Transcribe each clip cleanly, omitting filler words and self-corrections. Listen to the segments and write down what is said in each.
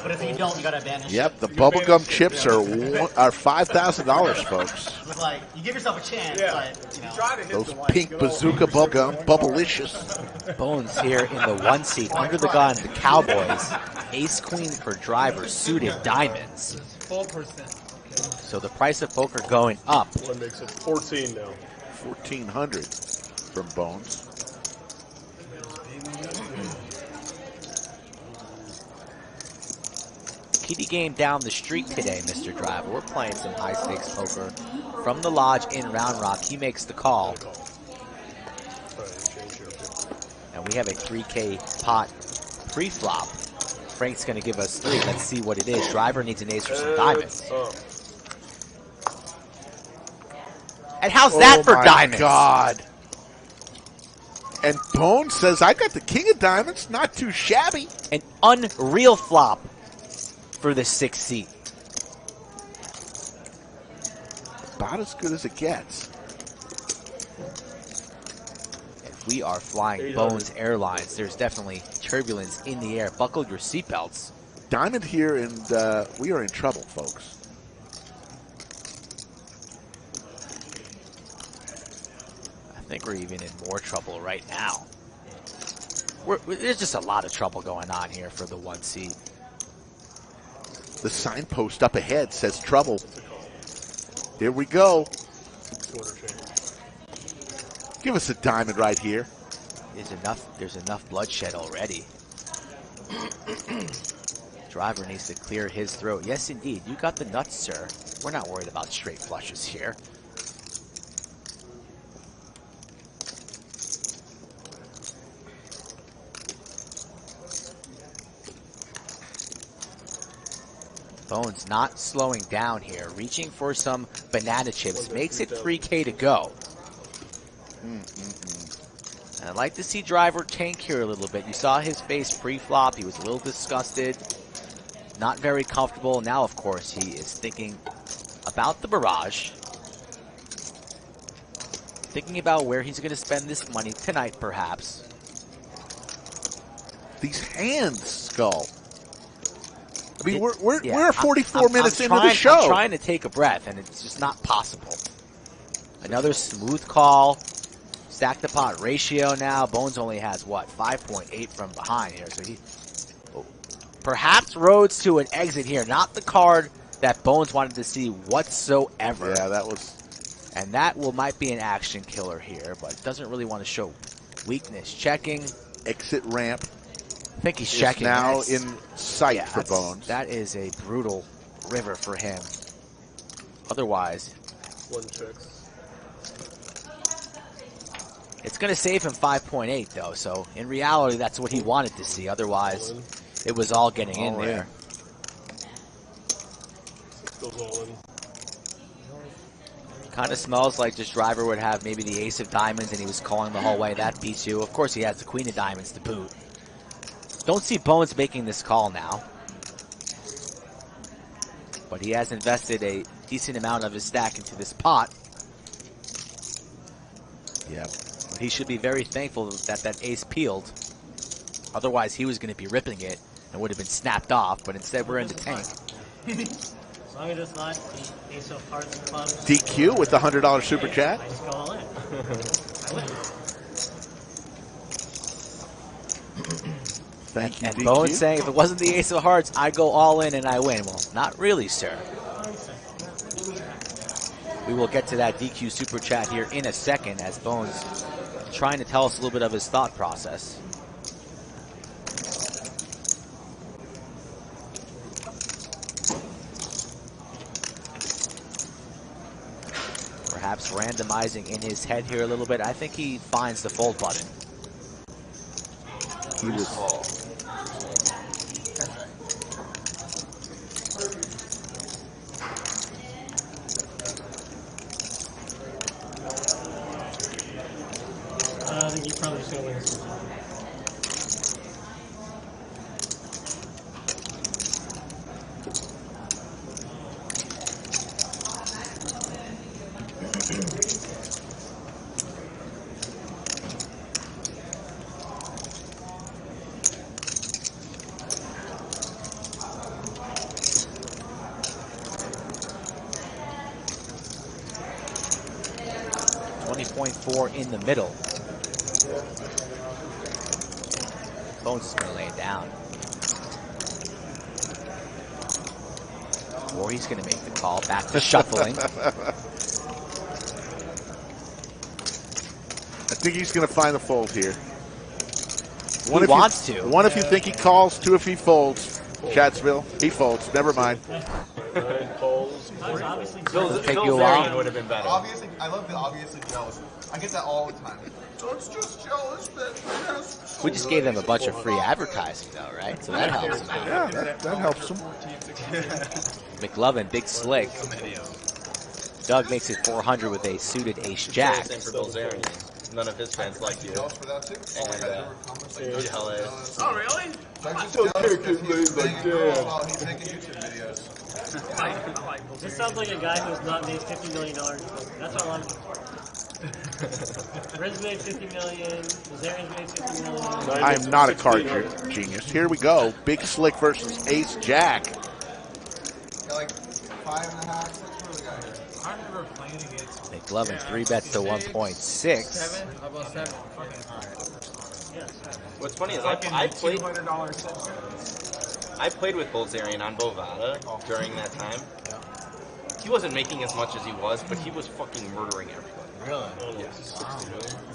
But if you don't, you got to abandon. Yep, the bubblegum chips are $5,000, folks. With like, you give yourself a chance, but you know. Those pink bazooka bubblegum, bubblicious. Bones here in the 1 seat, under the gun, the Cowboys. Ace queen for driver, suited diamonds. 4%. So the price of poker going up. What makes it 14 now? 1,400 from Bones. Kitty game down the street today, Mr. Driver. We're playing some high-stakes poker from the lodge in Round Rock. He makes the call. And we have a 3K pot pre-flop. Frank's going to give us 3. Let's see what it is. Driver needs an ace for some diamonds. And how's that for diamonds? Oh, my God. And Bones says, I got the king of diamonds. Not too shabby. An unreal flop for the 6th seat. About as good as it gets. If we are flying Bones Airlines, there's definitely turbulence in the air. Buckle your seatbelts. Diamond here, and we are in trouble, folks. I think we're even in more trouble right now. There's just a lot of trouble going on here for the 1 seat. The signpost up ahead says trouble. Here we go. Give us a diamond right here. There's enough bloodshed already. Driver needs to clear his throat. Yes, indeed. You got the nuts, sir. We're not worried about straight flushes here. Bones not slowing down here, reaching for some banana chips. Makes it 3K to go. And I'd like to see Driver tank here a little bit. You saw his face pre-flop. He was a little disgusted, not very comfortable. Now, of course, he is thinking about the barrage. Thinking about where he's going to spend this money tonight, perhaps. These hands, Skull. I mean, we're 44 minutes into the show. I'm trying to take a breath, and it's just not possible. Another smooth call. Stack the pot ratio now. Bones only has, what, 5.8 from behind here. So he perhaps roads to an exit here. Not the card that Bones wanted to see whatsoever. Yeah, that was... And that might be an action killer here, but doesn't really want to show weakness. Checking. Exit ramp. I think he's checking. Now in sight for Bones. That is a brutal river for him. Otherwise, one checks. It's going to save him 5.8 though. So in reality, that's what he wanted to see. Otherwise, it was all getting in there. Goes all in. Kind of smells like this Driver would have maybe the ace of diamonds and he was calling the whole way. That beats you. Of course, he has the queen of diamonds to boot. Don't see Bones making this call now. But he has invested a decent amount of his stack into this pot. Yep. He should be very thankful that that ace peeled. Otherwise, he was going to be ripping it and would have been snapped off. But instead, we're in the tank. As long as it's not the ace of hearts and clubs. DQ with the $100 super chat. I just go all in. I win. Thank you, And DQ. Bowen saying, if it wasn't the ace of hearts, I go all in and I win. Well, not really, sir. We will get to that DQ super chat here in a second as Bones trying to tell us a little bit of his thought process. Perhaps randomizing in his head here a little bit. I think he finds the fold button. He was... I think you probably should win this one. 1.4 in the middle. Bones is going to lay it down. Or he's going to make the call. Back to shuffling. I think he's going to find the fold here. He wants to. One if you think he calls, two if he folds. Chatsville, he folds. Never mind. Take you a while. Would have been better. Obviously, I love the obviously jealous. I get that all the time. Doug's just jealous that We just gave them a bunch of free advertising, though, right? So that helps them out. Yeah, that helps him. McLovin, big slick. Doug makes it 400 with a suited ace-jack. None of his fans like you. And, Oh, really? This sounds like a guy who's not made $50 million. That's all I'm. Riz made $50 million. Zarian's made $50 million. I am not a card genius. Here we go. Big slick versus ace jack. Like 5.5, 6. What do we got here? I remember playing against. McLovin 3-bets to 1.6. 7? How about 7? What's funny is I played with Bolzarian on Bovada during that time. He wasn't making as much as he was, but he was fucking murdering everybody. Really?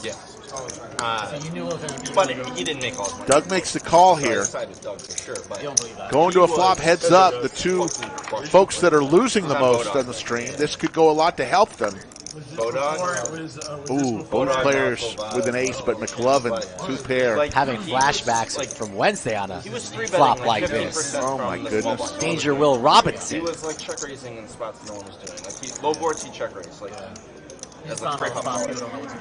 Yeah. So you knew it was going to be. But he didn't make all his money. Doug makes the call I here. side with Doug for sure, but Going to a flop, heads up. The two folks that are losing the most on the stream, this could go a lot to help them. Ooh, both players with an ace, but McLovin, two pair. Having flashbacks from Wednesday on a flop like this. Oh my goodness. Danger Will Robinson. He was like check raising in spots no one was doing. Like low boards, he check raised. Like as a straight up.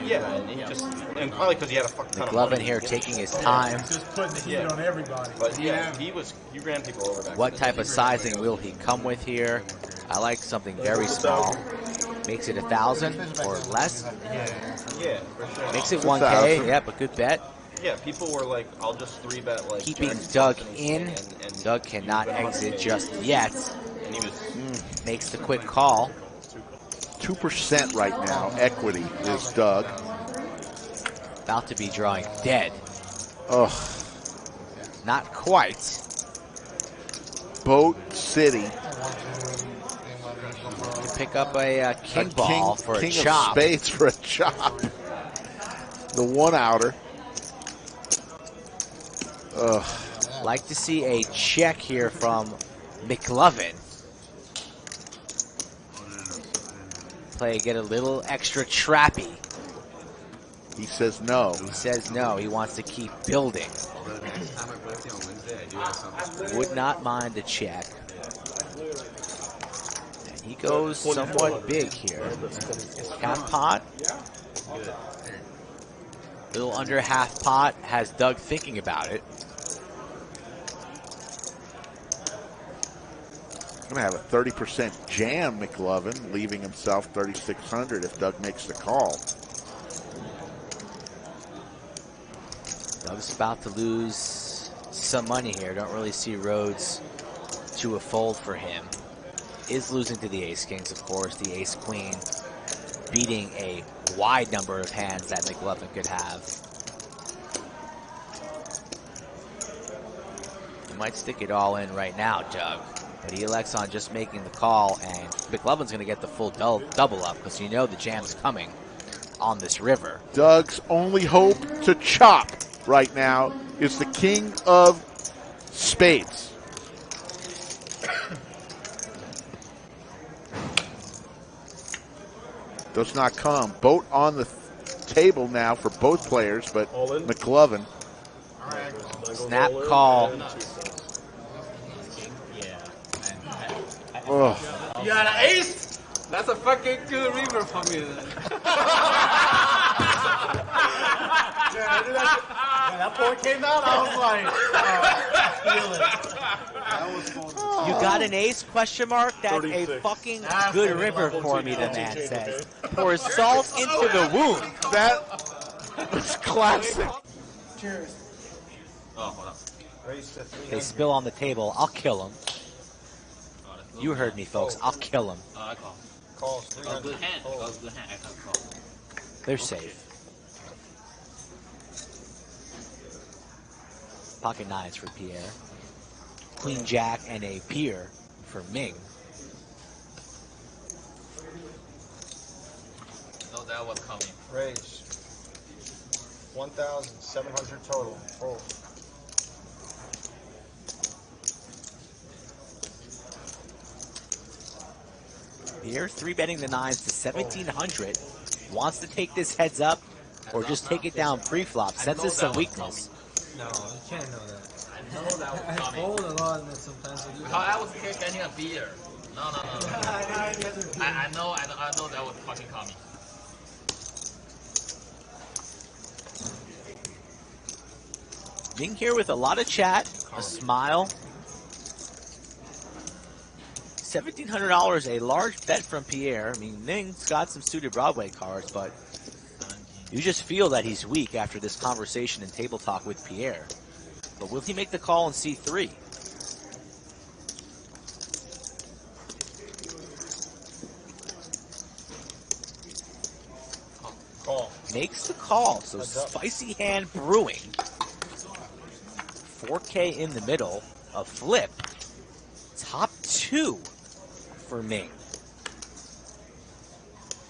Yeah, and he just and probably because he had a fuck ton of money. McLovin here taking his time. Just putting the heat on everybody. But yeah, he ran people over back. What type of sizing will he come with here? I like something very small. Makes it 1,000 or less. Yeah, for sure. Makes it 1K. Yep, a good bet. Yeah, people were like, I'll just 3-bet like Keeping Jackson Doug Company in. and Doug cannot exit just yet. And he was Makes the quick call. 2% right now. Equity is Doug. About to be drawing dead. Ugh. Not quite. Boat City. Pick up a king ball for king a chop. Of spades for a chop. The one outer. Ugh. Like to see a check here from McLovin. Play, get a little extra trappy. He says no. He says no. He wants to keep building. Would not mind a check. And he goes somewhat big here. Half pot. Little under half pot. Has Doug thinking about it. Going to have a 30% jam, McLovin, leaving himself 3,600 if Doug makes the call. Doug's about to lose some money here. Don't really see roads to a fold for him. Is losing to the ace-kings, of course. The ace-queen beating a wide number of hands that McLovin could have. He might stick it all in right now, Doug. But he elects on just making the call, and McLovin's going to get the full double up because you know the jam's coming on this river. Doug's only hope to chop right now is the king of spades. Does not come. Boat on the table now for both players, but McLovin. Snap call. Oh. You got an ace? That's a fucking good river for me then. When that point came out, I was like, feel it. You got an ace, question mark? That's a fucking good river for me, the man says. Pours salt into the wound. That was classic. Cheers. They spill on the table. I'll kill him. You heard me, folks. I'll kill him. They're safe. Pocket nines for Pierre. Queen Jack and a peer for Ming. No, that was coming. Raise. 1,700 total. Oh. Pierre 3-betting the nines to 1,700. Wants to take this heads up or just take it down pre-flop. Senses some weakness. No, you can't know that. I know that was I coming. fold a lot and then sometimes I do. Because I was getting a beer. No. I know that was fucking coming. Ming here with a lot of chat, a smile. $1,700, a large bet from Pierre. I mean, Ming's got some suited Broadway cards, but you just feel that he's weak after this conversation and table talk with Pierre. But will he make the call in C3? Call. Makes the call. So spicy hand brewing. 4K in the middle. A flip. Top two for Ming.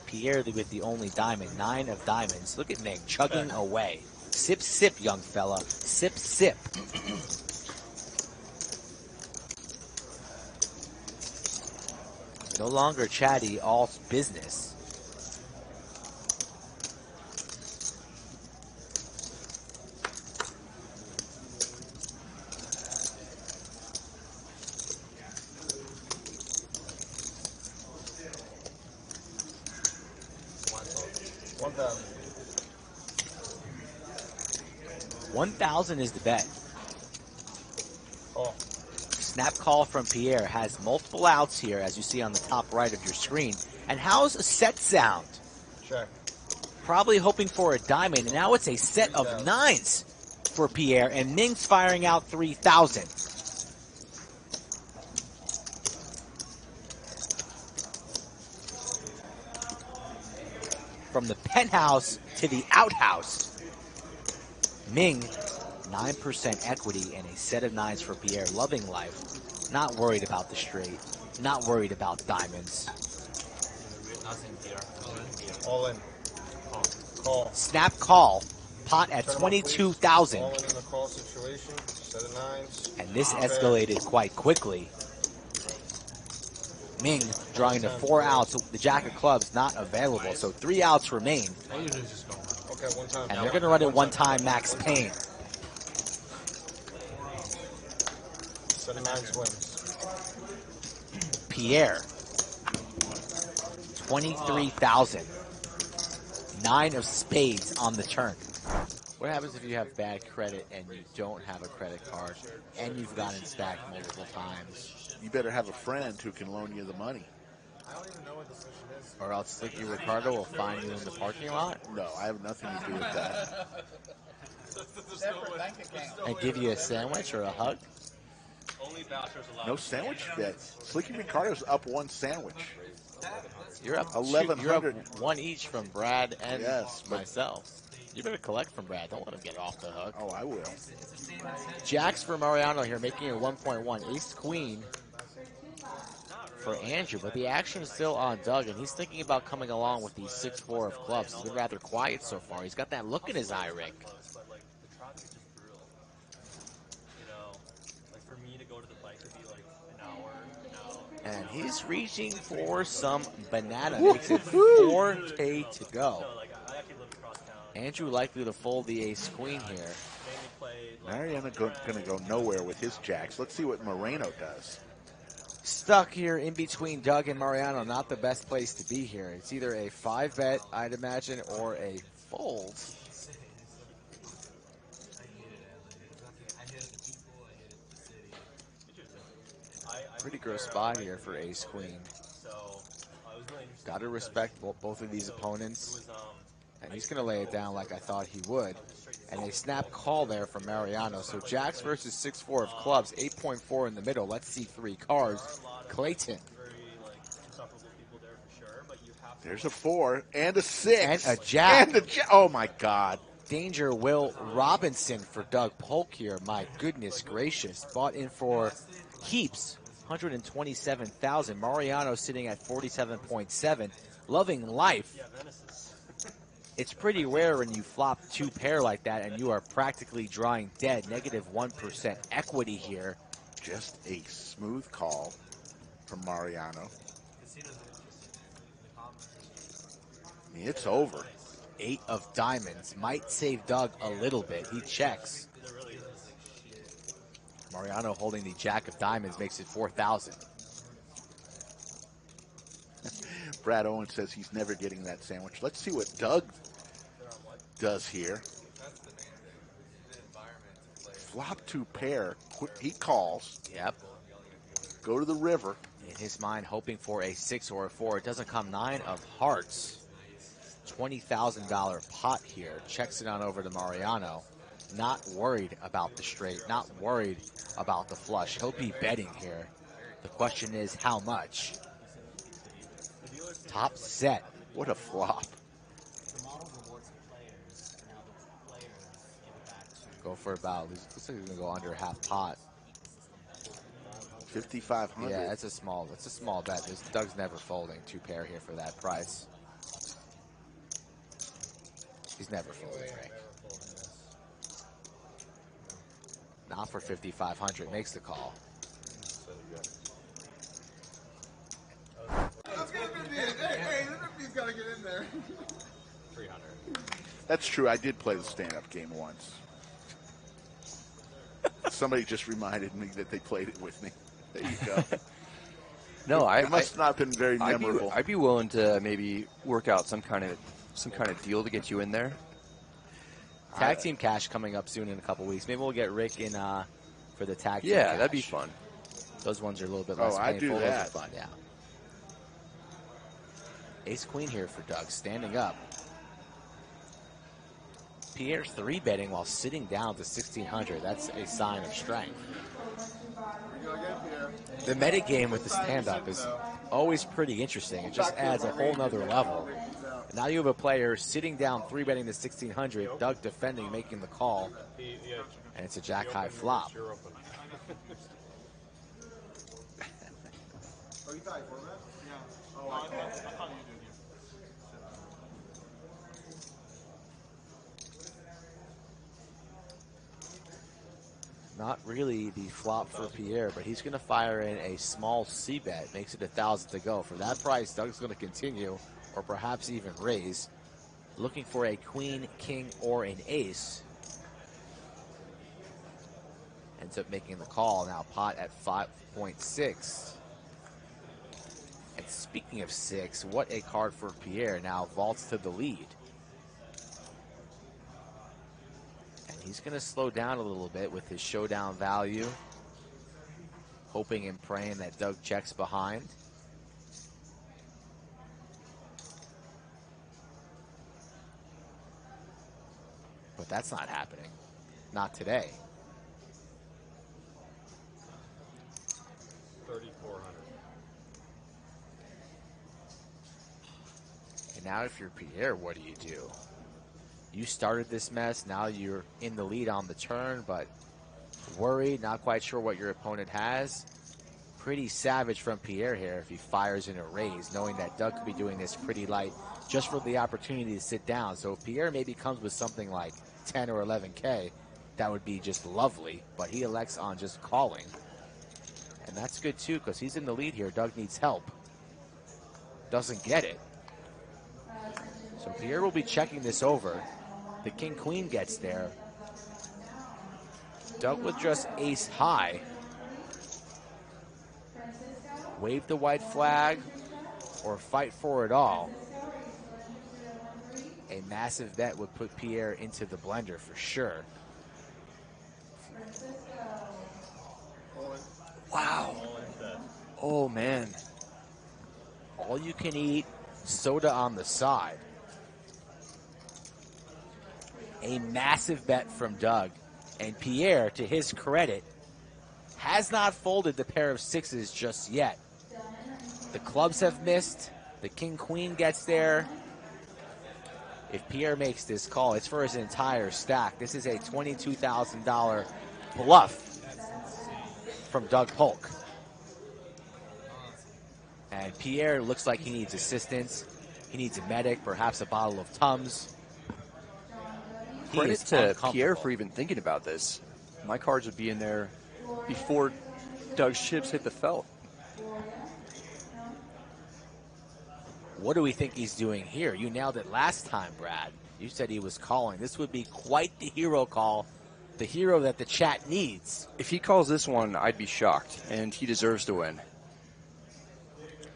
Pierre with the only diamond. 9 of diamonds. Look at Ming chugging away. Sip, sip, young fella. Sip, sip. No longer chatty, all business. $1,000 is the bet. Oh. Snap call from Pierre has multiple outs here, as you see on the top right of your screen. And how's a set sound? Check. Probably hoping for a diamond, and now it's a set of nines for Pierre, and Ming's firing out 3,000. From the penthouse to the outhouse. Ming, 9% equity and a set of nines for Pierre. Loving life. Not worried about the straight. Not worried about diamonds. Nothing here. All in. Call. Snap call. Pot at 22,000. All in the call situation. Set of nines. And this escalated quite quickly. Ming drawing to 4 outs. The jack of clubs not available, so 3 outs remain. I usually just go. Okay, one time. And they're going to run it one time, Max Payne. Set of nines wins. Pierre, 23,000. 9 of spades on the turn. What happens if you have bad credit and you don't have a credit card and you've gotten stacked multiple times? You better have a friend who can loan you the money. I don't even know what the solution is. Or else Slicky Ricardo will find you in the parking lot No, I have nothing to do with that. Separate bank account. and give you a sandwich or a hug. Only vouchers allowed. No sandwich bet. Slicky Ricardo's up 1 sandwich. You're up 1,100. You're up 1 each from Brad and Yes, but- myself. You better collect from Brad. Don't let him get off the hook. Oh, I will. Jacks for Mariano here, making it 1.1. Ace Queen for Andrew, but the action is still on Doug, and he's thinking about coming along with the 6-4 of clubs. He's been rather quiet so far. He's got that look in his eye, Rick. But like the traffic is just brutal. You know, like for me to go to the bike would be like an hour. And he's reaching for some banana. Makes it 4K to go. So like I actually live across town. Andrew likely to fold the Ace Queen here. Mainly played like Mariano going to go nowhere with his jacks. Let's see what Moreno does. Stuck here in between Doug and Mariano. Not the best place to be here. It's either a 5-bet, I'd imagine, or a fold. Pretty gross spot here for Ace Queen. so I was really interested. Got to respect both of these opponents. It was And he's going to lay it down like I thought he would. And a snap call there from Mariano. So Jacks versus 6-4 of clubs, 8.4 in the middle. Let's see 3 cards. Clayton. very like insufferable people there for sure, but you have to There's a 4 and a 6. And a jack. And a jack. Oh, my God. Danger Will Robinson for Doug Polk here. My goodness gracious. Bought in for heaps. 127,000. Mariano sitting at 47.7. Loving life. It's pretty rare when you flop 2 pair like that and you are practically drawing dead. Negative 1% equity here. Just a smooth call from Mariano. It's over. 8 of diamonds. Might save Doug a little bit. He checks. Mariano holding the jack of diamonds makes it 4,000. Brad Owen says he's never getting that sandwich. Let's see what Doug does here. Flop 2 pair. He calls. Yep. Go to the river. In his mind, hoping for a 6 or a 4. It doesn't come. 9 of hearts. $20,000 pot here. Checks it on over to Mariano. Not worried about the straight. Not worried about the flush. He'll be betting here. The question is how much? Top set. What a flop. Go for about, looks like he's gonna go under half pot. 5,500. Yeah, it's a small bet. Doug's never folding 2 pair here for that price. He's never folding, Rick. Not for 5,500. Makes the call. Let's get 50. Hey, the 50's got to get in there. 300. That's true. I did play the stand-up game once. Somebody just reminded me that they played it with me. There you go. No, it must not have been very memorable. I'd be willing to maybe work out some kind of deal to get you in there. Tag team cash coming up soon in a couple weeks. Maybe we'll get Rick in for the tag team Yeah, cash. that'd be fun. Those ones are a little bit less I'd painful. do that. Those are fun, yeah. Ace Queen here for Doug, standing up. Pierre 3-betting while sitting down to 1,600. That's a sign of strength. The metagame with the stand-up is always pretty interesting. It just adds a whole nother level. And now you have a player sitting down 3-betting to 1,600. Doug defending, making the call. And it's a jack-high flop. Not really the flop for Pierre, but he's going to fire in a small C-bet. Makes it 1,000 to go. For that price, Doug's going to continue, or perhaps even raise. Looking for a queen, king, or an ace. Ends up making the call. Now pot at 5.6. And speaking of 6, what a card for Pierre. Now vaults to the lead. And he's going to slow down a little bit with his showdown value. Hoping and praying that Doug checks behind. But that's not happening. Not today. 3,400. And now if you're Pierre, what do you do? You started this mess. Now you're in the lead on the turn, but worried, not quite sure what your opponent has. Pretty savage from Pierre here if he fires in a raise, knowing that Doug could be doing this pretty light just for the opportunity to sit down. So if Pierre maybe comes with something like 10 or 11K, that would be just lovely, but he elects on just calling. And that's good too, because he's in the lead here. Doug needs help. Doesn't get it. So Pierre will be checking this over. The king-queen gets there. Doug with just ace high. Wave the white flag or fight for it all. A massive bet would put Pierre into the blender for sure. Wow. Oh, man. All you can eat, soda on the side. A massive bet from Doug. And Pierre, to his credit, has not folded the pair of sixes just yet. The clubs have missed. The king-queen gets there. If Pierre makes this call, it's for his entire stack. This is a $22,000 bluff from Doug Polk. And Pierre looks like he needs assistance. He needs a medic, perhaps a bottle of Tums. He Credit is to uncomfortable. Pierre for even thinking about this. My cards would be in there before Doug's chips hit the felt. What do we think he's doing here? You nailed it last time, Brad. You said he was calling. This would be quite the hero call, the hero that the chat needs. If he calls this one, I'd be shocked, and he deserves to win.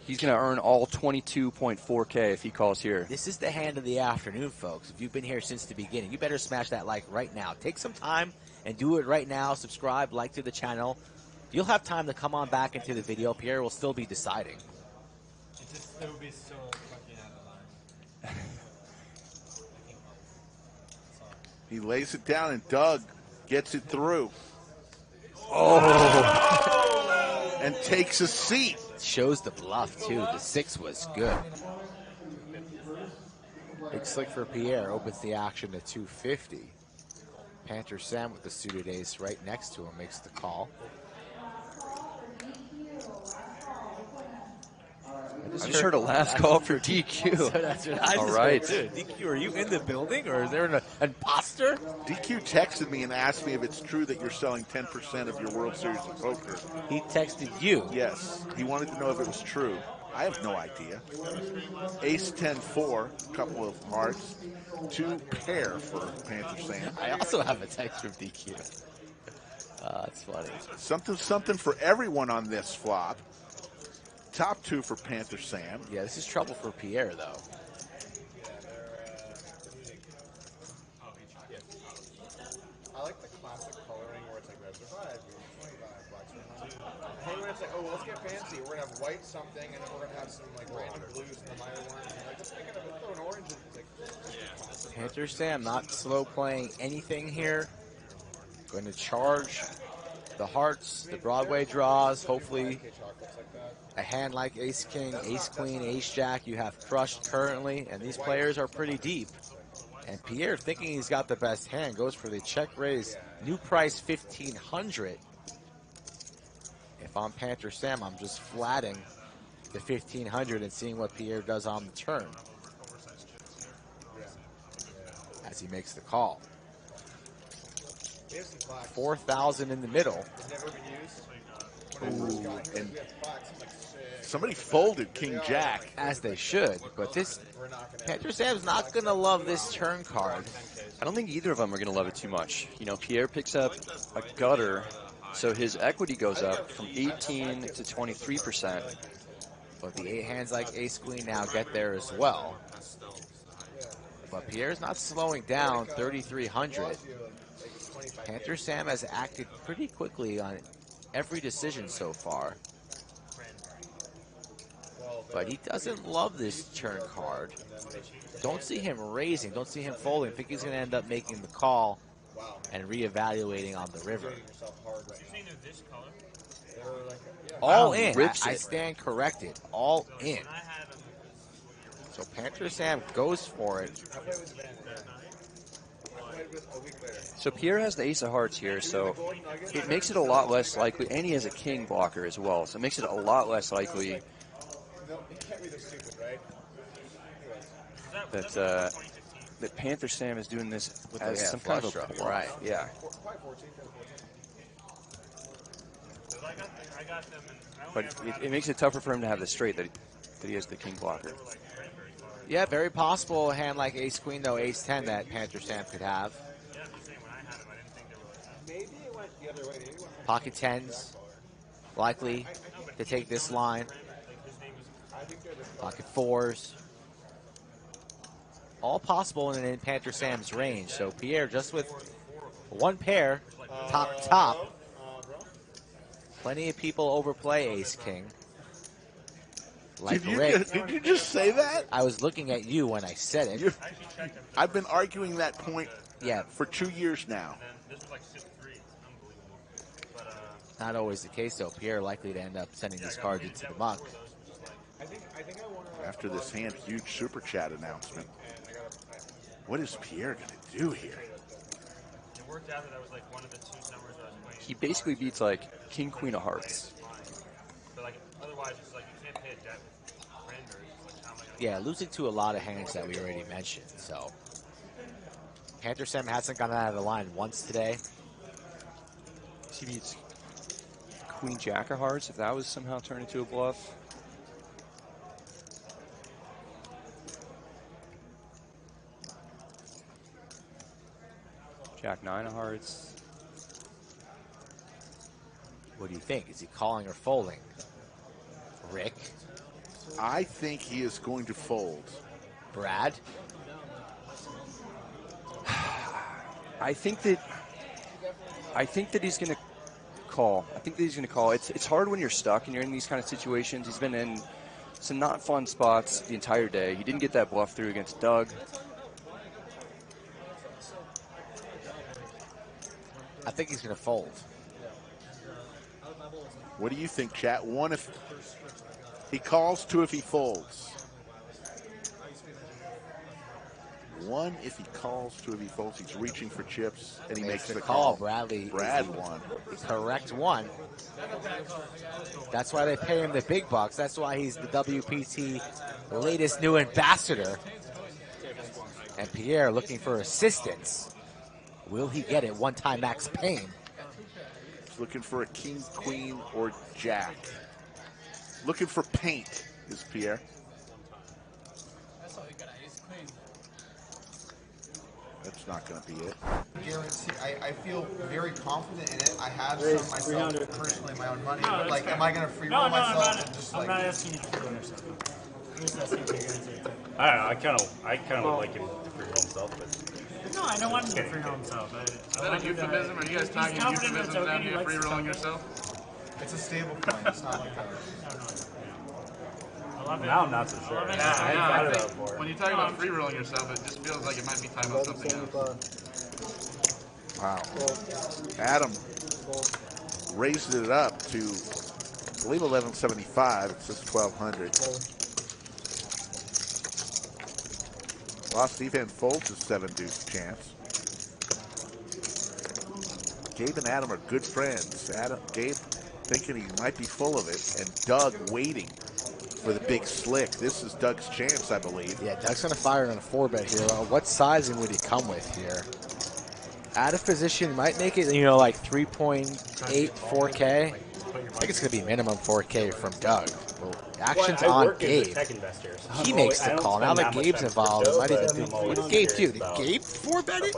He's going to earn all 22.4K if he calls here. This is the hand of the afternoon, folks. If you've been here since the beginning, you better smash that like right now. Take some time and do it right now. Subscribe, like to the channel. You'll have time to come on back into the video. Pierre will still be deciding. It would be so fucking out of line. He lays it down, and Doug gets it through. Oh! And takes a seat. Shows the bluff, too. The 6 was good. Big slick for Pierre. Opens the action to 250. Panther Sam with the suited ace right next to him makes the call. I just heard a last call for DQ. So that's what I All just right. heard, too. DQ, are you in the building, or is there an imposter? DQ texted me and asked me if it's true that you're selling 10% of your World Series of Poker. He texted you. Yes. He wanted to know if it was true. I have no idea. Ace 10-4, couple of hearts, 2 pair for Panther Sam. I also have a text from DQ. That's funny. Something for everyone on this flop. Top 2 for Panther Sam. Yeah, this is trouble for Pierre, though. I like the classic coloring where it's like red for 5, green 25, black for 100. I hate when it's like, oh, well, let's get fancy. We're gonna have white something, and then we're gonna have some like random blues in the minor one. And like, let's make it throw an orange. It's like, Panther Sam not slow playing anything here. Going to charge the hearts, the Broadway draws, hopefully a hand like Ace King, Ace Queen, Ace Jack you have crushed currently, and these players are pretty deep. And Pierre, thinking he's got the best hand, goes for the check raise. New price 1,500. If I'm Panther Sam, I'm just flatting the 1,500 and seeing what Pierre does on the turn as he makes the call. 4,000 in the middle. Ooh, and somebody folded King Jack. As they should, but this Panther Sam's not going to love this turn card. I don't think either of them are going to love it too much. You know, Pierre picks up a gutter, so his equity goes up from 18 to 23%. But the 8 hands like Ace Queen now get there as well. But Pierre's not slowing down, 3,300. Panther Sam has acted pretty quickly on every decision so far. But he doesn't love this turn card. Don't see him raising, don't see him folding. I think he's going to end up making the call and reevaluating on the river. All in. I stand corrected. All in. So Panther Sam goes for it. So Pierre has the ace of hearts here, so it makes it a lot less likely, and he has a king blocker as well, so it makes it a lot less likely that that Panther Sam is doing this as some kind of a bluff. Right. Yeah. But it makes it tougher for him to have the straight that he has the king blocker. Yeah, very possible a hand like Ace Queen, though, Ace 10 that Panther Sam could have. Pocket 10s, likely to take this line. Pocket 4s. All possible in Panther Sam's range. So Pierre just with 1 pair, top. Plenty of people overplay Ace King. Like Did you just say that? I was looking at you when I said it. I've been arguing that point for 2 years now. Not always the case, though. Pierre likely to end up sending these cards into the muck. after this hand, huge super chat announcement. What is Pierre going to do here? It worked out that I was like one of the two numbers I was playing. He basically beats like King, Queen of Hearts. But like otherwise, it's like you can't pay a debt with Randers. Like how am I gonna Yeah, losing to a lot of hands that we already mentioned. So Panther Sam hasn't gotten out of the line once today. He beats Queen Jack of Hearts, if that was somehow turned into a bluff. Jack 9 of Hearts. What do you think? Is he calling or folding? Rick? I think he is going to fold. Brad? I think that he's going to call. I think that he's going to call. It's hard when you're stuck and you're in these kind of situations. He's been in some not fun spots the entire day. He didn't get that bluff through against Doug. I think he's going to fold. What do you think, chat? 1 if he calls, 2 if he folds. 1 if he calls, 2 if he folds. He's reaching for chips, and he makes the call. Brad won. Correct one. That's why they pay him the big bucks. That's why he's the WPT latest new ambassador. And Pierre looking for assistance. Will he get it? One-time Max Payne. He's looking for a king, queen, or jack. Looking for paint is Pierre. That's not going to be it. Guarantee. I feel very confident in it. I have some myself personally, my own money. But like, am I going to free roll myself? And just I'm like, not asking you to free roll yourself. I'm just asking you to guarantee. I don't know. I kind of would like him to free roll himself, but No, I don't want him to free roll himself. Is that a euphemism? Are you guys talking euphemisms down here, free rolling yourself? it's a stable coin. It's not like a... now I'm not so sure. When you talk about free rolling yourself, it just feels like it might be talking about something else. Wow. Adam raised it up to, I believe, 1175. It says 1200. Lost Steve and folds a 7-deuce chance. Gabe and Adam are good friends. Gabe thinking he might be full of it, and Doug waiting for the big slick. This is Doug's chance, I believe. Yeah, Doug's going to fire on a 4-bet here. What sizing would he come with here? Out of position, might make it, like 3.8, 4K. I think it's going to be minimum 4K from Doug. Well, action's on Gabe. He makes the call. Now that Gabe's involved, it might even be. What did Gabe do? Did Gabe 4-bet it?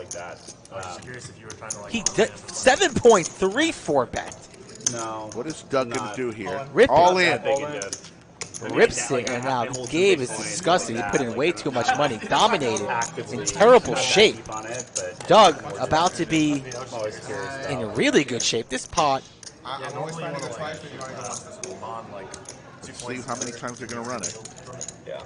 He did 7.3 4-bet. No. What is Doug going to do here? All in. Rips it, and now Gabe is disgusting. He put in way too much money. Dominated. In terrible shape. Doug about to be in really good shape. This pot. I'm always finding a try to go this whole bond, like, See how many times they're going to run it. Yeah.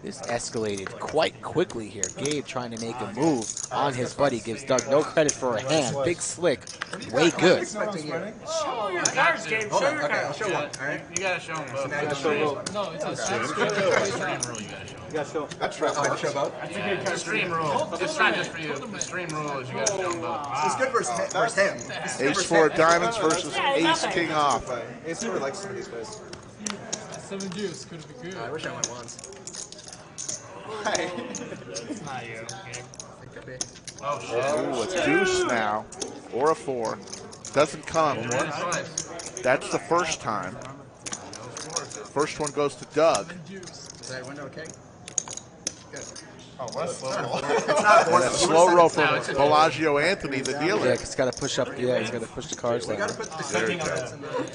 This escalated quite quickly here. Gabe trying to make a move on his buddy. Gives Doug no credit for a hand. Big slick. Way good. Show your cards, Gabe. Show your cards. Show one. You gotta show them both. No, it's a stream rule. You gotta show. That's right. I show both. That's a good card. Stream rule. Just for you. The stream rule is you gotta show them both. It's good versus him. Ace-4 of diamonds versus Ace-King off. Ace-4 likes some of these guys. 7 deuce could be good. I wish I went once. It's not you. Oh shit. Ooh, a deuce now, or a 4. Doesn't come. That's the first time. First one goes to Doug. Is that window okay? Good. Oh, what And a slow roll from Bellagio Anthony, the dealer. Yeah, he's got to push up. Yeah, he's got to push the cards down. There you go.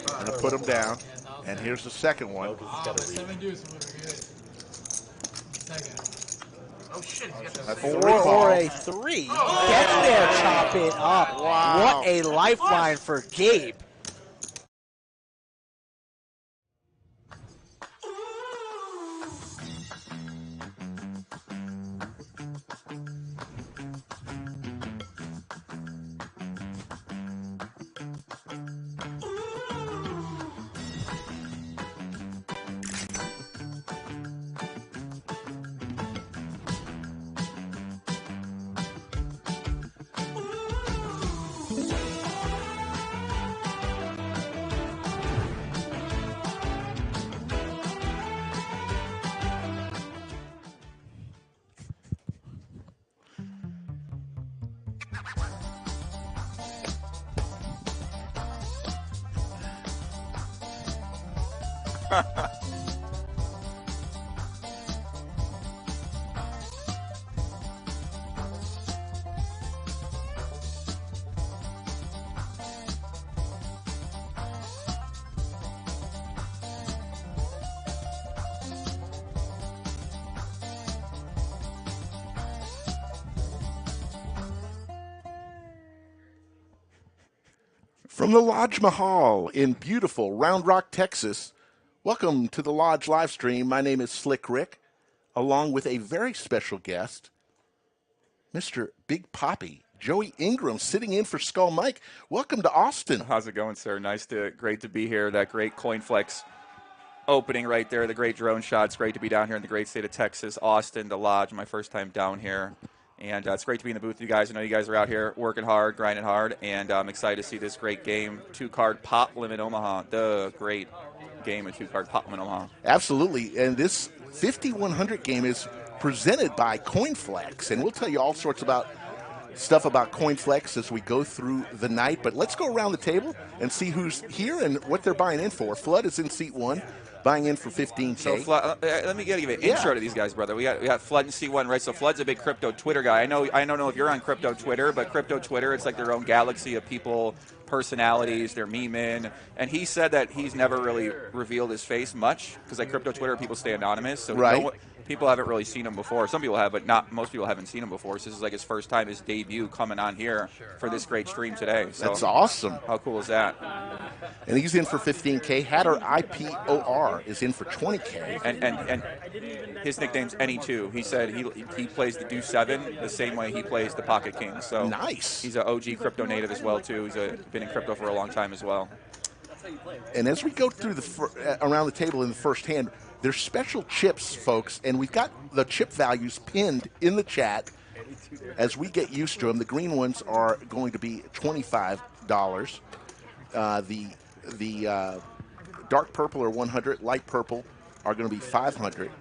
Gonna put him down. And here's the second one. 7 deuce would be good. Second. Oh shit. A 4 3 or call. a 3. Get there, chop it up. Wow. What a lifeline for Gabe. From the Lodge Mahal in beautiful Round Rock, Texas, welcome to the Lodge live stream. My name is Slick Rick, along with a very special guest, Mr. Big Poppy, Joey Ingram, sitting in for Skull Mike. Welcome to Austin. How's it going, sir? Great to be here. That great CoinFLEX opening right there, the great drone shots. Great to be down here in the great state of Texas, Austin, the Lodge. My first time down here. And it's great to be in the booth with you guys. I know you guys are out here working hard, grinding hard, and I'm excited to see this great game, two-card Pop Limit Omaha, the great game of two-card Pop Limit Omaha. Absolutely, and this 5100 game is presented by CoinFLEX, and we'll tell you all sorts about stuff about CoinFLEX as we go through the night. But let's go around the table and see who's here and what they're buying in for. Flood is in seat 1. Buying in for $15K. So let me give an intro to these guys, brother. We got Flood and C1, right? So Flood's a big crypto Twitter guy. I don't know if you're on crypto Twitter, but crypto Twitter, it's like their own galaxy of people, personalities, they're memeing. And he said that he's never really revealed his face much because like crypto Twitter, people stay anonymous. So people haven't really seen him before. Some people have, but not most people haven't seen him before. So this is like his first time, his debut coming on here for this great stream today. So that's awesome. How cool is that? And he's in for $15K. Hatter IPOR is in for $20K. And his nickname's NE2. He said he plays the Deuce 7 the same way he plays the Pocket King. So nice. He's an OG crypto native as well too. He's been in crypto for a long time as well. And as we go through around the table in the first hand, there's special chips, folks, and we've got the chip values pinned in the chat as we get used to them. The green ones are going to be $25. The dark purple are 100, light purple are going to be 500.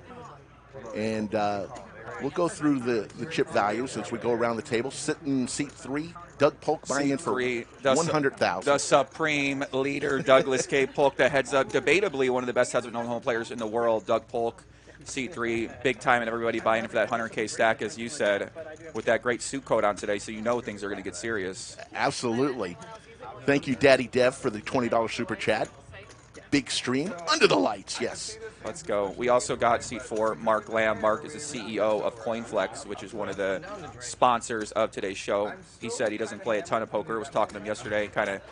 And we'll go through the chip values as we go around the table. Sitting in seat 3, Doug Polk buying in for $100,000. The supreme leader, Douglas K. Polk, the heads up, debatably one of the best heads up no-home players in the world. Doug Polk, seat 3, big time, and everybody buying in for that 100K stack, as you said, with that great suit coat on today, so you know things are going to get serious. Absolutely. Thank you, Daddy Dev, for the $20 super chat. Big stream, under the lights, yes. Let's go. We also got seat 4, Mark Lamb. Mark is the CEO of CoinFLEX, which is one of the sponsors of today's show. He said he doesn't play a ton of poker. I was talking to him yesterday, kind of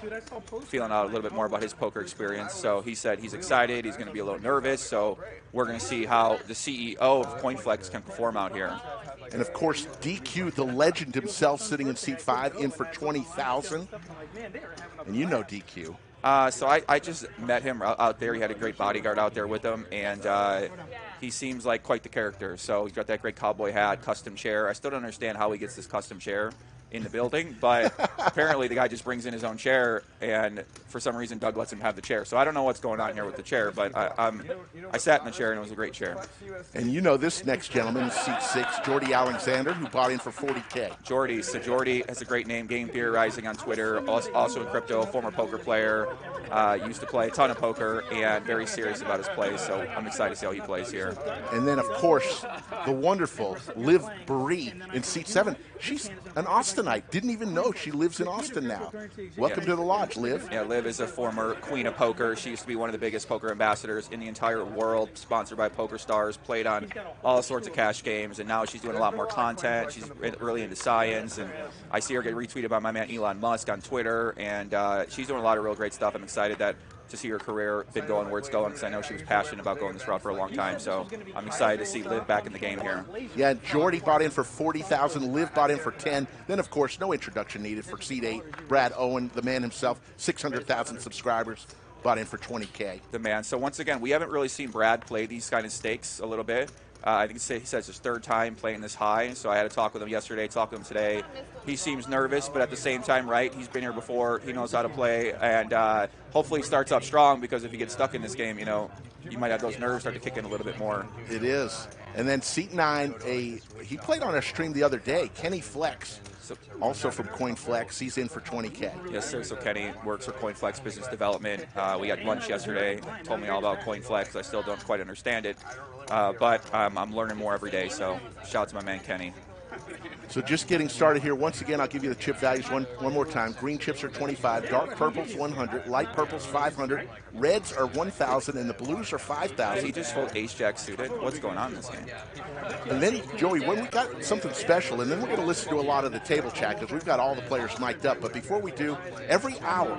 feeling out a little bit more about his poker experience. So he said he's excited. He's going to be a little nervous. So we're going to see how the CEO of CoinFLEX can perform out here. And, of course, DQ, the legend himself, sitting in seat 5, in for $20,000. And you know DQ. So I just met him out there. He had a great bodyguard out there with him, and he seems like quite the character. So he's got that great cowboy hat, custom chair. I still don't understand how he gets this custom chair in the building, but apparently the guy just brings in his own chair, and for some reason Doug lets him have the chair. So I don't know what's going on here with the chair, but I sat in the chair, and it was a great chair. And you know this next gentleman, seat 6, Jordi Alexander, who bought in for $40K. Jordi has a great name, Game Theorizing on Twitter, also in crypto, former poker player, used to play a ton of poker, and very serious about his play, so I'm excited to see how he plays here. And then, of course, the wonderful Liv Boeree in seat 7. She's an Austinite. Didn't even know she lives in Austin now. Welcome to the Lodge, Liv. Yeah, Liv is a former queen of poker. She used to be one of the biggest poker ambassadors in the entire world, sponsored by Poker Stars, played on all sorts of cash games, and now she's doing a lot more content. She's really into science, and I see her get retweeted by my man Elon Musk on Twitter, and she's doing a lot of real great stuff. I'm excited to see her career been going where it's going, because I know she was passionate about going this route for a long time. So I'm excited to see Liv back in the game here. Yeah, Jordi bought in for $40,000. Liv bought in for $10,000. Then, of course, no introduction needed for seat 8. Brad Owen, the man himself, 600,000 subscribers, bought in for $20K. The man. So once again, we haven't really seen Brad play these kind of stakes a little bit. I think he says his 3rd time playing this high, so I had to talk with him yesterday, talk with him today. He seems nervous, but at the same time, right, he's been here before, he knows how to play, and hopefully he starts up strong, because if he gets stuck in this game, you might have those nerves start to kick in a little bit more. It is. And then seat 9, he played on our stream the other day, Kenny Flex, also from CoinFLEX. He's in for 20K. Yes, sir. So Kenny works for CoinFLEX Business Development. We had lunch yesterday. Told me all about CoinFLEX. I still don't quite understand it, but I'm learning more every day. So shout out to my man Kenny. So just getting started here. Once again, I'll give you the chip values one more time. Green chips are 25, dark purples 100, light purples 500, reds are 1,000, and the blues are 5,000. Did he just fold ace-jack suited? What's going on in this game? And then, Joey, when we got something special, and then we're going to listen to a lot of the table chat because we've got all the players mic'd up. But before we do, every hour,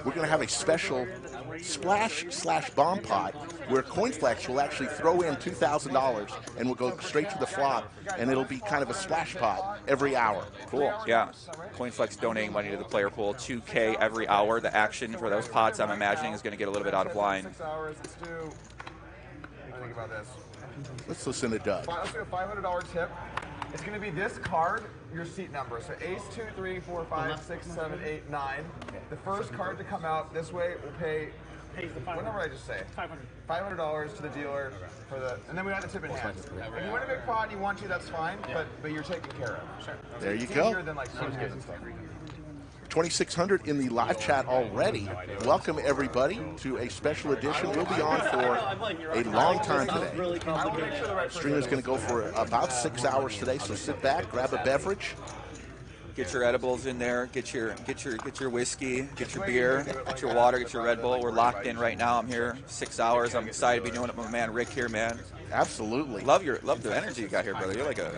we're going to have a special splash/bomb pot where CoinFLEX will actually throw in $2,000 and we'll go straight to the flop, and it'll be kind of a splash pot every hour. Cool. Yeah. CoinFLEX donating money to the player pool, 2K every hour. The action for those pots, I'm imagining, is going to get a little bit out of line. 6 hours. Let's do. What do you think about this? Let's listen to Doug. Let's do a $500 tip. It's going to be this card, your seat number. So ace, 2, 3, 4, 5, 6, 7, 8, 9. The first card to come out this way will pay. What number did I just say? $500 to the dealer for the, and then we have the tip in hand. If you win a big pot and you want to, that's fine, but you're taken care of. Sure. There you it's go. Easier than like first games and stuff. 2,600 in the live chat already. Welcome everybody to a special edition. We'll be on for a long time today. Stream is going to go for about 6 hours today, so sit back, grab a beverage. Get your edibles in there. Get your whiskey. Get your beer. Get your water. Get your Red Bull. We're locked in right now. I'm here 6 hours. I'm excited to be doing it with my man Rick here, man. Absolutely. Love the energy you got here, brother. You're like a,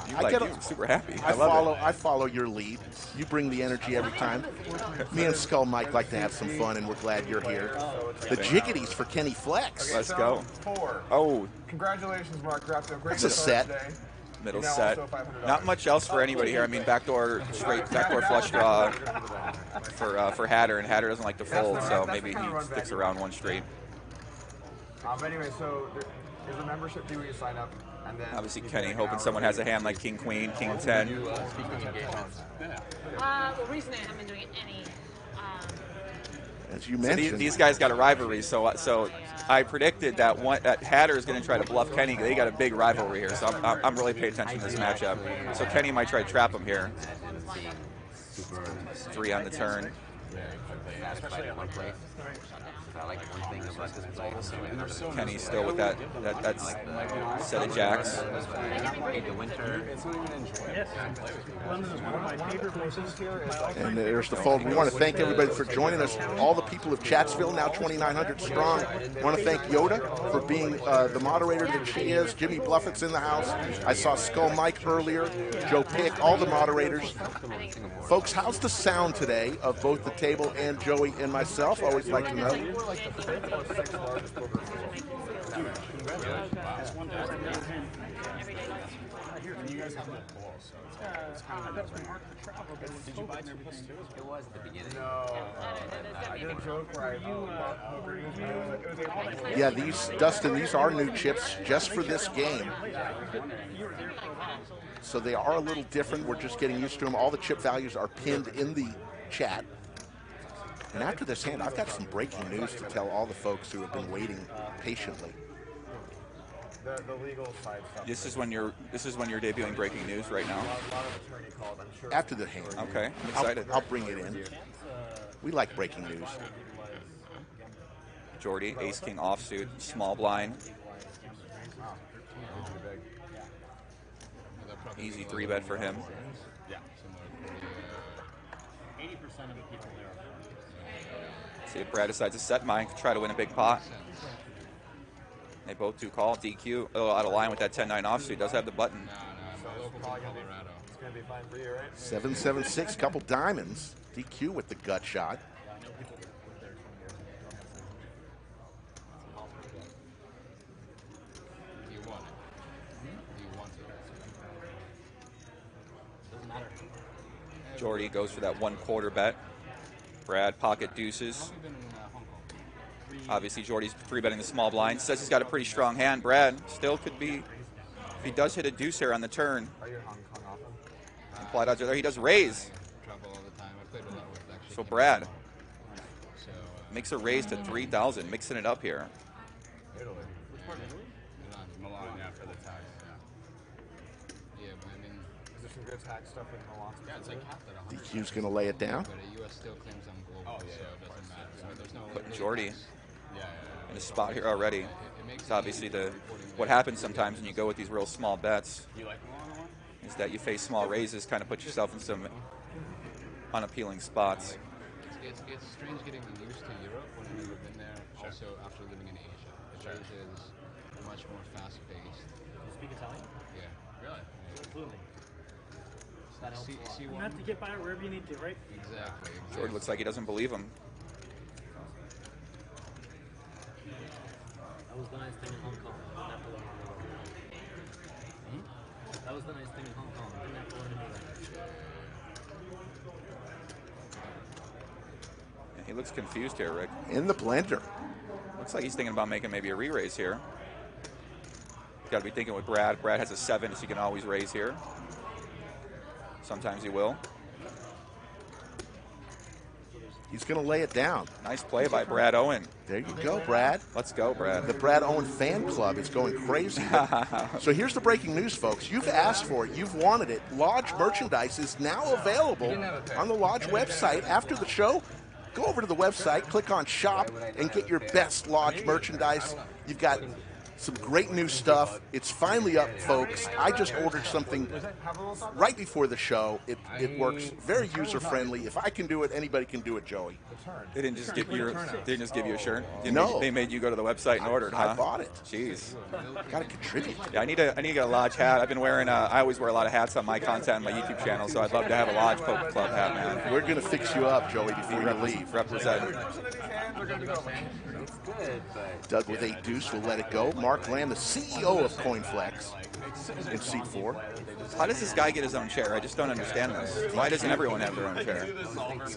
you're super happy. I follow your lead. You bring the energy every time. Me and Skull Mike like to have some fun, and we're glad you're here. The jiggities for Kenny Flex. Let's go. 4. Oh. Congratulations, Mark. You're off to a great That's a set. today. Middle set. Not much else for anybody here. I mean, backdoor flush draw for Hatter, and Hatter doesn't like to fold, so maybe he sticks around one straight. Anyway, so there's a membership fee when you sign up, and then obviously Kenny hoping someone has a hand like King Queen, King 10. Well, recently I haven't been doing any. As you mentioned, so these guys got a rivalry. So I predicted that Hatter is going to try to bluff Kenny. They got a big rivalry here, so I'm really paying attention to this matchup. So Kenny might try to trap him here. 3 on the turn. Kenny's still with that set of jacks. And there's the fold. We want to thank everybody for joining us. All the people of Chatsville, now 2,900 strong. I want to thank Yoda for being the moderator that she is. Jimmy Bluffett's in the house. I saw Skull Mike earlier. Joe Pick, all the moderators. Folks, how's the sound today of both the table and Joey and myself? Always like to know. Did you buy 2+2? It was at the beginning. No. I did a joke where Yeah, Dustin, these are new chips just for this game. So they are a little different. We're just getting used to them. All the chip values are pinned in the chat. And after this hand, I've got some breaking news to tell all the folks who have been waiting patiently. The legal side stuff. This is when you're debuting breaking news right now. After the hand. Okay, I'm excited. I'll bring it in. We like breaking news. Jordi, ace king offsuit, small blind. Easy 3-bet for him. See if Brad decides to set mine, try to win a big pot. They both do call. DQ, a little out of line with that 10-9 offsuit. Does have the button. 7-7-6, couple diamonds. DQ with the gut shot. Jordi goes for that 1/4 bet. Brad pocket deuces. Obviously, Jordi's 3-betting the small blind. Says he's got a pretty strong hand. Brad still could be, if he does hit a deuce here on the turn. Implied odds are there. He does raise. So Brad makes a raise to 3,000, mixing it up here. go tax stuff in Milan. Yeah, it's like half that. DQ's going to lay it down. But the U.S. still claims I'm global, so it doesn't matter. So there's no Putting Jordi yeah. in a spot here already. It's obviously what happens sometimes when you go with these real small bets is that you face small raises, kind of put yourself in some unappealing spots. It's strange getting used to Europe when I've never been there. Also, after living in Asia, Asia is much more fast-paced. You speak Italian? Yeah. Really? Fluently. That helps a lot. You have to get by it wherever you need to, right? Exactly. Jordan looks like he doesn't believe him. That was the nice thing in Hong Kong. Didn't have to learn another language. That was the nice thing in Hong Kong. Didn't have to learn a new language. Yeah, he looks confused here, Rick. In the blender. Looks like he's thinking about making maybe a re-raise here. Got to be thinking with Brad. Brad has a 7, so he can always raise here. Sometimes he will. He's going to lay it down. Nice play by Brad Owen. There you go, Brad. Let's go, Brad. The Brad Owen fan club is going crazy. So here's the breaking news, folks. You've asked for it. You've wanted it. Lodge merchandise is now available on the Lodge website. After the show, go over to the website, click on Shop, and get your best Lodge merchandise. You've got some great new stuff. It's finally up, folks. I just ordered something right before the show. It works very user-friendly. If I can do it, anybody can do it, Joey. They didn't just give you a shirt. No. They made you go to the website and order it, huh? I bought it. Jeez. Got to contribute. Yeah, I need to get a Lodge hat. I've been wearing. I always wear a lot of hats on my content on my YouTube channel, so I'd love to have a Lodge Poker Club hat, man. We're gonna fix you up, Joey, before you leave. Represent. Doug with 8 deuce will let it go. Mark Lamb, the CEO of CoinFLEX in seat 4. How does this guy get his own chair? I just don't understand this. Why doesn't everyone have their own chair?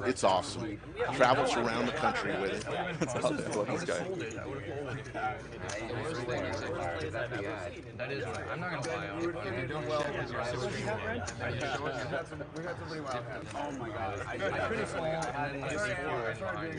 It's awesome. Travels around the country with it. That's awesome. I love this guy. That is right. I'm not going to lie. If you're doing well, you're so streaming. We had some pretty wild hats. Oh my god. I pretty small. I had it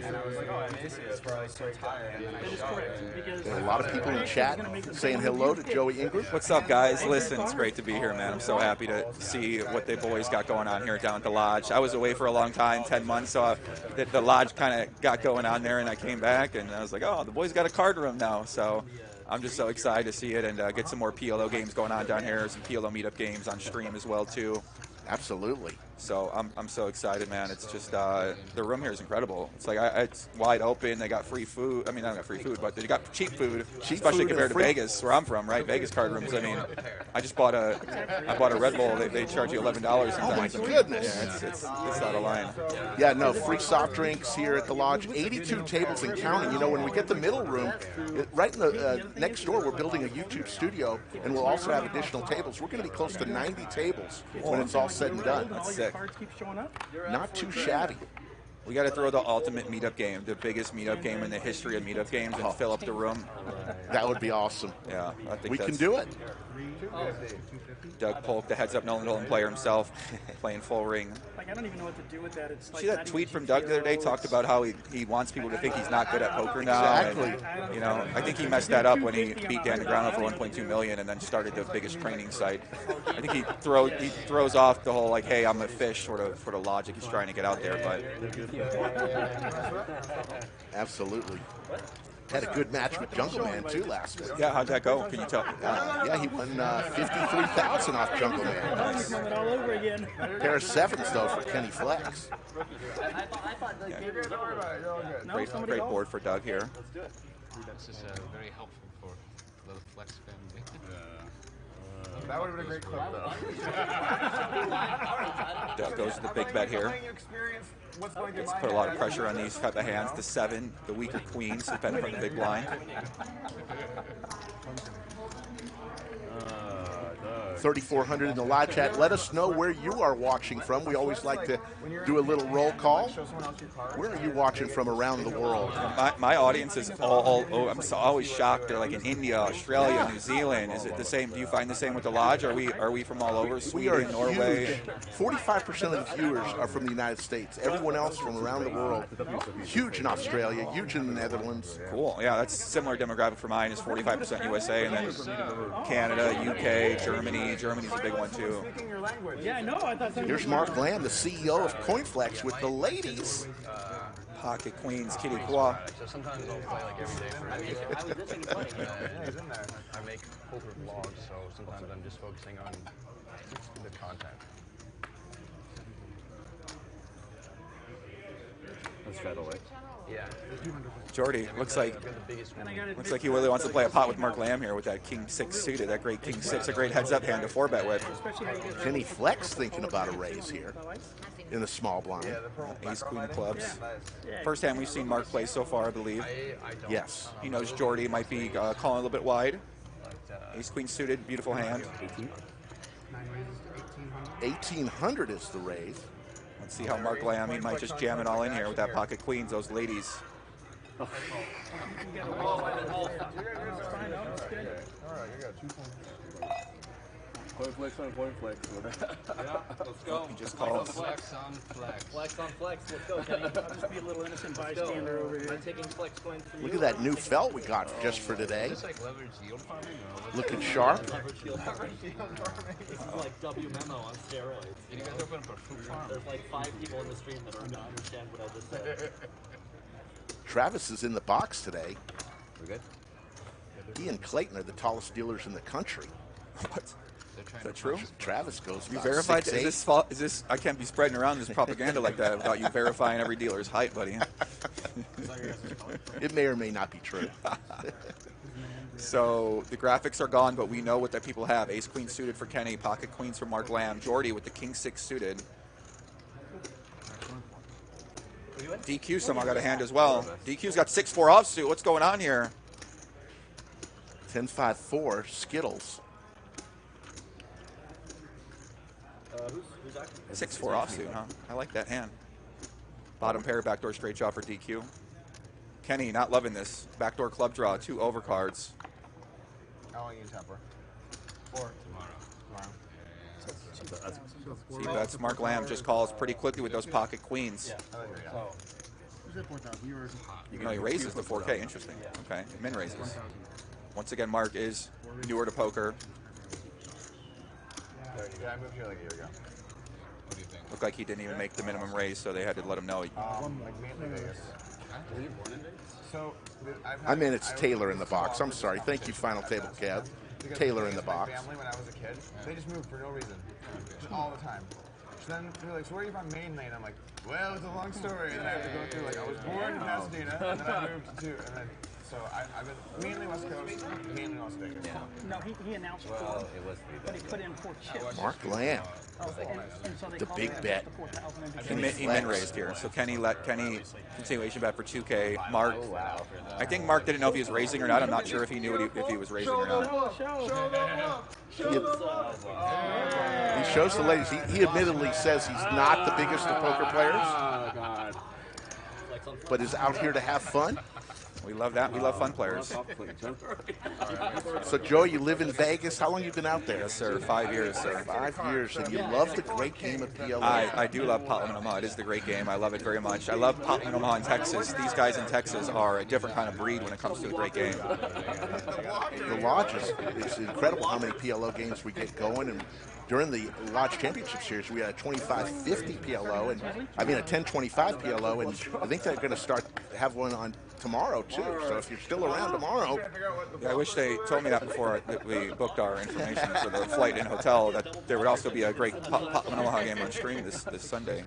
and I was like, oh, I miss it. It's probably so tired. And then I started. There are a lot of people in chat saying hello to Joey Ingram. What's up, guys? Listen, it's great to be here, man. I'm so happy to see what the boys got going on here down at the Lodge. I was away for a long time, 10 months, so the Lodge kind of got going on there, and I came back, and I was like, oh, the boys got a card room now. So I'm just so excited to see it and get some more PLO games going on down here, some PLO meetup games on stream as well, too. Absolutely. So I'm so excited, man. It's just the room here is incredible. It's like it's wide open. They got free food. I mean, not free food, but they got cheap food, especially compared to Vegas, where I'm from, right? Vegas card rooms. I mean, I just bought a Red Bull. They charge you $11 sometimes. Oh my goodness! Yeah, it's out of line. Yeah, no, free soft drinks here at the Lodge. 82 tables and counting. You know, when we get the middle room, right in the next door, we're building a YouTube studio, and we'll also have additional tables. We're going to be close to 90 tables when it's all said and done. That's sick. Not too shabby. We got to throw the ultimate meetup game, the biggest meetup game in the history of meetup games, and fill up the room. That would be awesome. Yeah, I think we can do it. Doug Polk, the heads-up Nolan player himself, playing full ring. Like, I don't even know what to do with that. It's like see that tweet from Doug the other day? Talked about how he wants people to think he's not good at poker now. Exactly. And, you know, I think he messed that up when he beat Dan Negreanu for $1.2 million and then started the biggest training site. I think he throws off the whole like, hey, I'm a fish sort of logic he's trying to get out there, but. Absolutely. Had a good match with Jungle Man too last week. Yeah, how'd that go? Can you tell? Yeah, he won $53,000 off Jungle Man. All over again. Pair of 7s though for Kenny Flex. Yeah. Great board for Doug here. This is very helpful for the Flex family. That would have been a great clip, though. Doug goes to the big bet here. Let's put a lot of pressure on these type of hands. The 7, the weaker queens, depending from the big blind. 3,400 in the live chat. Let us know where you are watching from. We always like to do a little roll call. Where are you watching from around the world? My audience is all I'm always shocked. They're like in India, Australia, New Zealand. Is it the same? Do you find the same with the Lodge? Are we from all over? Sweden, we are Norway. 45% of the viewers are from the United States. Everyone else from around the world. Huge in Australia, huge in the Netherlands. Cool. Yeah, that's similar demographic for mine. Is 45% USA, and then Canada, UK, Germany. Germany. Germany's a big one too. Speaking your language. Yeah, I know. I thought somebody Here's Mark Lamb, the CEO of CoinFLEX, with the ladies. Pocket Queens, Kitty Qua. So sometimes I'll play like every day for a week. I was just making fun of you. Yeah, he's in there. I make poker vlogs, so sometimes I'm just focusing on the content. That's featherweight. Yeah. Jordi, looks like he really wants to play a pot with Mark Lamb here with that King 6 suited. That great King 6, a great heads-up hand to 4-bet with. Kenny Flex thinking about a raise here in the small blind. Ace Queen of clubs. First hand we've seen Mark play so far, I believe. Yes. He knows Jordi might be calling a little bit wide. Ace Queen suited, beautiful hand. 1,800 is the raise. Let's see how Mark Lamb, he might just jam it all in here with that pocket queens, those ladies. All right, you got 2 points. CoinFLEX on CoinFLEX. Yeah, let's go. He just calls. Flex on flex. Flex on flex. Let's go, Kenny. I'll just be a little innocent bystander over here. I'm taking flex coin for you. Look at that new felt we got just for today. Is this like leverage yield farming? Looking sharp. Leverage yield farming. This is like W memo on steroids. Did you guys open up a fruit farm? There's like 5 people in the stream that are not understand what I just said. Travis is in the box today. We good? He and Clayton are the tallest dealers in the country. What? Is that true? Travis goes. You about verified? 6'8". Is this? I can't be spreading around this propaganda like that without you verifying every dealer's height, buddy. It may or may not be true. So the graphics are gone, but we know what that people have. Ace Queen suited for Kenny, pocket queens for Mark Lamb, Jordi with the King 6 suited. DQ somehow got a hand as well. DQ's got 6-4 offsuit. What's going on here? 10-5-4 Skittles. Who's active? 6-4 offsuit, huh? I like that hand. Bottom pair, backdoor straight draw for DQ. Kenny not loving this. Backdoor club draw, 2 overcards. How long you temper? 4 tomorrow. See, that's Mark Lamb just calls pretty quickly with those pocket queens. You know, he raises the 4K. Interesting. Okay, min raises. Once again, Mark is newer to poker. Yeah, I moved here like a year ago. What do you think? Looked like he didn't even make the minimum raise, so they had to let him know. Like mainly Vegas. Were you born in Vegas? So I mean, it's Taylor in the box. I'm sorry. Thank you, Final Table Kev. Taylor in the box. Family, when I was a kid, they just moved for no reason, just all the time. So then they're like, "So where are you from, Maine?" And I'm like, "Well, it's a long story." And then I have to go through like I was born in Pasadena, and then I moved to, and then so I've been mainly West Coast, mainly Las Vegas. No, he announced Well, 4, it was pretty but bad. he put in 4 chips. Mark Lamb. And so they The called big it bet. the 4,000 into He min raised here, so Kenny continuation bet for 2K. Mark, I think Mark didn't know if he was raising or not. I'm not sure if he knew if he was raising or not. He shows the ladies. He admittedly says he's not the biggest of poker players, but is out here to have fun. We love that. We love fun players. So, Joe, you live in Vegas. How long you been out there? Yes, sir. 5 years, sir. 5 years, and you love the great game of PLO. I do love Potman Omaha. It is the great game. I love it very much. I love Potman Omaha in Texas. These guys in Texas are a different kind of breed when it comes to a great game. The Lodge it's incredible how many PLO games we get going, and during the Lodge Championship Series, we had a 25-50 PLO, and I mean a 10-25 PLO, and I think they're going to have one on tomorrow too. So if you're still around tomorrow, yeah, I wish they told me that before we booked our information for the flight and hotel. That there would also be a great Potman Omaha game on stream this Sunday.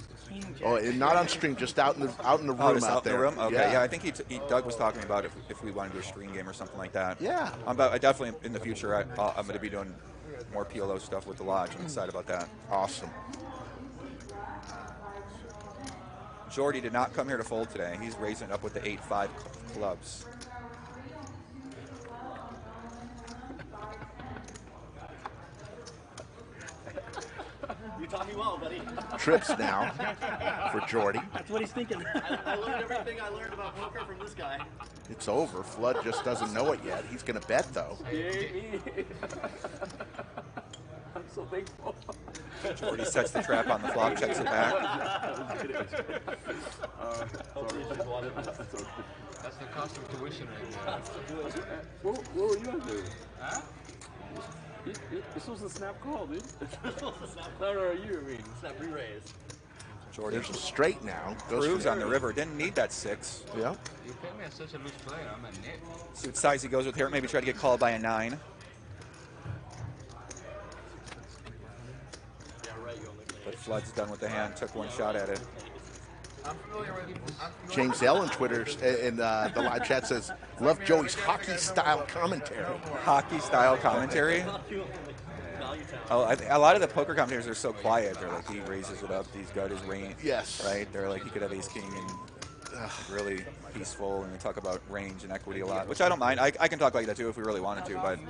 Oh, and not on stream, just out in the room out there. In the room? Okay, yeah. I think Doug was talking about if we wanted to do a stream game or something like that. Yeah. I definitely in the future I'm going to be doing more PLO stuff with the Lodge. I'm excited about that. Awesome. Jordi did not come here to fold today. He's raising up with the 8-5 clubs. You taught me well, buddy. Trips now for Jordi. That's what he's thinking. I learned everything I learned about poker from this guy. It's over. Flood just doesn't know it yet. He's going to bet, though. I'm so thankful. Jordi sets the trap on the flop, checks it back. That's the cost of tuition right there. What were you going to do? Huh? This was a snap call, dude. No, you mean Snap re-raise. Jordi. There's a straight now. Grooves on the river. Didn't need that 6. Yeah. You put me as such a loose player. I'm a nit. See what size he goes with here. Maybe try to get called by a 9. But Flood's done with the hand. Took one shot at it. James L on Twitter and the live chat says, love Joey's hockey-style commentary. Hockey-style commentary? Oh, a lot of the poker commentators are so quiet. They're like, he raises it up, he's got his range. Yes. Right? They're like, he could have ace-king and really peaceful, and we talk about range and equity a lot, which I don't mind. I can talk like that too if we really wanted to, but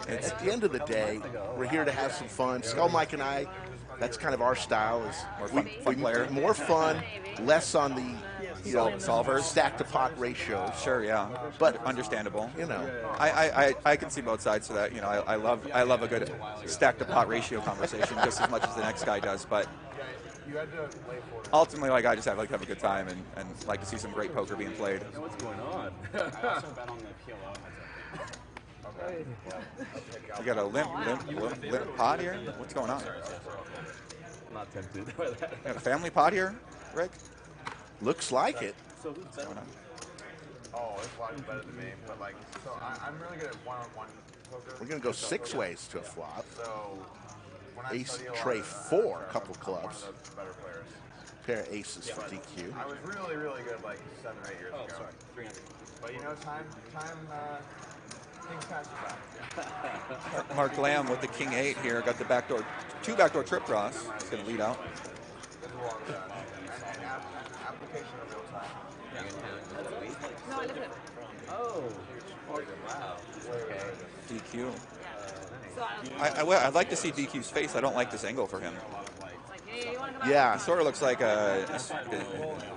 at the end of the day, we're here to have some fun. Skull Mike and I, that's kind of our style. Is fun player. More fun, less on the solvers, stack to pot ratios. Sure, yeah, but understandable. You know, I can see both sides to that. You know, I love a good stack to pot ratio conversation just as much as the next guy does, but. Ultimately, like I just have a good time and like to see some great poker being played. What's going on? I also bet on the PLO. Okay. You got a limp pot here? What's going on? I'm not tempted by that. You got a family pot here, Rick? Looks like it. So who's going on? Oh, it's a lot better than me, but like, so I'm really good at one-on-one poker. We're gonna go 6 ways to a flop. So Ace, tray 4, couple clubs. Better players. Pair of aces for DQ. I was really, really good like 7 or 8 years ago. Sorry, 300. But you know, things pass you by. Mark Lamb with the king 8 here. Got the backdoor, 2 backdoor trip draws. He's going to lead out. Application of real time. No, I live in it. Oh, wow. Okay. DQ. So I'd like to see DQ's face. I don't like this angle for him. Yeah. He sort of looks like a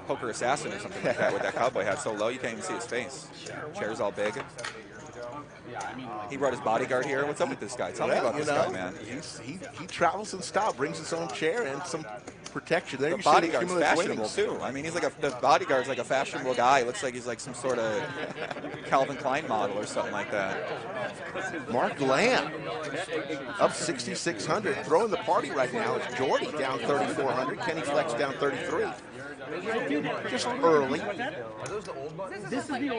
poker assassin or something like that with that cowboy hat so low you can't even see his face. Chair's all big. He brought his bodyguard here. What's up with this guy? Tell me about this guy, man. He travels in style, brings his own chair and some protection. There, the bodyguard's fashionable too. I mean, he's like the bodyguard's like a fashionable guy. He looks like he's like some sort of Calvin Klein model or something like that. Mark Lamb up 6,600, throwing the party right now. It's Jordi down 3,400. Kenny Flex down 33. Just early.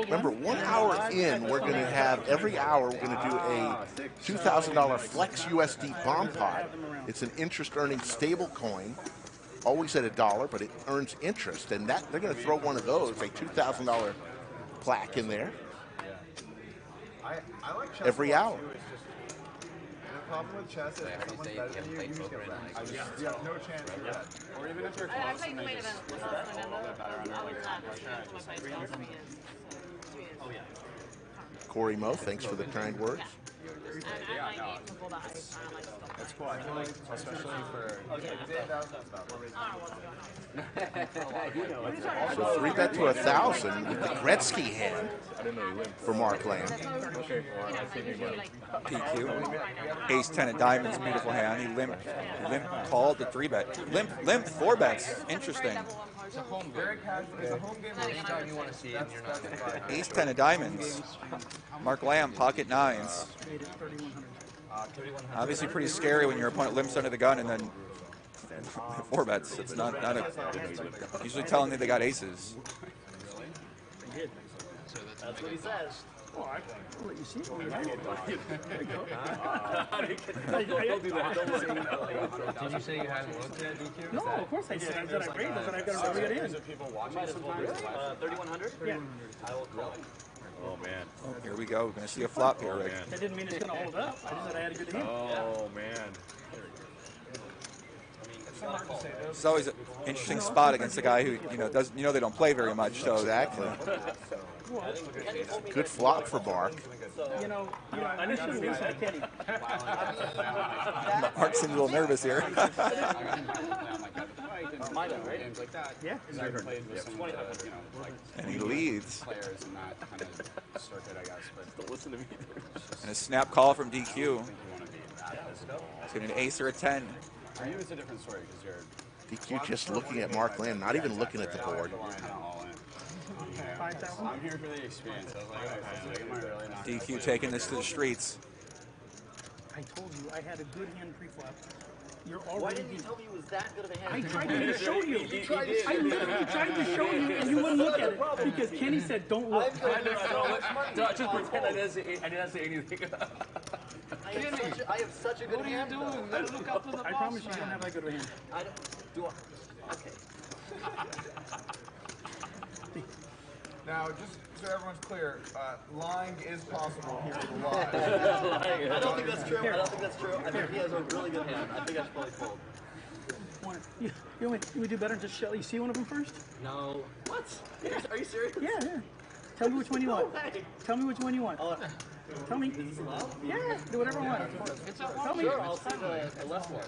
Remember, 1 hour in, we're going to have every hour. We're going to do a $2,000 Flex USD bomb pot. It's an interest-earning stable coin. Always at $1, but it earns interest, and that they're going to throw one of those, a $2,000 plaque in there. I like chess every hour. The problem with chess is if someone's better than you just get wrecked. You have no chance to get. Or even if you're I close played and the they main just event push with back a Fernando. little bit better I under was like not pressure. pushing my place also because Oh, yeah. Corey Mo, thanks for the kind words. and I like people that I kind of like stuff. That's cool. I feel like, especially for. So 3-bet to 1,000 with the Gretzky hand for Mark Lamb. PQ. Ace 10 of diamonds, beautiful hand. He limp called the 3-bet. Limp 4 bets. Interesting. It's a home game. Anytime you want to see it, you're not. Ace 10 of diamonds. Mark Lamb, pocket 9s. Obviously pretty scary when your opponent limps under the gun and then 4 bets. It's not a. Usually telling me they got aces. That's what he says. Oh, I'll let you see it. Don't do that. Don't worry. Did you say you hadn't looked at DQ? No, of course I did. I said I raised. I said I've got to really get in. People watching Might as well. sometimes. 3,100? Yeah. I will call it. Oh, man. Oh, here we go. We're going to see a flop here, Rick. That didn't mean it's going to hold up. I just said I had a good hand. Oh, man. It's always an interesting spot against a guy who doesn't they don't play very much. So Exactly. Good flop for Mark. I should have listened to Kenny. Mark seems a little nervous here. Games like that. Yeah. I played with some of the, And he leads. players in that kind of circuit, I guess. But Don't listen to me. And a snap call from DQ. you want to be that. It's an ace or a 10. For you, it's a different story because you're DQ just looking at Mark Lamb, not even looking at the board. kind of all in. 5,000. I'm here for the experience. I was like, am I really not? DQ taking this to the streets. I told you I had a good hand pre-flop. You're Why already. didn't you tell me it was that good of a hand? I tried to show you. I literally tried to show you, and you wouldn't look at it because Kenny said, "Don't look." Just pretend I didn't say anything. I have such a good hand. What are you doing? You gotta look up to the I promise you don't have that good of a hand. I don't. Do I? Okay. Now, just so everyone's clear, lying is possible here at the lodge. I don't think that's true. I don't think that's true. I think he has a really good hand. I think I should probably fold. You want me to do better and just show you see one of them first? No. What? Are you serious? Yeah. Tell me which one you want. way. Tell me which one you want. Tell me. Is this allowed? Yeah, do whatever I want. Tell me. Sure, I'll see the left one.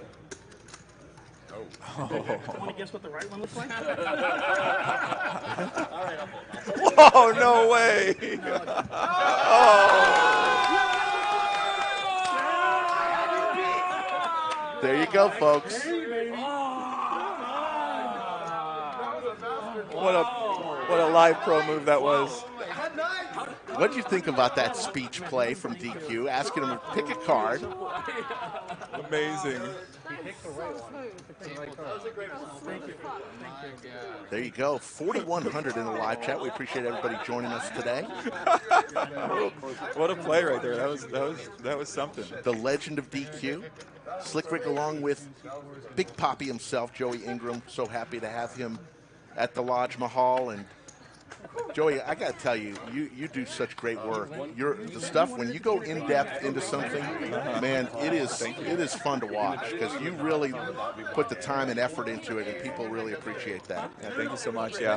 Want to guess what the right one looks like? All right, I'll fold. Whoa, no way. There you go, folks. What a live pro move that was. What did you think about that speech play from DQ, asking him to pick a card? Amazing. There you go, 4,100 in the live chat. We appreciate everybody joining us today. What a play right there. That was something. The legend of DQ, Slick Rick, along with Big Poppy himself, Joey Ingram. So happy to have him at the Lodge Mahal. And Joey, I got to tell you, you do such great work. The stuff, when you go in depth into something, man, it is fun to watch because you really put the time and effort into it, and people really appreciate that. Yeah, thank you so much. Yeah,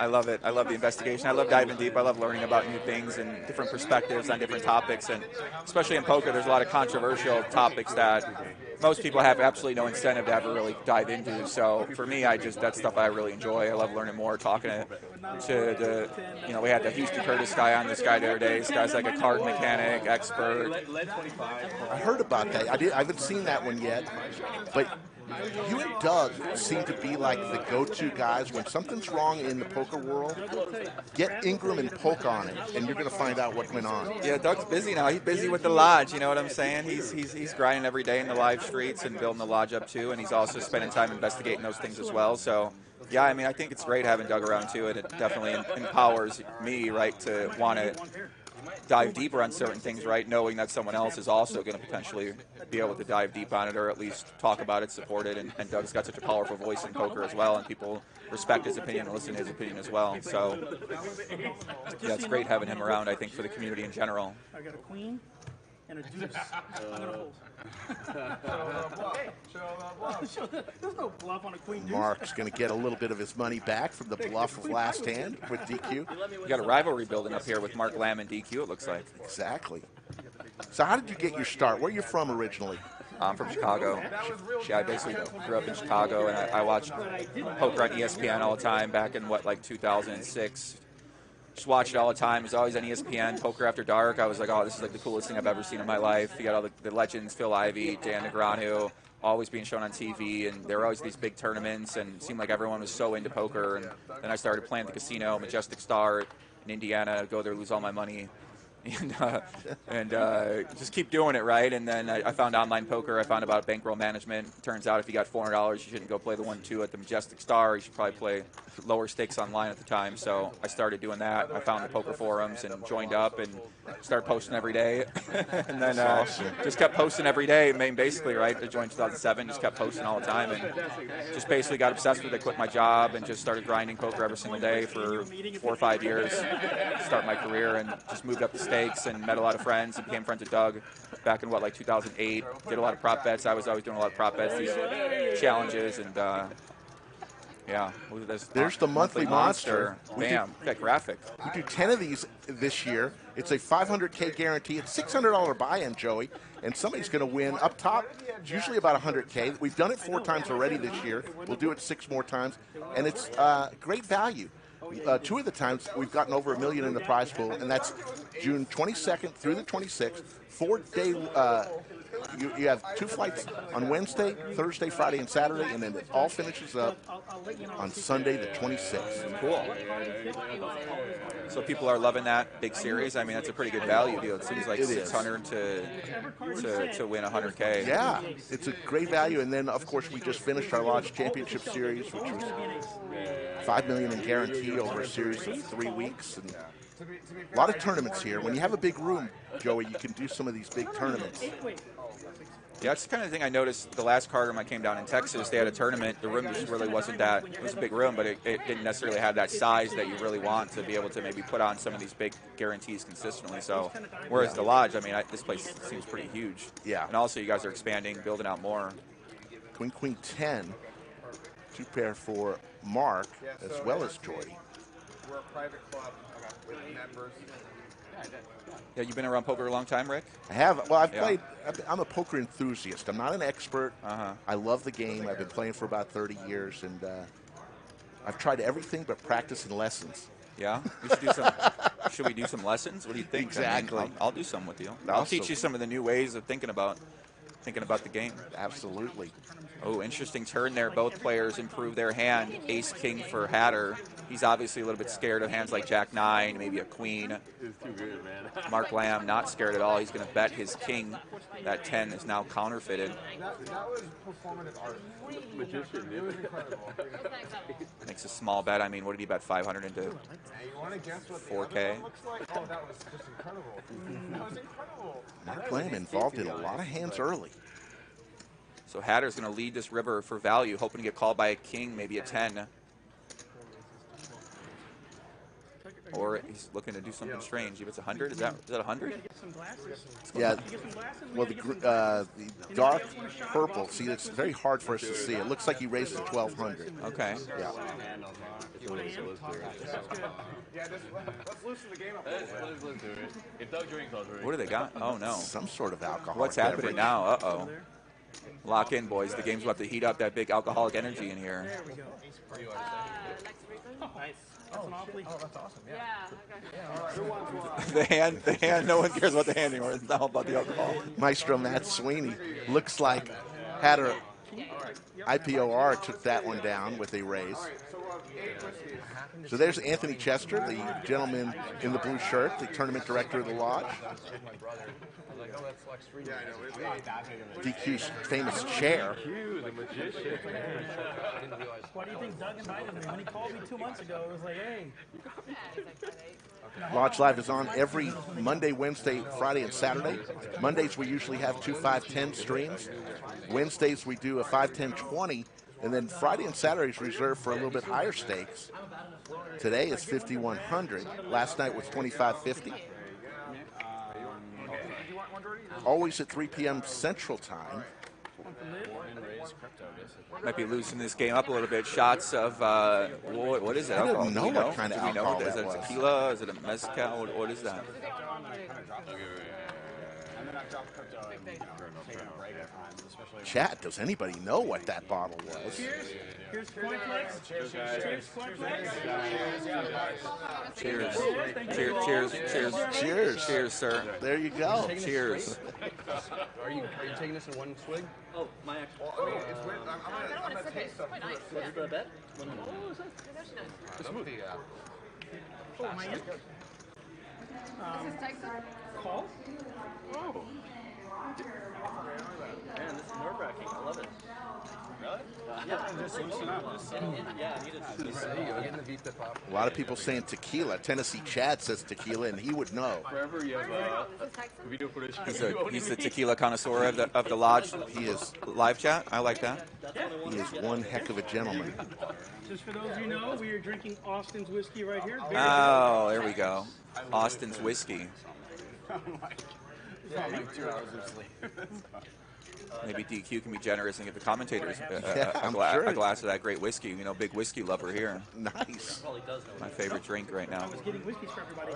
I love it. I love the investigation. I love diving deep. I love learning about new things and different perspectives on different topics, and especially in poker, there's a lot of controversial topics that most people have absolutely no incentive to ever really dive into. So for me, that's stuff I really enjoy. I love learning more, talking to we had the Houston Curtis guy on, this guy the other day. This guy's like a card mechanic expert. I heard about that. I haven't seen that one yet, but you and Doug seem to be like the go-to guys when something's wrong in the poker world. Get Ingram and Polk on it, and you're going to find out what went on. Yeah, Doug's busy now. He's busy with the lodge. You know what I'm saying? He's grinding every day in the live streets and building the lodge up too, and he's also spending time investigating those things as well. So, yeah, I mean, I think it's great having Doug around too, and it definitely empowers me, right, to want to dive deeper on certain things, right, knowing that someone else is also going to potentially be able to dive deep on it or at least talk about it, support it, and Doug's got such a powerful voice in poker as well, and people respect his opinion and listen to his opinion as well. So, yeah, it's great having him around, I think, for the community in general. I got a queen and a deuce. I'm going to hold. There's no bluff on a queen deuce. Mark's going to get a little bit of his money back from the bluff of last hand with DQ. You got a rivalry building up here with Mark Lamb and DQ, it looks like. Exactly. So how did you get your start? Where are you from originally? I'm from Chicago. I basically grew up in Chicago, and I watched poker on ESPN all the time back in, 2006. Just watched it all the time. It was always on ESPN, Poker After Dark. I was like, oh, this is like the coolest thing I've ever seen in my life. You got all the legends, Phil Ivey, Dan Negreanu, always being shown on TV, and there were always these big tournaments, and it seemed like everyone was so into poker. And then I started playing at the casino, Majestic Star in Indiana, go there, lose all my money. And just keep doing it, right? And then I found online poker. I found about bankroll management. Turns out if you got $400, you shouldn't go play the 1-2 at the Majestic Star. You should probably play lower stakes online at the time. So I started doing that. I found the poker forums and joined up and started posting every day. And then just kept posting every day. Basically, right? I joined 2007, just kept posting all the time, and just basically got obsessed with it. Quit my job and just started grinding poker every single day for 4 or 5 years. Start my career and just moved up the stakes and met a lot of friends and became friends with Doug back in 2008. Did a lot of prop bets. I was always doing a lot of prop bets, these challenges, and yeah. There's the monthly monster. Bam, that graphic. We do 10 of these this year. It's a $500K guarantee. It's $600 buy-in, Joey, and somebody's going to win. Up top, it's usually about $100K. We've done it 4 times already this year. We'll do it 6 more times, and it's great value. 2 of the times we've gotten over $1 million in the prize pool, and that's June 22nd through the 26th, 4-day you have 2 flights on Wednesday, Thursday, Friday, and Saturday, and then it all finishes up on Sunday the 26th. Cool. So people are loving that big series. I mean, that's a pretty good value deal. It seems like It is. 600 to win 100K. Yeah, it's a great value. And then, of course, we just finished our Lodge Championship Series, which was $5 million in guarantee over a series of 3 weeks. And a lot of tournaments here. When you have a big room, Joey, you can do some of these big tournaments. Yeah, that's the kind of thing I noticed the last card room I came down in Texas. They had a tournament. The room just really wasn't that. It was a big room, but it didn't necessarily have that size that you really want to be able to maybe put on some of these big guarantees consistently. So, whereas the Lodge, I mean, this place seems pretty huge. Yeah. And also, you guys are expanding, building out more. Queen, Queen 10, 2 pair for Mark, as well as Jordi. We're a private club with members. Yeah, you've been around poker a long time, Rick? I have. Well, I've played. I'm a poker enthusiast. I'm not an expert. Uh-huh. I love the game. I've been playing for about 30 years, and I've tried everything but practice and lessons. Yeah? We should do some. Should we do some lessons? What do you think? Exactly. I mean, I'll do some with you. I'll Awesome. teach you some of the new ways of thinking about the game. Absolutely. Oh, interesting turn there. Both players improve their hand. Ace King for Hatter. He's obviously a little bit scared of hands like Jack 9, maybe a Queen. It's too good, man. Mark Lamb not scared at all. He's going to bet his King. That 10 is now counterfeited. That was performative art. Magician, It was incredible. Makes a small bet. I mean, what did he bet 500 into? Hey, you want to guess what the 4K. other one looks like? Oh, that was just incredible. That was incredible. Mark Lamb involved in a lot of hands early. So Hatter's going to lead this river for value, hoping to get called by a King, maybe a 10. Or he's looking to do something strange. If it's 100, is that 100? Yeah. Well, the dark purple. See, it's very hard for us to see. It looks like he raised to 1,200. Okay. Yeah. Let's loosen the game up a little bit. If Doug drinks, I'll drink. What do they got? Oh no. Some sort of alcohol. What's happening now? Uh-oh. Lock in, boys. The game's about to heat up. That big alcoholic energy in here. There we go. Nice. That's an awfully. Oh, that's awesome. Yeah. The hand. No one cares about the hand anymore. It's all about the alcohol. Maestro Matt Sweeney looks like Hatter IPOR took that one down with a raise. So there's Anthony Chester, the gentleman in the blue shirt, the tournament director of the Lodge. DQ's famous chair. Why do you think Doug invited me? When he called me 2 months ago, it was like, hey. Lodge Live is on every Monday, Wednesday, Friday, and Saturday. Mondays we usually have 2 5-10 streams. Wednesdays we do a 5-10-20. And then Friday and Saturday is reserved for a little bit higher stakes. Today is 5,100. Last night was 2,550. Always at 3 p.m. Central Time. Might be loosening this game up a little bit. Shots of what is it? I don't know what kind of alcohol Is that it was. tequila? Is it a mezcal? What is that? Chat, does anybody know what that bottle was? Cheers. Here's CoinFLEX. Cheers, CoinFLEX. Cheers. Thank you. Cheers. Cheers. Cheers. Cheers, sir. There you go. Cheers. Are you taking this in one swig? Oh, my actual. I mean, it's with, I'm gonna taste some. What's the bet? It's smooth. Oh, am I in? This is Texas. Call? Oh. Man, this is nerve-wracking. I love it. Really? Yeah. Just loosen up. Yeah, I need it. A lot of people saying tequila. Tennessee Chad says tequila, and he would know. Wherever you have a video footage. He's the tequila connoisseur of the Lodge. He is live chat. I like that. He is one heck of a gentleman. Just for those of you who know, we are drinking Austin's whiskey right here. Oh, there we go. Austin's whiskey. Like 2 hours of sleep. Maybe DQ can be generous and give the commentators I'm a sure. glass of that great whiskey. You know, big whiskey lover here. Nice. My favorite drink right now. I was getting whiskeys for everybody.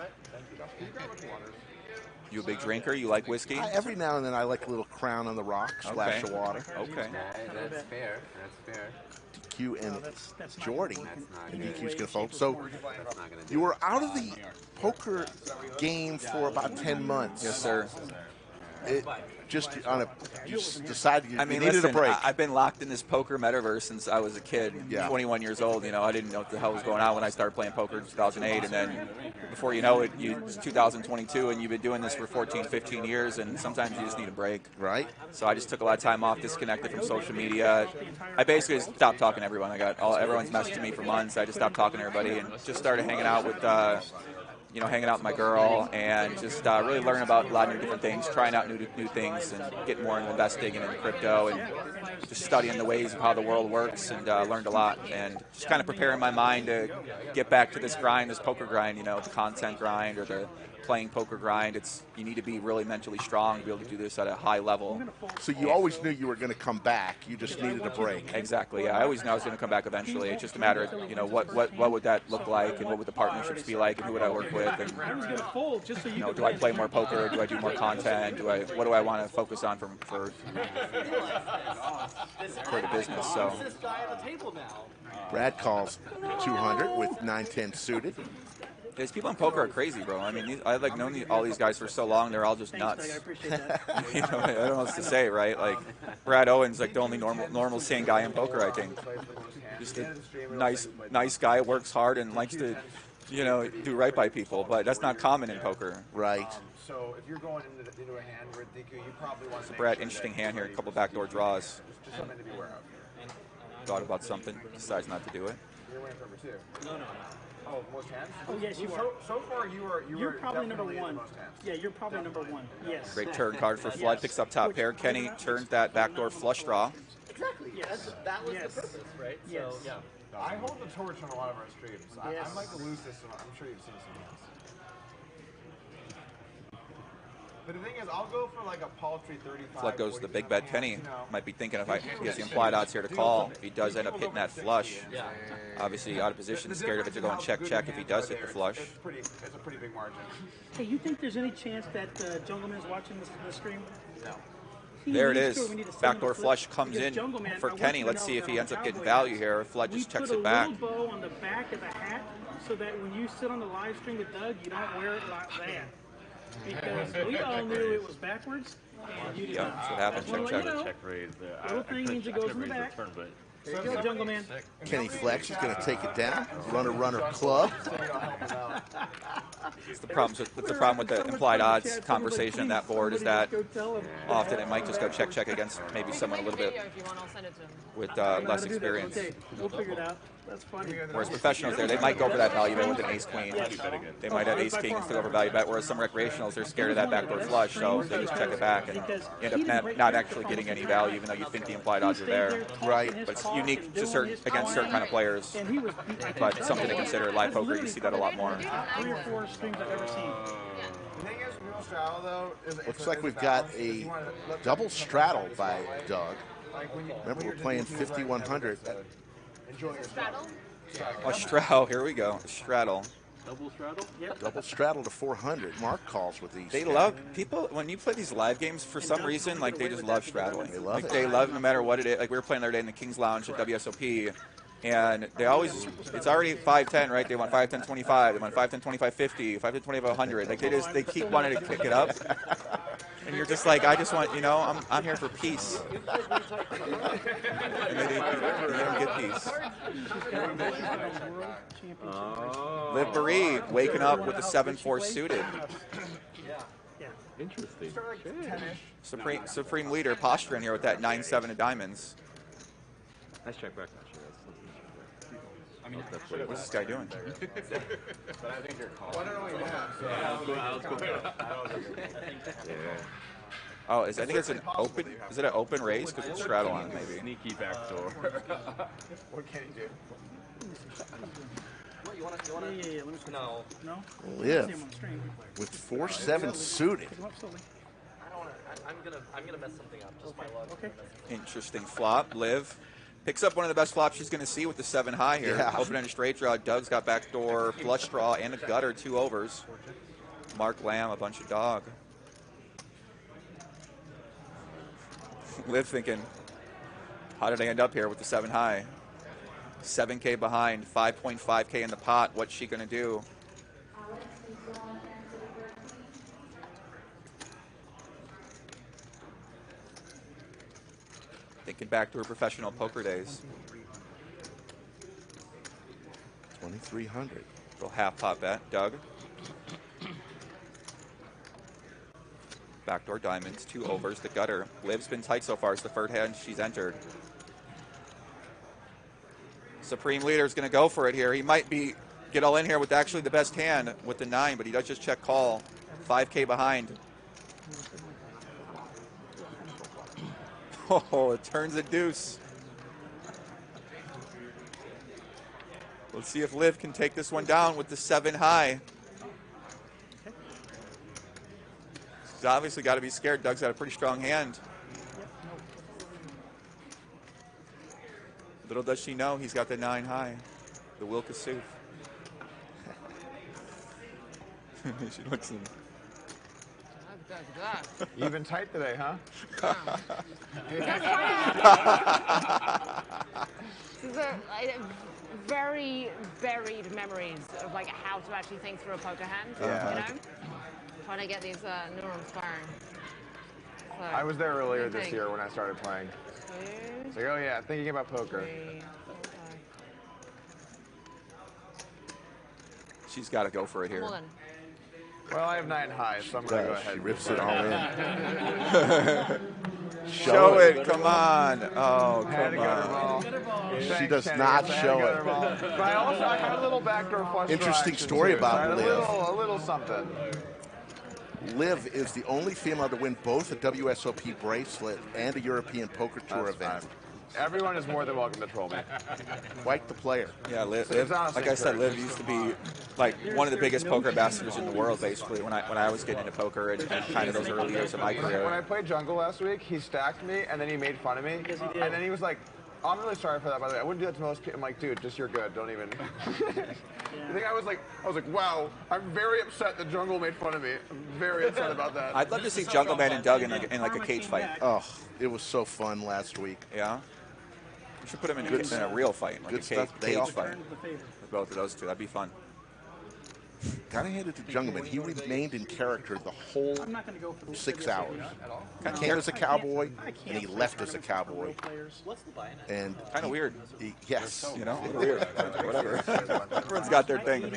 You a big drinker? You like whiskey? Every now and then I like a little Crown on the rock, splash of water. Okay. That's fair. That's fair. DQ and That's Jordi. That's And not DQ's going to fold. So you were out of the poker game for about 10 months. Yes, sir. just decided you needed listen, a break. I've been locked in this poker metaverse since I was a kid, 21 years old. You know, I didn't know what the hell was going on when I started playing poker in 2008, and then before you know it, it's 2022, and you've been doing this for 14, 15 years, and sometimes you just need a break. Right. So I just took a lot of time off, disconnected from social media. I basically stopped talking to everyone. Everyone's messaging me for months. I just stopped talking to everybody and just started hanging out with hanging out with my girl and just really learning about a lot of new different things, trying out new things and getting more into investing and in crypto and just studying the ways of how the world works, and learned a lot, and just kind of preparing my mind to get back to this grind, this poker grind, the content grind or the playing poker grind. You need to be really mentally strong to be able to do this at a high level. So you always knew you were going to come back. You just needed a break. Exactly. Yeah, I always knew I was going to come back eventually. It's just a matter of what would that look like, and what would the partnerships be like, and who would I work with, and do I play more poker? Do I do more content? What do I want to focus on for the business? So Brad calls 200 with 9-10 suited. These people in poker are crazy, bro. I mean, I've known all these guys for so long. They're all just nuts. I don't know what to say, right? Like, Brad Owen's the only normal sane guy in poker, I think. Just a nice guy, works hard and likes to, do right by people. But that's not common in poker. Right. So if you're going into a hand where DQ, you probably want to. Brad, interesting hand here. A couple backdoor draws. Just something to be aware of. Thought about something, decides not to do it. You're winning number 2. No. Oh, most hands? Oh, yes, you are. So far, you're probably number 1. Yeah, you're probably number 1. Yes. Great turn card for Flood. Picks up top pair. Kenny turns that backdoor flush draw. Exactly. Yes. That was the purpose, right? Yes. So, yeah. I hold the torch on a lot of our streams. I might lose this, and I'm sure you've seen some hands. But the thing is, I'll go for a paltry 35. Flood goes to the big bet. Kenny might be thinking he has the implied odds here to call. If he does end up hitting that flush, obviously out of position, scared of it to go and check if he does hit the flush. It's a pretty big margin. Hey, you think there's any chance that Jungleman's watching this stream? No. There it is. Backdoor flush comes in for Kenny. Let's see if he ends up getting value here. Flood just checks it back. We put a little bow on the back of the hat so that when you sit on the live stream with Doug, you don't wear it like that. Because we all knew it was backwards, and you did not. That's what happened. Check raise. Little thing means it goes in the back. There you go, Jungle Man. Kenny Flex is going to take it down. Runner club. That's the problem with the implied odds conversation on that board is that often it might just go check against maybe someone a little bit with less experience. We'll figure it out. That's funny. Whereas professionals they might go for that value bet with an ace queen. They might have ace king to go for value bet, whereas some recreationals, they're scared of that backdoor flush, so they just check it back and end up not actually getting any value, even though you think the implied odds are there. Right. But it's unique to against certain kind of players. But something to consider. Live poker, you see that a lot more. 3 or 4 streams I've ever seen. The thing is, real straddle though. Looks like we've got a double straddle by Doug. Remember, we're playing 5100. Enjoy your straddle. A straddle. Here we go. Straddle. Double straddle? Yep. Double straddle to 400. Mark calls with these. They love people when you play these live games. For some reason, they just love straddling. They love it. They love no matter what it is. Like we were playing the other day in the King's Lounge at WSOP, and they always it's already 5-10, right? They want 5-10, 25. They want 5-10, 25, 50. 5-10, 25, 100. Like they keep wanting to kick it up. And you're just like, I just want, I'm here for peace. And they don't get peace. Liv Boeree waking up with the 7-4 suited. Interesting. Supreme leader posturing here with that 9-7 of diamonds. Nice check back. What's this guy doing? But I think you're calling. Well, I don't know what you have. Yeah. Oh, I think it's an open. Is it an open raise? Because it's straddle on it, maybe. Sneaky backdoor. What can he do? You want to? No. Liv with 4-7 suited. I'm gonna mess something up. Just my luck. Okay. Interesting flop. Liv picks up one of the best flops she's going to see with the 7 high here. Yeah. Open-ended straight draw. Doug's got backdoor flush draw and a gutter, 2 overs. Mark Lamb, a bunch of dog. Liv thinking, how did I end up here with the 7 high? 7K behind, 5.5K in the pot. What's she going to do? Thinking back to her professional poker days. 2,300. Little half pot bet, Doug. Backdoor diamonds, 2 overs, the gutter. Liv's been tight so far. It's the third hand she's entered. Supreme Leader is going to go for it here. He might get all in here with actually the best hand with the 9, but he does just check call. 5K behind. Oh, it turns a deuce. Let's see if Liv can take this one down with the 7 high. She's obviously got to be scared. Doug's got a pretty strong hand. Little does she know he's got the 9 high. The Will Kasuf. She looks in. You've been tight today, huh? These are very buried memories of like how to actually think through a poker hand. You know, trying to get these neurons firing. So, I was there earlier this year when I started playing. It's like, oh yeah, thinking about poker. She's got to go for it here. Well, I have 9 highs, so I'm going to go ahead. She rips it all in. Show it, come on. Oh, come on. She does not show it. But I had a little backdoor flush. Interesting story about Liv. A little something. Liv is the only female to win both a WSOP bracelet and a European Poker Tour event. Everyone is more than welcome to troll me. Quite the player. Yeah, Liv, like I said, Liv used to be like one of the biggest poker ambassadors in the world, basically, when I was getting into poker and kind of those early years of my career. When I played Jungle last week, he stacked me, and then he made fun of me. And then he was like, I'm really sorry for that, by the way. I wouldn't do that to most people. I'm like, dude, just you're good. Don't even. I think I was like, wow, I'm very upset that Jungle made fun of me. I'm very upset about that. I'd love to see Jungle Man and Doug in like a cage fight. Oh, it was so fun last week. Yeah. We should put him in a real fight, like a cage fight. With both of those two, that'd be fun. Gotta hand it to Jungleman. He remained in character the whole 6 hours. He came as a cowboy, and he left as a cowboy. And kind of weird. Yes. You know, weird. Whatever. Everyone's got their thing.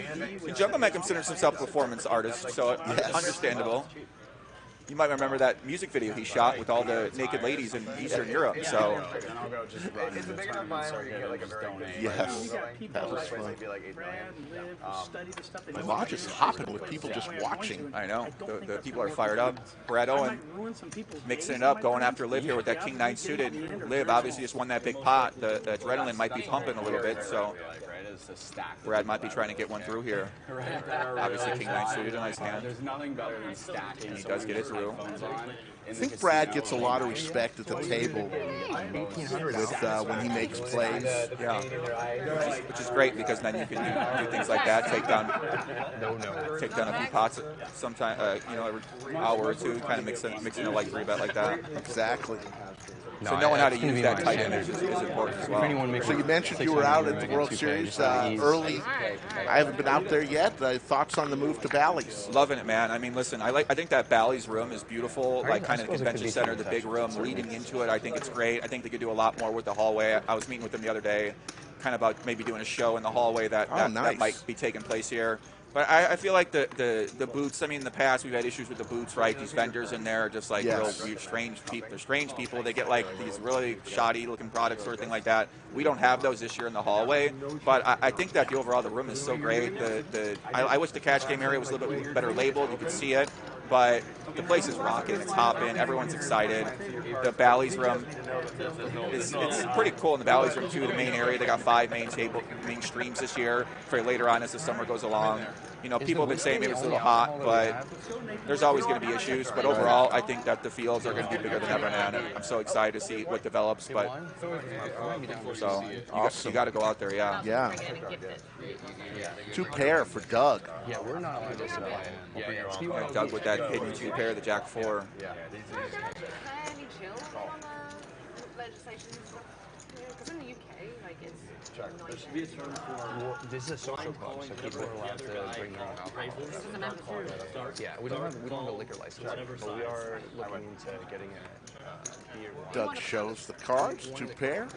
Jungleman considers himself a performance artist, so understandable. You might remember that music video he shot with all the naked ladies in Eastern Europe. So, it's a big enough line where you get like a very good. yes, that was fun. The lodge is hopping with people just watching. I know. The people are fired up. Brad Owen mixing it up, going after Liv here with that King 9 suited. Liv obviously just won that big pot. The adrenaline might be pumping a little bit, so Brad might be trying to get one through here. Obviously King 9 suited, a nice hand. There's nothing better than stacking. And he does get it through. I think Brad gets a lot of respect at the table with when he makes plays. Yeah, which is great because then you can do things like that, take down a few pots sometime, every hour or two, kind of mixing a light 3-bet like that. Exactly. So knowing how to use that tight image is important as well. So you mentioned you were out at the World Series early. I haven't been out there yet. Thoughts on the move to Bally's? Loving it, man. I mean, listen, I think that Bally's room is beautiful. Like kind of the convention center, the big room leading into it. I think it's great. I think they could do a lot more with the hallway. I was meeting with them the other day, kind of about maybe doing a show in the hallway that might be taking place here. But I feel like the booths, I mean, in the past, we've had issues with the booths, right? These vendors in there are just like real weird, strange people. They're strange people. They get like these really shoddy-looking products or anything like that. We don't have those this year in the hallway. But I think that the room is so great. I wish the cash game area was a little bit better labeled. You could see it. But the place is rocking. It's hopping. Everyone's excited. The Bally's room it's pretty cool in the Bally's room, too. The main area, they got 5 main streams this year for later on as the summer goes along. You know, people have been saying maybe it's a little hot, but there's always going to be issues. But overall, I think that the fields are going to be bigger than ever, and I'm so excited to see what develops. But so awesome. You got to go out there, yeah. Yeah. 2 pair for Doug. Yeah, we're not allowed to play. Yeah, Doug with that hidden 2 pair, the Jack 4. Because in the UK, like, it's There should be a term for This is a social club, so people are allowed to bring their own alcohol. this is a member too. Yeah, we don't have a liquor license, but we are looking into getting a beer. Doug shows the cards, 2 pairs.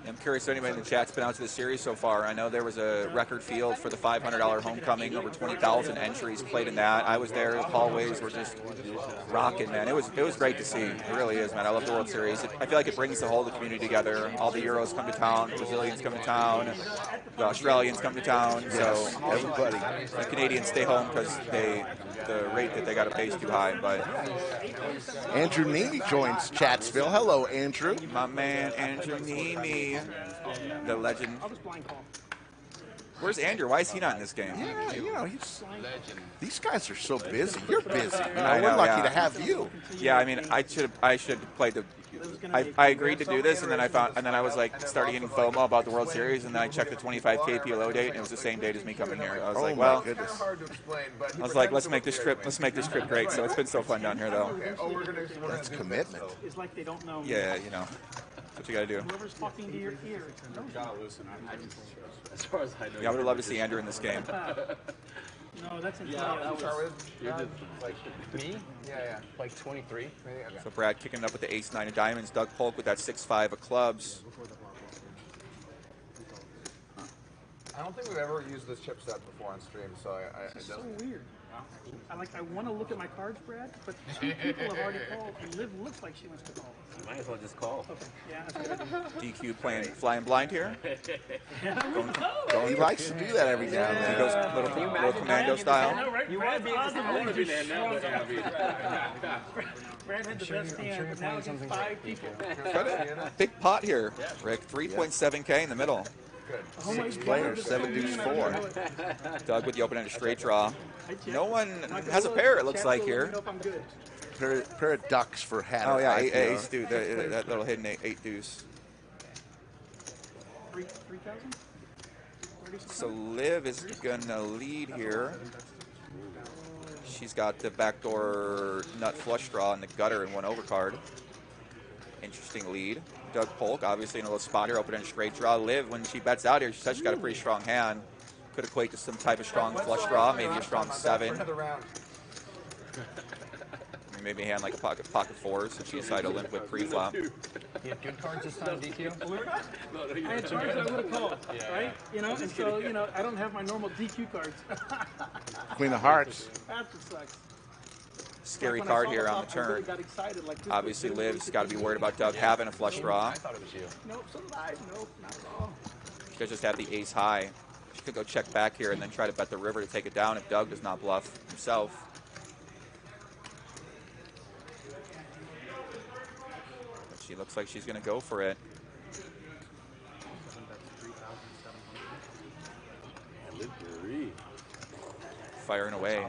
I'm curious if anybody in the chat's been out to the series so far. I know there was a record field for the $500 homecoming, over 20,000 entries played in that. I was there. The hallways were just rocking, man. It was great to see. It really is, man. I love the World Series. I feel like it brings the whole of the community together. All the Euros come to town, Brazilians come to town, the Australians come to town. Yes, so everybody. The Canadians stay home because the rate that they got to pay is too high. But Andrew Neamy joins Chatsville. Hello, Andrew. My man, Andrew Neamy, the legend. Where's Andrew? Why is he not in this game? Yeah, you know, these guys are so busy. You're busy. You know, I know, we're lucky yeah. to have you. Yeah, I mean, I should have played the. I agreed to do this, and then I was like, started getting FOMO about the World Series, and then I checked the 25K PLO date, and it was the same date as me coming here. I was like, well, I was like, let's make this trip great. So it's been so fun down here, though. That's commitment. It's like they don't know. Yeah, you know, that's what you got to do. Whoever's talking to your ear. As far as I know. Yeah, I would have loved to see Andrew in this game. No, that's in Like me? Yeah. Like 23. Maybe? Okay. So Brad kicking it up with the ace-9 of diamonds. Doug Polk with that 6-5 of clubs. I don't think we've ever used this chip set before on stream, so It's so weird. I want to look at my cards, Brad, but 2 people have already called, and Liv looks like she wants to call. You might as well just call. Okay, yeah, that's what I do. DQ playing flying blind here. He likes to do that every now and then. He goes little commando style. You want to be Brad had the best hand, but now against 5 people. Big pot here, Rick. 3.7K in the middle. Good. 6 players, 7 deuce 4. Doug with the open-ended straight draw. No one has a pair, it looks like here. Pair of ducks for Hatter. Oh yeah, ace deuce. That little hidden 8 deuce. 3,000? So Liv is gonna lead here. She's got the backdoor nut flush draw in the gutter and 1 overcard. Interesting lead. Doug Polk, obviously in a little spot here, open-ended straight draw. Liv, when she bets out here, she says she's got a pretty strong hand. Could equate to some type of strong flush draw, maybe a strong 7. Maybe a hand like a pocket 4s, so she decided to limp with pre-flop. You have good cards this time, DQ? I had cards that I would have called, right? You know, and so, you know, I don't have my normal DQ cards. Queen of Hearts. That's what sucks. Scary card here on the turn. Obviously, Liv's got to be worried about Doug having a flush draw. I thought it was you. Nope, so did I. Nope, not at all. She could just have the ace high. She could go check back here and then try to bet the river to take it down if Doug does not bluff himself. But she looks like she's going to go for it. Firing away.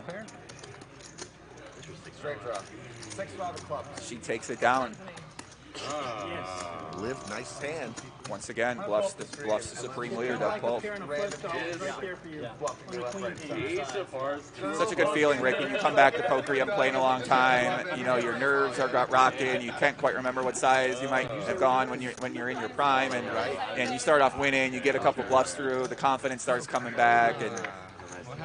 Straight draw. 6-5 of clubs. She takes it down. Liv, nice hand. Once again, bluffs the supreme leader, Doug Polk. Such a good feeling, Rick, when you come back to poker. You haven't played in a long time. You know, your nerves are got rocked in. You can't quite remember what size you might have gone when you're in your prime, and you start off winning. You get a couple bluffs through. The confidence starts coming back,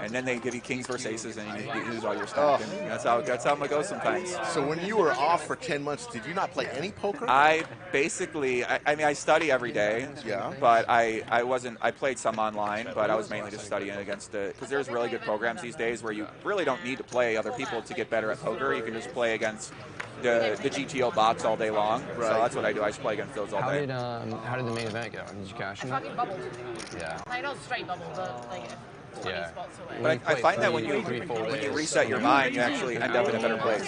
and then they give you kings versus aces, and you lose all your stuff. And that's how it goes sometimes. So when you were off for 10 months, did you not play any poker? I basically, I mean, I study every day. Yeah. But I played some online, but I was mainly just studying against because there's really good programs these days where you really don't need to play other people to get better at poker. You can just play against the GTO bots all day long. Right. So that's what I do. I just play against those all day. How did the main event go? Did you cash in? I fucking bubbled. Yeah. Like, not straight bubble, but like 20 spots away. But I find that when you reset your mind, you actually end up in a better place,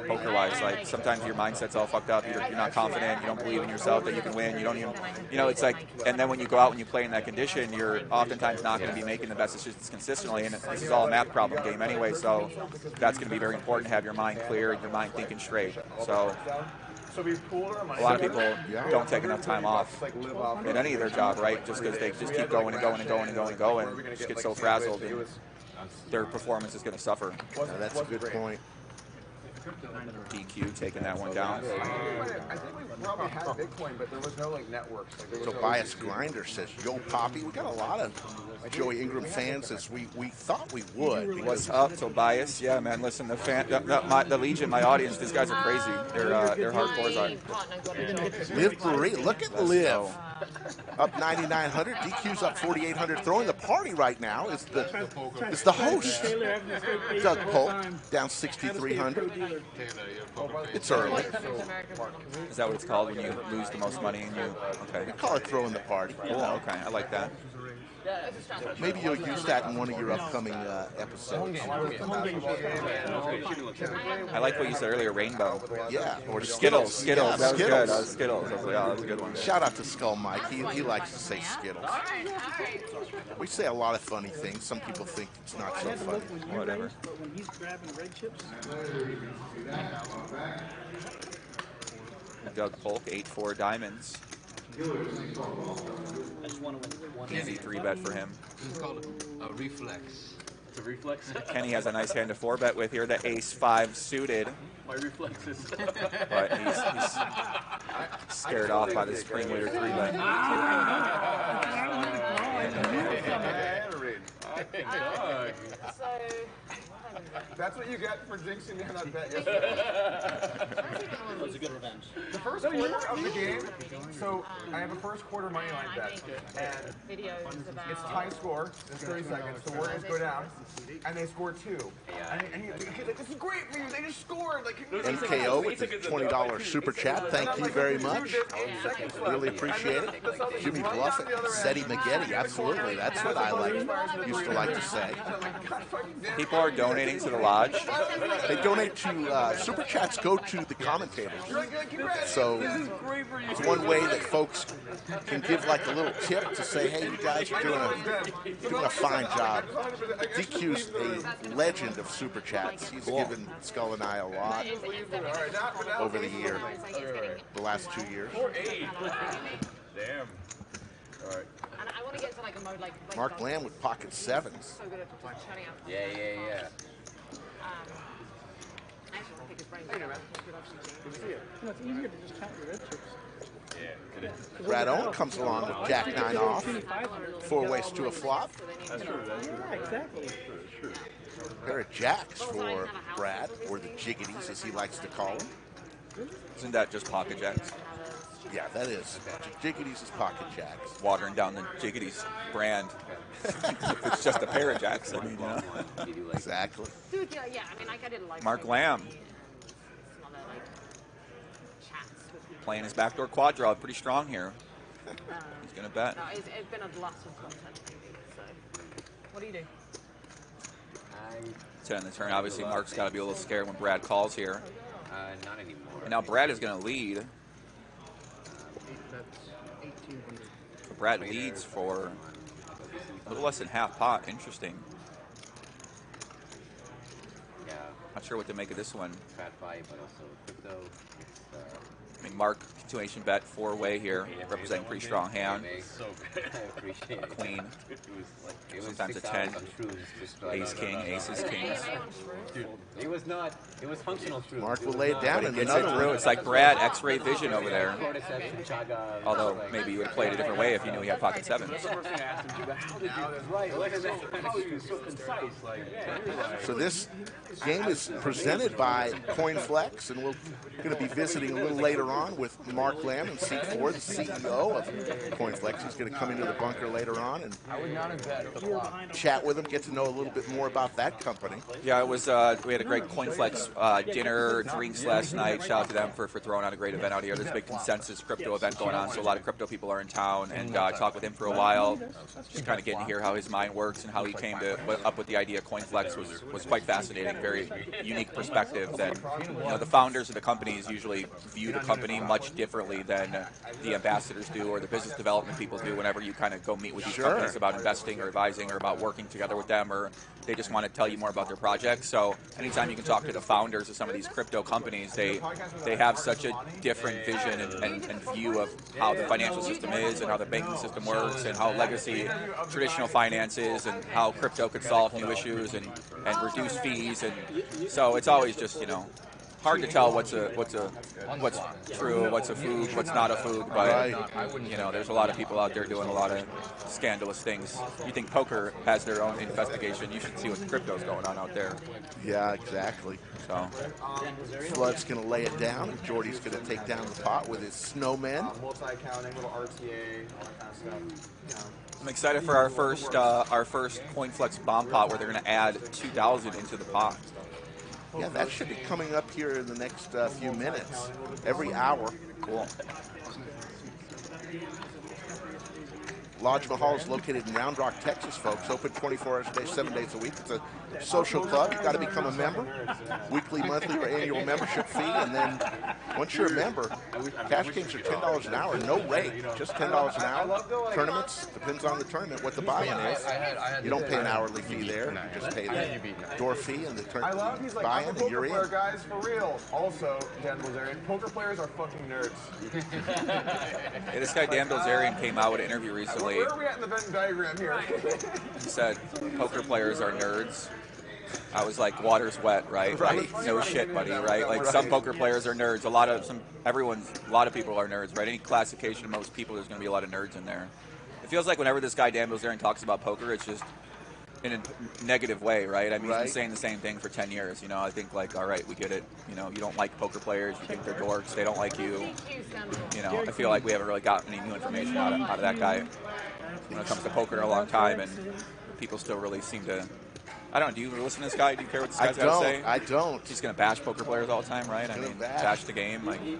poker-wise. Like sometimes your mindset's all fucked up. You're not confident. You don't believe in yourself that you can win. You don't even, it's like. And then when you go out and you play in that condition, you're oftentimes not going to be making the best decisions consistently. And this is all a math problem game anyway. So that's going to be very important to have your mind clear and your mind thinking straight. So. A lot of people don't take enough time off in any of their job, right? Just because they just keep going and going and going and going and going, and just get so frazzled, and their performance is going to suffer. That's a good point. DQ taking that one down. I think we probably had Bitcoin, but there was no like networks. Like, there was Tobias Grinder says, "Yo, Poppy." We got a lot of Joey Ingram fans as we thought we would. What's up, Tobias? Yeah, man. Listen, the Legion, my audience, these guys are crazy. They're hardcores on. Liv Boeree, look at Liv. Up 9,900. DQ's up 4,800. Throwing the party right now is the host, Doug Polk, down 6,300. It's early. Is that what it's called when you lose the most money? And you okay? We call it throwing the party. Oh, okay. I like that. Maybe you'll use that in one of your upcoming episodes. I like what you said earlier, rainbow. Yeah, or Skittles. Yeah, That was Skittles. good. That was Skittles. Yeah, that was a good one. Shout out to Skull Mike. He likes to say Skittles. We say a lot of funny things. Some people think it's not so funny. Whatever. When he's grabbing red chips. Doug Polk, 8-4 diamonds. Easy 3-bet for him. It's called a reflex. It's a reflex. Kenny has a nice hand to 4-bet with here. The ace-5 suited. My reflexes. But he's scared off by the spring leader 3-bet. That's what you get for jinxing me on that bet yesterday. That was a good revenge. The first quarter of the game, so I have a first quarter money line bet, and it's tie score. There's 30 seconds. The Warriors go down, and they score 2. And he's like, "This is great for you. They just scored." Like MKO with the $20 super chat. Thank you very much. Really appreciate it. Jimmy Bluffett, Seti Maggette. Absolutely. That's what I used to like to say. People are donating to the lodge. They donate to super chats. Go to the commentators. So it's one way that folks can give like a little tip to say, "Hey, you guys are doing a fine job." DQ's a legend of super chats. He's given Skull and I a lot over the year, the last 2 years. Damn. All right. And I want to get to like a mode like Mark Lamb with pocket 7s. So good at shutting up. Yeah. I actually want to pick his brain. No, it's easier to just count your red chips. Yeah. Brad Owen comes along with Jack 9 off. 4 ways to a flop. That's true. Yeah, exactly. Pair of jacks for Brad, or the jiggities as he likes to call them. Isn't that just pocket jacks? Yeah, that is. Jiggities is pocket jacks. Watering down the Jiggities brand. If it's just a pair of jacks, I mean, you know. Exactly. Dude, yeah, I mean, like I didn't like Mark Lamb. Some other, like, chats with people. Playing his backdoor quad draw pretty strong here. He's going to bet. No, it's been a lot of content, maybe. So, what do you do? 10 on the turn. Obviously, Mark's got to be a little scared when Brad calls here. Not anymore. And now Brad is going to lead. Brad leads for a little less than half pot. Interesting. Yeah. Not sure what to make of this one. Fat fight, but also crypto. I mean, Mark, continuation bet 4-way here, representing pretty strong hand. So good. I appreciate a queen. It was Sometimes a 10. Ace king, aces, kings. It was not. It was functional truth. Mark will lay it down But and he gets it through. It's like Brad, X-ray vision over there. Although maybe you would have played a different way if you knew he had pocket 7s. So this game is presented by CoinFLEX, and we're going to be visiting a little later on with Mark Lamb in seat 4, the CEO of CoinFLEX. He's going to come into the bunker later on and chat with him, get to know a little bit more about that company. Yeah, it was. We had a great CoinFLEX dinner, drinks last night. Shout out to them for throwing out a great event out here. There's a big consensus crypto event going on, so a lot of crypto people are in town. And I talked with him for a while, just kind of getting to hear how his mind works and how he came up with the idea of CoinFLEX was quite fascinating. Very unique perspective that the founders of the companies usually view the company much differently than the ambassadors do or the business development people do whenever you kind of go meet with these companies about investing or advising or about working together with them, or they just want to tell you more about their projects. So anytime you can talk to the founders of some of these crypto companies, they have such a different vision and view of how the financial system is and how the banking system works and how legacy traditional finance is and how crypto could solve new issues and reduce fees. And so it's always just, hard to tell what's true, what's a food, what's not a food. But you know, there's a lot of people out there doing a lot of scandalous things. You think poker has their own investigation? You should see what crypto's going on out there. Yeah, exactly. So Flood's going to lay it down, and Jordi's going to take down the pot with his snowmen. Multi-counting, little RTA, all that kind of stuff. You know. I'm excited for our first CoinFLEX bomb pot where they're going to add 2,000 into the pot. Yeah, that should be coming up here in the next few minutes, every hour. Cool. Lodge Mahal is located in Round Rock, Texas, folks. Open 24 hours a day, 7 days a week. It's a social club. You've got to become a member. Weekly, monthly, or annual membership fee. And then once you're a member, cash games are $10 an hour. No rate, just $10 an hour. Tournaments, depends on the tournament, what the buy-in is. You don't pay an hourly fee there. You just pay the door fee and the tournament buy-in, and you're in. Guys, for real. Also, Dan Bilzerian, poker players are fucking nerds. Hey, this guy Dan Bilzerian came out with an interview recently. Where are we at in the Venn diagram here? He said poker players are nerds. I was like, water's wet, right? Like, no shit, buddy, right? Like some poker players are nerds. A lot of people are nerds, right? Any classification of most people, there's going to be a lot of nerds in there. It feels like whenever this guy Dan Bilzerian talks about poker, it's just in a negative way, right? I mean, he's been saying the same thing for 10 years. You know, I think like, all right, we get it. You know, you don't like poker players. You think they're dorks. They don't like you. You know, I feel like we haven't really gotten any new information out of that guy when it comes to poker in a long time, and people still really seem to. I don't know. Do you listen to this guy? Do you care what this guy's got to say? I don't. He's going to bash poker players all the time, right? I mean, bash the game, like, you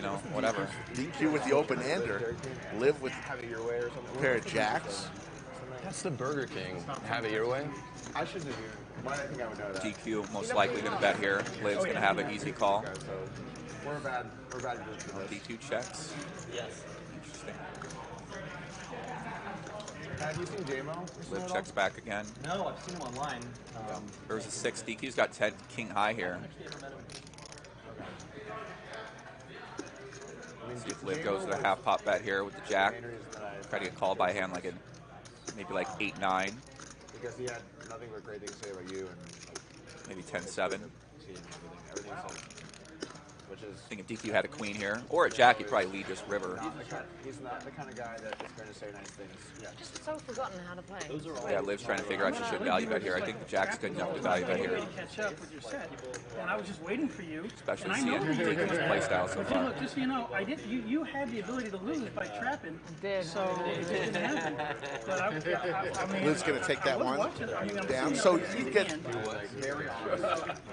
know, whatever. DQ with the open-ender. Liv with a pair of jacks. That's the Burger King. Have it your way. I should do. Why do I think I would know that? DQ most likely going to bet here. Liv's going to have an easy call. We're a bad group. D2 checks. Yes. Interesting. Have you seen J-Mo? Liv checks back again. No, I've seen him online. There was a 6. DQ's got 10 king high here. See if Liv goes to the half pot bet here with the jack. Try to get called by a hand like a maybe like 8-9. Because he had nothing but great things to say about you and maybe 10-7. Which is, I think if DQ had a queen here, or a jack, he'd probably lead this river. He's not the kind of guy that is going to say nice things. Yeah. Just so forgotten how to play. Yeah, Liv's trying to figure out she should value bet here. I think the jack's good enough to value bet here. Catch up with your set, and I was just waiting for you. Especially and seeing DQ's play style so far. Look, just so you know, you had the ability to lose by trapping. So it didn't happen. But I mean, Liv's going to take that one down. So you get.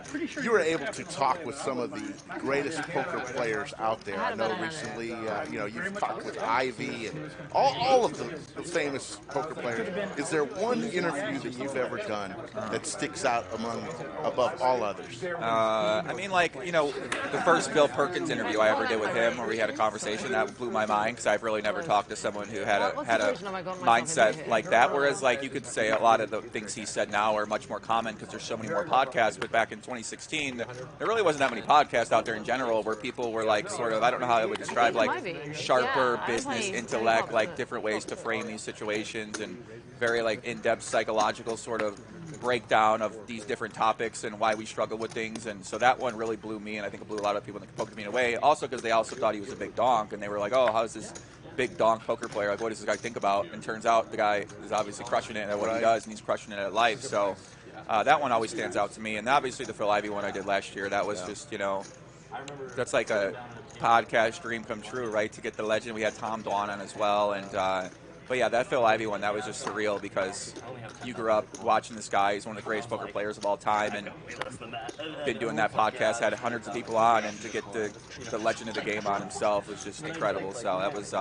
Pretty sure you were able to talk with some of the greatest poker players out there. I know recently, you know, you've talked with Ivy and all of the famous poker players. Is there one interview that you've ever done that sticks out above all others? I mean, like, you know, the first Bill Perkins interview I ever did with him, where we had a conversation, that blew my mind because I've really never talked to someone who had a mindset like that. Whereas, like, you could say a lot of the things he said now are much more common because there's so many more podcasts. But back in 2016, there really wasn't that many podcasts out there in general where people were like sort of, I don't know how I would describe, like sharper business intellect, like different ways to frame these situations and very like in-depth psychological sort of breakdown of these different topics and why we struggle with things. And so that one really blew me, and I think it blew a lot of people in the poker community away. Also because they also thought he was a big donk, and they were like, oh, how's this big donk poker player? Like, what does this guy think about? And turns out the guy is obviously crushing it at what he does, and he's crushing it at life. So that one always stands out to me. And obviously the Phil Ivey one I did last year, that was just, you know, that's like a podcast dream come true, right? To get the legend. We had Tom Dwan on as well, and but yeah, that Phil Ivey one, that was just surreal because you grew up watching this guy. He's one of the greatest poker players of all time, and been doing that podcast, had hundreds of people on, and to get the legend of the game on himself was just incredible. So that was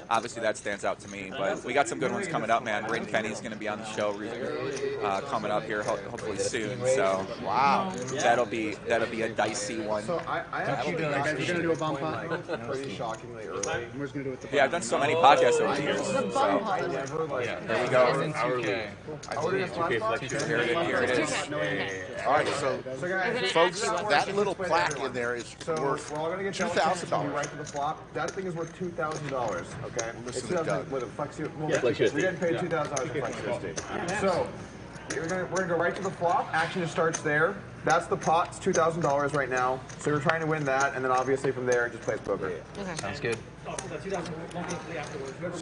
obviously that stands out to me. But we got some good ones coming up, man. Brayden Kenny's going to be on the show coming up here hopefully soon. So wow, that'll be a dicey one. So I actually we're going to do a bomb pot. Pretty shockingly early. We're going to do it. Yeah, I've done so many podcasts over the years. So there we go. Here it is. All right, so folks, that little plaque in there is worth $2,000. Right to the flop. That thing is worth $2,000. Okay. Listen to Doug. With a Flexi. We're getting paid $2,000 for Flexi. So We're gonna go right to the flop. Action just starts there. That's the pot. It's $2,000 right now. So we're trying to win that, and then obviously from there it just plays poker. Okay. Sounds good. So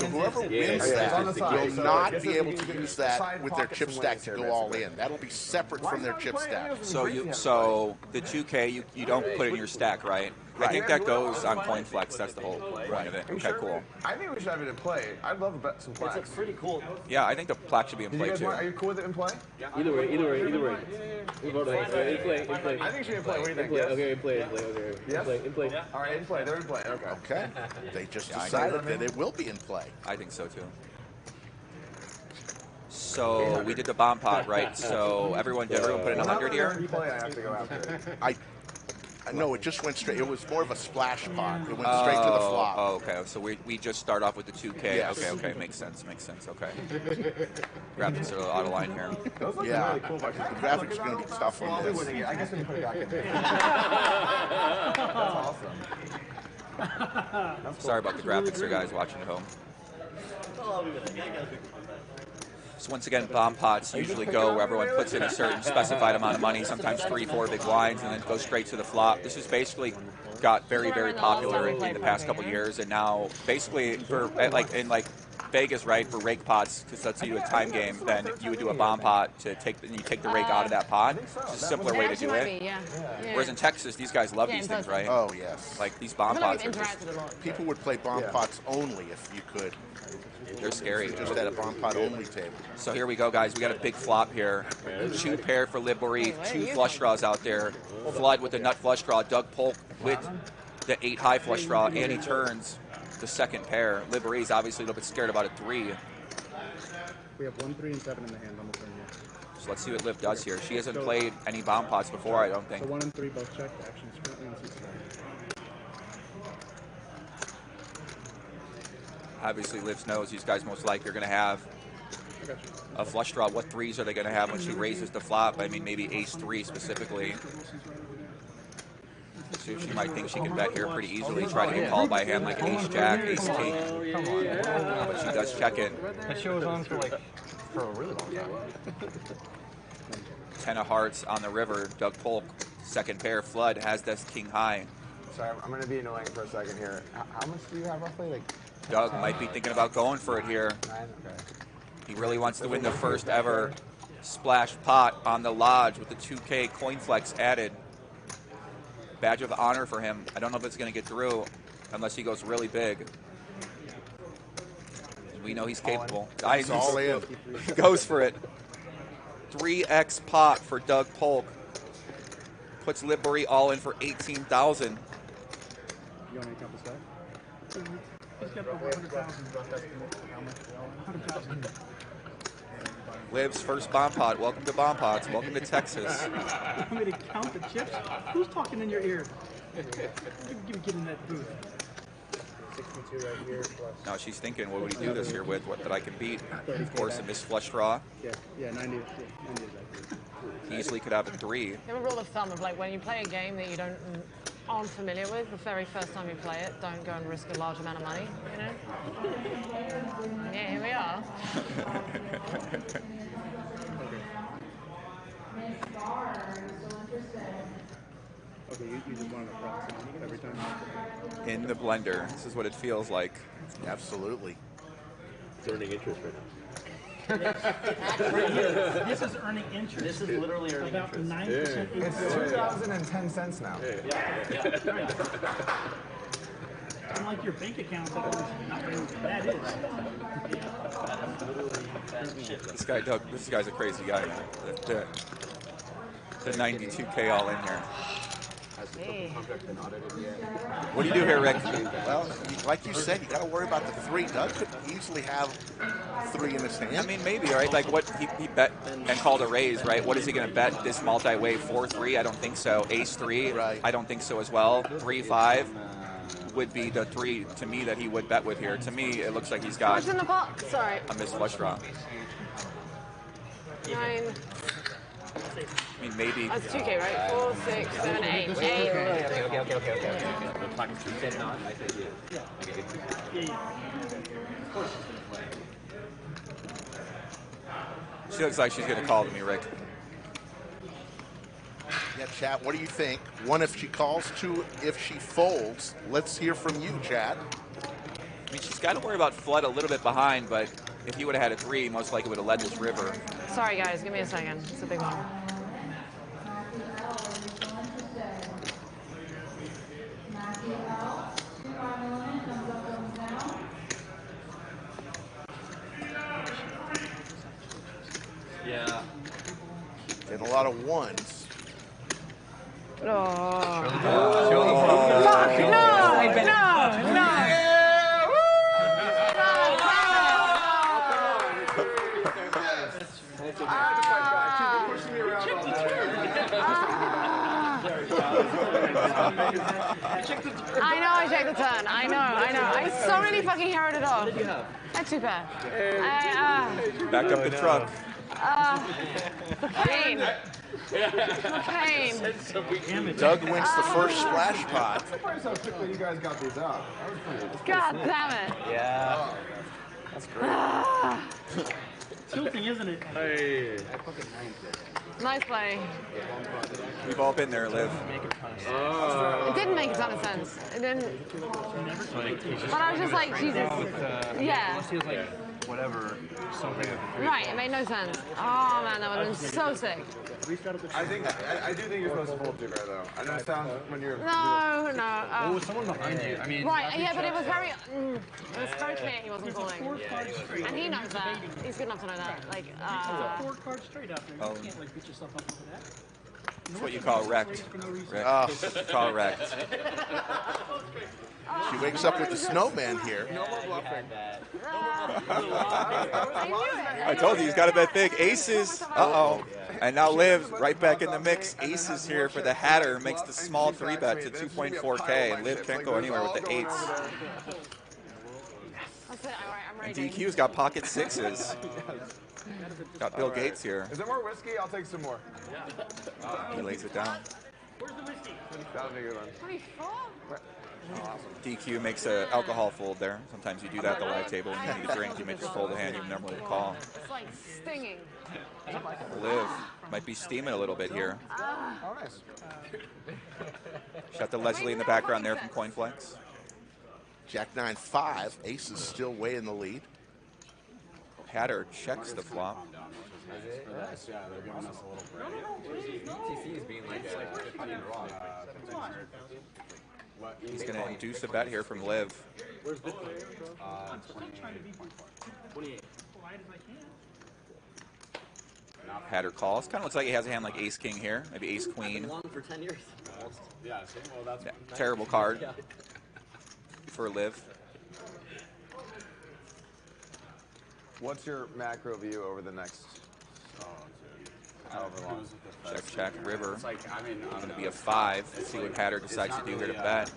whoever wins that will not be able to use that with their chip stack to go all in. That'll be separate from their chip stack. So the 2K you don't put in your stack, right? I think that goes on CoinFLEX. That's the whole point of it. Okay, cool. I think we should have it in play. I'd love to bet some plaques. It's a pretty cool. Yeah, I think the plaque should be in play too. Are you cool with it in play? Either way. In play. I think it should be in play. What do you think? Yes? Okay, in play. Okay. Yes? In play. Yeah. All right, in play. They're in play. Okay. Okay. They just decided that it will be in play. I think so too. So we did the bomb pot, right? So everyone put in 100 here? No, it just went straight. It was more of a splash pot. It went straight to the flop. Oh, okay. So we just start off with the 2K. Yes. Okay. Makes sense. Okay. Graphics are out of line here. Yeah. Really cool, the graphics are going to be tough on this. I guess we can put it back in there. That's awesome. Sorry about the graphics here, guys watching at home. Oh, So once again, bomb pots usually go where everyone puts in a certain specified amount of money, sometimes 3-4 big blinds, and then go straight to the flop. This has basically got very, very popular in the past couple years, and now basically for in Vegas, right, for rake pots, because let's say you do a time game, then you would do a bomb pot to take the rake out of that pot. It's a simpler way to do it. Whereas in Texas, these guys love these things, right? Oh yes. Like these bomb pots. People would play bomb pots only if you could. They're scary. Just at a bomb pot only table. So here we go, guys. We got a big flop here. 2 pair for Liv Boeree, 2 flush draws out there. Flood with the nut flush draw. Doug Polk with the 8 high flush draw, and he turns the second pair. Liv Boeree's obviously a little bit scared about a 3. We have 1, 3, and 7 in the hand on the turn. So let's see what Liv does here. She hasn't played any bomb pots before, I don't think. So 1 and 3 both checked. Actions currently on C-side. Obviously, Liv knows these guys most likely are going to have a flush draw. What 3s are they going to have when she raises the flop? I mean, maybe ace 3 specifically. So she might think she can bet here pretty easily, try to get called by a hand like ace jack, ace king. But she does check it. That show was on for a really long time. 10 of hearts on the river. Doug Polk, second pair. Flood has this king high. Sorry, I'm going to be annoying for a second here. How much do you have roughly? Doug might be thinking about going for it here. 9? Okay. He really wants to win the first ever splash pot on the lodge with the 2K CoinFLEX added. Badge of honor for him. I don't know if it's going to get through unless he goes really big. We know he's capable. He's all in. He goes for it. 3x pot for Doug Polk. Puts Liv Boeree all in for 18,000. You want to count the stack? He's got over 100,000. Liv's first bomb pot. Welcome to bomb pots. Welcome to Texas. I'm going to count the chips. Who's talking in your ear? Get in that booth. 62 right here plus. Now she's thinking, what would he do this here with? What that I can beat? Of course, a missed flush draw. Yeah, 90 is accurate. He easily could have a 3. You have a rule of thumb of when you play a game that you aren't familiar with, the very first time you play it, don't go and risk a large amount of money, you know? Yeah, here we are. Okay, you just wanted to process every time. In the blender. This is what it feels like. Absolutely. It's earning interest right now. This is earning interest. This is literally earning about interest. 9%. It's 2,010 now. Unlike your bank account, that is. This guy, Doug, this guy's a crazy guy, man. The 92K all in here. What do you do here, Rick? Well, like you said, you got to worry about the 3. Doug could easily have 3 in his hand. I mean, maybe, right? Like what he bet and called a raise, right? What is he going to bet this multi-way? 4-3? I don't think so. Ace 3? Right. I don't think so as well. 3-5 would be the 3 to me that he would bet with here. To me, it looks like he's got What's in the pot? Sorry. a missed flush draw. 9. I mean, maybe. That's 2K, right? 4, 6, 7, 8. 8. Okay. The clock is 2 cents on. I said yeah. She looks like she's going to call to me, Rick. Yeah, chat, what do you think? 1, if she calls, 2, if she folds. Let's hear from you, chat. I mean, she's got to worry about Flood a little bit behind, but if he would have had a 3, most likely would have led this river. Sorry, guys. Give me a second. It's a big one. Yeah. Getting a lot of 1s. Oh. Fuck! No! No! I know I checked the turn. I know. I so nearly fucking heard it off. That's too bad. Back up the truck. Cocaine. Cocaine. Doug wins the first splash pot. I'm surprised how quickly you guys got these out. God damn it. Yeah. That's great. Tilting, isn't it? Hey. Nice play. We've all been there, Liv. It didn't make a ton of sense. It didn't. But I was just like, Jesus. Yeah. Whatever, something of the Right, it made no sense. Oh man, that would have been so sick. I do think you're supposed to fold too there, though. I know it sounds when you're. No. Well, with someone behind you, I mean. Right, yeah, but it was very clear he wasn't falling. And he knows that. He's good enough to know that. Like, It's a 4 card straight out there. You can't like beat yourself up over that. That's what you call wrecked. Rick. You call wrecked. She wakes up with the snowman here. No more bluffing. I told you, he's got to bet big. Aces. Uh-oh. And now Liv right back in the mix. Aces here for the Hatter. Makes the small 3-bet to 2.4K. And Liv can't go anywhere with the 8s. And DQ's got pocket 6s. Got Bill Gates here. Is there more whiskey? I'll take some more. He lays it down. Where's the whiskey? That would be a good one. 24? DQ makes an alcohol fold there. Sometimes you do that at the live table when you need a drink. You make your fold a hand you normally would call. It's like stinging. Liv might be steaming a little bit here. Oh, nice. Shot the Leslie in the background there from CoinFLEX. Jack 9-5. Ace is still way in the lead. Hatter checks the flop. Yeah, they're giving us a little break. TC is being like a fucking wrong. He's going to induce a bet here from Liv. Where's this one? 28. Hatter calls. Kind of looks like he has a hand like Ace King here. Maybe Ace Queen. Long for 10 years. Yeah, well, that's Terrible card for Liv. What's your macro view over the next however long? Check, river. It's like, I mean, Going to be a 5. Let's see what Hatter decides to do here to bet.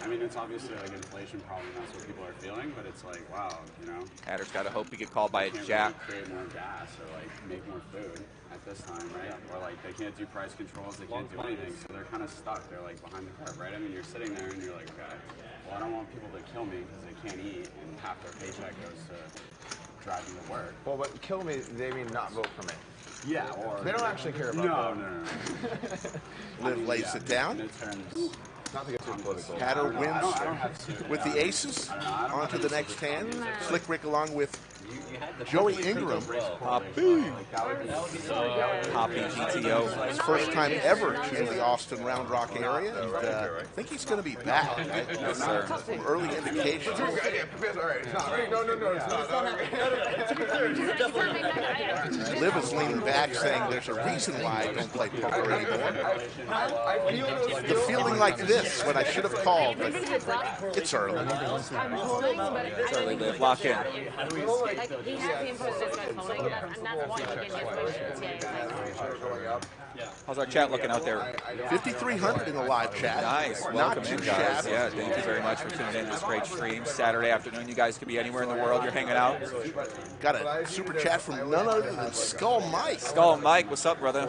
I mean, it's obviously like inflation problem. That's what people are feeling, but it's like, wow, you know. Hatter's got to hope he get called by a Can't jack. really create more gas or like make more food at this time, right? Or like they can't do price controls, they can't do anything, so they're kind of stuck. They're like behind the curve, right? I mean, you're sitting there and you're like, okay, well, I don't want people to kill me because they can't eat, and half their paycheck goes to driving to work. Well, but kill me, they mean not vote for me. Yeah, or they don't actually care about no. Liv lays it down. Not to get too political. Hatter wins with the aces. On to the next hand. Slick Rick along with Joey Ingram. Poppy GTO. His first time ever to the Austin Round Rock area. And I think he's going to be back. Yes, sir. Some early indications. All right, it's not. No, it's not. Liv is leaning back saying there's a reason why I don't play poker anymore. The feeling like this when I should have called, but it's early. It's early, Liv. Lock in. Like, he has the info that this guy's holding, and that's why he gets the information. How's our chat looking out there? 5,300 in the live chat. Nice. Not Welcome too in, guys. shabby. Yeah, thank you very much for tuning in to this great stream. Saturday afternoon. You guys could be anywhere in the world. You're hanging out. Got a super chat from none other than Skull Mike. Skull Mike, what's up, brother?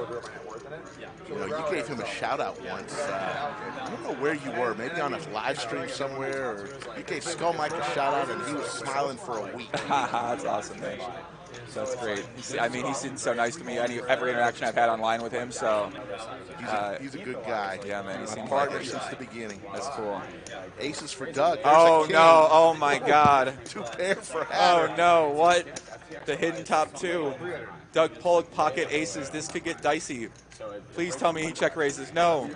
You know, you gave him a shout out once. I don't know where you were, maybe on a live stream somewhere, or you gave Skull Mike a shout out and he was smiling for a week. That's awesome, man. That's great. I mean, he's been so nice to me. Every interaction I've had online with him. So he's a good guy. Yeah, man. He seems partner like since the beginning. That's cool. Aces for Doug. There's Oh a king. no! Oh my God! 2 pair for Hatter. Oh no! What? The hidden top 2. Doug Polk pocket aces. This could get dicey. Please tell me he check raises. No.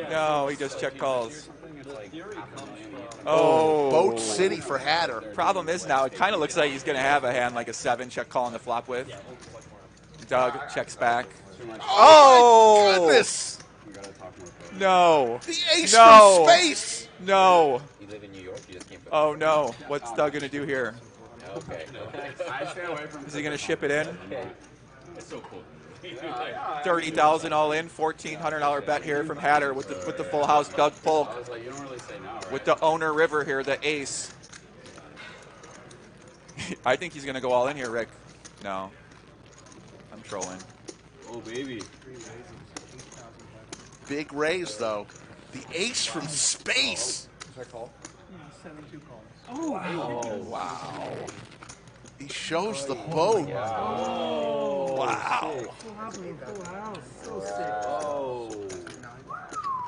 No, he just check calls. Oh, Boat City for Hatter. Problem is now it kind of looks like he's going to have a hand like a 7 check call on the flop with. Doug checks back. Oh, my goodness! No. The ace no. from space. No. You live in New York. You just can't. Oh no! What's Doug going to do here? Okay. I stay away from. Is he going to ship it in? It's so cool. 30,000 all in, $1,400 bet here from Hatter with the full house. Doug Polk You don't really say no, right? with the owner river here, the ace. I think he's going to go all in here, Rick. No, I'm trolling. Oh baby. Big raise though. The ace from space. Is that call? 7-2 calls. Oh wow. He shows the boat. Oh. Wow. Full house. Full house. So sick. Oh.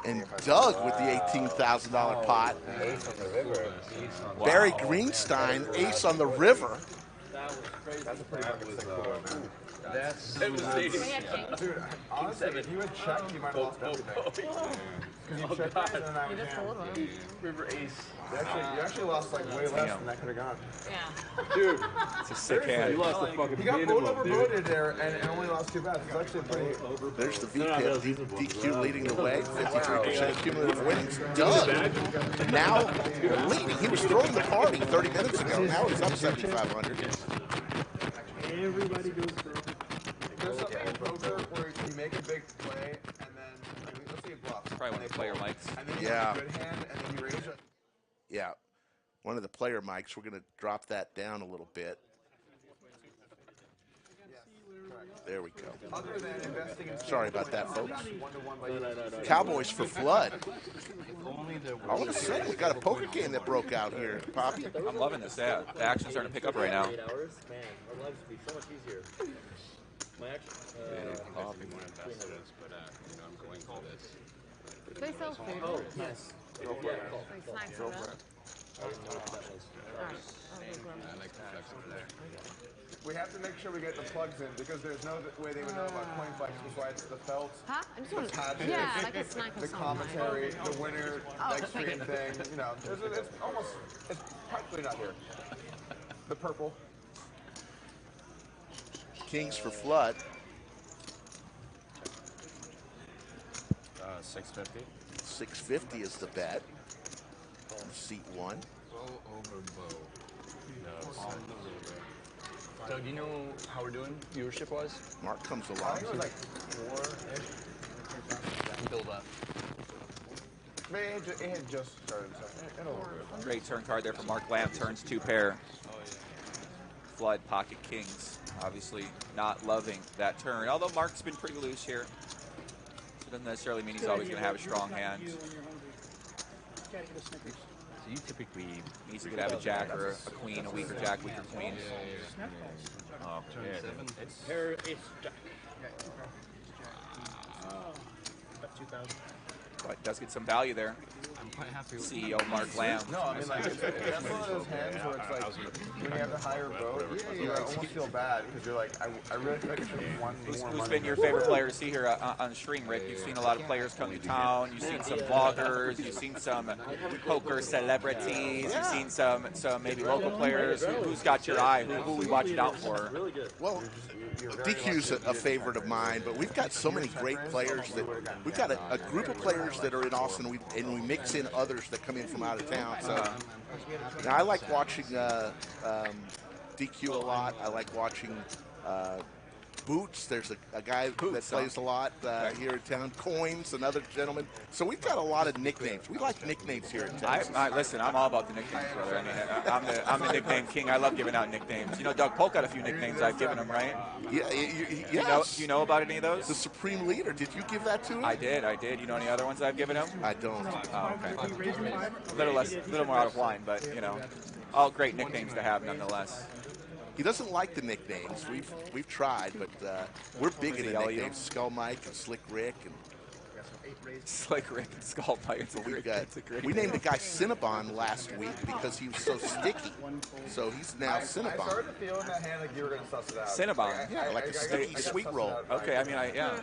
And Doug with the $18,000 pot. Ace on the river. Barry Greenstein, ace on the river. That's a pretty fucking sick call, man. That's Dude, honestly, if you had checked, you might have lost everything. Because you checked raised and then I was down. River ace. You actually lost like way less than that could have gone. Yeah. Dude, It's a sick hand. You lost the fucking he got minimum, boat over dude. voted there and only lost 2 bets. It's actually pretty. There's the VPIP. DQ leading the way. 53% cumulative winnings. Doug now leading. He was throwing the party 30 minutes ago. Now he's up 7,500. Everybody goes through. There's something in poker where you make a big play and then let's say you bluff. Probably one of the player mics. And then you have a good hand and then you raise it. Yeah. One of the player mics. We're going to drop that down a little bit. There we go. Other than investing in Sorry about that, folks. No. Cowboys for flood. All of a sudden, we got a poker game that broke out here, Poppy. I'm loving this. Yeah, the action's starting to pick up right now. 8 hours, man, our lives would be so much easier. My I'll be more invested, but I'm going for this. They sell food. Oh, yes. Like snacks and that. I didn't know what that was. Alright. I like the flexibility. We have to make sure we get the plugs in because there's no way they would know about CoinFLEX. That's why it's the felt, Huh? I just the want to. pageant, Yeah, like a snack or the something. commentary, the winner, Oh, like stream thing. You know, it's practically not here. The purple. Kings for flood. 650. 650 is the bet. Seat 1. Bow over bow. Doug, do you know how we're doing viewership-wise? Mark comes I along. think it was like 4-ish. Build up. But it had just started, so it'll work. Great turn card there for Mark Lamb. Turns 2 pair. Flood pocket kings. Obviously not loving that turn. Although Mark's been pretty loose here. So it doesn't necessarily mean he's always going to have a strong hand. So you typically Means he could have a jack or a queen, a weaker jack, weaker queen. oh yeah, it's Pair ace jack. About 2,000. But it does get some value there. I'm quite happy with CEO Mark Lamb. No, I mean, like, that's one of those hands where it's like, when you have the higher vote, you almost feel bad because you're like, I really feel like I should have won more money. Who's been your favorite player to see here on the stream, Rick? You've seen a lot of players come to town. You've seen some vloggers. You've seen some poker celebrities. You've seen some maybe local players. Who's got your eye? Who are we watching out for? Really good. Well, DQ's a favorite of mine, but we've got so many great players that we've got a group of players that are in Austin, and we mix in others that come in from out of town. So now I like watching DQ a lot. I like watching Boots. There's a guy that plays a lot here in town. Coins, another gentleman. So we've got a lot of nicknames. We like nicknames here in Texas. Listen, I'm all about the nicknames, brother. I mean, I'm the nickname king. I love giving out nicknames. You know, Doug Polk got a few nicknames I've given him, right? Yeah, Do you know about any of those? The Supreme Leader. Did you give that to him? I did. You know any other ones I've given him? I don't. Oh, okay. A little more out of line, but you know, all great nicknames to have nonetheless. He doesn't like the nicknames. We've tried, but we're big into nicknames. Skull Mike and Slick Rick and Slick Rick and Skull Mike. We named the guy Cinnabon last week because he was so sticky. So he's now Cinnabon. I started to feel in that hand like you were going to suss it out. Cinnabon. Yeah, like a sticky sweet roll. Okay, I mean, yeah.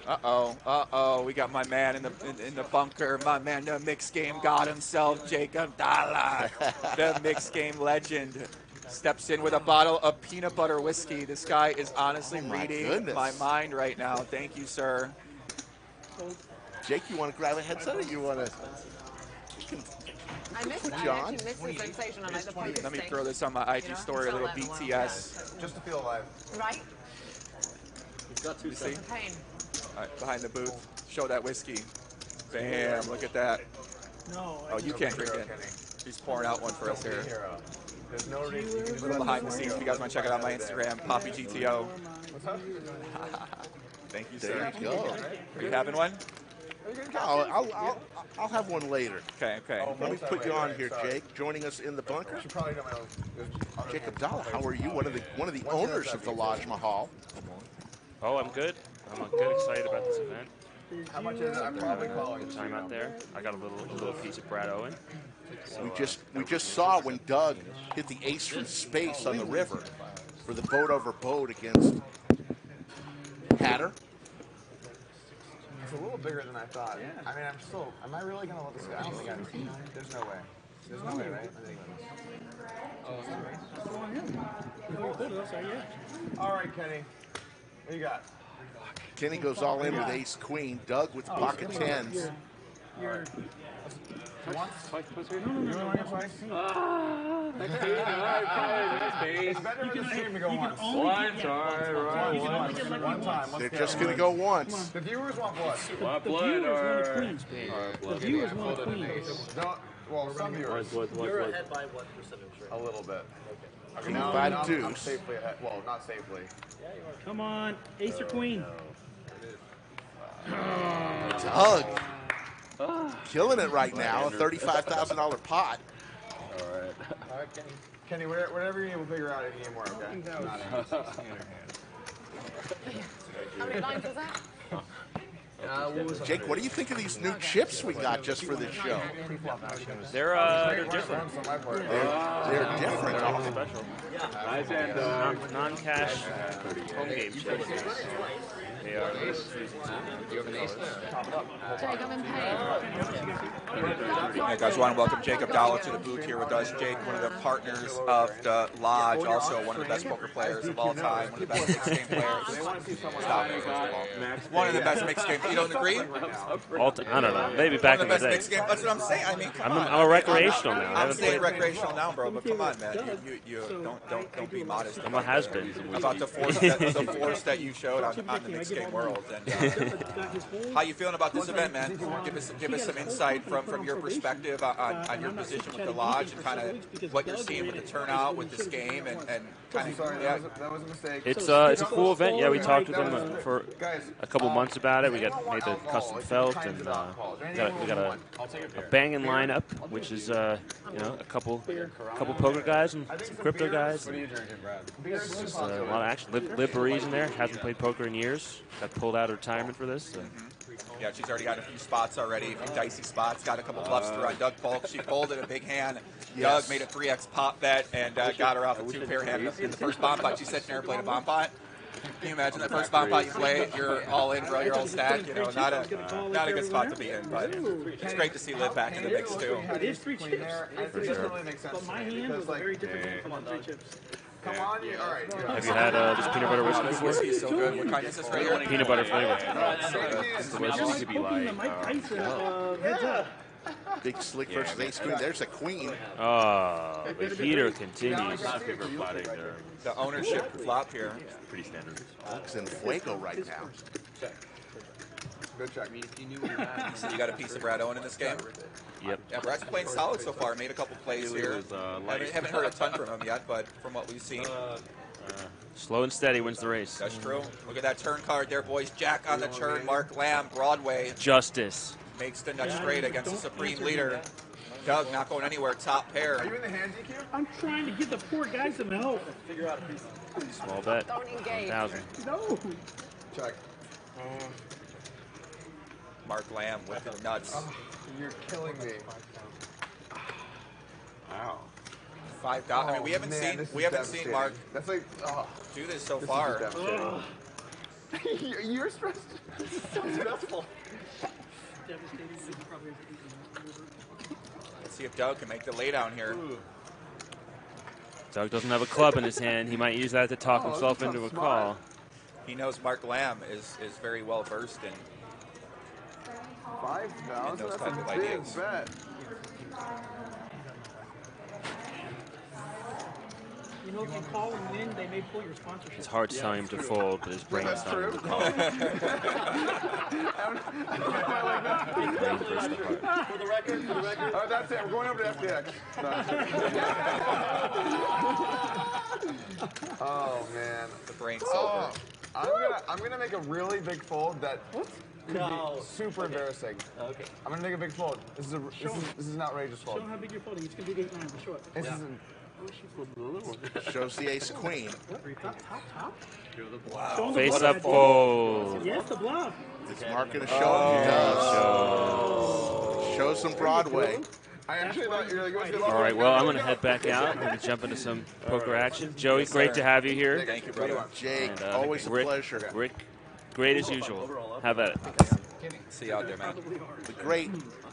Uh-oh. We got my man in the bunker. My man, the mixed game god himself, Jacob Dalla. The mixed game legend steps in with a bottle of peanut butter whiskey. This guy is honestly reading my mind right now. Thank you, sir. Jake, you want to grab a headset or you want to? I actually missed the sensation. I like the poker Let me stick. throw this on my IG story, a little BTS. Just to feel alive. Right? He's got two See? Pain. All right, behind the booth. Show that whiskey. Bam, look at that. No. Oh, you can't drink it. He's pouring out one for us here. There's no reason. A little behind the scenes. If you guys want to check it out on my Instagram, PoppyGTO. Thank you, sir. There you go. Are you having one? I'll have one later. Okay. Let me put you on here, Jake. Joining us in the bunker, Jacob Dalla. How are you? One of the owners of the Lodge Mahal. Oh, I'm good. I'm good. Excited about this event. How much is it? I'm probably calling. Good time out there. I got a little piece of Brad Owen. So, We just saw when Doug hit the ace from space on the river for the boat over boat against Hatter. It's a little bigger than I thought. I mean, am I really going to let this go? I don't think there's no way. There's no way, right? All right, Kenny. What you got? Kenny goes all in with ace queen. Doug with pocket tens. It's better for the stream to go once. One time. They're just going to go once. The viewers want blood. Want blood or... The viewers want queens. Well, some viewers. You're ahead by what percentage? A little bit. Queen No, by I'm deuce. safely ahead. Well, not safely. Come on, ace or queen. Doug. Killing it right now. A $35,000 pot. All right, Kenny, whatever you need, we'll figure out if you need more, okay? How many lines was that? Jake, what do you think of these new chips we got just for this show? They're different. They're different. They're all special. Nice and Non-cash home game chips. They are. Jake, I'm in pain. Hey guys, I want to welcome Jacob Dalla to the booth here with us. Jake, one of the partners of the Lodge, also one of the best poker players of all time, one of the best mixed game players. Stop it, first of all. One of the best mixed game. You don't agree? I don't know. Maybe back in the day. Mixed game. That's what I'm saying. I mean, come on. I'm a recreational now. I'm saying recreational now, bro. But come on, man. You don't be modest. I'm a has-been. About the force that you showed on the mixed game world. And how you feeling about this event, man? Give us some insight from your perspective on your position with the Lodge and kind of what you're seeing with the turnout with this game and kind of. Yeah. That was a mistake. It's a cool event. Yeah, we talked with them for a couple months about it. We made the custom felt and we got a banging lineup, which is a couple poker guys and some crypto guys. What are you drinking, Brad? Just a lot of action. Liv Boeree's in there. Hasn't played poker in years. Got pulled out of retirement for this. So. Yeah, she's already got a few spots already, a few dicey spots. Got a couple bluffs through on Doug Polk. She folded a big hand. Yes. Doug made a 3x pop bet and got her off a 2-pair hand in the first bomb pot. She said she never played a bomb pot. Can you imagine that first bomb pot you play? You're all in, bro. You're all stacked. You know, not a good spot to be in, but it's great to see Liv back in the mix too. It is 3 chips. It doesn't really make sense. But my hand was very different from 3 chips. Come on, you. All right. Have you had this peanut butter whiskey This before? whiskey is so good. What kind is this right here? Peanut butter flavor. It's the whiskey could be like Mike Tyson heads up. Big Slick versus ace queen. There's a queen. Oh, the heater continues. The ownership flop here. Pretty standard. Doug's in fuego right now. Good check. So you got a piece of Brad Owen in this game? Yep. Yeah, Brad's playing solid so far. Made a couple plays here. Haven't heard a ton from him yet, but from what we've seen. Slow and steady wins the race. That's true. Look at that turn card there, boys. Jack on the turn. Mark Lamb, Broadway. Justice. Makes the nut straight against the Supreme Leader. Doug not going anywhere. Top pair. Are you in the hand DQ? I'm trying to give the poor guy some help. Figure out a piece. Small bet. Don't engage. 1,000. No. Check. Mark Lamb with the nuts. You're killing me. Wow. $5. I mean, we haven't seen Mark That's like, do this so far. You're stressed. This is so stressful. Let's see if Doug can make the laydown here. Doug doesn't have a club in his hand. He might use that to talk himself into a call. He knows Mark Lamb is very well versed in $5,000. those That's type a of big ideas. bet. You know, if you call and win, they may pull your sponsorship. It's hard telling him to fold, but his brain's telling him to call. For the record. Oh, that's it. We're going over to FTX. Oh man, the brain cell. I'm gonna make a really big fold that could be super embarrassing. Okay. I'm gonna make a big fold. This is an outrageous fold. Show him how big you're folding. It's gonna be 8-9 for sure. This is Shows the ace queen. Top. Wow. Face up fold. Yes, the bluff. It's Mark gonna show him. He does. Show some Broadway. I actually thought you were like, All right, well, I'm going to head back out. I'm going to jump into some poker action. Joey, great to have you here. Thank you, brother. Jake, And, always a Rick, pleasure. Rick, great as usual. Have at it. See you out there, man. The great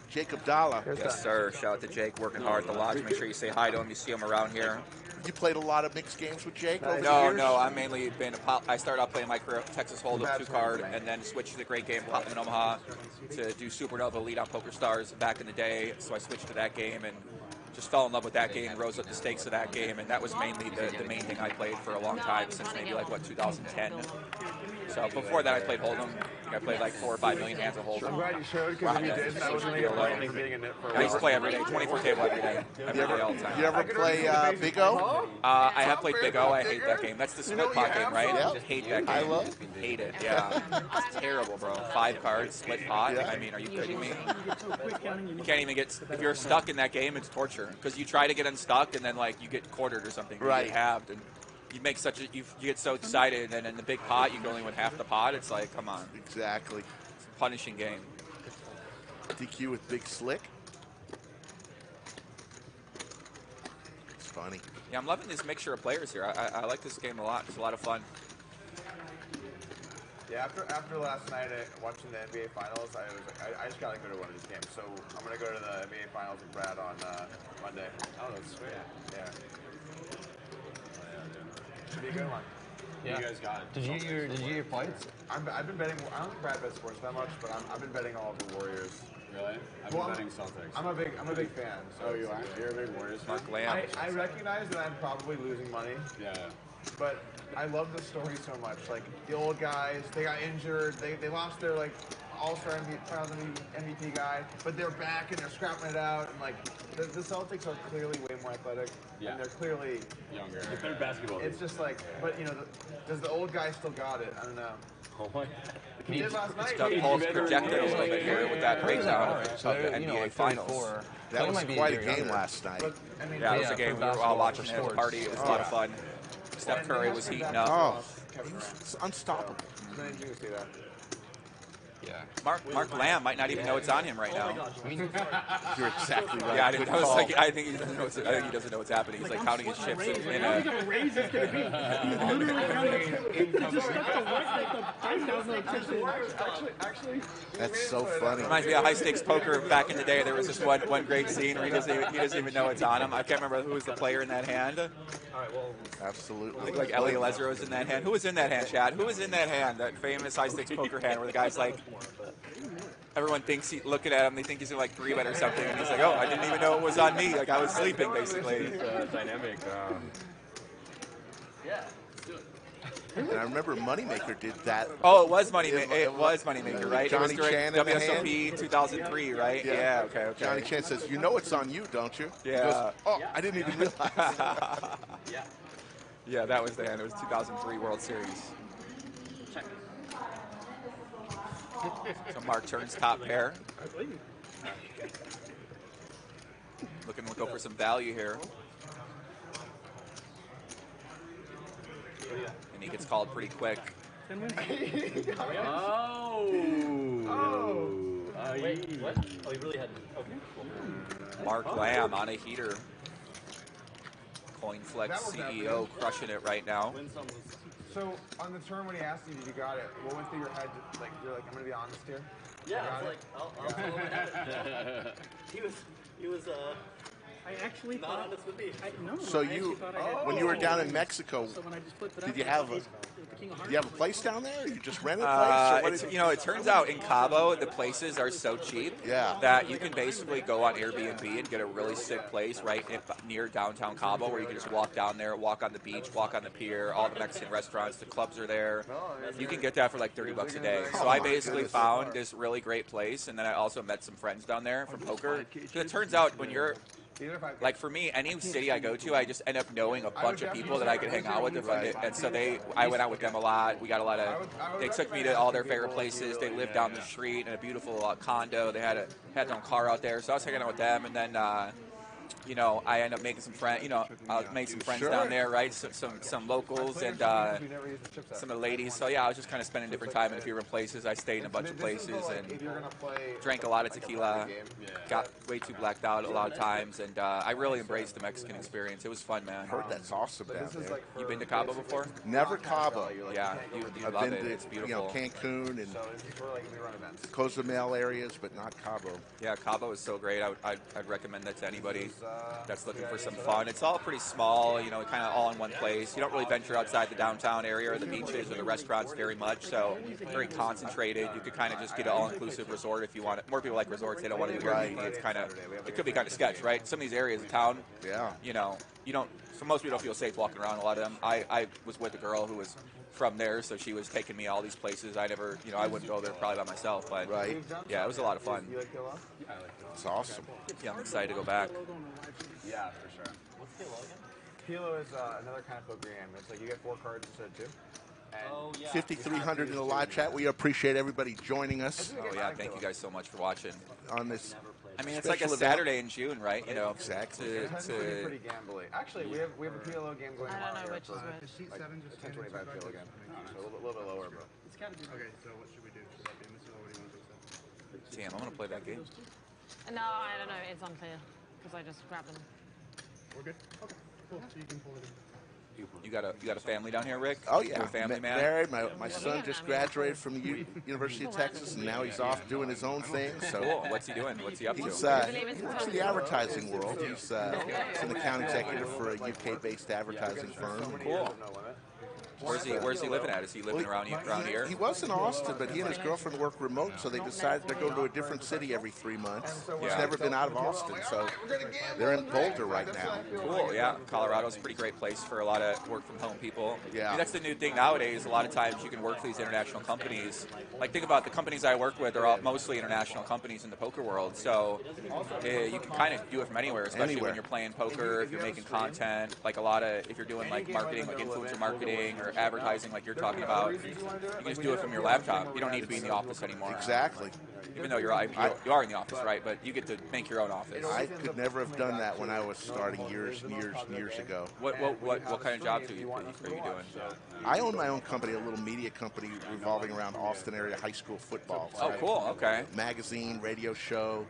Jake Abdallah. Yes, sir. Shout out to Jake, working hard at the lodge. Make sure you say hi to him. You see him around here. You played a lot of mixed games with Jake over the No, years? no. I've mainly been. I started out playing my career Texas Hold'em 2-card, and then switched to the great game Pop in Omaha to do Supernova Lead on Poker Stars back in the day. So I switched to that game and just fell in love with that game, rose up the stakes of that game, and that was mainly the main thing I played for a long time, since maybe like, 2010. So before that, I played Hold'em. I think I played like 4 or 5 million hands of Hold'em. I'm glad you showed, because if you did, I was going to get blamed for being in it for a while. I used to play every day, 24 table every day all the time. You ever play Big O? I have played Big O. I hate that game. That's the split pot game, right? Yep. Hate that game. Hate it. Yeah, it's terrible, bro. 5 cards, split pot. I mean, are you kidding me? You can't even get. If you're stuck in that game, it's torture, because you try to get unstuck and then like you get quartered or something. Or you get halved, and you make such a you get so excited, and in the big pot you can only win half the pot. It's like, come on. Exactly. It's a punishing game. DQ with Big Slick. It's funny. Yeah, I'm loving this mixture of players here. I like this game a lot. It's a lot of fun. Yeah, after last night watching the NBA Finals, I was like, I just gotta go to one of these games. So I'm gonna go to the NBA Finals with Brad on Monday. Oh, that's sweet. Yeah. Should be a good one. Yeah. You guys got it. Did you get your fights? I've been betting. I don't think Brad bets sports that much, but I've been betting all of the Warriors. Really? I've been betting Celtics. I'm a big fan. So you are? You're a big Warriors fan? Mark Lamb. I recognize that I'm probably losing money. Yeah. But I love the story so much. Like the old guys, they got injured. They lost their like all-star MVP guy, but they're back and they're scrapping it out. And like the Celtics are clearly way more athletic. Yeah. And they're clearly younger. They're better basketball. It's just like, but you know, does the old guy still got it? I don't know. Oh my. He did last night. Doug Polk's projected a little bit here with that breakdown of the NBA Finals. That was quite a game last night. Yeah, it was a game we were all watching at a party. It was a lot of fun. Steph Curry was heating up. Oh, it's unstoppable. Yeah. Mark Lamb might not even know it's on him right now. You're exactly right. Yeah, I was like, I think he doesn't know what's happening. He's like counting his chips in I don't know what raise is going to be. He's literally counting. Just stuck the right, like the $5,000 Actually, that's so funny. Reminds me of high stakes poker back in the day. There was this one great scene where he doesn't even know it's on him. I can't remember who was the player in that hand. All right, well, absolutely. I think like Ellie Lesero was in that hand. Who was in that hand, Chad? Who was in that hand? That famous high stakes poker hand where the guy's like, everyone thinks looking at him, they think he's in like 3-bet or something, and he's like, oh, I didn't even know it was on me. Like I was sleeping, basically. Dynamic. yeah, let's do it. And I remember Moneymaker did that. Oh, it was Moneymaker, right? Johnny it was during Chan in the WSOP 2003, right? Yeah, okay. Johnny Chan says, you know it's on you, don't you? Yeah. He goes, oh, I didn't even realize. Yeah. Yeah, that was the end. It was 2003 World Series. So Mark turns top pair. Looking to go for some value here. And he gets called pretty quick. Oh. Wait, what? Oh, he really had. Okay, cool. Mark Lamb on a heater. CoinFLEX CEO crushing it right now. So on the turn when he asked you if you got it, what went through your head? Like you're like, I'm gonna be honest here. Yeah, I was like, I'll tell him. He was I actually not thought, honest with me. No, So you, when you were down in Mexico, So when I just flipped it did up, you have it's the King of Hearts. you have a place down there? Or you just rented a place? Or what It's, did you know, it turns out in Cabo, the places are so cheap that you can basically go on Airbnb and get a really sick place right near downtown Cabo where you can just walk down there, walk on the beach, walk on the pier, all the Mexican restaurants, the clubs are there. You can get that for like $30 a day. So I basically found this really great place, and then I also met some friends down there from poker. So it turns out when you're like, for me, any city I go to, I just end up knowing a bunch of people that I can hang out with. And so I went out with them a lot. We got a lot of, they took me to all their favorite places. They lived down the street in a beautiful condo. They had their own car out there. So I was hanging out with them. And then, you know, I ended up making some friends. You know, I made some friends down there, right? Some locals and some of the ladies. So yeah, I was just kind of spending different time in a few different places. I stayed in a bunch of places and drank a lot of tequila. Got way too blacked out a lot of times, and I really embraced the Mexican experience. It was fun, man. I heard that's awesome down there. You been to Cabo before? Never Cabo. Yeah, you I've love been it. to It's beautiful. you know, Cancun and Cozumel areas, but not Cabo. Yeah, Cabo is so great. I'd recommend that to anybody that's looking for some fun. It's all pretty small, you know, kind of all in one place. You don't really venture outside the downtown area or the beaches or the restaurants very much, so very concentrated. You could kind of just get an all-inclusive resort if you want it. More people like resorts. They don't want to do Airbnb. It's kind of, it could be kind of sketch, right? Some of these areas of town, you know, you don't, so most people don't feel safe walking around a lot of them. I was with a girl who was from there, so she was taking me all these places. I never, you know, I wouldn't go there probably by myself, but yeah, it was a lot of fun. It's awesome. Yeah, I'm excited to go back. Yeah, for sure. What's Kilo again? Kilo is another kind of poker game. It's like you get 4 cards instead of 2. And 5,300 in the live chat. We appreciate everybody joining us. Oh yeah, thank you guys so much for watching. On this, I mean, it's like a Saturday in June, right? You know, exactly. It tends to be pretty gambly. Actually, we have a PLO game going on here which for is which. like 1025 PLO game. So a little bit lower, bro. It's got to be. Okay, so what should we do? Should that be Mr. What do you want to accept? Damn, I'm gonna play that game. No, I don't know. It's unclear because I just grabbed them. We're good. Okay, cool. So you can pull it in. You got a family down here, Rick? Oh yeah, You're a family man. Married. My son just graduated from the University of Texas, and now he's off doing his own thing. So cool. What's he doing? What's he up to? He works in the advertising world. He's an account executive for a UK-based advertising firm. Cool. Where's he living at? Is he living around here? He was in Austin, but he and his girlfriend work remote, so they decided to go to a different city every 3 months. He's never been out of Austin, so they're in Boulder right now. Cool, yeah. Colorado's a pretty great place for a lot of work-from-home people. Yeah. I mean, that's the new thing nowadays. A lot of times you can work for these international companies. Like, think about the companies I work with are all mostly international companies in the poker world, so you can kind of do it from anywhere, especially when you're playing poker, if you're making content, like if you're doing like marketing, like influencer marketing or advertising like you're talking about, you can just do it from your laptop. You don't need to be in the office anymore. Exactly. Even though you are in the office, right? But you get to make your own office. I could never have done that when I was starting years ago. What kind of jobs are you doing? I own my own company, a little media company revolving around Austin area high school football. So cool. Okay. Magazine, radio show.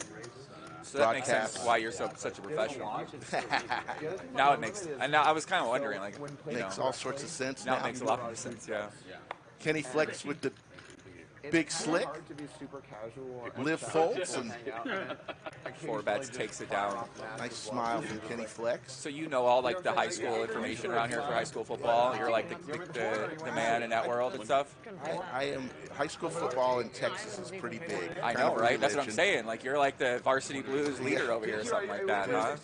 So that makes sense why you're such a professional. Now it makes, and now I was kind of wondering, like, makes all sorts of sense. Now it makes a lot more sense, yeah. Kenny Flex with the big slick. Liv Foltz and 4 bets takes it down. Nice smile from Kenny Flex. So you know all like the high school information around here for high school football. You're like the man in that world and stuff. I am. High school football in Texas is pretty big. I know, right? That's what I'm saying. Like you're like the varsity blues leader over here or something like that, huh?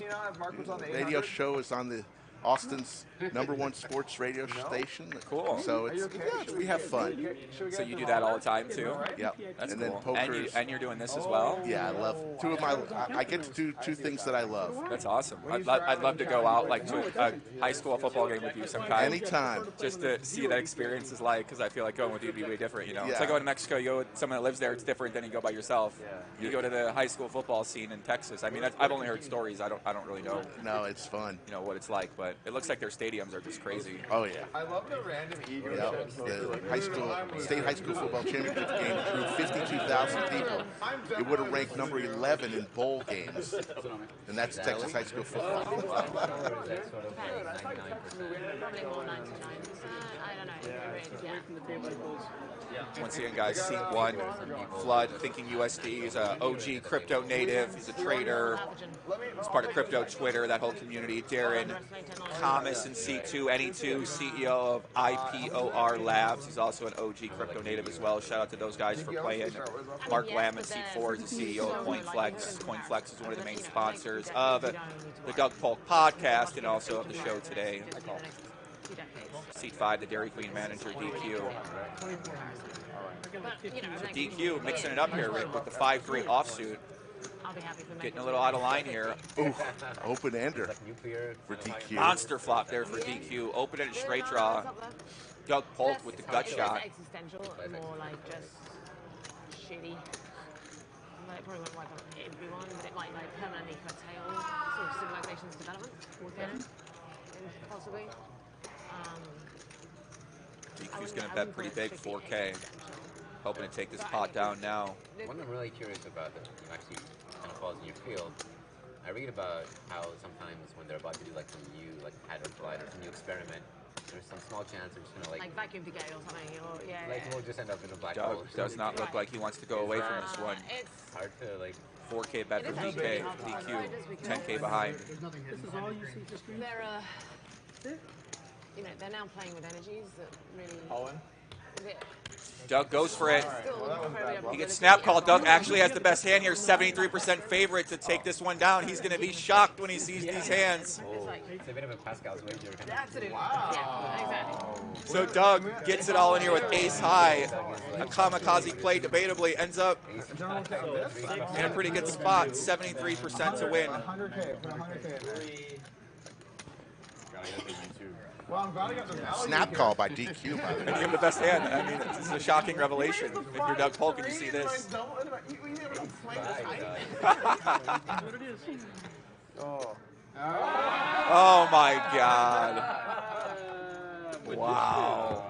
Radio show is on the Austin's #1 sports radio station. Cool. So it's we have fun. So you do that all the time too? Yep. That's and cool. then poker's, And you're doing this as well? Yeah, I love two of my. I get to do two things that I love. That's awesome. I'd love to go out like to a high school football game with you sometime. Anytime. Just to see that experience is like, because I feel like going with you would be way different. You know, Yeah. it's like going to Mexico. You go with someone that lives there. It's different than you go by yourself. You go to the high school football scene in Texas. I mean, I've only heard stories. I don't really know. No, it's fun. You know what it's like, but it looks like their stadiums are just crazy. Oh yeah. I love the random ego. Yep. The state high school football championship game drew 52,000 people. It would have ranked number 11 in bowl games, and that's Texas high school football. Probably more 99%. I don't know. Yeah. Once again, guys, Seat 1, Flood, ThinkingUSD. He's an OG crypto native. He's a trader. He's part of crypto Twitter, that whole community. Darren Camas in Seat 2, NE2, CEO of IPOR Labs. He's also an OG crypto native as well. Shout out to those guys for playing. Mark Lamb in Seat 4 is the CEO of CoinFLEX. CoinFLEX is one of the main sponsors of the Doug Polk podcast and also of the show today. Seat 5, the Dairy Queen manager, DQ. So DQ mixing it up here, Rick, with the 5-3 offsuit. Getting a little out of line here. Ooh, open ender for DQ. Monster flop there for DQ. Open ended straight draw. Doug Polk with the gut shot. Existential, more like just shitty. But it probably won't wipe out everyone, but it might like permanently curtail sort of civilization's development within, possibly. DQ's going to bet pretty big, 4K. Hoping to take this pot down now. One I'm really curious about that actually kind of falls in your field. I read about how sometimes when they're about to do like some new hadron collider, some new experiment, there's some small chance they're just gonna like vacuum decay or something, or we'll just end up in a black Doug hole. does not look like he wants to go away from this one. It's hard to 4K bet for DK, DQ, 10K behind. This is all you see just they're now playing with energies that really. Owen? Doug goes for it. He gets snap call. Doug actually has the best hand here, 73% favorite to take this one down. He's going to be shocked when he sees these hands. It's a bit of a Pascal's wager. Absolutely. Wow. So Doug gets it all in here with ace high. A kamikaze play debatably ends up in a pretty good spot, 73% to win. Well, I'm glad I got the Snap call by DQ, by the And you way. have the best hand. I mean, it's a shocking revelation. If you're Doug Polk and you see this. Oh my God. Wow.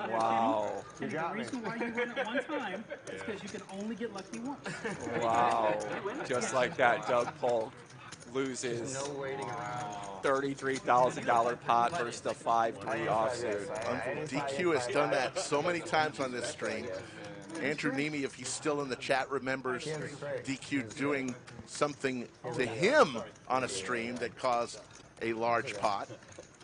Wow. And the reason why you win at one time is because you can only get lucky once. Wow. Just like that, Doug Polk loses $33,000 pot versus the 5-3 offsuit. DQ has done that so many times on this stream. Andrew Nemi, if he's still in the chat, remembers DQ doing something to him on a stream that caused a large pot.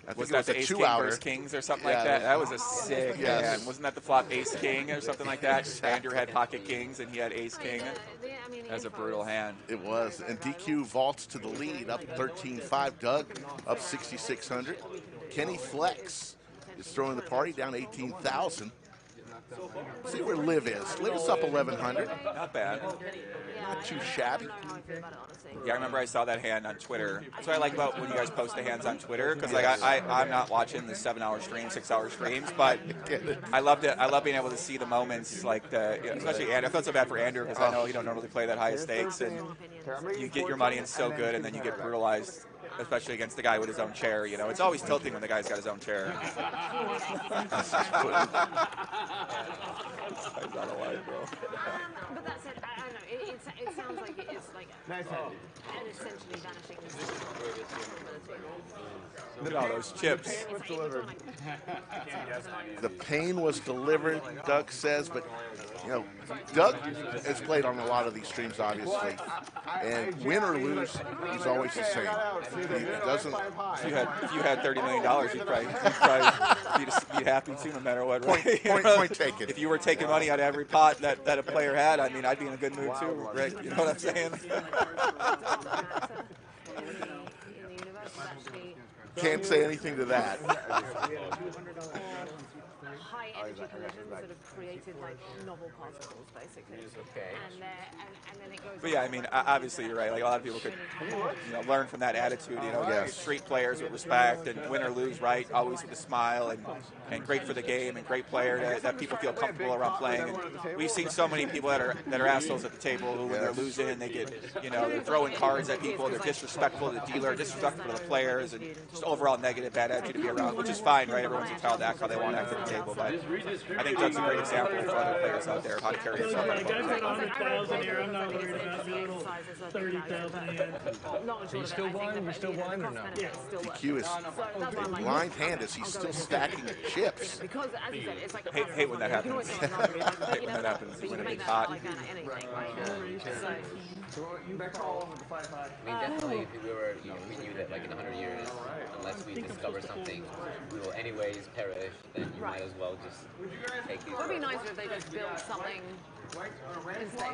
I Was think that it was the a Ace King 2-outer. versus Kings or something like that? That was a sick hand. Wasn't that the flop Ace King or something like that? Andrew had pocket kings and he had Ace King. That was a brutal hand. It was. And DQ vaults to the lead, up 13-5. Doug up 6,600. Kenny Flex is throwing the party down 18,000. See where Liv is. Liv is up 1,100. Not bad. Not too shabby. Yeah, I remember I saw that hand on Twitter. That's what I like about when you guys post the hands on Twitter, because like I'm not watching the 7-hour stream, 6-hour streams, but I loved it. I love being able to see the moments, like especially Andrew. I felt so bad for Andrew because I know you don't normally play that high stakes, and you get your money in so good, and then you get brutalized, especially against the guy with his own chair. You know, it's always tilting when the guy's got his own chair. I'm not alive, bro. But that said, I don't know. It sounds like it's like an essentially vanishing Look at all those chips. The pain was delivered, Doug says, but Doug has played on a lot of these streams, obviously, and win or lose, he's always the same. He doesn't. If you had $30 million, you'd probably be happy too, no matter what. Right? Point taken. If you were taking money out of every pot that a player had, I mean, I'd be in a good mood too, Rick. You know what I'm saying? actually Can't say anything to that. high energy collisions that have created like novel particles, basically. Okay. And then it goes. But yeah, I mean, obviously you're right. Like a lot of people could, learn from that attitude. Treat players with respect and win or lose, right? Always with a smile and great for the game and great player that people feel comfortable around playing. And we've seen so many people that are assholes at the table who, when they're losing, they get, they're throwing cards at people. They're disrespectful to the dealer, disrespectful to the players, and just overall negative, bad attitude to be around, which is fine, right? Everyone's entitled to act how they want to act at the table, but I think Doug's a great example for other players out there of how to carry yourself. Guys got 100,000 here. I'm not worried about the little 30,000 here. Are you still blind? You're still blind or no? DQ is blind hand as he's still stacking chips. Because, as you said, it's like hate when that happens. Hate when that happens. When a big pot. You back all over the 5-5. I mean, definitely, if we were, we knew that like in 100 years, unless we discover something, we will anyways perish. Then you might as well just take these. It would be nicer if they just built something in space.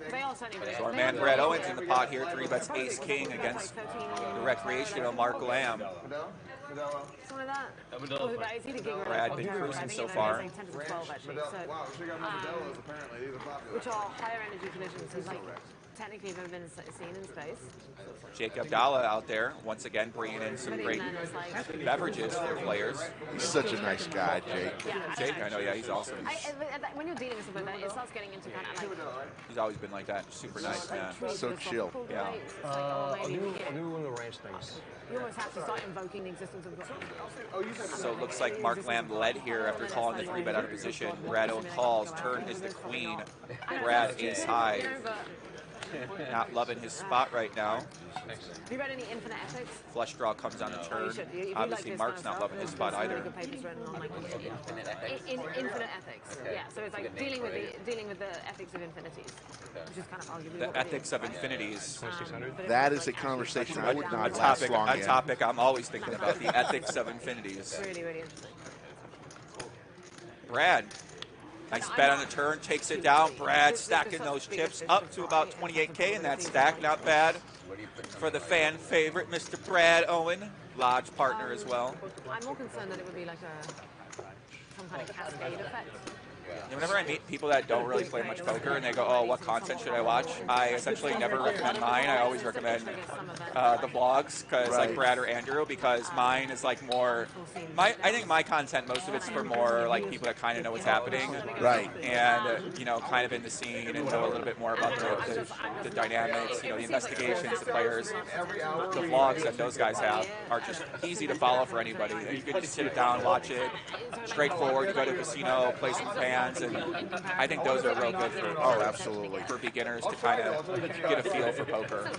They all certainly. So our man Brad Owen's in the pot here. 3-bets ace king against the recreational Mark Lamb. Something like that. Brad been cruising so far. 10 to 12 actually. Which are higher energy collisions, so like technically have been seen in space. Jake Abdallah out there once again bringing in some great beverages for players. He's such a nice guy, Jake. Jake, I know, yeah, he's awesome. When you're dealing with something like that, it starts getting into kind of like. He's always been like that, super nice man. So chill. Yeah. I'll do one of the ranch things. You almost have to start invoking the existence of. So it looks like Mark Lamb led here after calling the 3-bet out of position. Brad Owen calls, turn is the queen. Brad ace high. Not loving his spot right now. Have you read any Infinite Ethics? Flush draw comes on the turn. Obviously, Mark's not loving his spot either. Infinite Ethics. Yeah, so it's like dealing with the ethics of infinities, which is kind of arguably the ethics of infinities. That is a conversation I would not last long in. A topic I'm always thinking about, the ethics of infinities. Really, really interesting. Brad. Nice bet on the turn, takes it down. Brad stacking those chips up to about 28K in that stack. Not bad for the fan favorite, Mr. Brad Owen, Lodge partner as well. I'm more concerned that it would be like some kind of cascade effect. Whenever I meet people that don't really play much poker and they go, oh, what content should I watch? I essentially never recommend mine. I always recommend the vlogs, because like Brad or Andrew, because mine is like more, I think my content, most of it's for more like people that kind of know what's happening. Right. And, kind of in the scene and know a little bit more about the dynamics, the investigations, the players. The vlogs that those guys have are just easy to follow for anybody. You can just sit it down, watch it, straightforward. You go to a casino, play some hands, and I think those are real good for beginners to kind of get a feel for poker.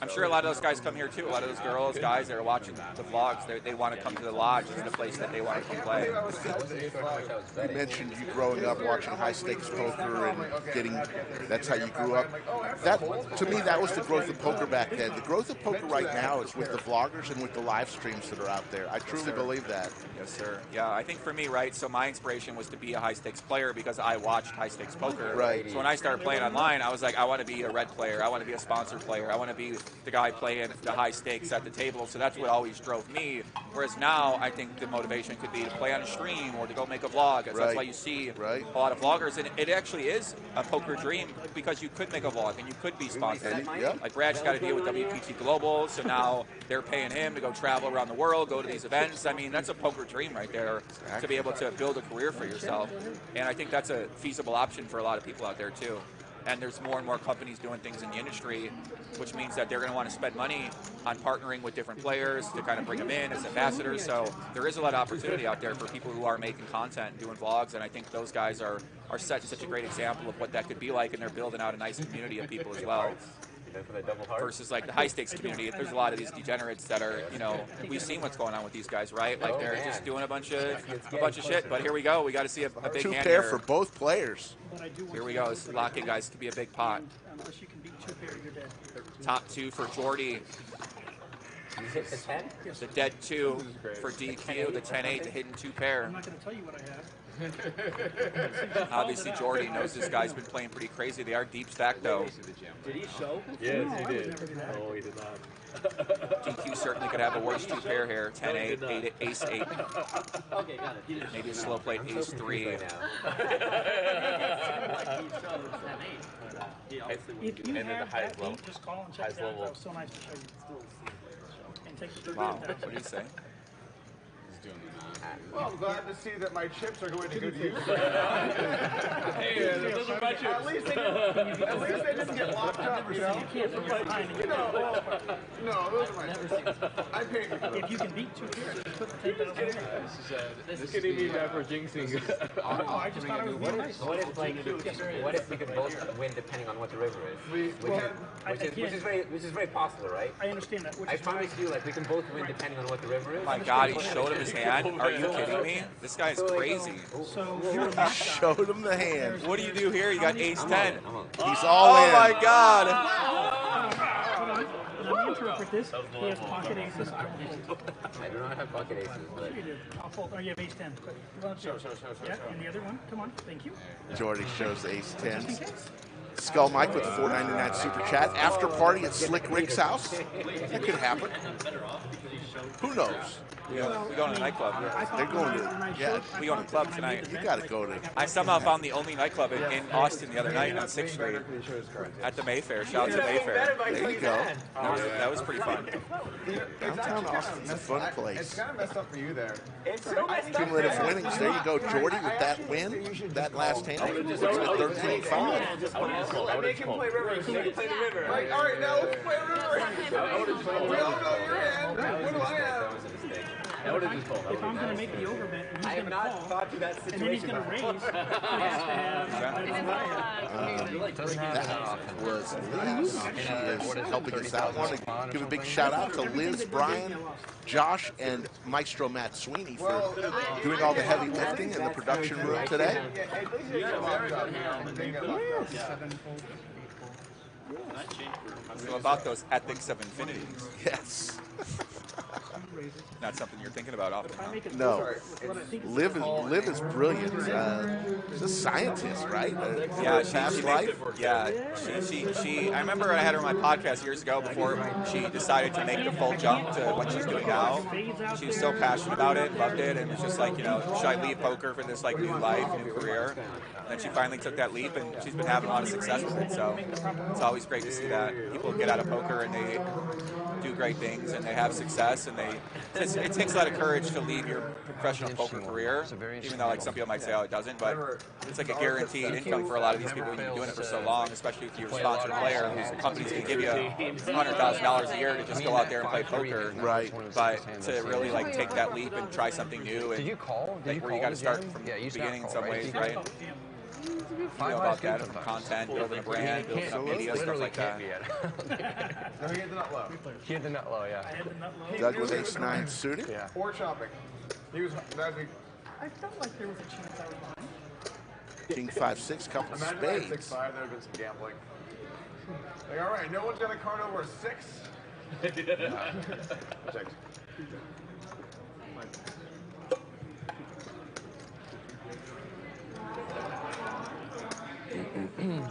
I'm sure a lot of those guys come here too. A lot of those girls, guys that are watching the vlogs, they want to come to the lodge. It's the place that they want to come play. You mentioned you growing up watching high stakes poker and that's how you grew up. That, to me, that was the growth of poker back then. The growth of poker right now is with the vloggers and with the live streams that are out there. I truly believe that. Yes, sir. Yeah, I think for me, right, so my inspiration was to be a high stakes player because I watched high stakes poker. Right. So when I started playing online, I was like, I want to be a red player. I want to be a sponsor player. I want to be the guy playing the high stakes at the table. So that's what always drove me. Whereas now, I think the motivation could be to play on a stream or to go make a vlog. That's why you see a lot of vloggers. And it actually is a poker dream because you could make a vlog and you could be sponsored. Like Brad's got to deal with WPT Global, so now they're paying him to go travel around the world, go to these events. I mean, that's a poker dream right there, to be able to build a career for yourself. And I think that's a feasible option for a lot of people out there too. And there's more and more companies doing things in the industry, which means that they're going to want to spend money on partnering with different players to kind of bring them in as ambassadors. So there is a lot of opportunity out there for people who are making content and doing vlogs, and I think those guys are such a great example of what that could be like, and they're building out a nice community of people as well. Versus like the high stakes community, there's a lot of these degenerates that are, we've seen what's going on with these guys, right? Like they're just doing a bunch of shit. But here we go. We got to see a big two hand pair here. for both players. Here we go. This lock-in, guys, could be a big pot. Top two for Jordi. You hit the 10? The dead 2 for DQ, the 10-8, the hidden 2 pair. I'm not going to tell you what I have. Obviously, Jordi knows this guy's been playing pretty crazy. They are deep stacked, though. Did he show? Yes, he did. Oh, he did not. DQ certainly could have a worse 2 pair here. 10-8, Ace 8. Okay, got it. Maybe a slow plate Ace 3. If you have that beat, just call and check it out. That was so nice to show you. And take the Wow, what do you say? Well, I'm glad to see that my chips are going to good use. Hey, those are my chips. At least they didn't get locked up, you know? No, those are my chips. I paid for them. If you can beat 2 pairs, just put the 10,000 in. This is getting me back for jinxing. No, I just thought it was really nice. What if we could both win depending on what the river is? Which is very possible, right? I understand that. I promise you, like, we can both win depending on what the river is. My God, he showed him his hand. Are you kidding me? This guy's crazy. So showed him the hand. What do you do here? You got Ace 10. He's all in. Oh my God. Let me interpret this. He has pocket aces. I do not have pocket aces. But... Sure you do. I'll fold. Oh, you have ace 10. Yeah, and the other one. Come on. Thank you. Jordi shows ace 10. Skull Mike with the $4.99 super chat. After party at Slick Rick's house. That could happen. Who knows? Yeah, we going to a nightclub. They're going to, we going to club tonight. You got to go to. I somehow found the only nightclub in Austin the other night on 6th Street at the Mayfair. Shout out to Mayfair. There you go. That was pretty fun. Downtown Austin's a fun place. It's kind of messed up for you there. Cumulative winnings. There you go, Jordi, with that win, that last hand. It's at 13-5. I make him play river. So you play the river. All right, now let's play river. We all know your hand. What do I have? If I'm going to make the overbet, and he's going to call, thought through that and then he's going to raise, he has to have That was Liz. She is helping us out. I want to give a big shout out to Liz, Brian, Josh, and Maestro Matt Sweeney for doing all the heavy lifting in the production room today. So about those ethics of infinities. Yes. Not something you're thinking about often. Huh? No. Liv is brilliant. She's a scientist, right? Yeah, past life. Yeah, she. I remember I had her on my podcast years ago before she decided to make the full jump to what she's doing now. She was so passionate about it, loved it, and was just like, you know, should I leave poker for this like new life, new career? And then she finally took that leap, and she's been having a lot of success with it. So it's always great to see that people get out of poker and they do great things and they have success, and it takes a lot of courage to leave your professional poker career, even though like some people might say, oh, it doesn't, but it's like a guaranteed income for a lot of these people when you've been doing it for so long, especially if you're a sponsored player whose company's going to give you $100,000 a year to just go out there and play poker. Right. But to really like take that leap and try something new, and like where you got to start from the beginning in some ways, right? You know about that, from content, building a brand, building up media, stuff like that. No, he had the nut low. He had the nut low, yeah. Doug with ace 9 suited. Yeah. Or chopping. He was. That'd be. I felt like there was a chance I was behind. King 5-6, couple Imagine spades. that 6-5. There would have been some gambling. Like, all right, no one's got a card over a 6. Check.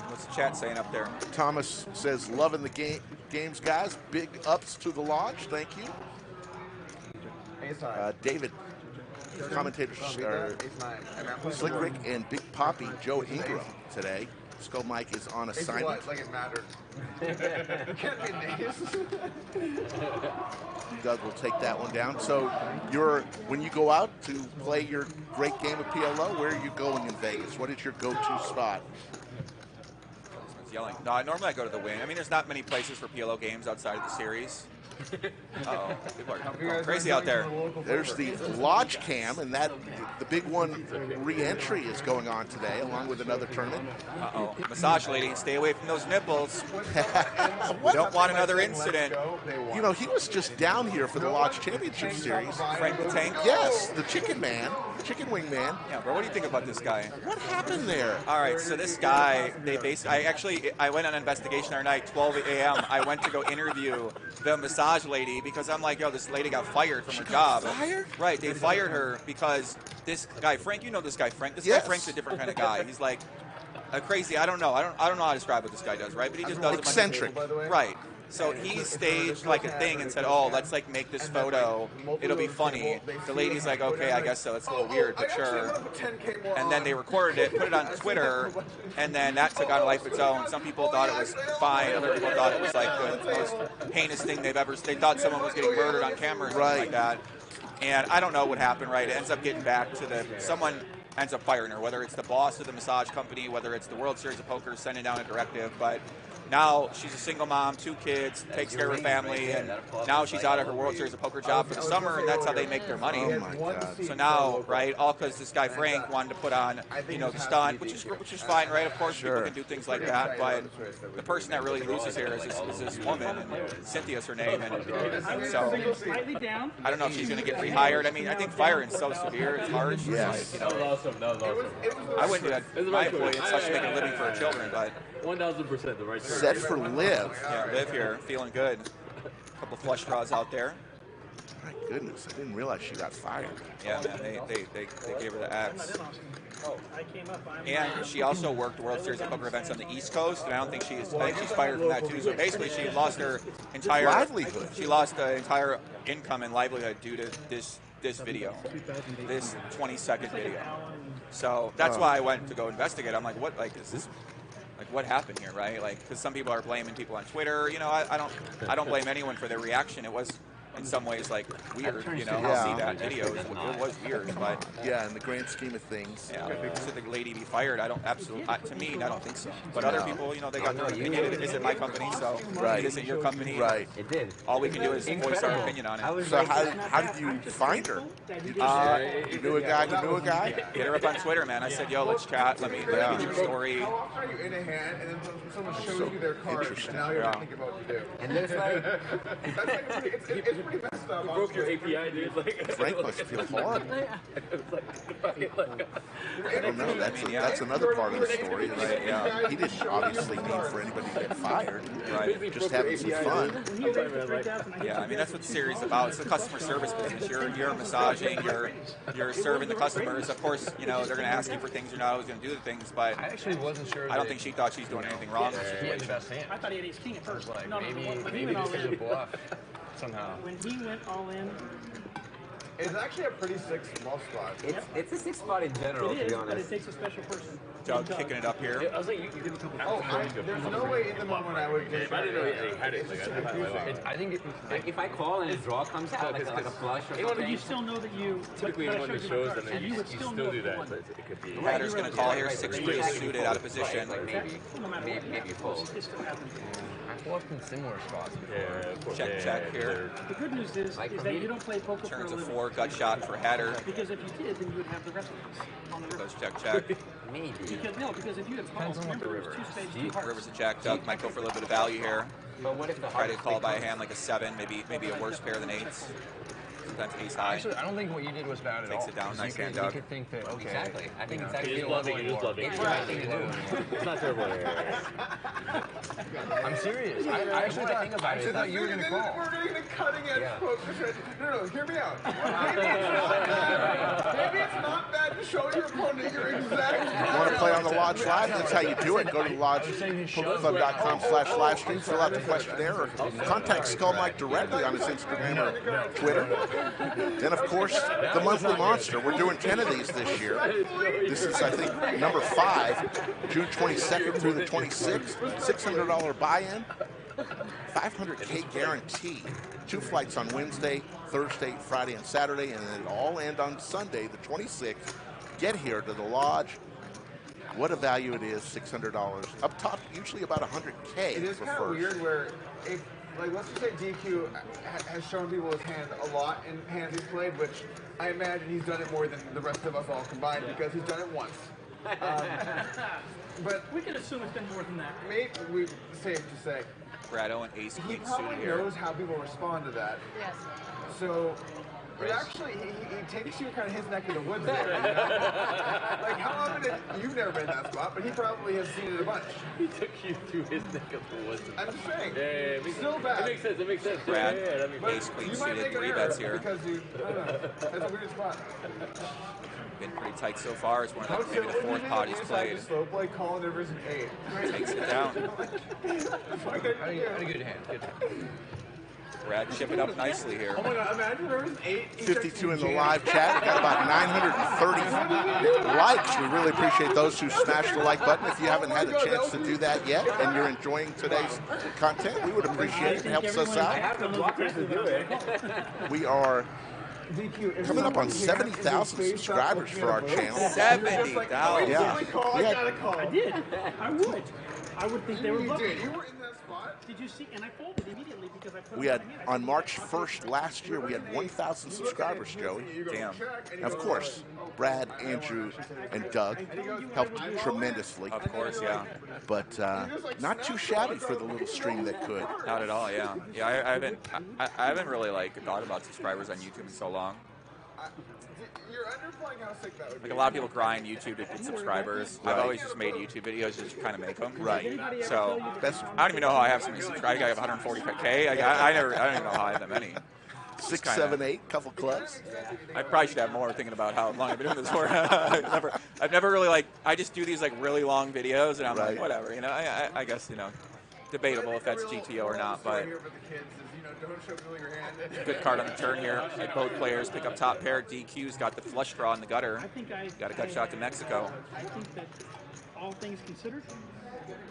What's the chat saying up there? Thomas says, loving the games, guys. Big ups to the lodge. Thank you. David, commentators are Slick Rick and Big Poppy Joe Ingram today. Skull Mike is on assignment. Like it mattered. Can't be names. Doug will take that one down. So when you go out to play your great game of PLO, where are you going in Vegas? What is your go-to spot? Yelling. No, normally I go to the Win. I mean, there's not many places for PLO games outside of the series. Uh-oh, people are going crazy out there. There's the Lodge Cam, and the big one re-entry is going on today, along with another tournament. Uh-oh, massage lady, stay away from those nipples. We don't want another incident. You know, he was just down here for the Lodge Championship Series. Frank the Tank? Yes, the Chicken Man, Chicken Wing Man. Yeah, bro, what do you think about this guy? What happened there? All right, so this guy, I went on an investigation our night, 12 a.m. I went to go interview the massage massage lady because I'm like, yo, this lady got fired from her job. Fired? Right, they fired her because this guy Frank, you know this guy Frank. This guy Frank's a different kind of guy. He's like crazy. I don't know how to describe what this guy does, right? But he just does eccentric. Right. So he staged like a thing and said, "Oh, let's like make this photo. It'll be funny." The lady's like, "Okay, I guess so. It's a little weird, but sure." And then they recorded it, put it on Twitter, and then that took on a life of its own. Some people thought it was fine. Other people thought it was like the most heinous thing they've ever. They thought someone was getting murdered on camera or something like that. And I don't know what happened. Right? It ends up getting back to someone ends up firing her. Whether it's the boss of the massage company, whether it's the World Series of Poker sending down a directive, but. Now she's a single mom, 2 kids, takes care of her family, and now she's out of her World Series of Poker job for the summer, and that's how they make their money. Oh my God. So now, right, all because this guy Frank wanted to put on, the stunt, which is fine, right? Of course, people can do things like that, but the person that really loses here is this woman, and Cynthia's her name, and so I don't know if she's going to get rehired. I mean, I think firing's so severe, it's hard. Yes. That was awesome. I wouldn't do that to my employee and such making a living for her children, but 1000% the right choice. Set for Liv. Yeah, Liv here, feeling good. A couple flush draws out there. My goodness, I didn't realize she got fired. Yeah, man, they gave her the axe. And she also worked World Series of Poker events on the East Coast, and I think she's fired from that too. So basically, she lost her entire livelihood. She lost the entire income and livelihood due to this video, this 20-second video. So that's why I went to go investigate. I'm like, what? Like, is this? Like, what happened here, right? Like, because some people are blaming people on Twitter. You know, I don't blame anyone for their reaction. It was, in some ways, like weird. You know, I'll see that video. It was weird, but yeah, in the grand scheme of things, yeah. Should the lady be fired? I don't to me, I don't think so. But other people, you know, they got their opinion. It isn't my company, so it isn't your company. Right. It did. All we can do is voice our opinion on it. So how did you find her? You knew a guy. You knew a guy. Hit her up on Twitter, man. I said, yo, let's chat. Let me get your story. How often are you in a hand and then someone shows you their card and now you have to think about what to do? And there's like, that's like it's pretty messed up. You broke your API, dude. Like, Frank must feel horrible. I don't know. That's another part of the story. Right? Yeah. He didn't obviously mean for anybody to get fired. Right. Just having some fun. Yeah, I mean that's what the series is about. It's the customer service business. You're massaging. You're serving the customers. Of course, you know they're going to ask you for things. You're not always going to do the things, but I actually wasn't sure. I don't think she thought she's doing anything wrong. He had the best hand. I thought he had ace king at first. Like, No, maybe when this is a bluff somehow. When he went all in, it's actually a pretty sick small spot. It's a 6 spot in general, it to is, be but it honest. takes a special person. Doug kicking it up here. I was like, you did a couple There's no way in the moment I would just. I didn't know he had it. I think if I call and a draw comes out, like a flush or But something. you still know that you. Typically, but I when showed it you shows, my and card, then so you would still do that, but it could be. Hatter's going to call here, 6-3 suited out of position. Like maybe fold. I've worked in similar spots before. Check here. The good news is that you don't play poker for a Turns a living. 4, gut shot for Hatter. Because if you did, then you would have the rest of us on the river. Goes check. Maybe. Because if you had calls, remember, there was 2 spades, 2 hearts. River's a jack. Doug might go for a little bit of value here. But what if the Try to call by a hand like a 7, maybe a worse pair than 8s. Sometimes ace high. Actually, I don't think what you did was bad at all. Takes it down, nice hand, You Doug. could think that, okay. Exactly. I think it's He actually is loving it. He is loving it. It's the right thing to do. It's not terrible. I'm serious. I actually thought you were going to call. We're doing the cutting edge poker. No, hear me out. Maybe it's not bad to show your opponent your exact. You want to play on the Lodge Live? That's how you do it. Go to lodgepokerclub.com/livestream, fill out the questionnaire, or contact Skull Mike directly on his Instagram or Twitter. Then, of course, the monthly monster. We're doing 10 of these this year. This is, I think, number 5, June 22nd through the 26th. $600 buy-in, $500K guarantee. 2 flights on Wednesday, Thursday, Friday, and Saturday, and then it'll all end on Sunday, the 26th. Get here to the Lodge. What a value it is, $600. Up top, usually about $100K. It is kind of weird where, if, like, let's just say DQ has shown people his hand a lot in hands he's played, which I imagine he's done it more than the rest of us all combined because he's done it once. But we can assume it's been more than that. Maybe we safe to say. Grado and ace He queen probably suited here. knows how people respond to that. Yes. So, it actually, he takes you kind of his neck of the woods there. You know? Like, how often you've never been in that spot, but he probably has seen it a bunch. He took you to his neck of the woods. I'm just saying. Yeah, it makes Still sense. bad. It makes sense. It makes sense. Brad, Yeah, that makes sense. ace queen You might suited, make an 3 error bets here. because you, I don't know, that's a weird spot. Been pretty tight so far. It's one How of the, maybe the simple 4th pot he's played. Slow play, calling rivers an 8. Takes it down. Had a good hand. Good hand. Brad chipping up nicely here. Oh my god, imagine there was an 8. 52 in the live chat. We got about 930 likes. We really appreciate those who smashed the like button. If you haven't had a chance to do that yet and you're enjoying today's content, we would appreciate it. It helps us out. We are coming up on 70,000 subscribers for our channel. 70,000. Yeah. I did. I would think they were bluffing. You were in that spot? Did you see? And I folded immediately because I put We had, on March 1st last year, we had 1,000 subscribers, Joey. Damn. And of course, Brad, Andrew, and Doug helped tremendously. Of course, yeah. But not too shabby for the little stream that could. Not at all, yeah. Yeah, I haven't really like thought about subscribers on YouTube in so long. You're underplaying how sick that would be. Like a lot of people grind YouTube to get subscribers. Right. I've always just made YouTube videos just to kind of make them. Right. So I don't even know how I have so many subscribers. I have 145K. I don't even know how I have that many. 6, 7, 8, couple clubs. I probably should have more, thinking about how long I've been doing this for. I've never really like. I just do these like really long videos, and I'm like, whatever, you know. I guess, you know, debatable if that's GTO or not, but. Good card on the turn here. Like both players pick up top pair. DQ's got the flush draw in the gutter. Got a gut shot to Mexico. I think that all things considered,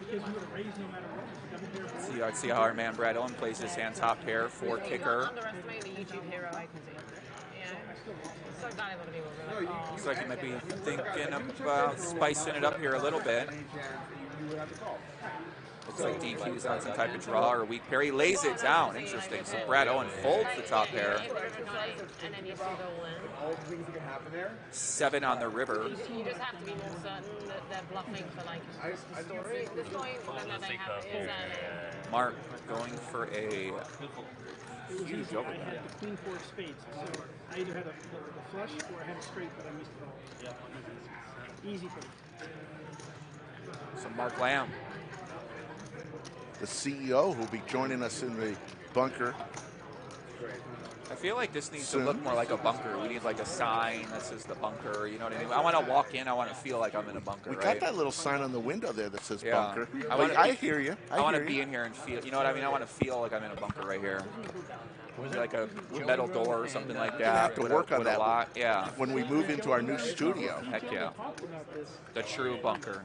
because you would have raised no matter what. See how our man Brad Owen plays his hand top pair, 4 kicker. Underestimate the YouTube hero I can see. Yeah. So valuable to be able to like, Looks like he might be thinking about spicing it up here a little bit. Looks like DQ's on some type of draw or weak pair. He lays it down. Interesting. So Brad Owen folds the top pair. and then you see the win. All the things that can happen there. 7 on the river. You just have to be more certain that they're bluffing for like the story. The point that they have is Mark going for a huge overbet. I had the queen 4 of spades, so I either had the flush or I had a straight, but I missed it all. Easy for me. So Mark Lamb, The CEO who'll be joining us in the bunker. I feel like this needs Soon. to look more like a bunker. We need like a sign that says the bunker. You know what I mean? I want to walk in. I want to feel like I'm in a bunker. We right? got that little sign on the window there that says Yeah. bunker. I hear you. I want to be in here and feel. You know what I mean? I want to feel like I'm in a bunker right here. Like a metal door or something like that. Have to work on with that a lot. Yeah. when we move into our new studio. Heck yeah. The true bunker.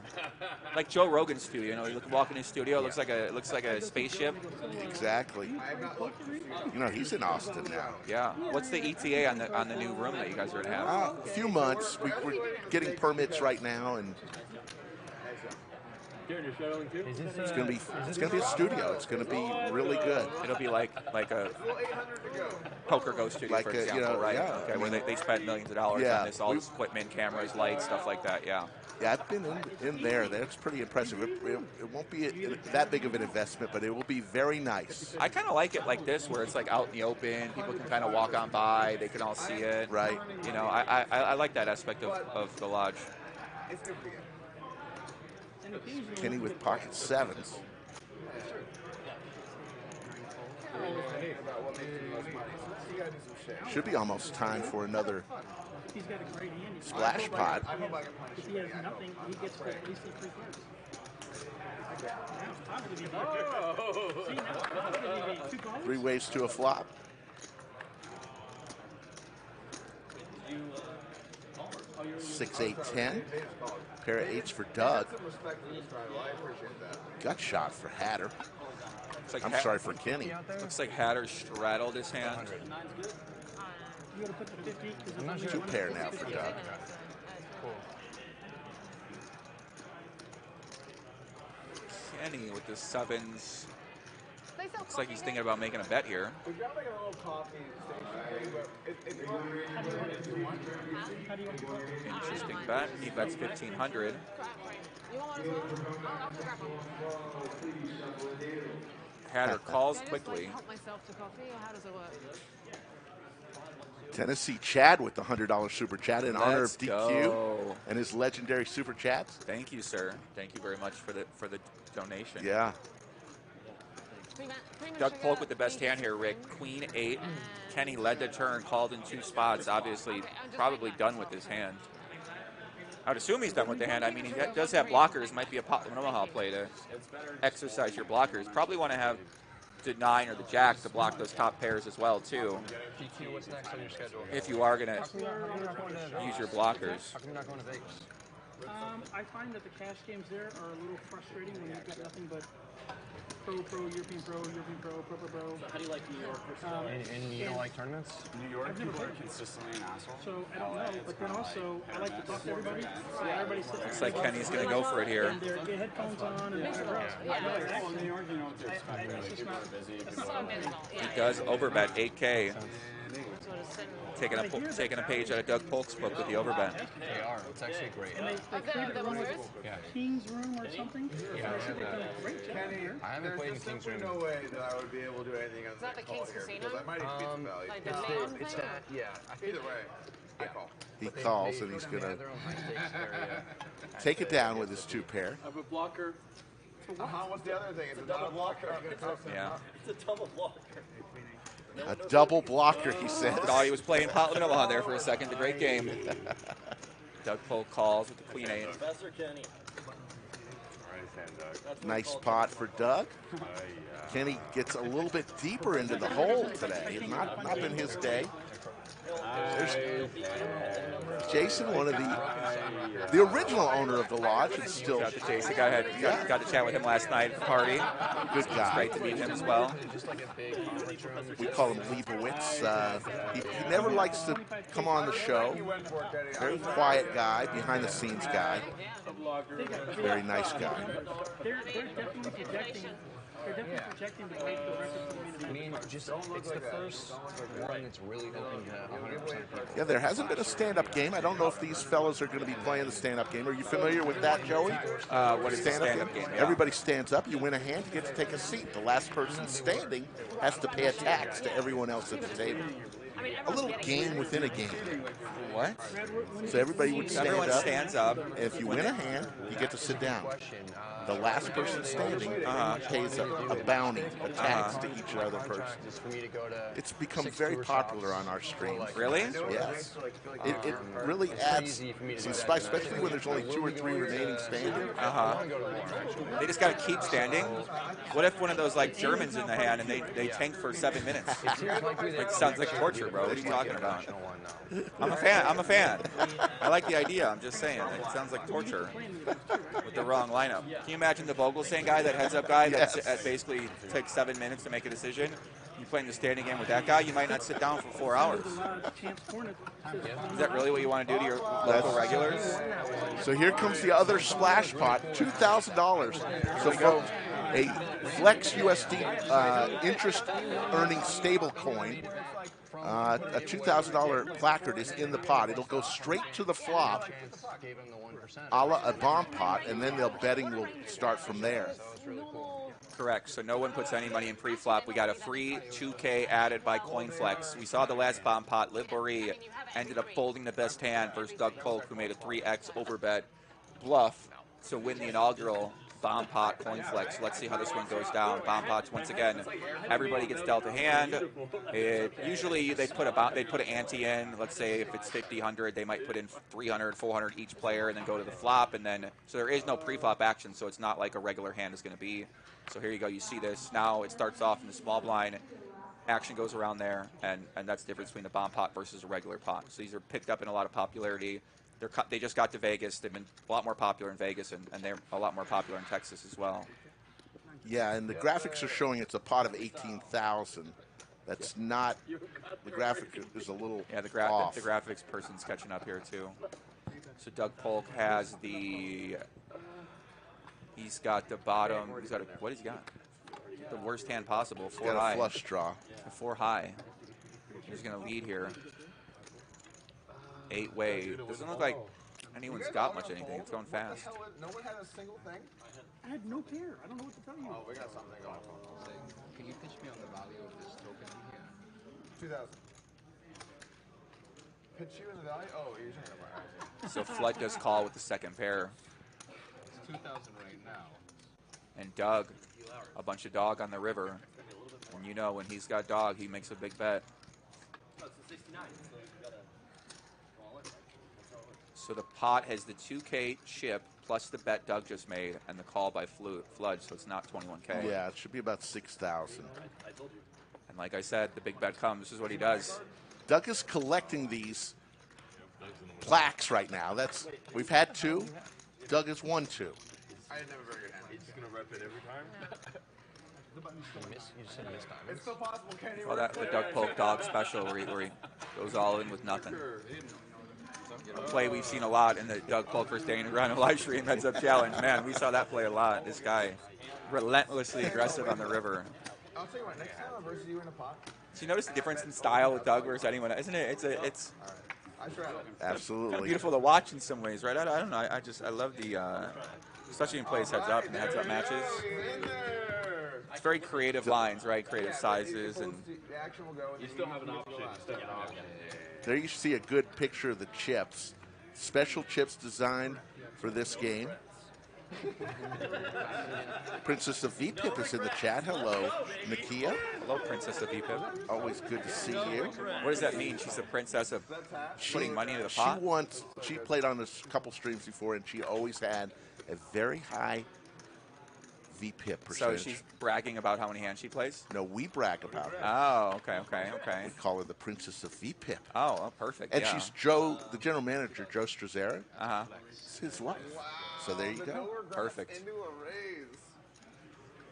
Like Joe Rogan's studio. You know, you walk in his studio. It looks like a spaceship. Exactly. You know, he's in Austin now. Yeah. What's the ETA on the new room that you guys are gonna have? A few months. We're getting permits right now, and it's gonna be a studio. It's gonna be really good. It'll be like a Poker Go studio, Like for a, example, you know, right? yeah. Okay, where they spent millions of dollars on this, all this equipment, cameras, lights, stuff like that. Yeah. Yeah, I've been in there. That's pretty impressive. It won't be that big of an investment, but it will be very nice. I kind of like it like this, where it's like out in the open. People can kind of walk on by. They can all see it. Right. You know, I like that aspect of the lodge. Kenny with pocket sevens. Should be almost time for another He's got a great hand. splash pot. If he has nothing, he gets to at least 3 cards. Now it's positive EV. See, now it's positive EV. 2 callers. 3 ways to a flop. Six, 8, 10. Pair of 8s for Doug. Gut shot for Hatter. I'm sorry for Kenny. Looks like Hatter straddled his hand. You gotta put the 50 'cause it's 2 pair now for Doug. Kenny with the sevens. Looks like he's thinking about making a bet here. We've got like a little coffee station, but it's Interesting bet. He bets 1,500. Hatter calls quickly. Help myself to coffee, or how does it work? Tennessee Chad with the $100 super chat in honor Let's of DQ go. and his legendary super chats. Thank you, sir. Thank you very much for the donation. Yeah. Doug Polk with the best hand here, Rick. Queen 8. Kenny led the turn, called in 2 spots. Obviously, probably done with his hand. I would assume he's done with the hand. I mean, he does have blockers. Might be a Omaha play to exercise your blockers. Probably want to have the 9 or the jack to block those top pairs as well, too. DQ, what's next on your schedule? If you are going to use your blockers. How come you're not going to Vegas? I find that the cash games there are a little frustrating when you've got nothing but European Pro. So how do you like New York? And you don't like tournaments? New York people are consistently an asshole. So I don't know, but then also I like to talk to everybody. So everybody sits Looks like Kenny's going to go for it here. and their headphones on and whatever else. Well, New York, you know what to expect. Like, people are busy. He does overbet 8K. Taking a page out of Doug Polk's book with the overbet. They are. It's actually great. And they created a room like King's Room or something. Yeah, I think they've done a great job here. I haven't played in King's Room. No way that I would be able to do anything other than call it here because I might even beat the value. It's that, yeah. Either way, I call. He calls and he's going to take it down with his 2 pair. I have a blocker. What's the other thing? It's a double blocker. Yeah. It's a double blocker. A double blocker, he says. Thought he was playing Potland Omaha there for a second. A great game. Doug Polk calls with the Queen 8. Professor Kenny. Nice pot for Doug. Kenny gets a little bit deeper into the hole today. It's not been his day. There's Jason, one of the original owner of the lodge. It's still got to chat with him last night at the party. Good guy. Great to meet him as well. We call him Leibowitz. He never likes to come on the show. Very quiet guy, behind the scenes guy. Very nice guy. They're definitely projecting. They're definitely projecting to break the record for the I mean, just it's the first one that's really hoping to 100% people. Yeah, there hasn't been a stand-up game. I don't know if these fellas are going to be playing the stand-up game. Are you familiar with that, Joey? What is the stand-up game? Yeah. Everybody stands up. You win a hand, you get to take a seat. The last person standing has to pay a tax to everyone else at the table. A little game within a game. What? So everybody would stand Everyone up. stands up. And if you win a hand, you get to sit down. The last person standing pays a bounty, a tax to each other person. It's become very popular on our streams. Really? Yes. It really adds some spice, especially when there's only 2 or 3 remaining standing. They just got to keep standing. What if one of those like Germans in the hand and they tank for 7 minutes? It sounds like torture, bro. What are you talking about? I'm a fan. I like the idea. I'm just saying. It sounds like torture with the wrong lineup. Can you imagine the Vogelsang guy, that heads-up guy that basically takes 7 minutes to make a decision? You playing the standing game with that guy, you might not sit down for 4 hours. Is that really what you want to do to your local regulars? So here comes the other splash pot, $2,000. So folks, a Flex USD interest-earning stable coin. A $2,000 placard is in the pot. It'll go straight to the flop, a la a bomb pot, and then the betting will start from there. Correct. So no one puts any money in pre-flop. We got a free 2K added by CoinFLEX. We saw the last bomb pot. Liv Boeree ended up folding the best hand versus Doug Polk, who made a 3x overbet bluff to win the inaugural bomb pot CoinFLEX. Let's see how this one goes down. Bomb pots once again. Everybody gets dealt a hand. Usually they put an ante in. Let's say if it's 50, 100, they might put in 300, 400 each player, and then go to the flop. And then so there is no pre-flop action. So it's not like a regular hand is going to be. So here you go. You see this now. It starts off in the small blind. Action goes around there, and that's the difference between the bomb pot versus a regular pot. So these are picked up in a lot of popularity. They just got to Vegas. They've been a lot more popular in Vegas, and they're a lot more popular in Texas as well. Yeah, and the graphics are showing it's a pot of 18,000. That's not. The graphic is a little off. The graphics person's catching up here too. So Doug Polk has the. He's got the bottom. He's got what has he got? The worst hand possible. 4 high. Got a flush draw. 4 high. He's going to lead here. 8-way. Doesn't look like anyone's got much anything. It's going fast. No one had a single thing? I had no pair. I don't know what to tell you. Oh, we got something going on. Can you pitch me on the value of this token? 2,000. pitch you in the valley? Oh, you're talking about So Flood does call with the second pair. It's 2,000 right now. And Doug, a bunch of dog on the river. And you know, when he's got dog, he makes a big bet. So the pot has the 2K chip plus the bet Doug just made and the call by Flood, so it's not 21K. Yeah, it should be about 6,000. And like I said, the big bet comes. This is what he does. Doug is collecting these plaques right now. We've had 2. Doug has won 2. I had never very good hand. He's just gonna rep it every time. It's still possible, Kenny. Well, that the Doug Polk dog special where he goes all in with nothing. A play we've seen a lot in the Doug Polk versus Dane Run live stream heads up challenge. Man, we saw that play a lot. This guy, relentlessly aggressive on the river. I'll tell you what, next time I'll versus you in a pot. So you notice the difference in style with Doug versus anyone, isn't it? It's absolutely kind of beautiful to watch in some ways, right? I don't know. I love the, especially in plays heads up and heads up matches. It's very creative lines, right? Creative sizes and. You still have an option. There you see a good picture of the chips. Special chips designed for this game. Princess of VPIP is in the chat. Hello, Nakia. Hello, Princess of VPIP. Always good to see you. What does that mean? She's a princess of putting money into the pot? She played on a couple streams before, and she always had a very high VPIP percentage. So she's bragging about how many hands she plays? No, we brag about it. Oh, okay. We call her the Princess of VPIP. Oh, perfect. And she's Joe, the general manager, Joe Strazzera. Uh-huh. It's his wife. So there you go. Perfect.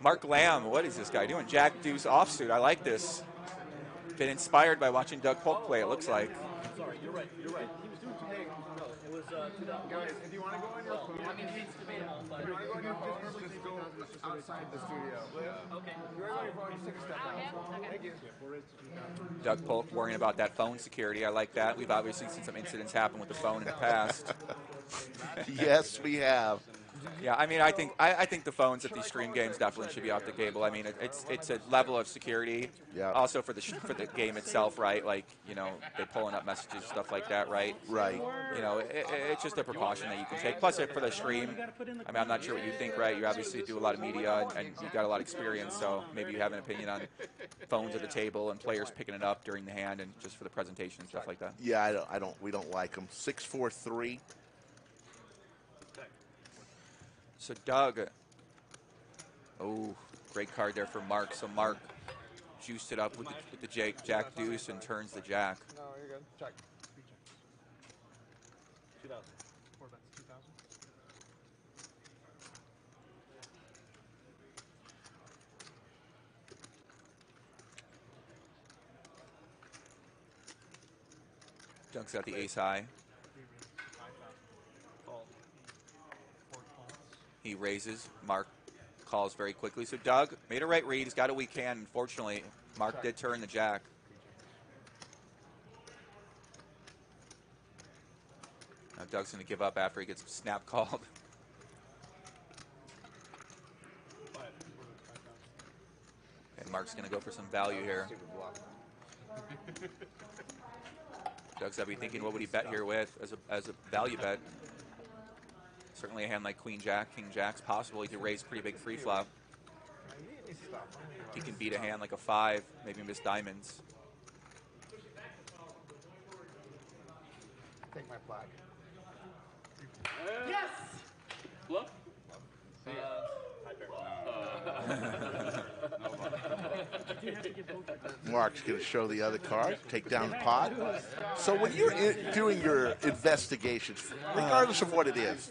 Mark Lamb, what is this guy doing? Jack Deuce offsuit. I like this. Been inspired by watching Doug Polk play, it looks like. Sorry, you're right. He was doing it was guys, if you want to go on your phone, I mean, it's debatable, but if you want to go on your phone, just go outside the studio. Okay. If you want to go on your phone, just take a step out. Thank you. Doug Polk worrying about that phone security. I like that. We've obviously seen some incidents happen with the phone in the past. Yes, we have. Yeah, I mean, I think the phones at these stream games definitely should be off the table. I mean, it's a level of security. Yeah. Also for the game itself, right? Like, you know, they're pulling up messages, stuff like that, right? Right. You know, it's just a precaution that you can take. Plus, for the stream, I mean, I'm not sure what you think, right? You obviously do a lot of media and you've got a lot of experience, so maybe you have an opinion on phones at the table and players picking it up during the hand and just for the presentation and stuff like that. Yeah, we don't like them. 6-4-3. So Doug, oh, great card there for Mark. So Mark juiced it up with the Jack Deuce and turns the Jack. No, you're good. Check. 2,000. 4 bets, 2,000. Doug's got the ace high. He raises. Mark calls very quickly. So Doug made a right read. He's got a weak hand. Unfortunately, Mark did turn the Jack. Now Doug's going to give up after he gets snap called. And Mark's going to go for some value here. Doug's got to be thinking, what would he bet here with as a value bet? Certainly a hand like Queen Jack, King Jack's possible. He could raise pretty big free flop. He can beat a hand like a 5, maybe miss diamonds. Take my flag. Yes! Bluff? Mark's going to show the other card, take down the pot. So when you're doing your investigations, regardless of what it is,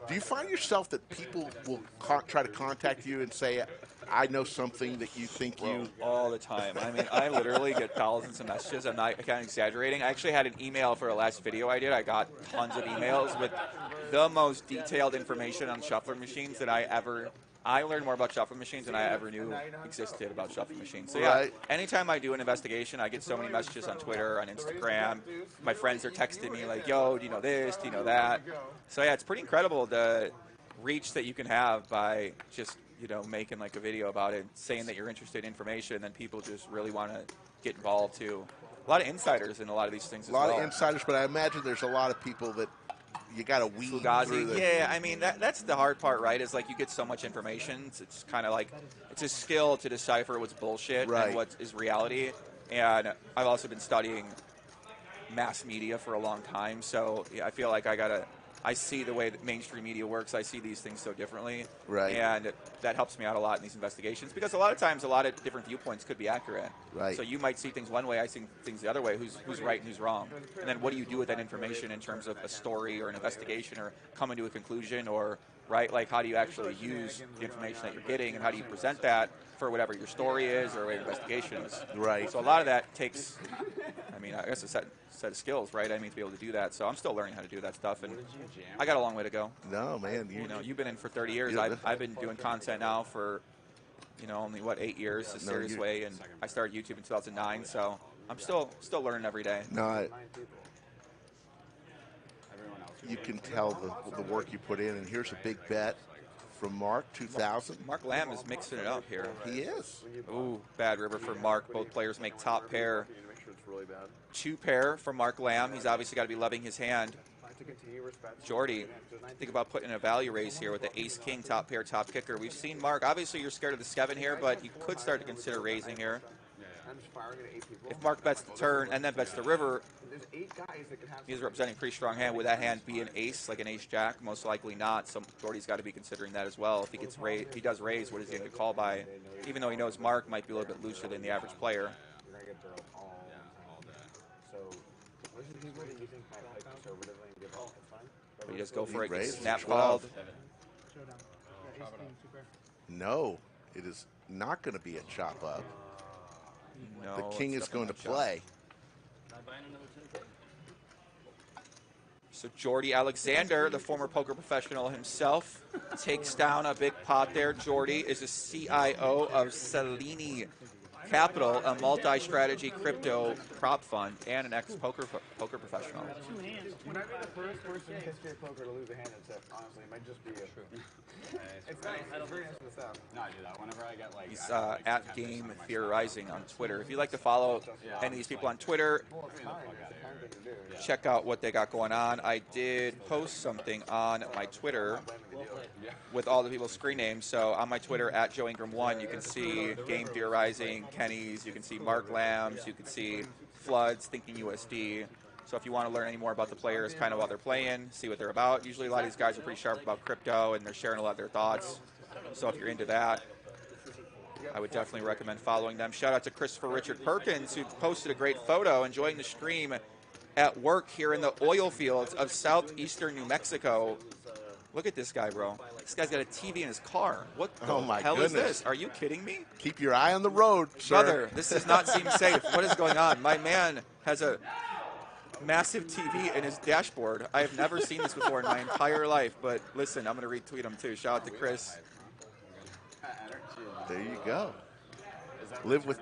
do you find yourself that people will try to contact you and say, I know something that you think you... All the time. I mean, I literally get thousands of messages. I'm not kind of exaggerating. I actually had an email for a last video I did. I got tons of emails with the most detailed information on shuffler machines that I learned more about shuffle machines than I ever knew existed about shuffle machines. So yeah, anytime I do an investigation, I get so many messages on Twitter, on Instagram. My friends are texting me like, yo, do you know this? Do you know that? So yeah, it's pretty incredible the reach that you can have by just, making like a video about it, saying that you're interested in information, and then people just really want to get involved too. A lot of insiders in a lot of these things A lot as well. of insiders, but I imagine there's a lot of people that you got to weed through. Fugazi. Yeah, I mean, that's the hard part, right? Is like you get so much information. It's kind of like it's a skill to decipher what's bullshit Right. and what is reality. And I've also been studying mass media for a long time, so yeah, I feel like I see the way that mainstream media works. I see these things so differently. Right. And that helps me out a lot in these investigations because a lot of times a lot of different viewpoints could be accurate. Right. So you might see things one way, I see things the other way. Who's right and who's wrong? And then what do you do with that information in terms of a story or an investigation or coming to a conclusion or, right, like how do you actually use the information that you're getting and how do you present that for whatever your story is or your investigation is. Right. So a lot of that takes, I mean, I guess a set of skills, right? I mean, to be able to do that. So I'm still learning how to do that stuff, and I got a long way to go. No, man. You know, you've been in for 30 years. Yeah. I've been doing content now for, only, 8 years, a serious way, and I started YouTube in 2009, so I'm still learning every day. No, you can tell the work you put in, and here's a big bet from Mark, 2,000. Mark Lamb is mixing it up here. He is. Ooh, bad river for Mark. Both players make top pair. Really bad. 2 pair from Mark Lamb. He's obviously got to be loving his hand. Jordi, think about putting in a value raise here with the ace-king top pair, top kicker. We've seen Mark. Obviously, you're scared of the Skevin here, but you could start to consider raising here. If Mark bets the turn and then bets the river, he's representing a pretty strong hand. Would that hand be an ace, like an ace-jack? Most likely not. So Jordi's got to be considering that as well. If he gets raised, if he does raise, what is he going to call by? Even though he knows Mark might be a little bit looser than the average player. But he just go for it. Snap called. No, it is not going to be a chop up. No, the king is going to play. So Jordi Alexander, the former poker professional himself, takes down a big pot there. Jordi is the CIO of Cellini Capital, a multi-strategy crypto prop fund, and an ex-poker professional. When I be the first person in history of poker to lose a hand at tip, honestly, it might just be you. It's nice. It's very nice to the staff. No, I do that whenever I get like. He's at Game Theorizing on Twitter. If you'd like to follow any of these people on Twitter, check out what they got going on. I did post something on my Twitter with all the people's screen names. So on my Twitter, at JoeIngram1, you can see Game Theorizing, Kenny's, you can see Mark Lamb's, you can see Flood's, ThinkingUSD. So if you want to learn any more about the players, kind of what they're playing, see what they're about. Usually a lot of these guys are pretty sharp about crypto, and they're sharing a lot of their thoughts. So if you're into that, I would definitely recommend following them. Shout out to Christopher Richard Perkins, who posted a great photo enjoying the stream at work here in the oil fields of southeastern New Mexico. Look at this guy, bro. This guy's got a TV in his car. What the hell is this? Are you kidding me? Keep your eye on the road, sir. Brother, this does not seem safe. What is going on? My man has a massive TV in his dashboard. I have never seen this before in my entire life, but listen, I'm going to retweet him too. Shout out to Chris. There you go. Live with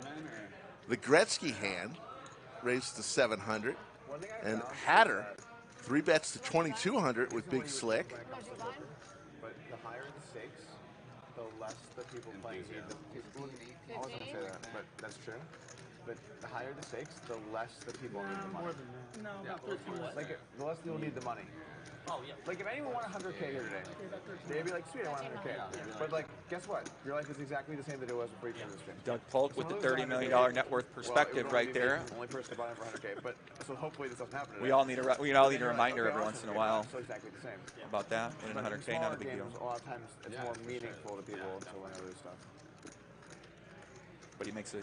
the Gretzky hand, raised to 700, and Hatter 3 bets to 2,200 with Big Slick. But the higher the stakes, the less the people playing need the people. I wasn't going to say that, but that's true. But the higher the stakes, the less the people need the money. More than that. No, about 13 less. Like, the less people need the money. Oh, yeah. Like, if anyone won 100K here today, they'd be like, sweet, I want 100K. But, like, guess what? Your life is exactly the same that it was before you came to this stream. Doug Polk with the $30 million net worth perspective right there. The only person to buy it for 100K. But, so hopefully this doesn't happen today. We all need a reminder every once in a while So exactly the same. about that. Winning 100K, not a big deal. A lot of times it's more meaningful to people to win other stuff. But he makes a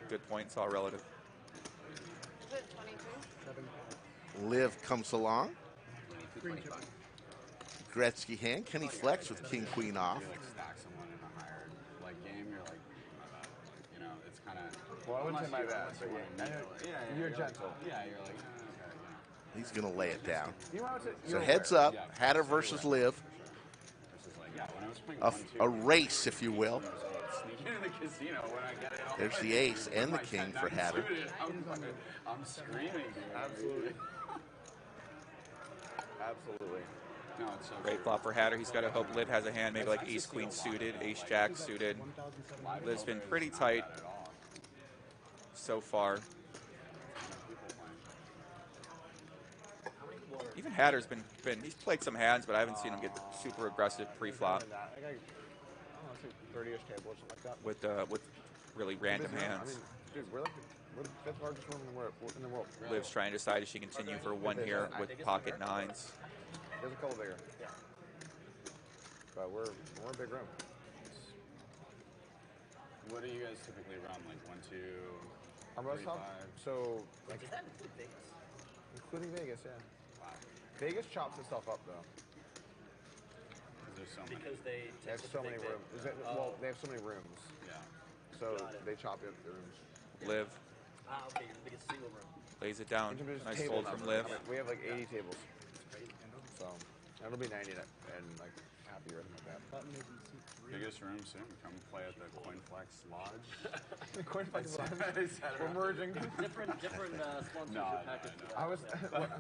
good point. It's all relative. Is it 22? Liv comes along. Gretzky hand. Kenny Flex with King Queen off. Like stack someone in a higher like game, you're like, it's kind of. Well, I wouldn't say my bad, but you're gentle. Yeah, you're like. He's going to lay it down. You know So heads up, Hatter versus Liv. A race, if you will. Sneaking in the casino when I get it. There's the ace and the king for Hatter. I'm screaming, dude. Absolutely. Absolutely. No, it's so Great flop for Hatter. He's got to hope Liv has a hand, maybe like ace-queen suited, ace-jack suited. Liv's been pretty tight so far. Hatter's been he's played some hands, but I haven't seen him get super aggressive pre-flop I think I don't know, 30-ish table or something like that. with really random hands. Dude, we're the 5th largest room in the world. Liv's trying to decide if she continue for one here with pocket nines. There's a couple bigger. Yeah. But we're a big room. What do you guys typically run? Like 1, 2, Our most 3, 5? So, like, Does that include Vegas? including Vegas, yeah. Wow. Vegas chops itself up though. There's so many. Because they They have so many rooms. Well, they have so many rooms. Yeah. So they chop up the rooms. Liv okay, you're the biggest single room. lays it down. In terms of Nice table fold from numbers, Liv. We have like 80 tables. So it'll be 90 and like happy or anything like that. Biggest room soon. Come play at the CoinFLEX Lodge. CoinFLEX Lodge. We're merging. Different sponsorship package. I was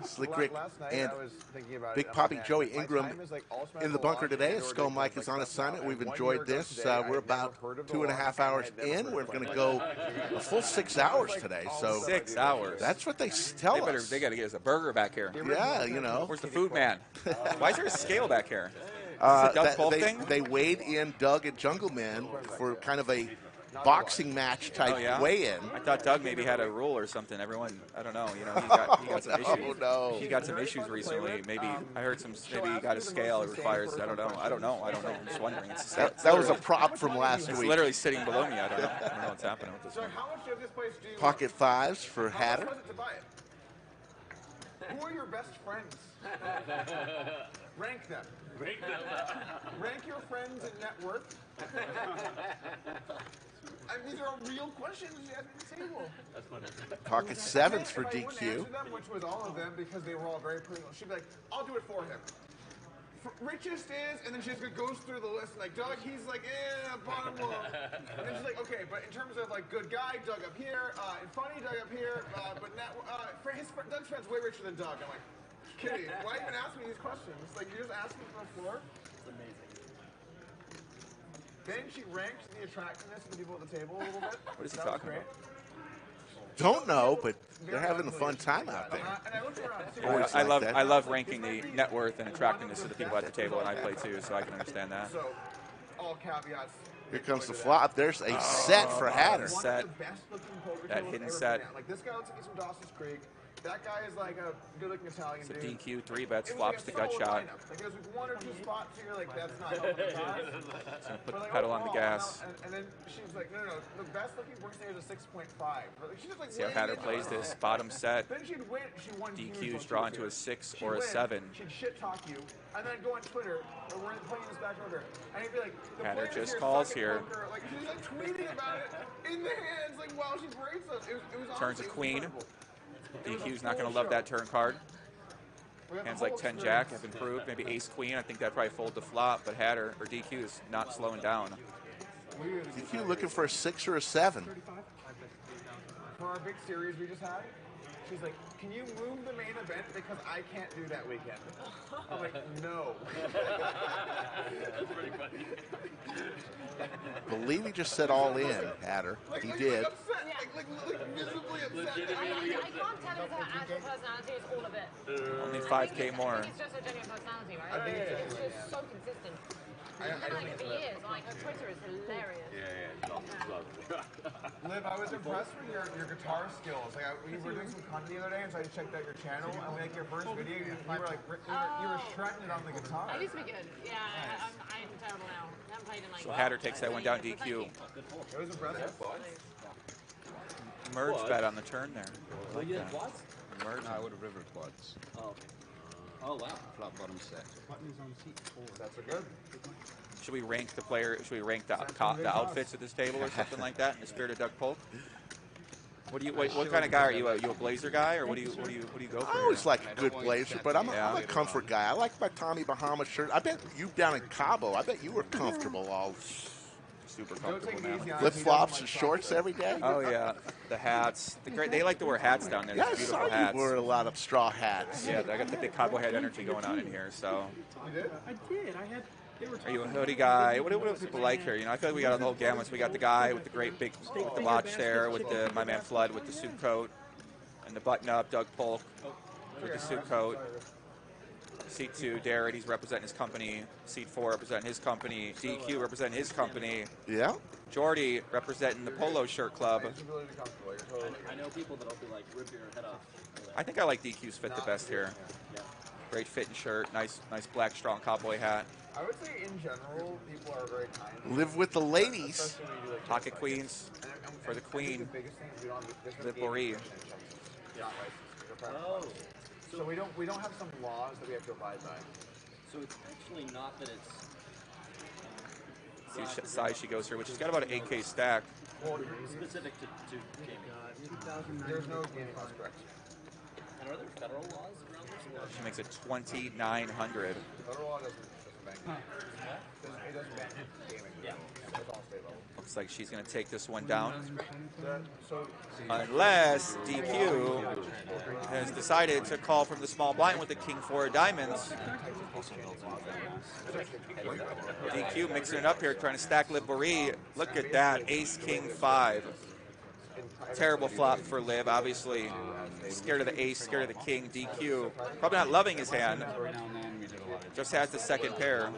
Slick Rick last night. and I was thinking about Big it. Poppy Man, Joey my Ingram time is, like, all spent in the at bunker lodge today. and Skull doing Mike like is on stuff assignment. now. We've And 1 enjoyed year ago this. today, I We're had never about heard of the 2.5 lodge, hours and I had never in. heard We're of going to it. go a full 6 hours today. So 6 hours. that's what they tell us. They got to get us a burger back here. Yeah, you know. Where's the food man? Why is there a scale back here? Is this a Doug Polk thing? They weighed in Doug and Jungle Man for kind of a boxing match type weigh-in. I thought Doug maybe had a rule or something. Everyone, I don't know. You know, he got some issues. No. He got some issues recently. Maybe I heard some. Maybe he got a scale. It requires. I don't know. I'm just wondering. That was a prop from last It's week. literally sitting below me. I don't know what's happening with this So one. how much of this place do you Pocket fives for How Hatter. much was it to buy it? Who are your best friends? Rank them. Rank your friends in net worth. These are real questions you have at the table. That's funny. Pocket sevens for If I wouldn't DQ. answer them, which was all of them because they were all very personal, she'd be like, I'll do it for him. Richest is, and then she just goes through the list, like, Doug, he's like, bottom low. And then she's like, okay, but in terms of, like, good guy, Doug up here, and funny, Doug up here, but Doug's friend's way richer than Doug. I'm like, Kitty, why even ask me these questions? Like, you're just asking for the floor? It's amazing. Then she ranked the attractiveness of the people at the table a little bit. What is he That was talking great. about? Don't know, but they're having a fun time out there. And I looked around. Always I like love that. I love ranking the net worth and attractiveness of the people at the table, and I play too, so I can understand that. So, all caveats. Here comes the flop. There's a set for Hatter. Set. One of the best looking poker That tables hidden ever set. been at. Like, this guy looks like he's from Dawson's Creek. That guy is like a good-looking Italian It's a dude. DQ, 3 bets, It was flops the like a gut solid shot. lineup. Like, there's like 1 or 2 spots here, like, that's not helping the cause. Put But, the like, pedal on the overall, gas. And then she's like, no, the best looking person here is a 6.5. But, like, she's just like, See how way Hatter into plays it. this bottom set. Then she'd win. She won huge DQ's once she drawn was to here. a 6 She'd or a win, 7. She'd shit talk you, and then go on Twitter, or we're playing this back order, and he'd be like, the Hatter players just here calls suck at here. poker. Like, she's like tweeting about it in the hands, like while she breaks us. It was Turns a honestly, queen. It was incredible. DQ's not going to love that turn card. We got the Hands whole like 10 experience. jack have improved. Maybe ace queen. I think that probably fold the flop, but Hatter or DQ is not slowing down. DQ looking for a 6 or a 7. For our big series we just had, she's like, can you move the main event because I can't do that weekend? I'm like, no. That's pretty funny. Believe he just said all in, Hatter. He did. Like visibly upset. I can't tell if her actual personality is all of it. Only 5K more. I think it's just her genuine personality, right? I think it's It's just so consistent. I It's been don't like think for it's years. Like her Twitter is hilarious. Liv, I was impressed with your guitar skills. Like, we were doing some content the other day, and so I checked out your channel, and like your first video, you were like, you were shredding it on the guitar. I used to be good. Yeah, I'm terrible now. I haven't played in like. So Hatter takes that one down DQ. It was impressive. Merge bet on the turn there. I like that. Merge. No, I would have river quads. Oh, okay. Oh, wow. Flat bottom set. That's a good. Should we rank the player? Should we rank the outfits at this table or something like that in the spirit of Doug Polk? What kind of guy are you? Are you a blazer guy, or what do you go for? I always like a good blazer, but I'm a comfort guy. I like my Tommy Bahama shirt. I bet you down in Cabo, I bet you were comfortable all super comfortable now. Flip-flops and shorts every day? Oh, yeah. The hats. They like to wear hats down there. Yeah, I These saw beautiful you hats. wear a lot of straw hats. Yeah, I got the big cowboy hat energy going on in here, so. I did. I had. They were Are you a talking hoodie about guy? What do people like here? You know, I feel like we got the whole gamut. So we got the guy with the great big, with the watch there, with the my man Flood with the suit coat, and the button-up Doug Polk with the suit coat. Seat 2, Darren, he's representing his company. Seat 4, representing his company. DQ, representing his company. Yeah. Jordi, representing the Polo Shirt Club. I know people that'll be like, rip your head off. I think I like DQ's fit the best here. Great fitting shirt, nice black strong cowboy hat. I would say in general, people are very kind. Live with the ladies. Pocket queens for the queen. Liv Boeree. Oh. So we don't have some laws that we have to abide by. So it's actually not that it's. See what size she goes here, which has got about an 8K stack. Well, specific to gaming. There's no gaming laws, correct? And are there federal laws around this? She makes it 2,900. Federal law doesn't ban it doesn't ban gaming. Yeah. It's all state level. Looks like she's going to take this one down. So Unless DQ has decided to call from the small blind with the King 4 of diamonds. DQ mixing it up here, trying to stack Liv Boeree. Look at that, Ace King 5. Terrible flop for Liv, obviously. Scared of the ace, scared of the king. DQ probably not loving his hand. Just has the second pair.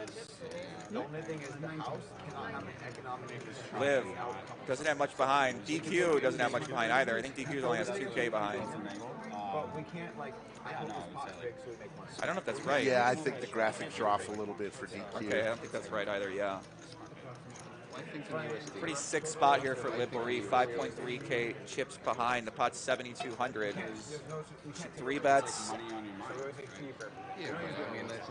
the only thing is the house cannot have an economic Liv doesn't have much behind. DQ doesn't have much behind either. I think DQ only has 2K behind. But we can't, like, I hope this pot's big so we make money. I don't know if that's right. Yeah, I think the graphics are off a little bit for DQ. Okay, I don't think that's right either, yeah. Pretty sick spot here for Liv Boeree. 5.3K chips behind. The pot's 7,200. 3 bets.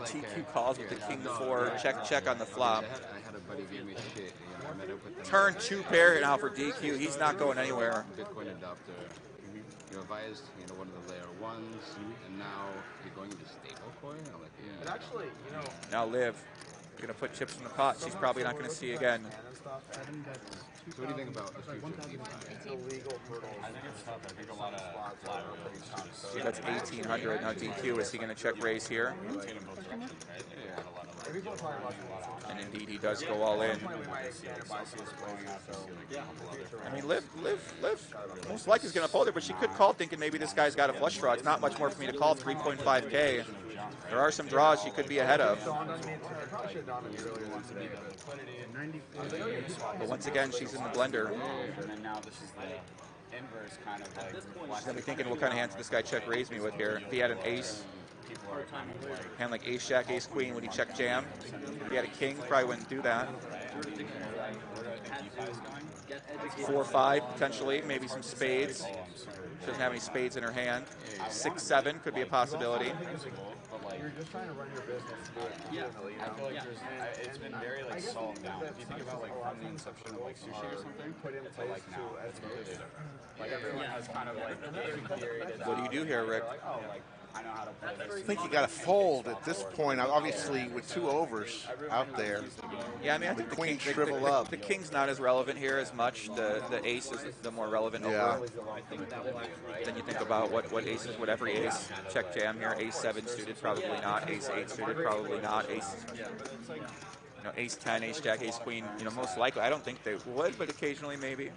TQ calls with the King 4. Check on the flop. Turn 2 pair now for DQ. He's not going anywhere. Bitcoin adopter. You advised, one of the layer ones, and now you're going into stablecoin. I'm like, yeah. But actually, Now Liv, you're gonna put chips in the pot. She's probably not gonna see again. So what do you think about the future of DeFi? It's illegal hurdles. I think it's tough. I think a lot of collateral are pretty tough. See, that's 1,800. Now DQ, is he gonna check raise here? And indeed, he does go all in. I mean, Liv most likely is going to fold it, but she could call thinking maybe this guy's got a flush draw. It's not much more for me to call, 3.5K. There are some draws she could be ahead of. But once again, she's in the blender. And then now this is the inverse kind of like. She's going to be thinking, what kind of hands did this guy check raise me with here? If he had an ace, hand like ace jack, ace queen, would he check jam? If he had a king, probably wouldn't do that. 4-5 potentially, maybe some spades. She doesn't have any spades in her hand. 6-7 could be a possibility. You're just trying to run your business. I feel like it's been very like solved down. If you think about like from the inception of like sushi or something, put in to like now, it's completely different. Like everyone has kind of like game theory. What do you do here, Rick? I know how to play this. I think you got to fold at this point. Obviously, with 2 overs out there. Yeah, I mean, I think the queen king, shrivel up. The king's not as relevant here as much. The ace is the more relevant over. Then you think about what aces, what every ace check jam here. Ace 7 suited, probably not. Ace 8 suited, probably not. Ace. Ace 10, ace jack, ace queen, most likely. I don't think they would, but occasionally maybe.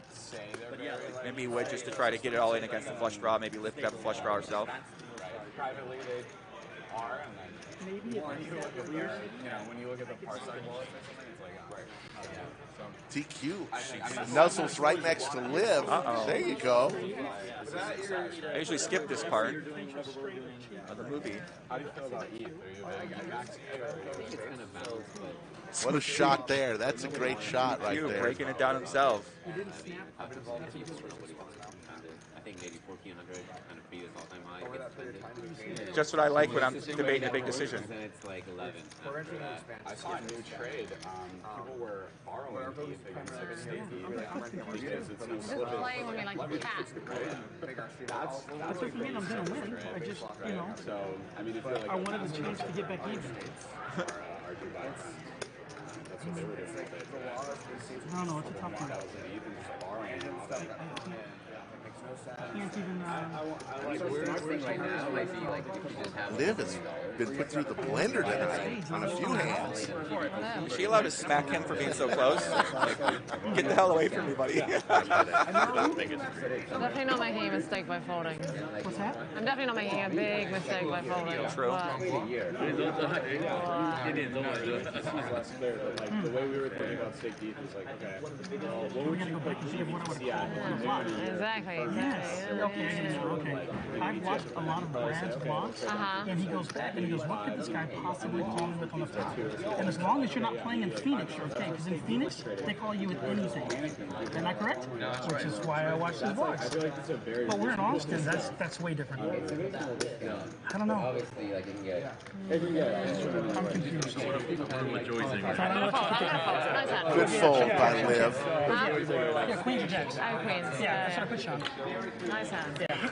Maybe would just to try to get it all in against the flush draw. Maybe lift up a flush draw herself. Privately, they are, and then maybe when you look at when you look at the parts of the wallet or something, it's like, TQ. She nuzzles right next to Liv. There you go. I usually skip this part of the movie. How do you feel about ETH? What a shot there. That's a great shot right there. Breaking it down himself. I think maybe 1,400 kind of previous all-time high. Just what I like when I'm debating a big decision. And it's like 11. I saw a new trade. People were borrowing ETH against like a state because it's no slippage. Playing with me like a cat. That's doesn't mean I'm gonna win. I just, So I mean, if you're like I wanted a chance to get back even. That's what they were doing. I don't know, it's a tough one. Can't even, Liv has been put through the blender tonight on a few hands. Is she allowed to smack him for being so close? Like, get the hell away from me, buddy. I'm definitely not making a mistake by folding. What's that? I'm definitely not making a big mistake by folding. True. Less clear, but like the way we were thinking about stake deep is like, okay, well, what would you like to see what I would call Exactly. Yes. Okay. I've watched a lot of Brad's vlogs, and he goes back and he goes, what could this guy possibly call me with on the flop? And as long as you're not playing in Phoenix, you're okay. Because in Phoenix, they call you with anything. Am I correct? Which is why I watch his vlogs. But we're in Austin. That's way different. I don't know. Obviously, like you can get. I'm confused. Good fold by Liv. Yeah, queens or jacks. Oh, queens. Yeah, that's what I put Sean. Nice hand. Yeah.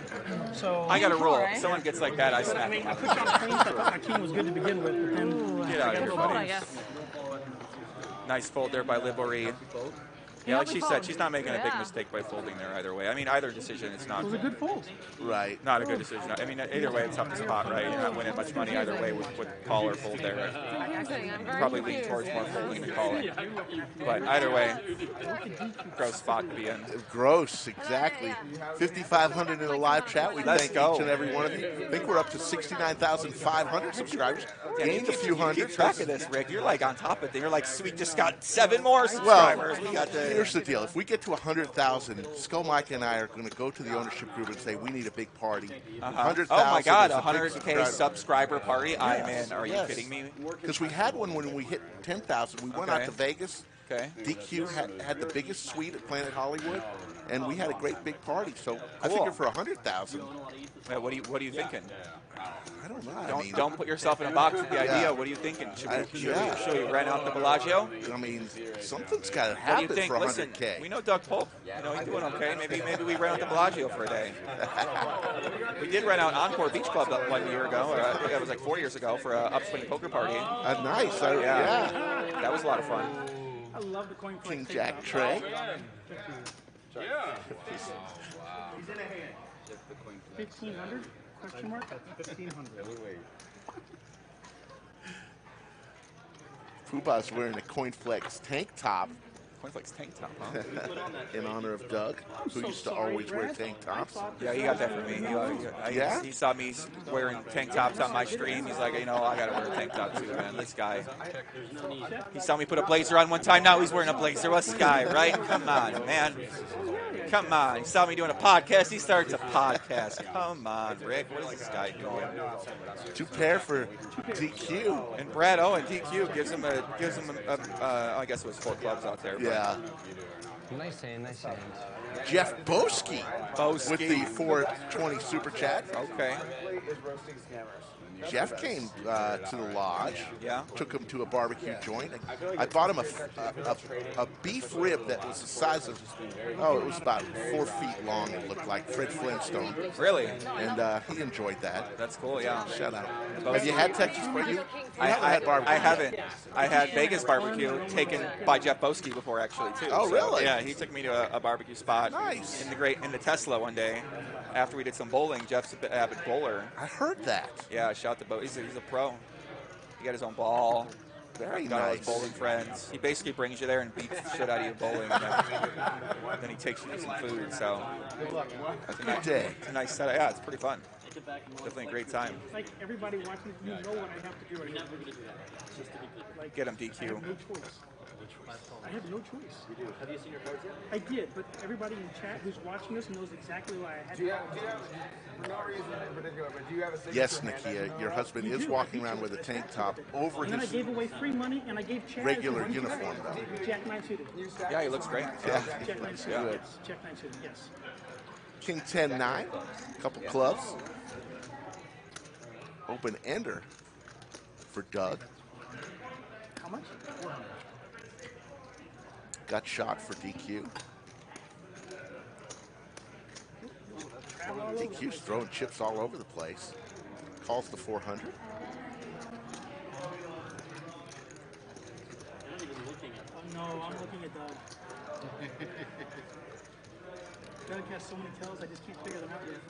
So I got a rule. If someone gets like that, I I smack mean, them. I put Sean queens. I thought my king was good to begin with, but then Get out of here, Fold, I buddy. guess. Nice fold there by Liv Boeree. Yeah, like she said, she's not making a big mistake by folding there either way. I mean, either decision, it's not. it was a good fold. Right. Not a good decision. I mean, either way, it's tough to spot, right? You're not winning much money either way with call or fold there. Probably lean towards more folding than calling. But either way, gross spot to be in. Gross, exactly. 5,500 in the live chat. We Let's thank go. each and every one of you. I think we're up to 69,500 subscribers. Gained a few Keep hundred. track of this, Rick. You're like on top of it. You're like, we just got 7 more subscribers. Well, We got the. here's the deal. If we get to 100,000, Skull Mike and I are going to go to the ownership group and say we need a big party. 100,000. Oh my God, is a big 100K subscriber party. I'm in. Are you kidding me? Because we had one when we hit 10,000. We went out to Vegas. Okay. DQ had the biggest suite at Planet Hollywood, and we had a great big party. So I figure for 100,000. What are you thinking? I don't know. Don't put yourself in a box with the idea. What are you thinking? Should we rent out the Bellagio? I mean, something's got to What do happen you think? for Listen, 100K. we know Doug Polk. You know, he's doing okay. Maybe we rent out the Bellagio for a day. We did rent out Encore Beach Club 1 year ago, or I think it was like 4 years ago, for an upswing poker party. Nice. Yeah. That was a lot of fun. I love the CoinFLEX. King Jack Trey. Yeah. 1,500? Question mark? 1,500. Fuba's wearing a CoinFLEX tank top. CoinFLEX tank top, huh? In honor of Doug, who used to always wear tank tops. Yeah, he got that from me. He saw me wearing tank tops on my stream. He's like, you know, I gotta wear a tank top too, man. This guy. He saw me put a blazer on one time. Now he's wearing a blazer. What's the guy, right? Come on, man. Come on. He saw me doing a podcast. He starts a podcast. Come on, Rick. What is this guy doing? 2 pair for DQ. And Brad Owen, DQ gives him I guess it was 4 clubs out there. Yeah. Nice hand. Jeff Boski with the 420 super chat. Okay. Jeff came to the lodge. Yeah. Took him to a barbecue joint. I bought him a beef rib that was the size of, it was about 4 feet long, it looked like. Fred Flintstone. Really? And he enjoyed that. That's cool, yeah. Shout out. Have you had Texas barbecue? I haven't. I had Vegas barbecue taken by Jeff Boski before, actually, too. Oh, really? Yeah, he took me to a barbecue spot. Nice. In the Tesla one day. After we did some bowling, Jeff's an avid bowler. I heard that. Yeah, shout to Bo. He's a pro. He got his own ball. Very got all nice. his bowling friends. He basically brings you there and beats the shit out of you bowling. And then he takes you to some food. So It's a good day. It's a nice setup. Yeah, it's pretty fun. Definitely a great time. Like everybody watching, you know what I have to do right now. Like, Get him I DQ. have no choice. I have no choice. Have you seen your cards yet? I did, but everybody in chat who's watching this knows exactly why I had to. For no reason in particular, but do you have a signature? Yes, Nakia, your husband is walking around with a tank top over And then I his gave away free money, and I gave Chad regular one uniform, credit. though. Jack 9 suited. Yeah, he looks great. Yeah. Jack 9 suited. Good. Yes. Jack 9 suited. Yes. King 10-9, couple clubs. Open ender for Doug. How much? 400. Got shot for DQ. DQ's throwing chips all over the place. Calls the 400. No, I'm looking at Doug. Doug has so many tells, I just can't figure them out yet.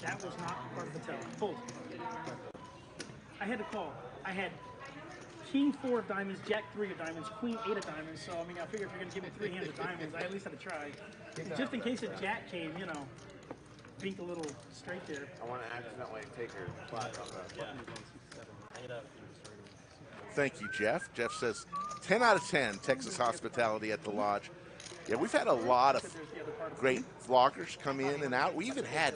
That was not part of the tell. Fold. I had to call. I had King 4 of diamonds, Jack 3 of diamonds, Queen 8 of diamonds. So I mean, I figure if you're gonna give me 3 hands of diamonds, I at least had to try, just in case a Jack came, you know, beat a little straight there. I want to accidentally take your flat on that. Thank you, Jeff. Jeff says 10 out of 10 Texas hospitality at the lodge. Yeah, we've had a lot of great vloggers come in and out. We even had,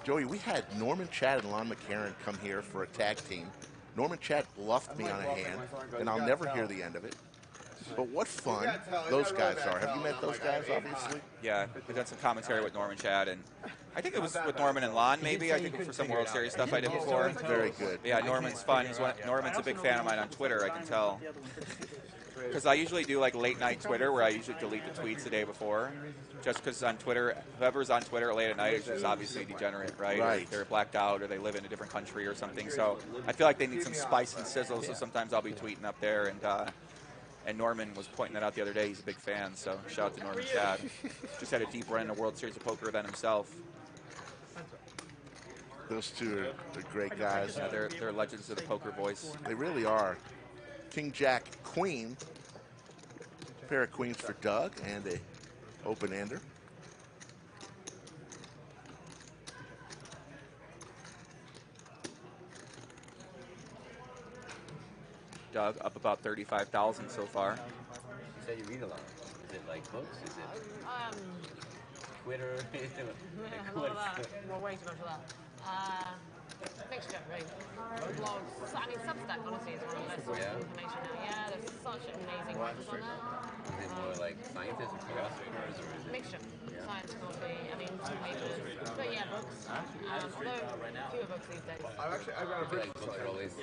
Joey, we had Norman Chad and Lon McCarran come here for a tag team. Norman Chad bluffed me on a hand, and I'll never hear the end of it. But what fun those guys are. Have you met those guys, obviously? Yeah, we've done some commentary with Norman Chad, and I think it was with Norman and Lon, maybe. I think for some World Series stuff I did before. Very good. Yeah, Norman's fun. Norman's a big fan of mine on Twitter, I can tell. Because I usually do like late night Twitter, where I usually delete the tweets the day before. Just because on Twitter, whoever's on Twitter late at night is just obviously degenerate, right? Right. They're blacked out, or they live in a different country or something. So I feel like they need some spice and sizzle. So sometimes I'll be tweeting up there, and Norman was pointing that out the other day. He's a big fan, so shout out to Norman Chad. Just had a deep run in a World Series of Poker event himself. Those two are great guys. Yeah, they're legends of the poker voice. They really are. King, Jack, Queen. Pair of queens for Doug and a open-ender. Doug up about 35,000 so far. You said you read a lot. Is it like books? Is it Twitter? A lot of that. Well, way too much of that. Mixture, right? Blogs. So, I mean, Substack, honestly, is one of the best sources of information now. Yeah, there's such amazing writers on there. Is it more like scientists or philosophers, or is it Mixture. Science, philosophy, I mean, some papers. But yeah, books. Although, fewer books these days. I've got a like books are always,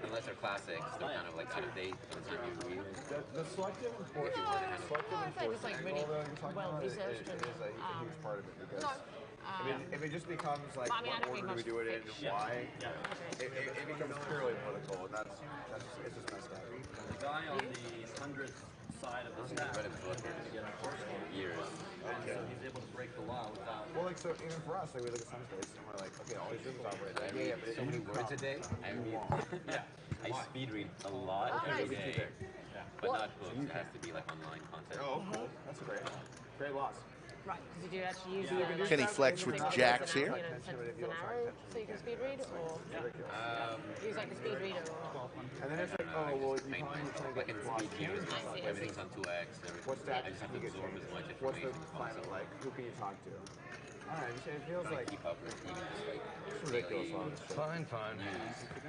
unless they're classics, they're kind of like out of date by the time you read them. The selective enforcement, Just like really well researched and is a huge part of it because if it just becomes like what order do we do it in and why, it becomes purely political, and that's it's just messed up. The guy on the 100th side of the stack has been enforced for years, and so he's able to break the law without. Well, like so, even for us, like we look at some states and we're like, okay, all these rooms operate. I read so many words a day. I speed read a lot every day, but not books. It has to be like online content. Oh, cool. That's great loss. Right, because you do actually use Kenny Flex with the jacks here. An arrow so you can speed read, or use like a speed reader, or and then it's like, oh well, you I can speed read everything's on 2x. What's that? I just have to absorb as much What's the information as climate possible. like? Who can you talk to? I don't know, it feels like keep up with even just like ridiculous. Fine.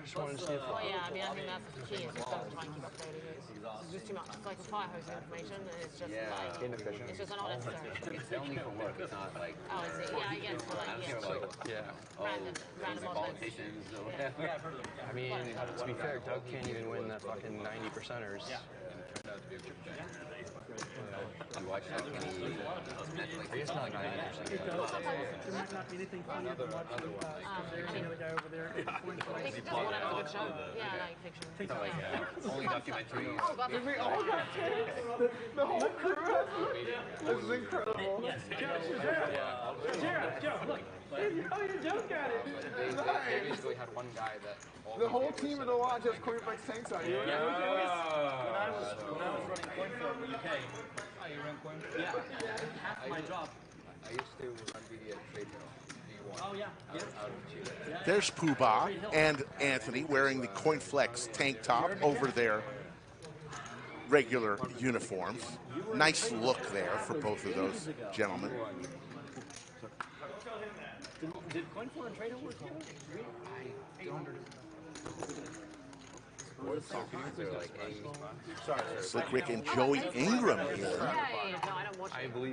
Just wanted to see if well, yeah, I mean, I think that's the key. Is just don't try and keep up to date. It's just too much. It's like a fire hose of information, and it's just like inefficient. It's just not necessary. It's only for work. It's not like. Oh, I see. Yeah, I guess. I don't care about random politicians or whatever. I mean, to be fair, Doug can't even win that fucking 90%ers. Yeah. You watch like any Netflix? It's not 90%. There might not be anything funny to watch. There's another guy over there. It's just one of a good show. Yeah, like fiction. Only documentaries. Oh, but we all got tapes. The whole crew has it. This is incredible. Jared, Joe, look. Oh, your Joe got it. They basically had one guy that. The whole team in the lodge has CoinFLEX tanks on you. When I was running CoinFLEX in the UK, you ran Coin? yeah, half my job. I used to run BD at Trade Show. Oh yeah. There's Poobah and Anthony wearing the CoinFLEX tank top over their regular uniforms. Nice look there for both of those gentlemen. Did CoinFLEX and Trader work together? Slick Rick and Joey Ingram here.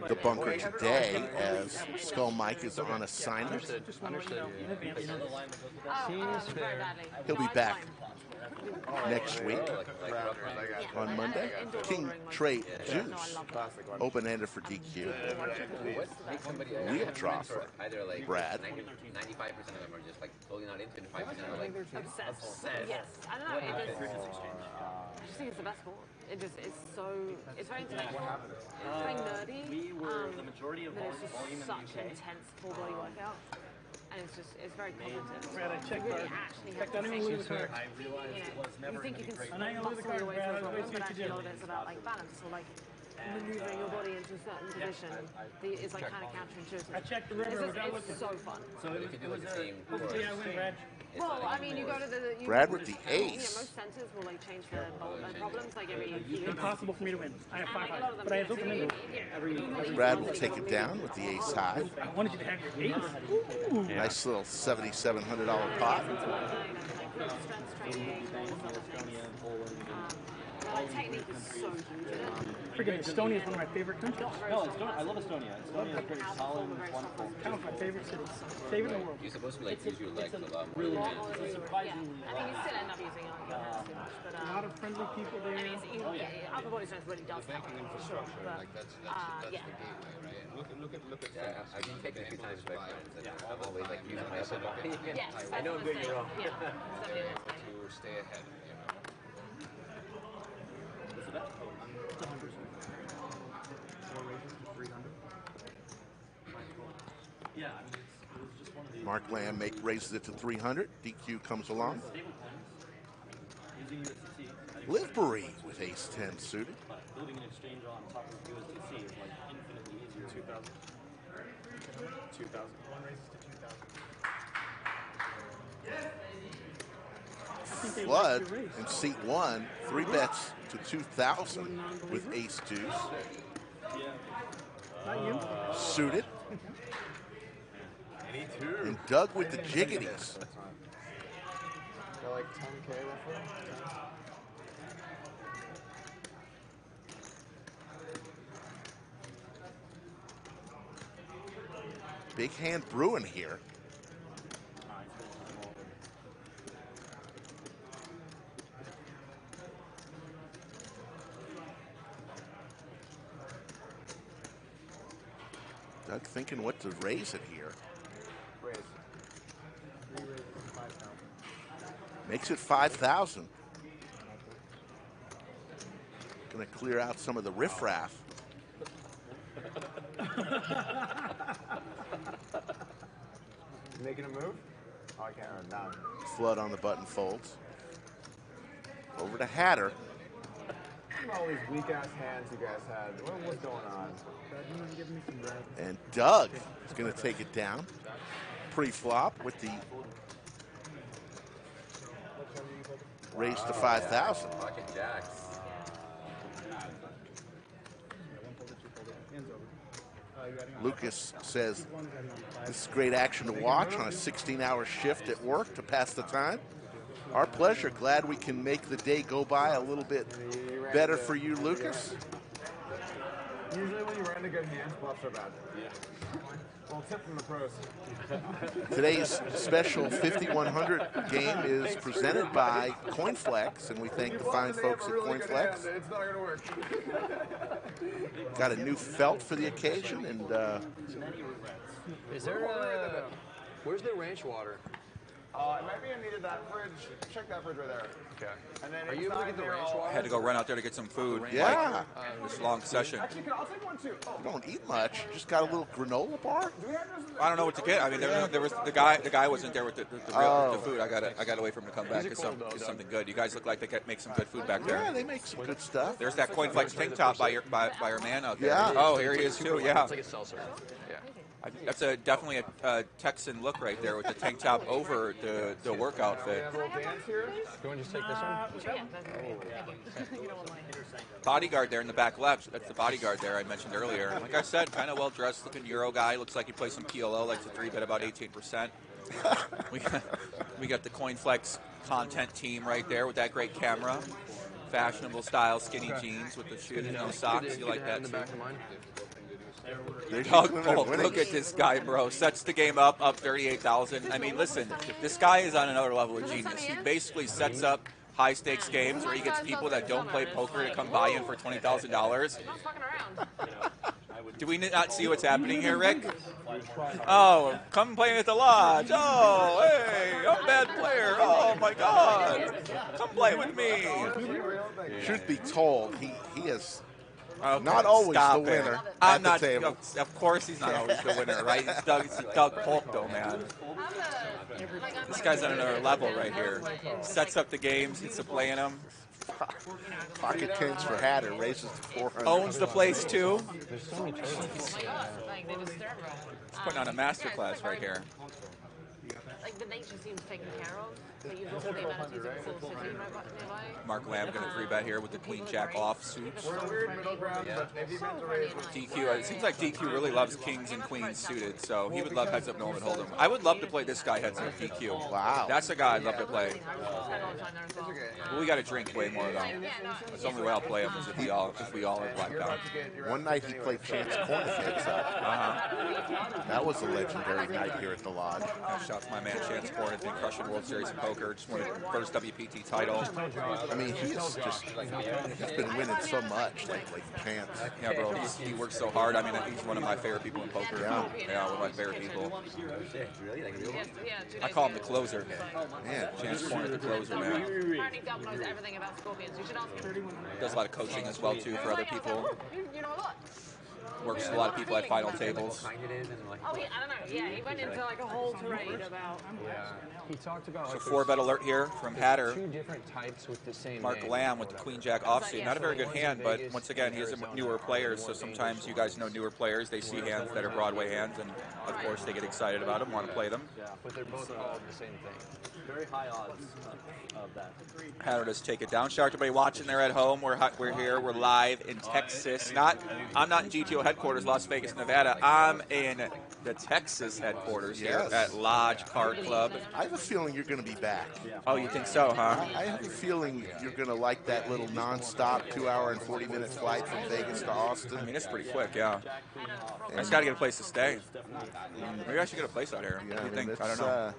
The bunker today as Skull Mike is on assignment. He'll be back next week on Monday. King Trey Juice, open-ender for DQ. Real draw for Brad. 95% of them are just like totally not into it, 5% are like obsessed. Yes, I don't know. I just think it's the best sport. It's very intellectual. It's very nerdy. We were the majority of but it's just such an intense full body workout. and it's very cognitive. Brad, I checked You really our- actually checked have to I didn't think. lose the card. I realized it was never You think going you to be can great. I ain't gonna lose the muscle your card, way Brad. through a I'll problem, see but what actually you a lot do. of it's about like balance or like maneuvering your body into a certain position. It's like kind of counterintuitive. I checked the river. It's so fun. So it was Hopefully I win, Brad. Well, I mean, you go to the... Brad with the You know, ace. most centers will like change their problems like every few It's weeks. impossible for me to win. I have And, like, a 5-5, lot of them, but I have you open know, windows. Brad will take it down with the ace high. I wanted you to have your ace. Ooh. Nice little $7,700 pot. Like, technique is so huge in it. Freaking Estonia is one of my favorite countries. No, Estonia. I love Estonia. Estonia is great. Holland is wonderful. Kind of my favorite city. Favorite in the world. You're supposed to like use your legs a lot more. Really Yeah, nice. I think you still end up using your hands too much, but A lot of friendly people there. I mean, upper body strength really does help for sure. But Like that's yeah. the gateway, right? And look at Yeah, I've been taken a few times by friends, and I'm always like using my upper body. Yes, I know I'm doing it wrong. Yeah, definitely a mistake. to stay ahead, you know. Yeah, I mean, it was just one of these Mark Lamb raises it to 300. DQ comes along. stable coins. Using USDC. Liv Boeree with ace 10 suited. But building an exchange on top of USDC is like infinitely easier. 2,000. 2,000. One raises to 2,000. Flood in seat 1, 3 bets to 2,000 with ace 2s. Not you. Suited. And Doug with the jiggities. They're like 10K roughly. Big hand brewing here. Doug thinking what to raise it here. Raise. 3 raises to 5,000. Makes it 5,000. Gonna clear out some of the riffraff. Making a move? Oh, I can't run down. Flood on the button folds. Over to Hatter. All these weak ass hands you guys had. What was going on? And Doug is going to take it down. Pre-flop with the raise to 5,000. Pocket jacks. Lucas says this is great action to watch on a 16-hour shift at work to pass the time. Our pleasure. Glad we can make the day go by a little bit better for you, Lucas. Usually when you run into good hands, bluffs are bad. Yeah. Well, tip from the pros. Today's special 5,100 game is presented by CoinFLEX, and we thank the fine folks at CoinFLEX. It's not going to work. Got a new felt for the occasion, and Is there where's the ranch water? It might be in need of that fridge. Check that fridge right there. Okay. And then Are you able to get the ranch I water? had to go run out there to get some food. Yeah. Like, this long session. Actually, I'll take one too. Oh. you don't eat much. Just got a little granola bar. I don't know what to get. I mean, there was the guy wasn't there with the food. I got to wait for him to come back. Get something good. You guys look like they make some good food back there. Yeah, they make some good stuff. There's that CoinFLEX tank top by your man out there. Yeah. Oh, here he is too. Yeah. It's like a seltzer. Yeah. That's definitely a Texan look right there with the tank top over the work outfit. Do you want to just take this one? Bodyguard there in the back left. That's the bodyguard there I mentioned earlier. Like I said, kind of well dressed looking Euro guy. Looks like he plays some PLO, likes to 3-bet about 18%. we got the CoinFLEX content team right there with that great camera. Fashionable style skinny jeans with the shoes and no socks. You like that too? Doug Polk, look at this guy, bro. Sets the game up 38,000. I mean, listen, this guy is on another level of genius. He basically sets up high stakes games where he gets people that don't play poker to come buy in for $20,000. Do we not see what's happening here, Rick? Oh, come play at the lodge. Oh, hey, I'm a bad player. Oh my God, come play with me. Truth be told, he has Okay, Not always stop the it. winner I'm at the not. table. Of course, he's not always the winner, right? It's Doug Polk, though, man. This guy's on another level right here. Sets up the games, gets to play in them. Pocket tens for Hatter, raises to 400. Owns the place too. There's so many choices. Like, they just He's putting on a masterclass right here. Like, the nature seems taken care of, but you've also the amenities of a full city nearby. Mark Lamb going to 3-bet here with the queen jack off suits. DQ, it seems like DQ really loves kings and queens suited, so he would love heads up Norman Hold'em. I would love to play this guy heads up DQ. Wow. That's a guy I'd love to play. Well, we got to drink way more though. That's the only way I'll play him is if we all are blacked out. One night he played Chance Corner heads up. That was a legendary night here at the Lodge. Yeah, shout to my man Chance Corner, been crushing World Series of Poker, just won his first WPT title. I mean, he's been winning so much, like Chance. Yeah, bro, he works so hard. I mean, he's one of my favorite people in poker. Yeah, one of my favorite people. I call him the closer. Man, Chance Corner, the closer, man. Apparently, Doug knows everything about scorpions. You should ask him. Does a lot of coaching as well too for other people. You know a lot. Works with a lot of people at final tables. Oh, I don't know. Yeah, he went into like a whole parade about. He talked about So 4-bet alert here from Hatter. two different types with the same Mark name. Lamb with the queen jack offsuit. Not a very good hand, but once again, he's a newer player, so sometimes you guys know newer players. They see hands that are Broadway hands, and of course they get excited about them, want to play them. Yeah, but they're both called the same thing. Very high odds of that. Hatter does take it down. Shout out to everybody watching there at home. We're here. We're live in Texas. I'm not in GTO headquarters, Las Vegas, Nevada. I'm in the Texas headquarters here at Lodge Card Club. I have a feeling you're going to be back. Oh, you think so, huh? I have a feeling you're going to like that little non-stop 2-hour and 40-minute flight from Vegas to Austin. I mean, it's pretty quick, yeah. I just got to get a place to stay. Maybe I should get a place out here. What do you think? I don't know.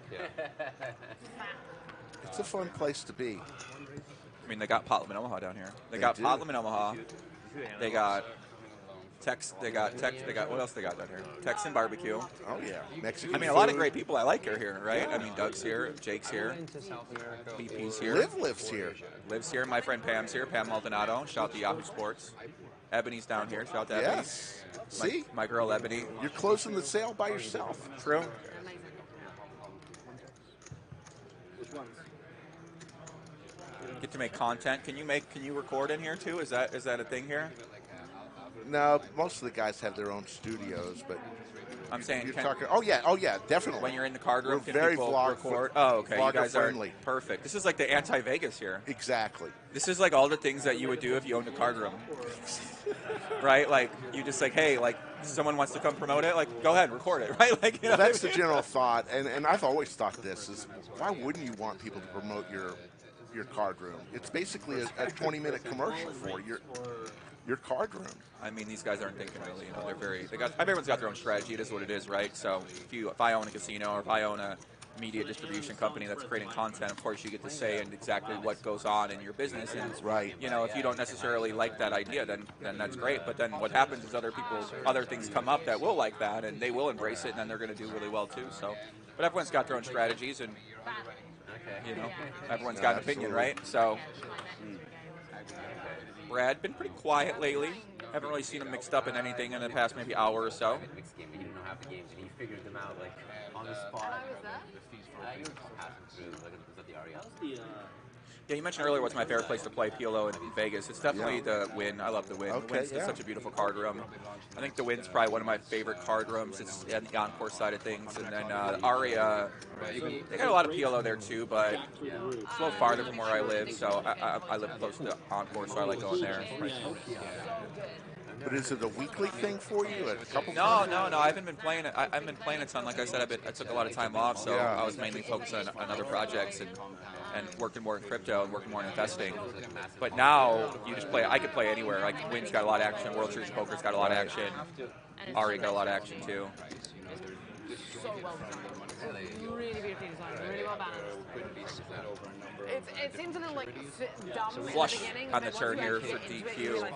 It's a fun place to be. I mean, they got Potlam and Omaha down here. They got Potlam and Omaha. They got what else they got down here? Texan barbecue. Oh yeah, Mexican. I mean, a lot of great people I like are here, right? I mean, Doug's here, Jake's here, BP's here. Liv lives here. Lives here. My friend Pam's here. Pam Maldonado. Shout out to Yahoo Sports. Ebony's down here. Shout out to Ebony. Yes. See, my girl Ebony. You're closing the sale by yourself. True. Get to make content. Can you record in here too? Is that a thing here? No, most of the guys have their own studios, but I'm saying you're talking. Oh yeah, definitely. When you're in the card room, We're can very people record? Oh, okay. You guys friendly. are perfect. This is like the anti-Vegas here. Exactly. This is like all the things that you would do if you owned a card room, right? Like you just like, hey, like someone wants to come promote it, like go ahead, record it, right? Like you know that's the general thought, and I've always thought this is why wouldn't you want people to promote your card room? It's basically a 20-minute commercial for your card room. I mean, these guys aren't thinking really. You know, everyone's got their own strategy. It is what it is, right? So if I own a casino or if I own a media distribution company that's creating content, of course you get to say and exactly what goes on in your business. And right. You know, if you don't necessarily like that idea, then that's great. But then what happens is other things come up that will like that, and they will embrace it, and then they're going to do really well too. So, but everyone's got their own strategies, and you know, everyone's got an opinion, right? So. Brad been pretty quiet lately. Haven't really seen him mixed up in anything in the past maybe hour or so. Mixed game, but he didn't know half the games, and he figured them out like on the spot. You were passing through, like, was that the Ariel? Yeah, you mentioned earlier what's my favorite place to play PLO in Vegas. It's definitely the Wynn. I love the Wynn. Okay, The Wynn's just such a beautiful card room. I think the Wynn's probably one of my favorite card rooms. It's on the Encore side of things. And then Aria, they got a lot of PLO there too, but it's a little farther from where I live. So I live close to Encore, so I like going there. But is it a weekly thing for you? A couple? No. I haven't been playing it. I've been playing a ton. Like I said, I took a lot of time off, so I was mainly focused on other projects and working more in crypto and working more in investing. But now you just play. I could play anywhere. Like Wynn's got a lot of action. World Series of Poker's got a lot of action. Ari got a lot of action too. So well designed. Really beautifully designed. Really well balanced. It seems a little like dumb Flush in the beginning. on the turn here for DQ.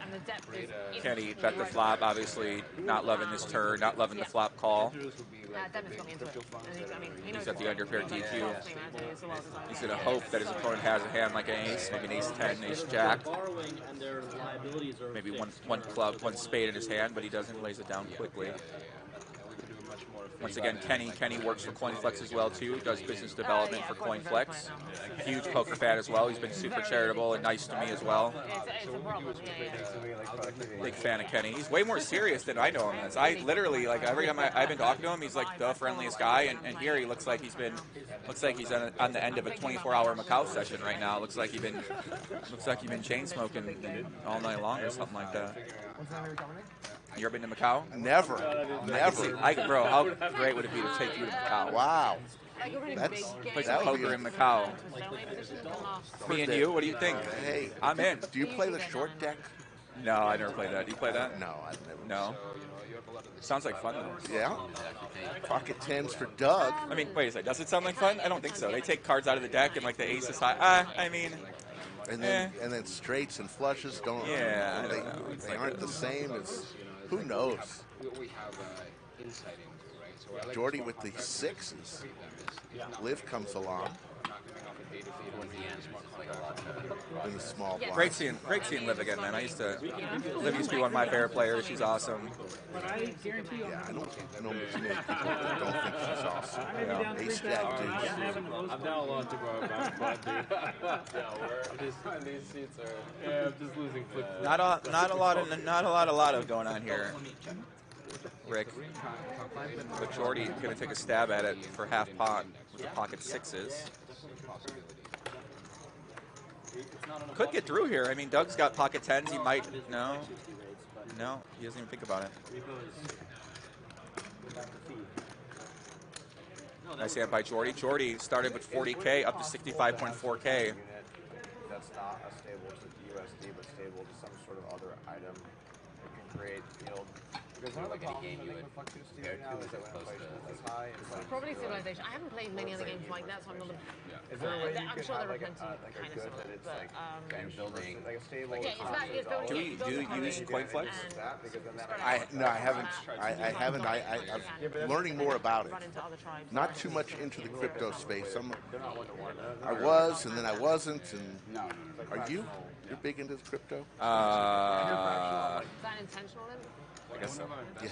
And the depth is Kenny bet the flop. Obviously, not loving this turn, not loving the flop call. Devin's got me into it. And I mean, he knows He's at the underpair DQ. He's He's going to hope that his opponent has a hand like an ace, maybe an ace 10, ace jack. Maybe one club, one spade in his hand, but he doesn't, lays it down quickly. Once again, Kenny works for CoinFLEX as well too. Does business development for CoinFLEX. Huge poker fan as well. He's been super charitable and nice to me as well. Big fan of Kenny. He's way more serious than I know him as. I literally, like, every time I've been talking to him, he's like the friendliest guy. And here he looks like he's on the end of a 24-hour Macau session right now. Looks like he's been chain smoking all night long or something like that. You ever been to Macau? Never. Bro, how great would it be to take you to Macau? Wow. Play some poker in Macau. Me and you, what do you think? Hey, I'm in. Do you play the short deck? No, I never played that. Do you play that? No, I've never. No. Sounds like fun though. Yeah. Pocket tens for Doug. I mean, wait a second. Does it sound like fun? I don't think so. They take cards out of the deck and like the ace is high. I mean. And then straights and flushes don't. Yeah, they aren't the same as. Who knows? We have insight into, right? So Jordi with the sixes. Liv comes along. In the small block. Great seeing Liv again, man. Liv used to be one of my favorite players. She's awesome. Yeah, I don't know many people that don't think she's awesome. Yeah. Ace jack dudes. I'm down a lot to go back, these seats are. I'm just losing flip. Not a lot of going on here, Rick. But Jordi gonna take a stab at it for half pot with the pocket sixes. Could get through here. I mean, Doug's got pocket tens. He might. No, he doesn't even think about it. Nice hand by Jordi. Jordi started with 40K up to 65.4K. That's not a stable to USD, but stable to some sort of other item that can create yield. Because one of the problems I think with fluctuations now is that when inflation is high, it's like probably civilization. I haven't played many other games like that, so I'm not. Is there a way you I'm could sure have there are like plenty a kind of good similar, that it's but like building like a stable? Do you use CoinFLEX? I haven't. I'm learning more about it. Not too much into the crypto space. I was, and then I wasn't. And are you? You're big into crypto? Is that intentional then? I guess so. Yeah.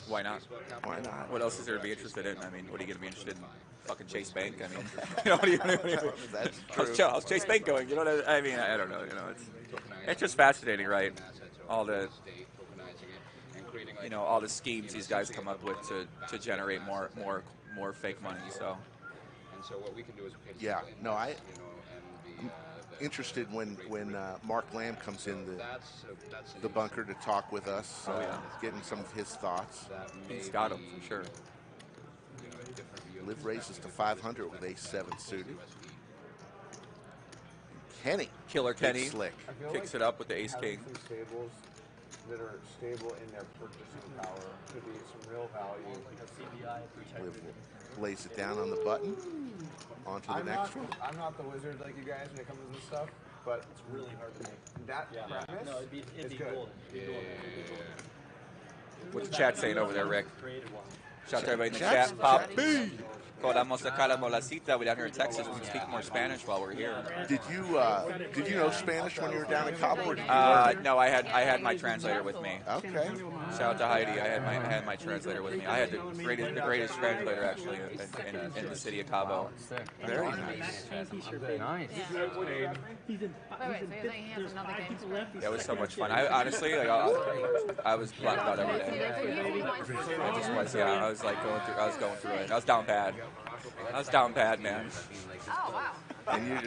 Why not? Why not? What else is there to be interested in? I mean, what are you going to be interested in? Fucking Chase Bank? I mean, you know, what do you That's true. How's Chase Bank going? You know what I mean? I don't know. You know, it's just fascinating, right? All the, all the schemes these guys come up with to generate more fake money. So. Yeah. No, I'm interested when Mark Lamb comes in the bunker to talk with us. Getting some of his thoughts. He's got them for sure. Liv raises to 500 with ace-7 suited. Kenny, Killer Kenny, slick, kicks it up with the ace-king. Stables that are stable in their purchasing power could be some real value. Liv lays it down on the button. On to the next one. I'm not the wizard like you guys when it comes to this stuff, but it's really hard to make. That premise is good. What's the chat saying over there, Rick? Shout out to everybody in the chat. Papi! Podamos sacar la molacita. We're down here in Texas. We can speak more Spanish while we're here. Did you know Spanish when you were down in Cabo? Or did you no, I had my translator with me. Okay. Shout out to Heidi. I had my translator with me. I had the greatest translator actually in the city of Cabo. Very nice. Nice. So you're saying he has another game to play? That was so much fun. I honestly, I was blacked out every day. I just was, I was like going through it. I was down bad. Man. Oh, wow. And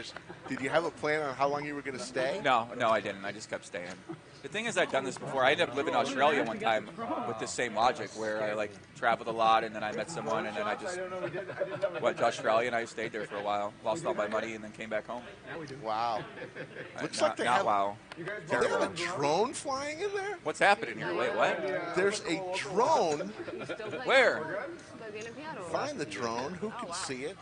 did you have a plan on how long you were going to stay? No, I didn't. I just kept staying. The thing is, I'd done this before. I ended up living in Australia one time with this same logic, where I traveled a lot, and then I met someone, and then I just went to Australia, and I stayed there for a while, lost all my money, and then came back home. Wow. Looks not, like they not have, wow. Do they have a drone flying in there? What's happening here? Wait, what? There's a drone. Where? Find the drone. Who can see it?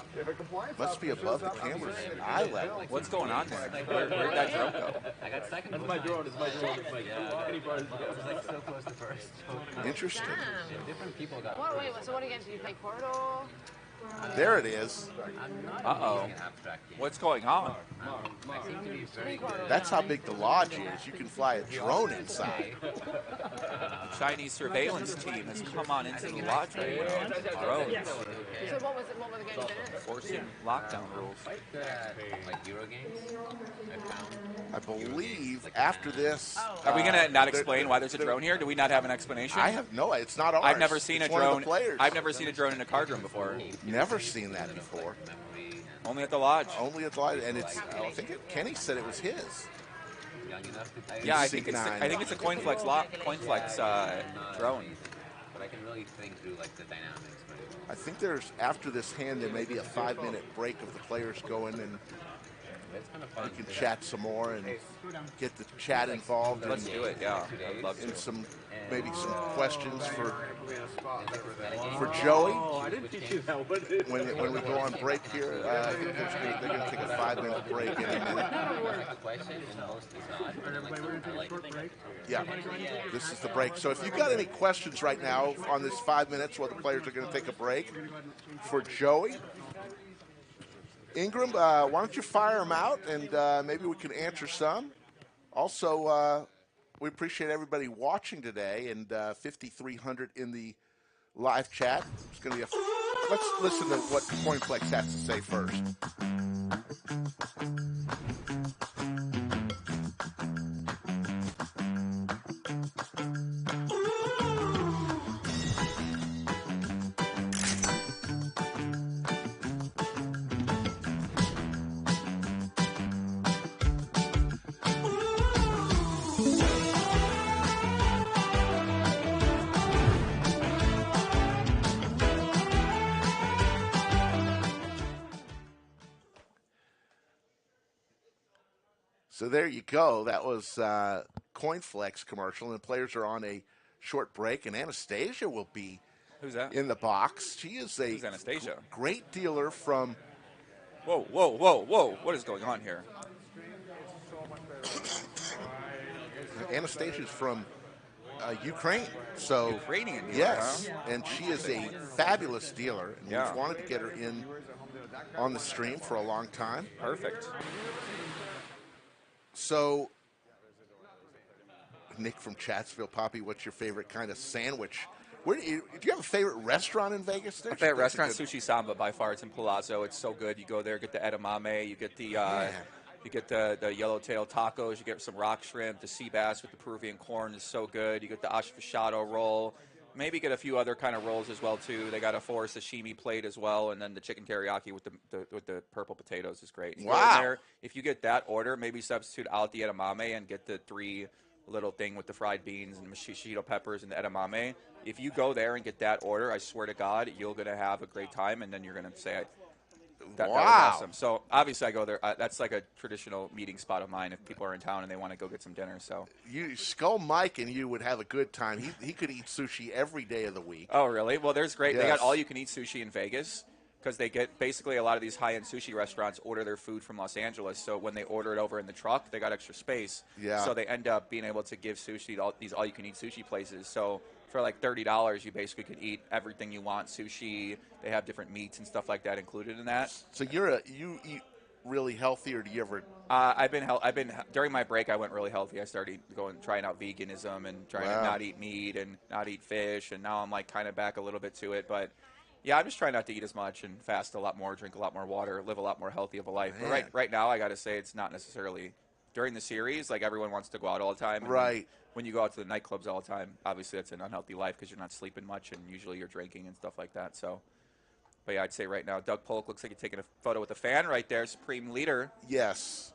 Must be above the camera's eye level. What's going on there? Where'd that drone go? That's my drone. It's my drone. It was like so close to first. Interesting. Damn. Different people got. Wait, so what again? Did you play Corridor? There it is. Uh-oh. What's going on? I seem to be very good. That's how big the lodge is. You can fly a drone inside. The Chinese surveillance team has come on into the lodge right now. Drones. So what were the games in it? Forcing lockdown rules. Like Euro games, I found. I believe after this. Are we going to not explain why there's a drone here? Do we not have an explanation? I have no. It's not ours. I've never seen it's a drone. One of the players. I've never seen a drone in a card room before. Never seen that before. Only at the lodge. Only at the lodge, and it's. I think Kenny said it was his. Yeah, I think it's a CoinFLEX drone. But I can really think through like the dynamics. I think there's after this hand there may be a 5-minute break of the players going and. We can chat some more and get the chat involved. Let's do it. Yeah, I'd love to. And maybe some questions for Joey. Oh, I didn't teach you that one. When we go on break here, I think they're going to take a 5-minute break in a minute. Yeah, this is the break. So if you've got any questions right now on this 5 minutes while the players are going to take a break for Joey, Ingram, why don't you fire them out, and maybe we can answer some. Also, we appreciate everybody watching today, and 5,300 in the live chat. It's going to be let's listen to what CoinFLEX has to say first. So there you go. That was CoinFLEX commercial, and the players are on a short break, and Anastasia will be Who's that? in the box. She is a Who's Anastasia? Great dealer from... Whoa, whoa, whoa, whoa. What is going on here? Anastasia's from Ukraine. So Ukrainian dealer, yes, huh? and she is a fabulous dealer, and Yeah. we've wanted to get her in on the stream for a long time. Perfect. So, Nick from Chatsville, Poppy, what's your favorite kind of sandwich? Do you have a favorite restaurant in Vegas? My favorite restaurant, Sushi Samba, by far. It's in Palazzo. It's so good. You go there, get the edamame, you get the yellowtail tacos, you get some rock shrimp, the sea bass with the Peruvian corn is so good. You get the asfashado roll. Maybe get a few other kind of rolls as well too. They got a 4 sashimi plate as well, and then the chicken teriyaki with the purple potatoes is great. You go in there, if you get that order, maybe substitute out the edamame and get the 3 little thing with the fried beans and shishito peppers and the edamame. If you go there and get that order, I swear to God, you're gonna have a great time, and then you're gonna say, that was awesome. So obviously I go there. That's like a traditional meeting spot of mine if people are in town and they want to go get some dinner. So Skull Mike and you would have a good time. He could eat sushi every day of the week. Oh, really? Well, there's great. Yes. They got all-you-can-eat sushi in Vegas because they get basically a lot of these high-end sushi restaurants order their food from Los Angeles. So when they order it over in the truck, they got extra space. Yeah. So they end up being able to give sushi to these all-you-can-eat sushi places. So for like $30, you basically could eat everything you want. Sushi. They have different meats and stuff like that included in that. So you eat really healthy, or do you ever? I've been during my break. I went really healthy. I started trying out veganism and trying to not eat meat and not eat fish. And now I'm like kind of back a little bit to it. But yeah, I'm just trying not to eat as much and fast a lot more, drink a lot more water, live a lot more healthy of a life. Man. But right now, I got to say it's not necessarily during the series. Like everyone wants to go out all the time. And right. When you go out to the nightclubs all the time, obviously that's an unhealthy life because you're not sleeping much and usually you're drinking and stuff like that. So. But yeah, I'd say right now, Doug Polk looks like he's taking a photo with a fan right there, Supreme Leader. Yes.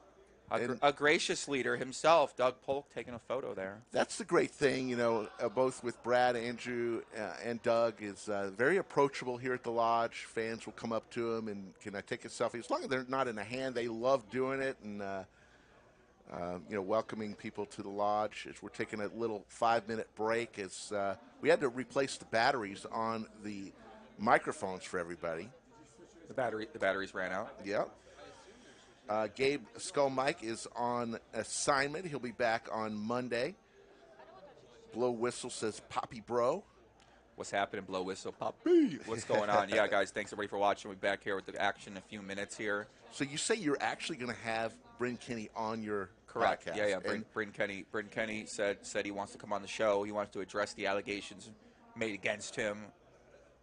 A gracious leader himself, Doug Polk, taking a photo there. That's the great thing, both with Brad, Andrew, and Doug, is very approachable here at the lodge. Fans will come up to him and, can I take a selfie? As long as they're not in a hand, they love doing it and, welcoming people to the lodge. As we're taking a little 5-minute break as we had to replace the batteries on the microphones for everybody. The batteries ran out. Yep. Gabe Skull Mike is on assignment. He'll be back on Monday. Blow Whistle says, Poppy Bro. What's happening, Blow Whistle? Poppy. What's going on? Yeah, guys, thanks everybody for watching. We'll be back here with the action in a few minutes here. So you say you're actually going to have Bryn Kenny on your Correct. podcast? Yeah. Bryn Kenny said he wants to come on the show. He wants to address the allegations made against him.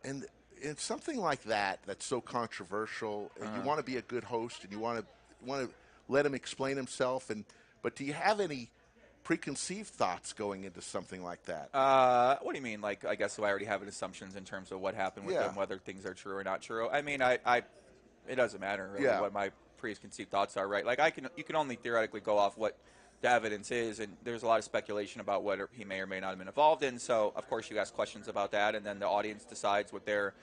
And it's something like that that's so controversial, and you want to be a good host, and you want to let him explain himself. But do you have any preconceived thoughts going into something like that? What do you mean? Like, I guess I already have assumptions in terms of what happened with them, whether things are true or not true. I mean, it doesn't matter really what my preconceived thoughts are, right? Like, you can only theoretically go off what the evidence is, and there's a lot of speculation about what he may or may not have been involved in. So, of course, you ask questions about that, and then the audience decides what their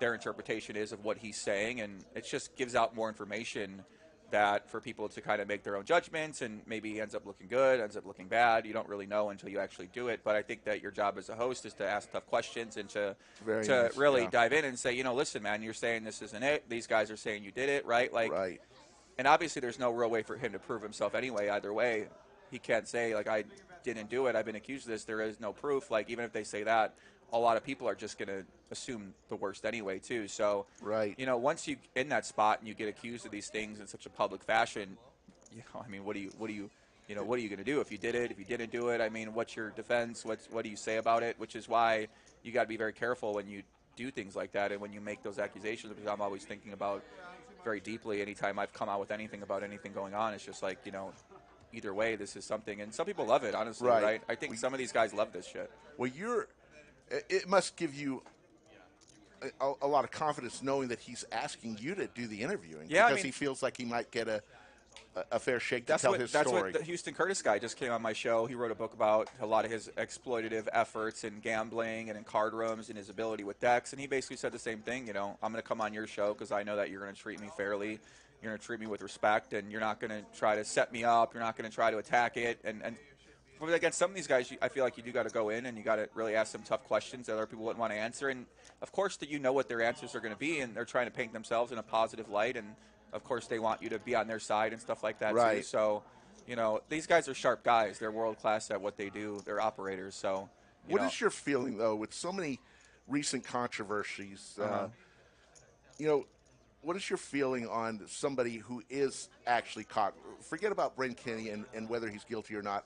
interpretation is of what he's saying, and it just gives out more information that for people to kind of make their own judgments, and maybe ends up looking good, ends up looking bad. You don't really know until you actually do it. But I think that your job as a host is to ask tough questions and to really dive in and say, listen, man, you're saying this isn't it. These guys are saying you did it, right? Like, and obviously there's no real way for him to prove himself anyway. Either way, he can't say like I didn't do it. I've been accused of this. There is no proof. Like even if they say that, a lot of people are just going to assume the worst anyway, too. So, once you in that spot and you get accused of these things in such a public fashion, I mean, what are you going to do if you did it? If you didn't do it, I mean, what's your defense? What do you say about it? Which is why you got to be very careful when you do things like that and when you make those accusations. Because I'm always thinking about very deeply anytime I've come out with anything about anything going on. It's just like either way, this is something, and some people love it. Honestly, right? I think some of these guys love this shit. Well, it must give you a lot of confidence knowing that he's asking you to do the interviewing because he feels like he might get a fair shake to tell his story. That's what the Houston Curtis guy just came on my show. He wrote a book about a lot of his exploitative efforts in gambling and in card rooms and his ability with decks, and he basically said the same thing. I'm going to come on your show because I know that you're going to treat me fairly. You're going to treat me with respect, and you're not going to try to set me up. You're not going to try to attack it. And against some of these guys, I feel like you do got to go in and you got to really ask some tough questions that other people wouldn't want to answer. And of course, that what their answers are going to be, and they're trying to paint themselves in a positive light. And of course, they want you to be on their side and stuff like that too. So, these guys are sharp guys. They're world class at what they do. They're operators. So, what is your feeling though with so many recent controversies? What is your feeling on somebody who is actually caught? Forget about Bryn Kenny and whether he's guilty or not.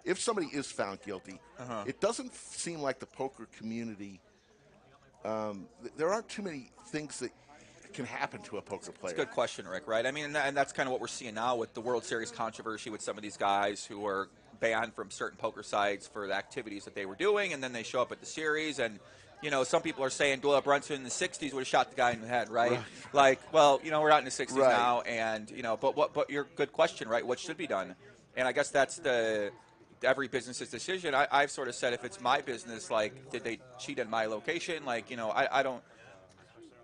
If somebody is found guilty, it doesn't seem like the poker community, there aren't too many things that can happen to a poker player. It's a good question, Rick, right? I mean, and that's kind of what we're seeing now with the World Series controversy with some of these guys who are banned from certain poker sites for the activities that they were doing, and then they show up at the series, and some people are saying Doyle Brunson in the 60s would have shot the guy in the head, right? Like, well, we're not in the 60s now, and, but your good question, right? What should be done? And I guess that's every business's decision. I've sort of said if it's my business, like, did they cheat in my location? Like, I don't.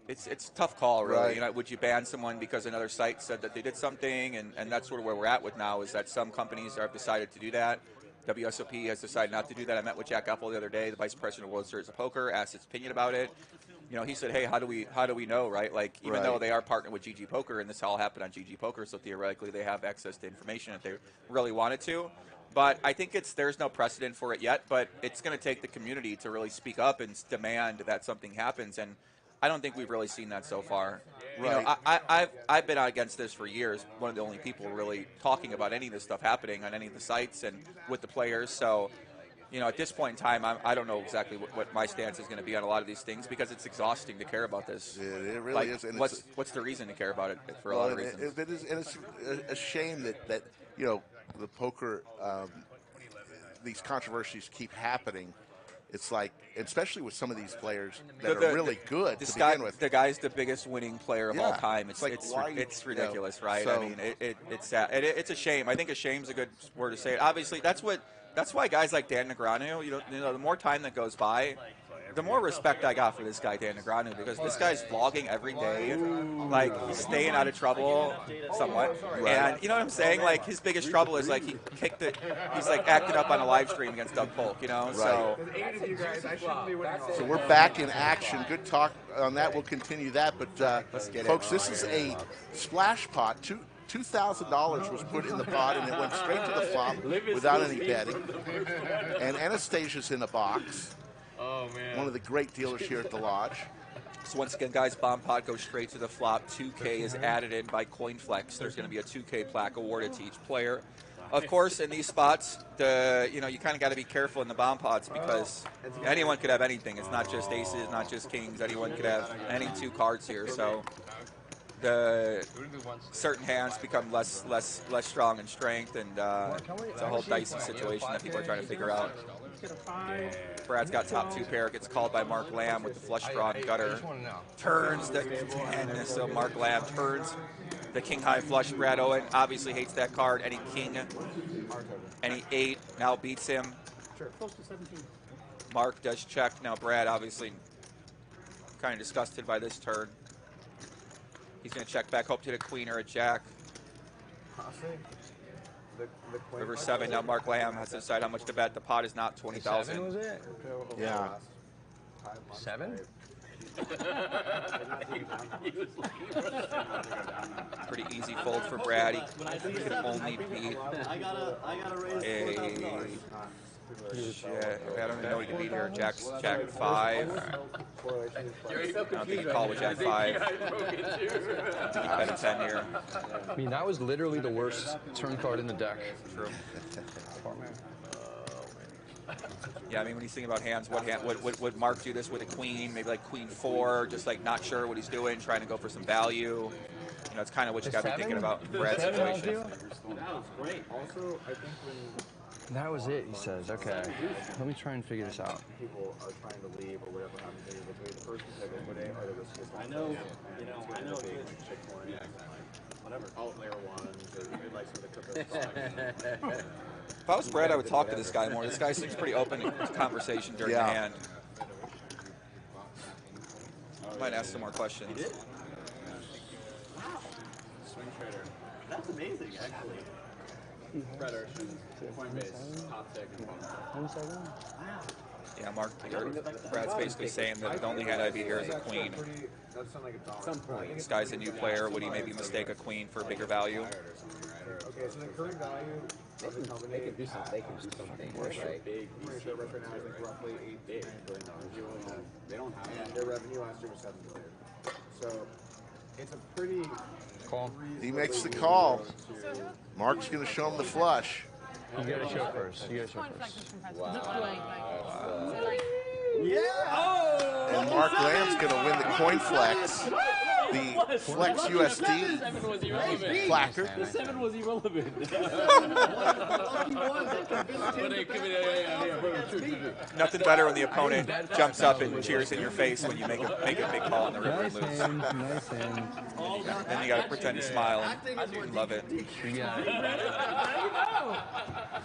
It's a tough call, really. Would you ban someone because another site said that they did something? And that's sort of where we're at with now is that some companies have decided to do that. WSOP has decided not to do that. I met with Jack Epple the other day, the vice president of World Series of Poker, asked his opinion about it. He said, hey, how do we know, right? Like, even though they are partnered with GG Poker, and this all happened on GG Poker, so theoretically they have access to information if they really wanted to. But I think there's no precedent for it yet, but it's going to take the community to really speak up and demand that something happens. And I don't think we've really seen that so far. I've been out against this for years. One of the only people really talking about any of this stuff happening on any of the sites and with the players. So, at this point in time, I don't know exactly what my stance is going to be on a lot of these things because it's exhausting to care about this. It really is. And what's the reason to care about it for a lot of reasons? It is, and it's a shame that the poker, these controversies keep happening. It's like, especially with some of these players that are really good to begin with. The guy's the biggest winning player of all time. It's ridiculous, right? So, I mean, it's sad. It's a shame. I think a shame's a good word to say it. Obviously, that's why guys like Dan Negreanu, the more time that goes by, the more respect I got for this guy, Dan Negreanu, because this guy's vlogging every day. Like, he's staying out of trouble somewhat. And you know what I'm saying? Like, his biggest trouble is, like, he's, like, acting up on a live stream against Doug Polk, So we're back in action. Good talk on that. We'll continue that. But, folks, this is a splash pot. Two $2,000 was put in the pot, and it went straight to the flop without any betting. And Anastasia's in a box. Oh, man. One of the great dealers here at the Lodge. So once again, guys, bomb pot goes straight to the flop. 2K is added in by CoinFLEX. There's going to be a 2K plaque awarded to each player. Of course, in these spots, you kind of got to be careful in the bomb pots because anyone could have anything. It's not just aces, not just kings. Anyone could have any 2 cards here. So the certain hands become less strong in strength, and it's a whole dicey situation that people are trying to figure out. Brad's got top 2 pair, gets called by Mark Lamb with the flush draw and gutter. Turns the 10, so Mark Lamb turns the king high flush. Brad Owen obviously hates that card. Any king, any 8 now beats him. Close to 17. Mark does check. Now Brad obviously kind of disgusted by this turn. He's going to check back, hope to hit a queen or a jack. River 7. Now Mark Lamb has to decide how much to bet. The pot is not 20,000. 7 was it? Yeah. 7? Pretty easy fold for Brad. He can only beat I don't even know what he can beat here. Jack 5. I don't think he can call with Jack 5. I think he bet a 10 here. I mean, that was literally the worst turn card in the deck. True. Yeah, I mean, when he's thinking about hands, would Mark do this with a queen? Maybe like queen 4, just like not sure what he's doing, trying to go for some value. You know, it's kind of what you got to be thinking about in Brad's situation. That was great. Also, I think when That was it, he says. Okay, let me try and figure this out. People are trying to leave or whatever happens to between the first and second day are the riskiest. I know, whatever. Outlier ones, or like some of the crypto. If I was Brad, I would talk to this guy more. This guy seems pretty open to conversation during the hand. Might ask some more questions. He did? Wow. Swing trader. That's amazing, actually. Federation, Coinbase, top tech, and wow. Yeah, Mark, Brad's basically saying that the only hand I beat here is a queen. This guy's a new player. Would he maybe mistake a queen for a bigger value? Okay, so the current value of the company, they can do something, right? Big VC right now is like roughly $8 billion. They don't have it. Their revenue last year was $7 billion. So it's a pretty call. He makes the call. Mark's going to show him the flush. You got to show first. You got to show first. Yeah! And Mark Lamb's going to win the CoinFLEX, the Flex USD placard. The 7 was irrelevant. Nothing better when the opponent jumps up and cheers in your face when you make a big call on the river and lose. Nice hand. Then you got to pretend to smile and love it.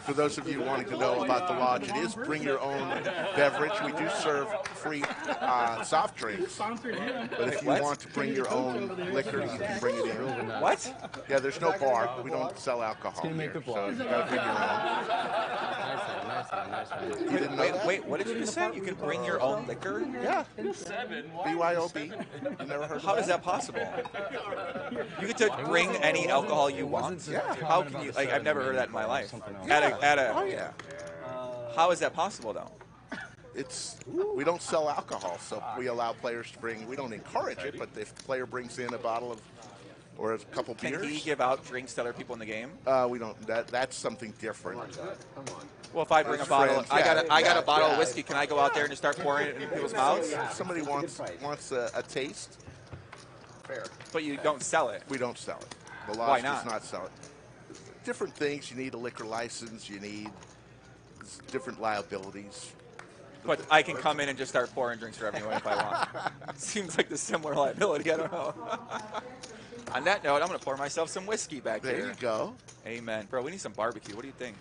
For those of you wanting to know about the Lodge, it is bring your own beverage. We do serve free soft drinks. But if you want to bring your own liquor, you can bring it in. What? Yeah, there's no bar. We don't sell alcohol here, so you got to bring your own. Nice hand. You didn't know that? Wait, what did you just say? You can bring your own liquor? Yeah. 7? BYOB. You never heard of How is that possible? You get to bring any alcohol you want? Yeah. How can you? Like, I've never heard that in my life. Oh, yeah. How is that possible, though? We don't sell alcohol, so we allow players to bring. We don't encourage it, but if the player brings in a bottle of or a couple beers, can he give out drinks to other people in the game? We don't. That's something different. Well, if I bring a bottle, I got a bottle of whiskey. Can I go out there and just start pouring it in people's mouths? If somebody wants a taste. fair. But you don't sell it. We don't sell it. The Why Lodge does not sell it. Different things. You need a liquor license. You need different liabilities. But I can come in and just start pouring drinks for everyone if I want. Seems like the similar liability. I don't know. On that note, I'm going to pour myself some whiskey back here. There you go. Amen. Bro, we need some barbecue. What do you think?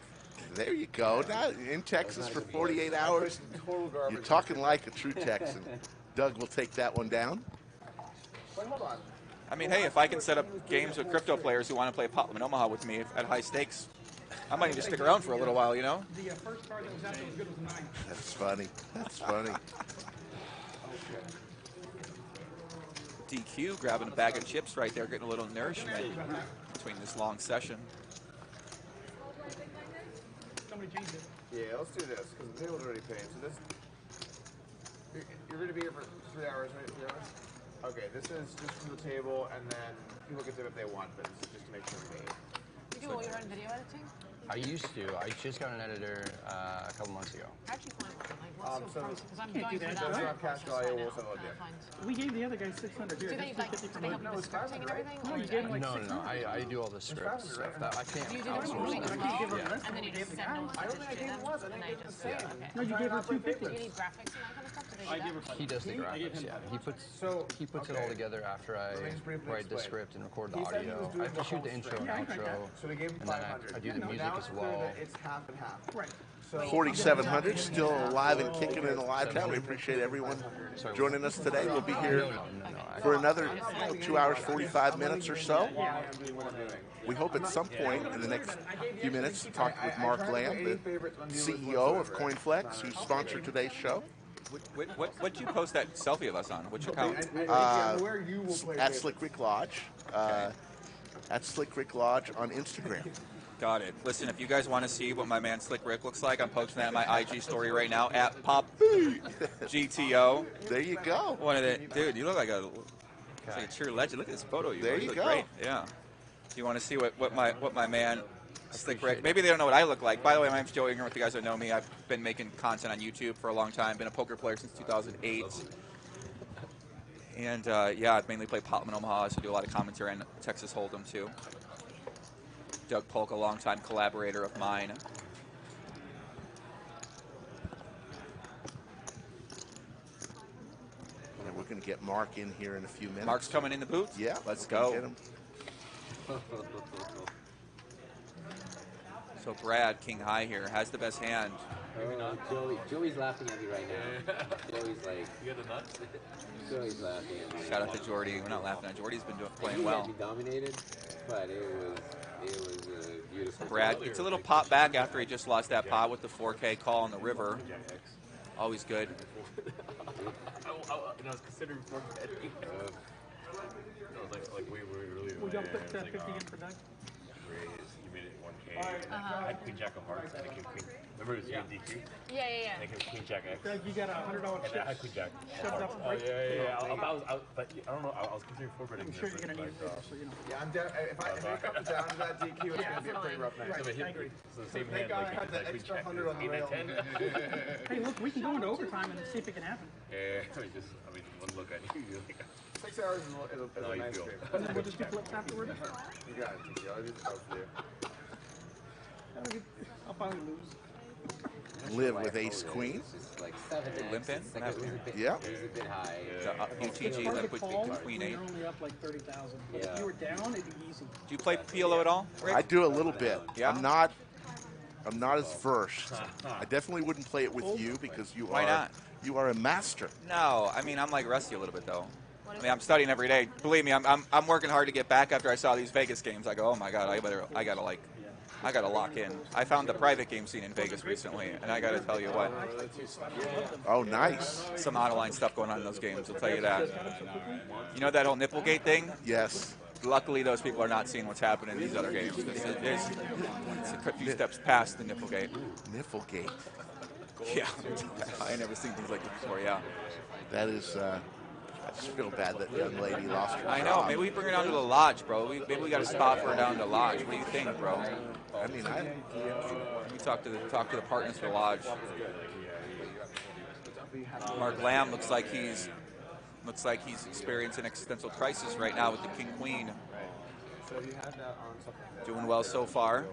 There you go. Now, in Texas for 48 hours, you're talking like a true Texan. Doug will take that one down. I mean, hey, if I can set up games with crypto players who want to play Pop in Omaha with me at high stakes, I might just stick around for a little while, you know? The first card that was out there was good was 9. That's funny. That's funny. DQ grabbing a bag of chips right there, getting a little nourishment. between this long session. Somebody changed it. Yeah, let's do this because the table's already paid. So this, you're going to be here for 3 hours, right? 3 hours. Okay, this is just from the table, and then people can do it if they want, but this is just to make sure we. You do all your own video editing? I used to. I just got an editor a couple months ago. How'd you find one? Like, what's your process? Because I'm can't going do through that, that right? process right now. We gave the other guy 600 here. Do they, like, do they help you with scripting and everything? No, or you is gave him it- like No. I do all the script stuff. That I can't You do the outsource recording as that. well? Yeah. And then you just send them to distribute them, and they just, okay. No, you gave her 250. Do you need graphics and that kind of stuff? Do they do that? He does the graphics, yeah. He puts it all together after I write the script and record the audio. I have to shoot the intro and outro, and then I do the music as well. It's half and half. Right. 4,700 still alive and kicking in the live chat. We appreciate everyone joining us today. We'll be here for another 2 hours, 45 minutes or so. We hope at some point in the next few minutes to talk with Mark Lamb, the CEO of CoinFLEX, who sponsored today's show. What'd you post that selfie of us on? Which account? At Slick Rick Lodge. At Slick Rick Lodge on Instagram. Got it. Listen, if you guys want to see what my man Slick Rick looks like, I'm posting that in my IG story right now at Pop GTO. There you go. One of the dude, you look like a true legend. Look at this photo. There you look go. Great. Yeah. If you want to see what my man Slick Rick, maybe they don't know what I look like. By the way, my name's Joey. With you guys that know me, I've been making content on YouTube for a long time. Been a poker player since 2008. And yeah, I've mainly played Polk in Omaha. I also do a lot of commentary on Texas Hold'em too. Doug Polk, a longtime collaborator of mine. And we're going to get Mark in here in a few minutes. Mark's coming in the booth? Yeah. Let's go. Get him. So Brad, King High here, has the best hand. Joey's laughing at me right now. Joey's like, you got the nuts? Joey's laughing at me. Shout out to Jordi. We're not laughing at Jordi's been playing He well. had me dominated, but it was a beautiful. Brad gets a little pop back after he just lost that pot with the 4K call on the river. Always good. I was considering 4K. Like we were really. Would y'all put 50 in for Doug? You made it 1K. I had Queen Jack of Hearts and I gave Queen. Remember it was DQ? Yeah. And I gave Queen Jack X. Doug, you got a $100 And I had Queen Jack. shoved up Oh, yeah. But I don't know. I was considering forwarding. I'm sure you're going to need it, so you know. Yeah, I'm down. If it comes down to that DQ, it's going to be a pretty rough night. So I agree. So the same Thank hand, God I like had that Queen extra Jack. 100 on the rail. 8-10. Hey, look, we can go into overtime and see if it can happen. Yeah, I mean, one look at you, you're like, 6 hours is a nice feel. stream. And then we'll just do flips afterward. You got it, DQ. I'll do the post for you. I'll finally lose. Live with Ace Queen. It's like 7x. Limp in? It's like it was a bit, Yeah. it was a bit high. UTG, Hard to Live with call Queen when 8. you're only up like 30,000. But Yeah. if you were down, it'd be easy. Do you play PLO at all, Rick? I do a little bit. Yeah? I'm not as versed. I definitely wouldn't play it with you because Why not? You are a master. No, I mean, I'm like rusty a little bit, though. I mean, I'm studying every day. Believe me, I'm working hard to get back after I saw these Vegas games. I go, oh my God, I gotta lock in. I found the private game scene in Vegas recently, and I gotta tell you what. Oh, nice. Some out-of-line stuff going on in those games, I'll tell you that. You know that whole Nipplegate thing? Yes. Luckily, those people are not seeing what's happening in these other games. It's a few steps past the Nipplegate. Nipplegate. Yeah. I ain't never seen things like this before, yeah. That is, I just feel bad that young lady lost her I know. job. Maybe we bring her down to the lodge, bro. Maybe we got a spot for her down to the lodge. What do you think, bro? I mean, We talk to the partners for the lodge. Mark Lamb looks like he's experiencing existential crisis right now with the King Queen. Doing well so far.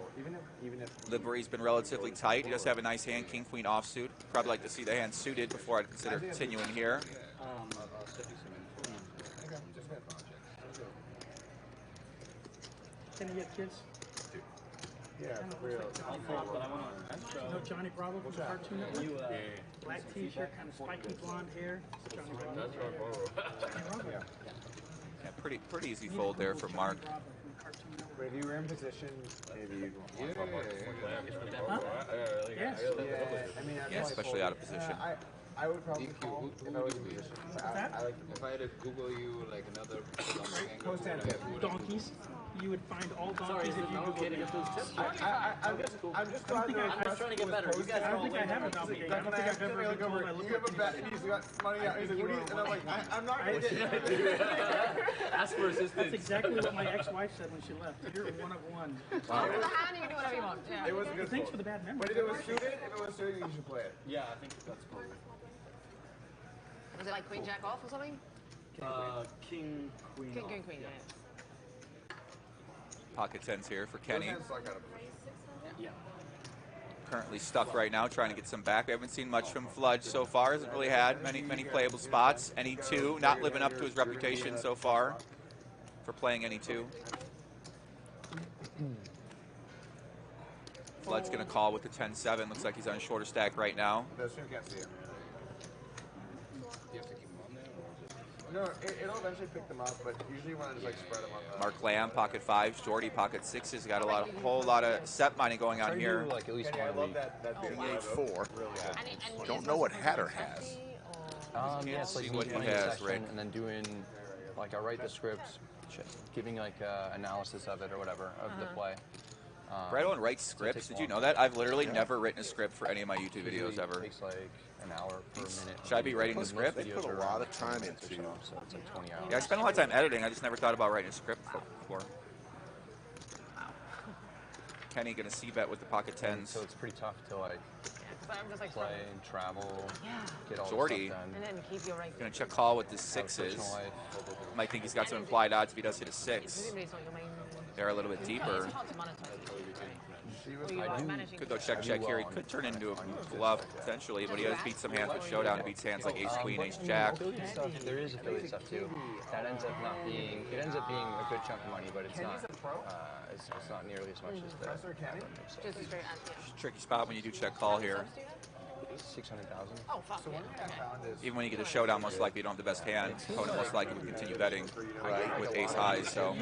Boeree's been relatively tight. He does have a nice hand, King Queen offsuit. Probably like to see the hand suited before I'd consider continuing here. Can you get kids? Yeah, for real. No Johnny Bravo from the Cartoon Network? Black t-shirt, kind of spiky blonde hair. Johnny Bravo. Yeah, pretty easy fold there for Mark. But if you were in position, maybe you'd want Huh? Yes. Yeah, I mean, Yeah, especially out of position. I would probably call if I was in position. I like If I had to Google you like another Post hand tip. Donkeys. you would find all donkeys if you Google it. I'm just glad I'm trying to get better. You guys I don't think I have a donkey. I don't think I've ever been told I look you have a bet. He's got money out. He's like, what do you? And I'm like, I'm not going to get it. Ask for assistance. That's exactly what my ex-wife said when she left. You're one of one. Wow. With the hand, you can do whatever you want. Yeah. It was a good Thanks fold. for the bad memory. But if it was suited, you should play it. Yeah, I think that's cool. Was it like Queen Jack off or something? King, Queen. King, Queen, yeah. Pocket tens here for Kenny. Yeah. Currently stuck right now, trying to get some back. We haven't seen much from Flood so far. Hasn't really had many playable spots. Any two, not living up to his reputation so far for playing any two. Flood's going to call with the 10-7. Looks like he's on a shorter stack right now. The stream can't see it. You have to keep them on there, or just... No, it'll eventually pick them up, but usually when I just like spread them on the... Mark Lamb, pocket fives. Jordi, pocket sixes. Got a whole lot of set mining going on here. Like at least Kenny, I one love week. that King big 8-4. Really Don't know what Hatter has. Yeah, it's like see what he running a has, section Rick. and then doing, like I write the script, giving like analysis of it or whatever, of the play. Brad Owen writes scripts. Did you know that? I've literally never written a script for any of my YouTube videos ever. It takes like an hour per minute. Should I be writing the script? They put a lot of time into it. So it's like 20 hours. Yeah, I spent a lot of time editing. I just never thought about writing a script before. Kenny gonna c-bet with the pocket tens. So it's pretty tough to like I'm just like play, travel, get all Jordi the stuff done. and then keep your right. gonna check call with the Have a sixes. personal life. Might think he's got some implied odds if he does hit a six. Presumably it's not your main. They're a little bit deeper. It's hard to monetize. Or you I are do- managing. Could go check here. He could turn into a bluff potentially, but he does beat some hands with showdown. He beats hands like ace queen, ace jack. Affiliate stuff, there is affiliate stuff too. That ends up not being, it ends up being a good chunk of money, but it's not, it's not nearly as much as the Just a straight answer. Tricky spot when you do check call here. 600,000. Oh, fuck yeah. Even when you get a showdown, most likely you don't have the best hand. Opponent most likely would continue betting with ace highs. So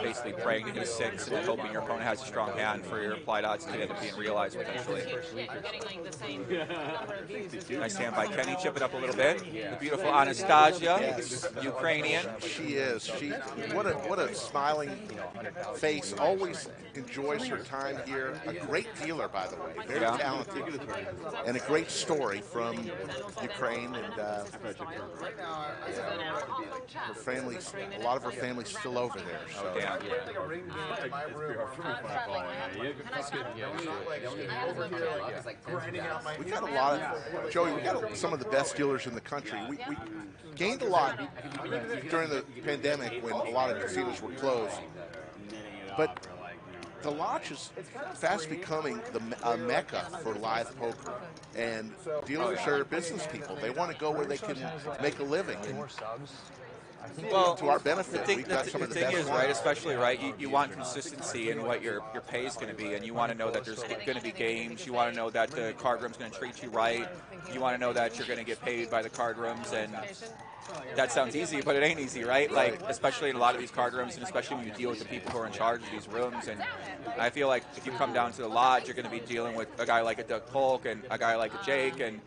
basically praying to hit a six and then hoping your opponent has a strong hand for your implied odds to end up being realized potentially. You're getting like the same number of views as Nice hand by Kenny. Chip it up a little bit. The beautiful Anastasia, Ukrainian. She is. What a smiling face. Always enjoys her time here. A great dealer, by the way. Very talented. And a great story from Ukraine. And her family's, a lot of her family's still over there. So. We got a lot of, Joey, we got some of the best dealers in the country. We gained a lot during the pandemic when a lot of casinos were closed. But the Lodge is fast becoming a mecca for live poker. And dealers are business people. They want to go where they can make a living. And well, to our benefit, we've got some the of the thing best is, ones. right, especially, right, you want consistency in what your pay is going to be, and you want to know that there's going to be games. You want to know that the card room's going to treat you right. You want to know that you're going to get paid by the card rooms, and that sounds easy, but it ain't easy, right? Like, especially in a lot of these card rooms, and especially when you deal with the people who are in charge of these rooms. And I feel like if you come down to the Lodge, you're going to be dealing with a guy like a Doug Polk and a guy like a Jake, and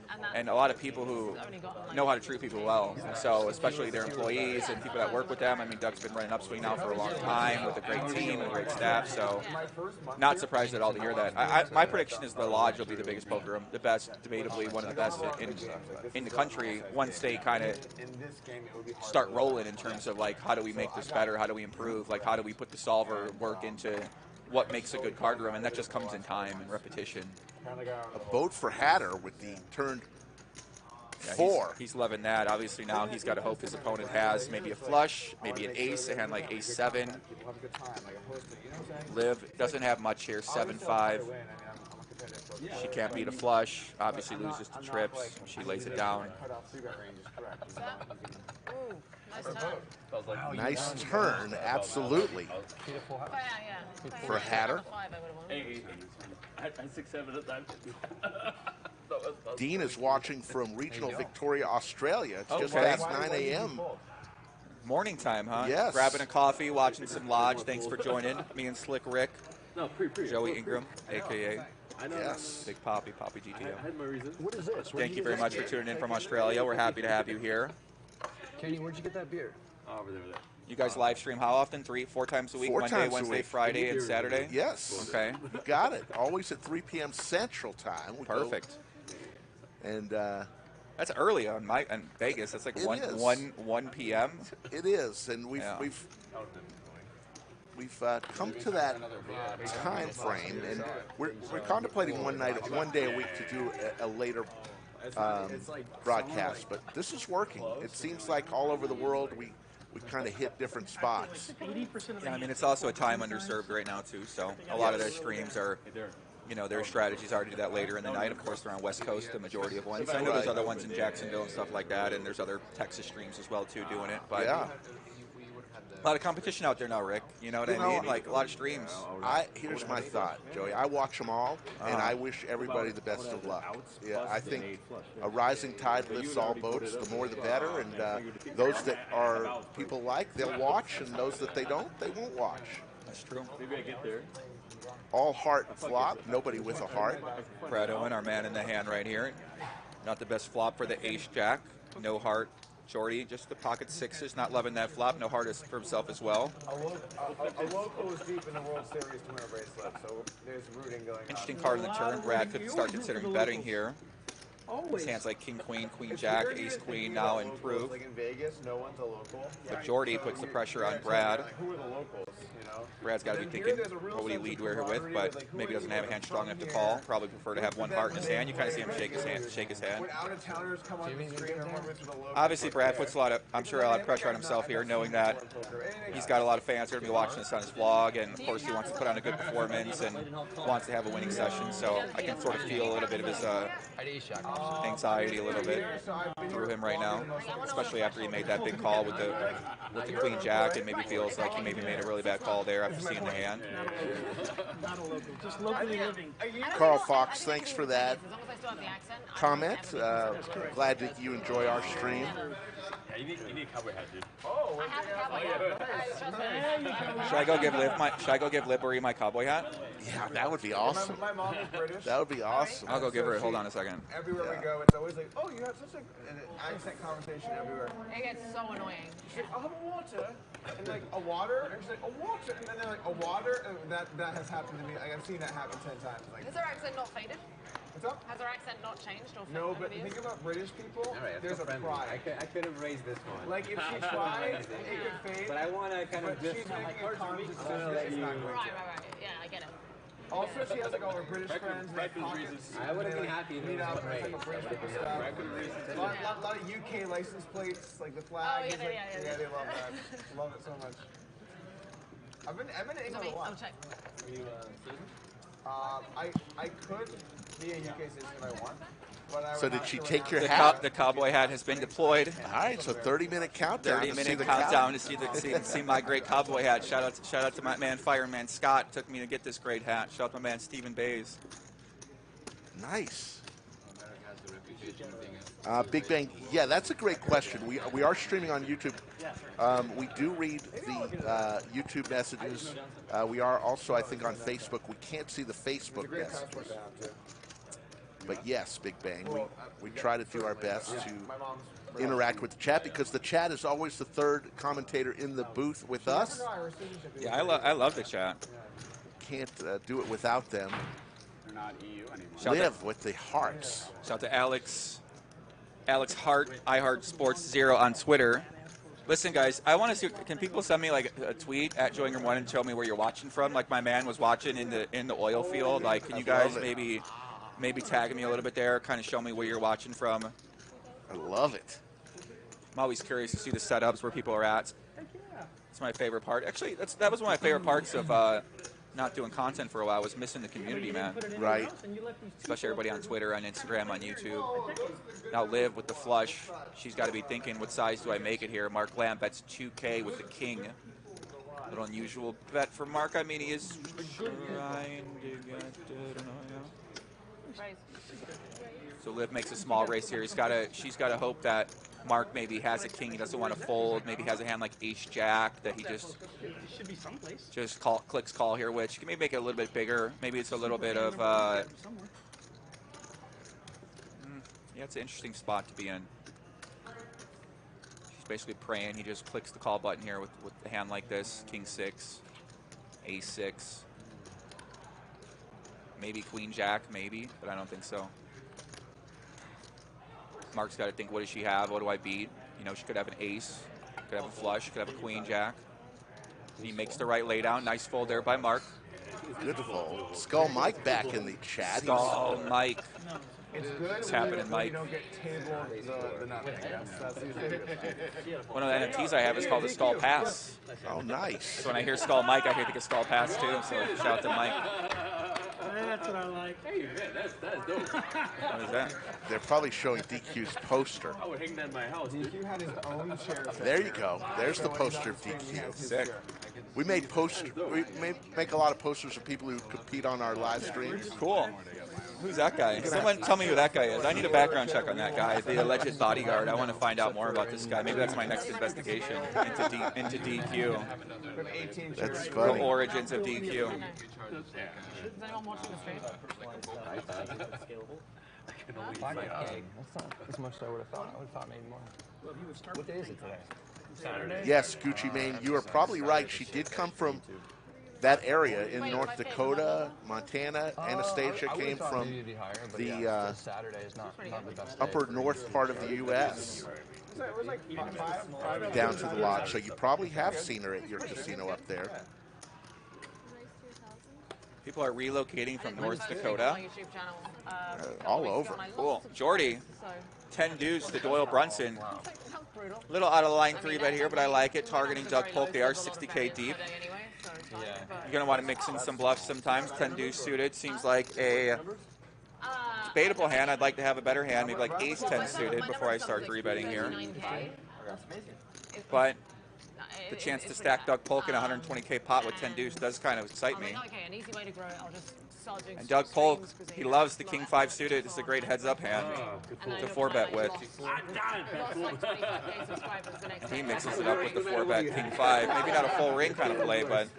a lot of people who know how to treat people well. So especially their employees and people that work with them. I mean, Doug's been running Upswing now for a long time with a great team and a great staff. So not surprised at all to hear that. My prediction is the Lodge will be the biggest poker room, the best, debatably one of the best in the country. Once they kind of start rolling in terms of like, how do we make this better? How do we improve? Like, how do we put the solver work into what makes a good card room? And that just comes in time and repetition. A boat for Hatter with the turn 4. He's loving that. Obviously now he's got to hope his opponent has maybe a flush, maybe an ace, a hand like ace 7. Liv doesn't have much here, 7-5. She can't beat a flush, obviously loses to trips. She lays it down. Nice turn, absolutely. For Hatter. I had 6-7 at that. Dean is watching from regional Victoria, Australia. It's just Okay. past 9 a.m. Morning time, huh? Yes. Grabbing a coffee, watching some Lodge. Thanks for joining me and Slick Rick. No, Joey Ingram, a.k.a. Yes. Big Poppy GTO. I had my reasons. What is this? Thank you very much for tuning in from Australia. We're happy to have you here. Kenny, where'd you get that beer? Oh, over there. You guys live stream how often? 3-4 times a week? 4 Monday, times a Wednesday, week. Friday, and Saturday? Yes. Okay. You got it. Always at 3 p.m. Central Time. We Perfect. And that's early on Vegas. That's like 1 p.m. It is, and we've come to that time frame, and we're contemplating one day a week to do a later broadcast. But this is working. It seems like all over the world we kind of hit different spots. Yeah, I mean, it's also a time underserved right now, too, so a lot of their streams are, you know, their strategies are to do that later in the night. Of course, they're on West Coast, the majority of ones. I know there's other ones in Jacksonville and stuff like that, and there's other Texas streams as well, too, doing it. But yeah. A lot of competition out there now, Rick. You know what I mean? Like, a lot of streams. Here's my thought, Joey. I watch them all, and I wish everybody the best of luck. Yeah, I think a rising tide lifts all boats. The more, the better. And those that are people like, they'll watch, and those that they don't, they won't watch. That's true. Maybe I get there. All heart flop. Nobody with a heart. Brad Owen, our man in the hand right here. Not the best flop for the ace-jack. No heart. Jordi, just the pocket sixes, not loving that flop. No heart for himself as well. A local is deep in the World Series to win a bracelet, so there's rooting going on. Interesting card in the turn. Brad could start considering betting here. His hands like king, queen, queen, jack, ace, queen now improved. Like in Vegas, no one's a local. But Jordi puts the pressure on Brad. Who are the locals, you know? Brad's got to be thinking, what would he lead here with? But maybe doesn't have a hand strong enough to call. Probably prefer to have one heart in his hand. You kind of see him shake his hand. When out-of-towners come on the stream, they're more into the local. Obviously, Brad puts a lot of pressure on himself here, knowing that he's got a lot of fans who are going to be watching this on his vlog, and of course he wants to put on a good performance and wants to have a winning session. So I can sort of feel a little bit of his anxiety a little bit through him right now, especially after he made that big call with the queen jack, and maybe feels like he maybe made a really bad call there after seeing the hand. Not a local, just locally living. Carl Fox, thanks for that comment. Glad that you enjoy our stream. Yeah, you need a cowboy hat, dude. Oh, I have a cowboy hat. Should I go give Liv Boeree my cowboy hat? Yeah, that would be awesome. My mom is British. That would be awesome. I'll go give her it. Hold on a second. Everywhere we go, it's always like, oh, you have such an accent conversation everywhere. It gets so annoying. She's like, I'll have a water. And like, a water? And she's like, a water. And then they're like, a water? And that has happened to me. Like, I've seen that happen 10 times. Like, Has her accent not faded? What's up? Has her accent not changed or faded? No, but think about British people. Right, there's a pride. I could have raised this one. Like, if she tried, it could fade. But I want to kind of but she's making a conscious decision. It's not going to. Right. Yeah, I get it. Also, she has like all her British friends in their pockets. I would have been happy if meet it up was with like a British people stuff. A lot of UK license plates, like the flag. Oh, yeah, They love that. Love it so much. I've been to England a lot. I could be a UK citizen if I want. So did she take your hat? The cowboy hat has been deployed. All right, so 30-minute countdown. 30-minute countdown to see my great cowboy hat. Shout out to my man Fireman Scott. Took me to get this great hat. Shout out to my man Stephen Bays. Nice. Big Bang. Yeah, that's a great question. We are streaming on YouTube. We do read the YouTube messages. We are also, I think, on Facebook. We can't see the Facebook messages. But yes, Big Bang, we try to do our best to interact with the chat, because the chat is always the third commentator in the booth with us. Yeah, I love the chat. Can't do it without them. They're not EU anymore. Live with the hearts. Shout out to Alex Hart, iHeart Sports 0 on Twitter. Listen, guys, I want to see. Can people send me like a tweet at Joingram1 and show me where you're watching from? Like my man was watching in the oil field. Like, can you guys maybe tag me a little bit there, kind of show me where you're watching from? I love it. I'm always curious to see the setups where people are at. It's my favorite part. Actually, that was one of my favorite parts of not doing content for a while, was missing the community, man. Right. Especially everybody on Twitter, on Instagram, on YouTube. Now Liv with the flush. She's got to be thinking, what size do I make it here? Mark Lamb bets 2K with the king. A little unusual bet for Mark. I mean, he is trying to get So Liv makes a small race here. She's got to hope that Mark maybe has a king he doesn't want to fold. Maybe has a hand like ace jack that he just clicks call here, which can maybe make it a little bit bigger. Maybe it's a little bit of yeah, it's an interesting spot to be in. He's basically praying. He just clicks the call button here with the hand like this. King 6, Ace 6. Maybe Queen Jack, maybe, but I don't think so. Mark's got to think, what does she have? What do I beat? You know, she could have an ace, could have a flush, could have a Queen Jack. He makes the right laydown. Nice fold there by Mark. Good fold. Skull Mike back in the chat. Skull Mike. It's good. What's happening, Mike? You don't get tabled the nothing. That's usually One of the NFTs I have is called the Skull Pass. Oh, nice. So when I hear Skull Mike, I think of Skull Pass too. So shout out to Mike. That's what I like. Hey, man, that's dope. What is that? They're probably showing DQ's poster. I would hang that in my house, dude. DQ had his own chair. There you go. There's the poster of DQ. Sick. We make make a lot of posters of people who compete on our live streams. Cool. Who's that guy? Someone tell me who that guy is. I need a background check on that guy, the alleged bodyguard. I want to find out more about this guy. Maybe that's my next investigation into DQ. That's The funny. origins of DQ. Is anyone watching the stream? That's not as much as I would have thought. I would have thought maybe more. What day is it today? Saturday? Yes, Gucci Mane, you are probably right. She did come from that area in North Dakota, Montana. Anastasia came from the upper north part of the U.S. down to the lodge. So you probably have seen her at your casino up there. People are relocating from North Dakota. All over. Cool. Jordi, 10 deuce to Doyle Brunson. Little out of the line 3-bet here, but I like it. Targeting Doug Polk. They are 60K deep. You're going to want to mix in some bluffs sometimes. 10 deuce suited seems like a debatable hand. I'd like to have a better hand, maybe like ace 10 suited before I start 3-betting here. But the chance to stack Doug Polk in a 120K pot with 10 deuce does kind of excite me. And Doug Polk, he loves the King 5 suited. It's a great heads up hand to 4-bet with. And he mixes it up with the 4-bet King 5. Maybe not a full ring kind of play, but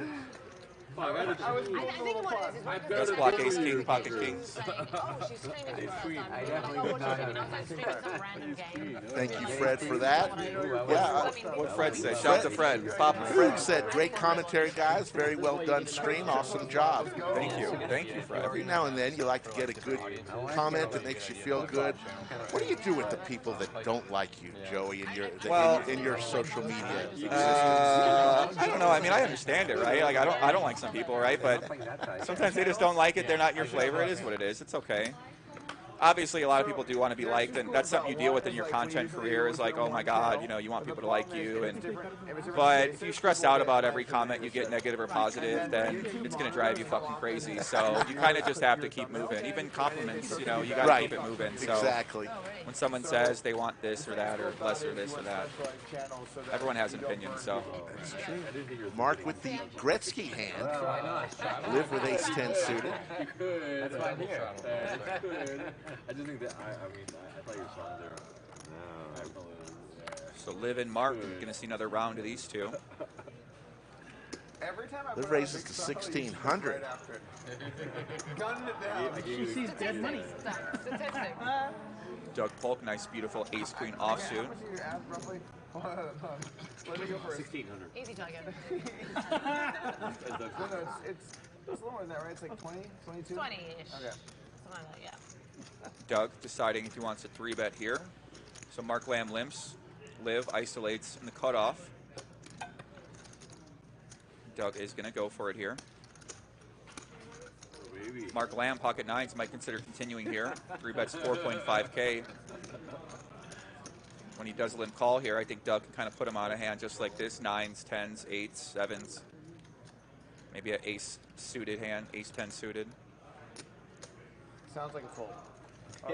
does block ace king, pocket kings. Thank you, Fred, for that. Yeah, what Fred said. Shout out to Fred. Papa Fred said, great commentary, guys. Very well done stream. Awesome job. Thank you. Thank you, Fred. Every now and then you like to get a good comment that makes you feel good. What do you do with the people that don't like you, Joey, in your social media existence? I don't know. I mean, I understand it, right? Like, I don't like some people, right? But sometimes they just don't like it. They're not your flavor. It is what it is. It's okay. Obviously, a lot of people do want to be liked, and that's something you deal with in your content career. Is like, oh my God, you know, you want people to like you. But if you stress out about every comment you get, negative or positive, then it's going to drive you fucking crazy. So you kind of just have to keep moving. Even compliments, you know, you got to keep it moving. So exactly. When someone says they want this or that or less or this or that, everyone has an opinion. So that's true. Mark with the Gretzky hand. Live with ace 10 suited. That's fine here. I just think that, I mean, I thought your sons are. No. So Liv and Mark, we're going to see another round of these two. Liv raises to 1,600. She sees dead money. Doug Polk, nice, beautiful ace queen offsuit. 1,600. Easy target. It's lower than that, right? It's like 20, 22? 20-ish. Okay. Something like that, yeah. Doug deciding if he wants a 3-bet here. So Mark Lamb limps. Liv isolates in the cutoff. Doug is going to go for it here. Mark Lamb, pocket nines, might consider continuing here. 3-bets 4.5K. When he does limp call here, I think Doug can kind of put him out of hand just like this. 9s, 10s, 8s, 7s. Maybe an ace suited hand, ace 10 suited. Sounds like a fold. I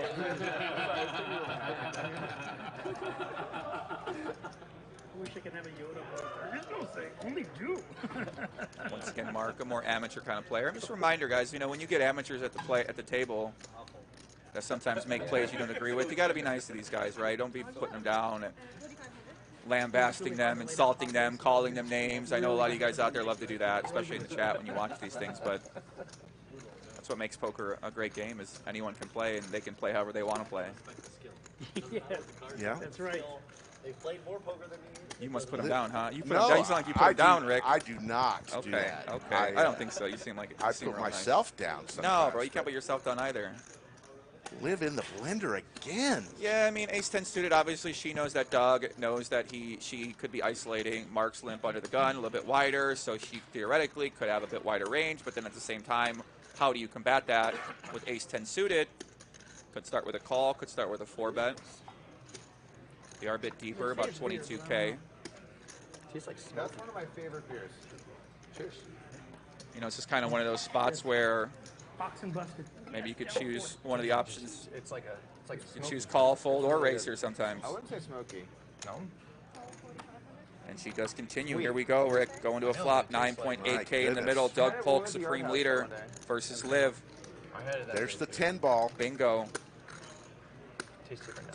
wish I could have a Yoda vote. There's no say. Only do. Once again, Mark, a more amateur kind of player. Just a reminder, guys, you know, when you get amateurs at the table that sometimes make plays you don't agree with, you got to be nice to these guys, right? Don't be putting them down and lambasting them, insulting them, calling them names. I know a lot of you guys out there love to do that, especially in the chat when you watch these things, but that's what makes poker a great game, is anyone can play and they can play however they want to play. Yeah. Yeah. That's right. They played more poker than you. You must put him down, huh? You put No, him down. You sound like you put him down, Rick. I do not. Okay, do that. okay. I don't think so. You seem like I seem put real nice. myself down. No, Sometimes, bro, you can't put yourself down either. Live in the blender again. Yeah, I mean, Ace-10 suited, obviously she knows that Doug knows that she could be isolating Mark's limp under the gun a little bit wider, so she theoretically could have a bit wider range, but then at the same time, how do you combat that with Ace-10 suited? Could start with a call, could start with a 4-bet. They are a bit deeper, about 22K. Tastes like smoke. That's one of my favorite beers. Cheers. You know, it's just kind of one of those spots where Box and busted. maybe you could choose one of the options. It's like a You can choose call, fold, or race here sometimes. I wouldn't say smoky. No. And she does continue. Here we go, Rick. Going to a flop. 9.8K in the middle. Doug Polk, supreme leader, versus Liv. There's the 10 ball. Bingo.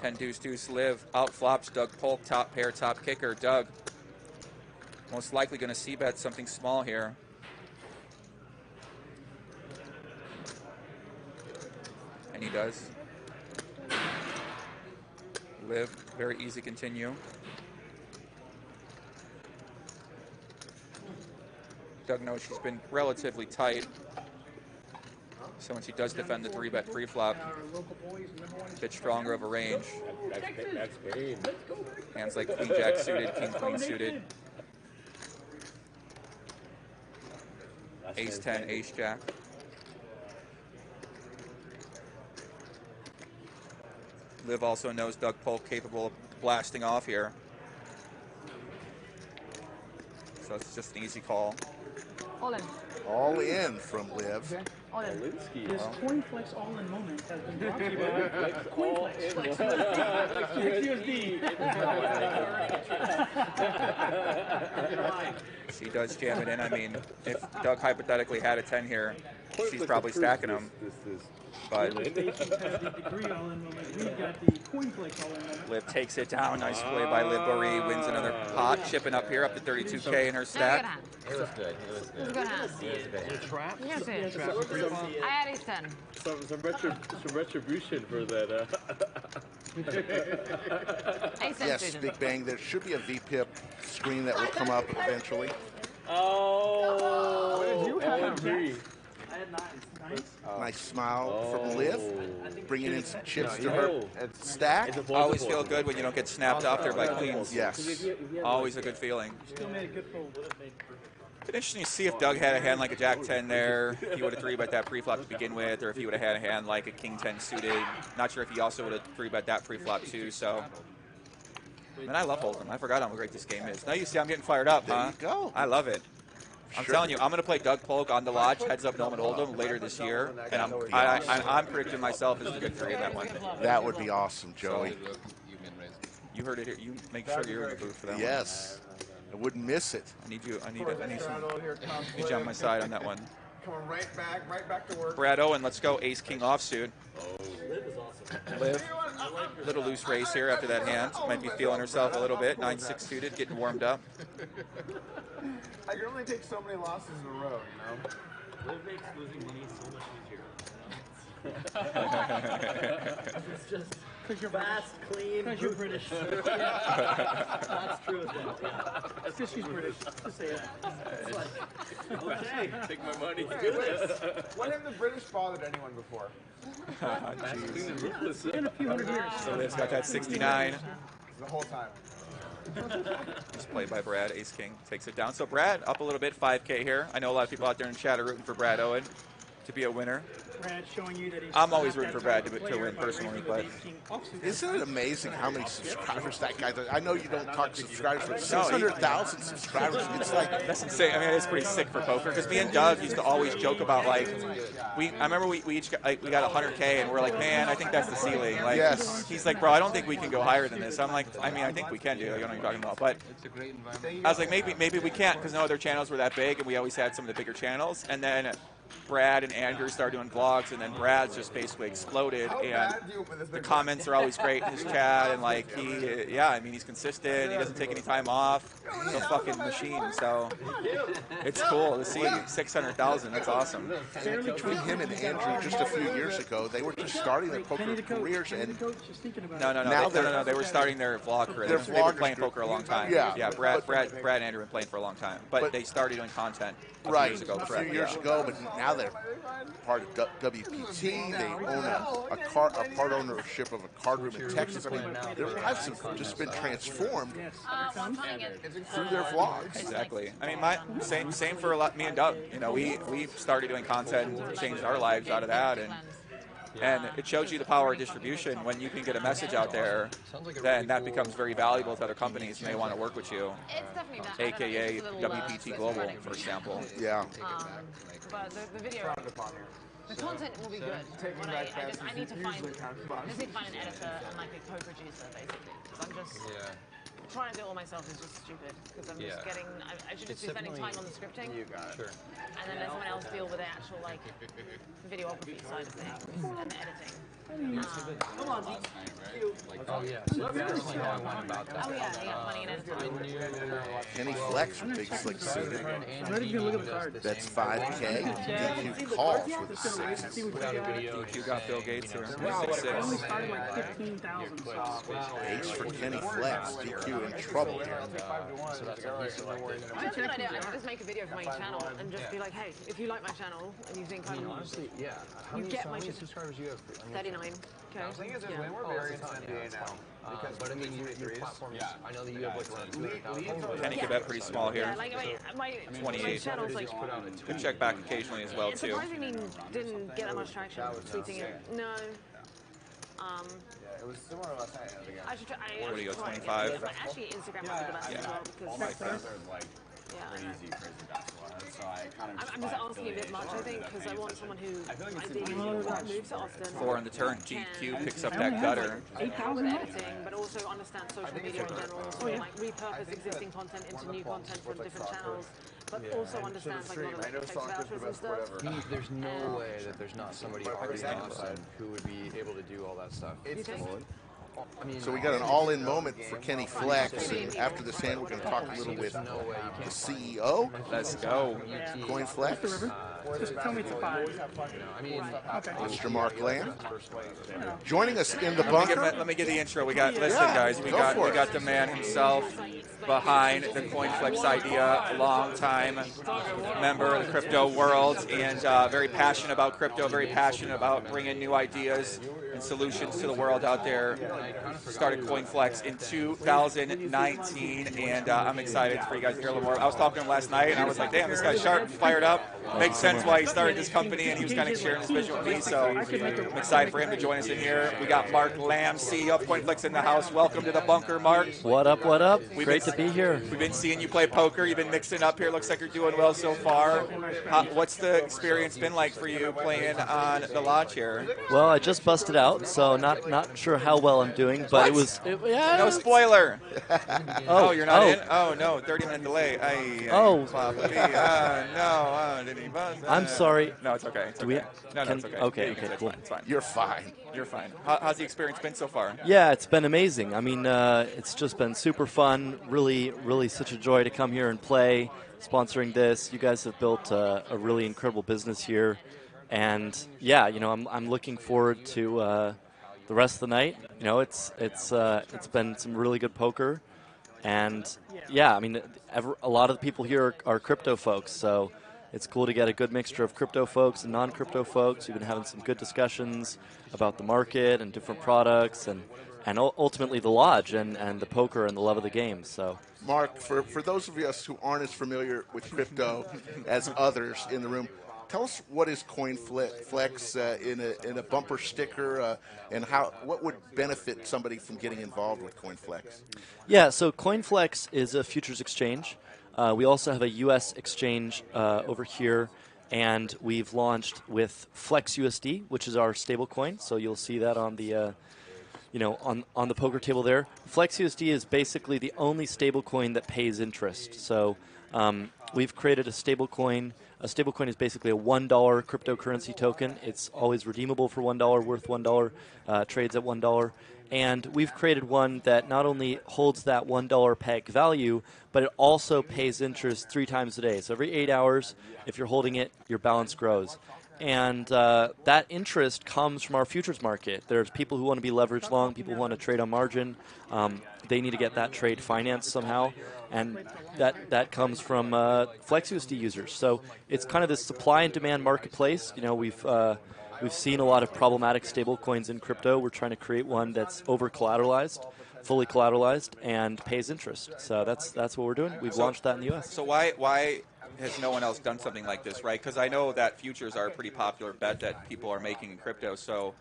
10 deuce deuce Liv. Out flops Doug Polk. Top pair, top kicker. Doug most likely going to c-bet something small here. And he does. Liv, very easy continue. Doug knows she's been relatively tight. So when she does defend the 3-bet pre-flop, a bit stronger of a range. Hands like Queen Jack suited, King Queen suited. Ace 10, Ace Jack. Liv also knows Doug Polk capable of blasting off here. So it's just an easy call. All in. All in from Liv. All in. This CoinFLEX all-in moment has been brought to you by CoinFLEX. She does jam it in. I mean, if Doug hypothetically had a 10 here, she's probably stacking them. But Liv takes it down. Nice play by Liv Boeree. Wins another pot. Chipping up here, up to 32K in her stack. It was good. It was good. It was a good hand. It was a good hand. Trap? You can see it. I had Ace 10. Some retribution for that. Ace 10 Yes, suited. Big Bang. There should be a VPIP screen that will come up eventually. Oh, What did you have? agree. I had 9. Nice smile from Liv, bringing in some chips to her stack. Always feel good when you don't get snapped off there by queens. Yes. Always a good feeling. Still made a good fold. It's interesting to see if Doug had a hand like a Jack 10 there, if he would have 3-bet that pre-flop to begin with, or if he would have had a hand like a King 10 suited. Not sure if he also would have 3-bet that pre-flop too, so. Man, I love Hold'em. I forgot how great this game is. Now you see I'm getting fired up, huh? There you go. I love it. I'm telling you, I'm going to play Doug Polk on the Lodge, heads up Noman Hold'em later this year, and I'm predicting myself as the victory in that one. That would be awesome, Joey. You heard it here. You make sure you're in the booth for that one. Yes. I wouldn't miss it. I need you on my side on that one. Coming right back to work. Brad Owen, let's go. Ace King offsuit. Liv, little loose race here after that hand. Might be feeling herself a little bit. 9-6 suited, getting warmed up. I can only take so many losses in a row, you know? Liv makes losing money so much easier. It's just Because you're fast, clean. Because you're British. That's true as well. Yeah. Just she's British. Just say it. Okay, take my money. Do Hey, this. when have the British bothered anyone before? It's been a few hundred years. So Liv's got that 69. The whole time. Just played by Brad. Ace King takes it down. So Brad up a little bit, 5K here. I know a lot of people out there in chat are rooting for Brad Owen to be a winner. Brad showing you that he's I'm always rooting for Brad to win personally, but Isn't it amazing how many subscribers that guy does? I know you don't talk subscribers, but 600,000 subscribers. It's like that's insane. I mean, it's pretty sick for poker because me and Doug used to always joke about like I remember we each got, like we got 100K and we're like, man, I think that's the ceiling. Like, yes. He's like, bro, I don't think we can go higher than this. I'm like, I mean, I think we can do. Like, I don't know what you're talking about, but I was like, maybe we can't because no other channels were that big and we always had some of the bigger channels. And then Brad and Andrew started doing vlogs, and then Brad's just basically exploded, and the comments are always great in his chat, and like I mean, he's consistent, he doesn't take any time off, he's a fucking machine, so it's cool to see 600,000, that's awesome. Between him and Andrew just a few years ago, they were just starting their poker careers, and no, they were starting their vlog career. They've been playing poker a long time. Yeah, Brad and Andrew have been playing for a long time, but they started doing content a few years ago. A few years ago, but now they're part of WPT. They own a part ownership of a card room in Texas. I mean, their lives have just been transformed through their vlogs. Exactly. I mean, same for me and Doug. You know, we started doing content and changed our lives out of that, and it shows you the power of distribution. When you can get a message out there, then that becomes very valuable to other companies, and they want to work with you. AKA WPT Global, for example. Yeah. But the video, the content will be good. But I need to find an editor and like a co-producer, basically. Because I'm just trying to do it all myself is just stupid. Because I'm just getting, I should just be spending time on the scripting. You got it. Sure. And then let someone else deal with the actual like videography side of things and the editing. Come on, oh yeah, so that's how I went about that. Oh yeah, he got money in editing. CoinFLEX from Big Slick suited. That's 5K. DQ calls with a 6. DQ got Bill Gates here. 6-6. Ace for CoinFLEX. DQ in trouble here. That's a good idea. I could just make a video for my channel and just be like, hey, if you like my channel and you think I'm honestly, you get my subscribers you have? 39. Okay. The thing is, we're very into NBA now. But I mean, your platforms, I know that you have like around 200,000. Kenny could bet pretty small here. Yeah, like, my 28. channel's like, Could check back occasionally as well, it too. surprisingly didn't get that much traction. Tweeting it. No. It was similar last night. I should try. What do you go, 25? Actually, Instagram might be the best as well because all my friends are like crazy basketball heads, so I kind of I'm just asking a bit much, I think, because I want someone who ideally moves it often. 4 on the turn. GQ picks up that gutter. Help with editing, but also understand social media in general. So like repurpose existing content into new content from different channels. But also understands like a lot of like, text vouchers and stuff. There's no way that there's not somebody already on who would be able to do all that stuff. So we got an all-in moment for CoinFLEX, and after this hand, we're going to talk a little with the CEO. Let's go. CoinFLEX. Just tell me it's a 5. Mr. Mark Lamb. Joining us in the bunker. Let me get the intro. Listen, guys, we got the man himself behind the CoinFLEX idea, a long-time member of the crypto world, and very passionate about crypto, very passionate about bringing new ideas and solutions to the world out there. Started CoinFLEX in 2019, and I'm excited for you guys to hear a little more. I was talking to him last night, and I was like, damn, this guy's sharp, fired up. Makes sense why he started this company, and he was kind of sharing his vision with me, so I'm excited for him to join us in here. We got Mark Lamb, CEO of CoinFLEX in the house. Welcome to the bunker, Mark. What up, what up? Great to be here. We've been seeing you play poker. You've been mixing up here. Looks like you're doing well so far. What's the experience been like for you playing on the lodge here? Well, I just busted out, so not sure how well I'm doing, but No spoiler. Oh, you're not in? Oh, no, 30-minute delay. Did he buzz? I'm sorry. No, it's okay. It's okay. It's okay. Okay, cool. It's fine. You're fine. You're fine. How's the experience been so far? Yeah, it's been amazing. I mean, it's just been super fun. Really, really such a joy to come here and play, sponsoring this. You guys have built a really incredible business here. And, yeah, I'm looking forward to the rest of the night. It's been some really good poker. And, yeah, I mean, a lot of the people here are crypto folks, so it's cool to get a good mixture of crypto folks and non-crypto folks. We've been having some good discussions about the market and different products and ultimately the lodge and the poker and the love of the game. So, Mark, for those of us who aren't as familiar with crypto as others in the room, tell us what is CoinFLEX in a bumper sticker, and what would benefit somebody from getting involved with CoinFLEX? Yeah, so CoinFLEX is a futures exchange. We also have a U.S. exchange over here, and we've launched with FlexUSD, which is our stable coin. So you'll see that on the on the poker table there. FlexUSD is basically the only stable coin that pays interest. So we've created a stable coin A stablecoin is basically a $1 cryptocurrency token. It's always redeemable for $1, worth $1, trades at $1. And we've created one that not only holds that $1 peg value, but it also pays interest 3 times a day. So every 8 hours, if you're holding it, your balance grows. And that interest comes from our futures market. There's people who want to be leveraged long, people who want to trade on margin. They need to get that trade financed somehow, and that comes from FlexUSD users. So it's kind of this supply and demand marketplace. You know, we've seen a lot of problematic stablecoins in crypto. We're trying to create one that's over collateralized, fully collateralized, and pays interest. So that's what we're doing. We've launched that in the U.S. So why has no one else done something like this, right? Because I know that futures are a pretty popular bet that people are making in crypto. So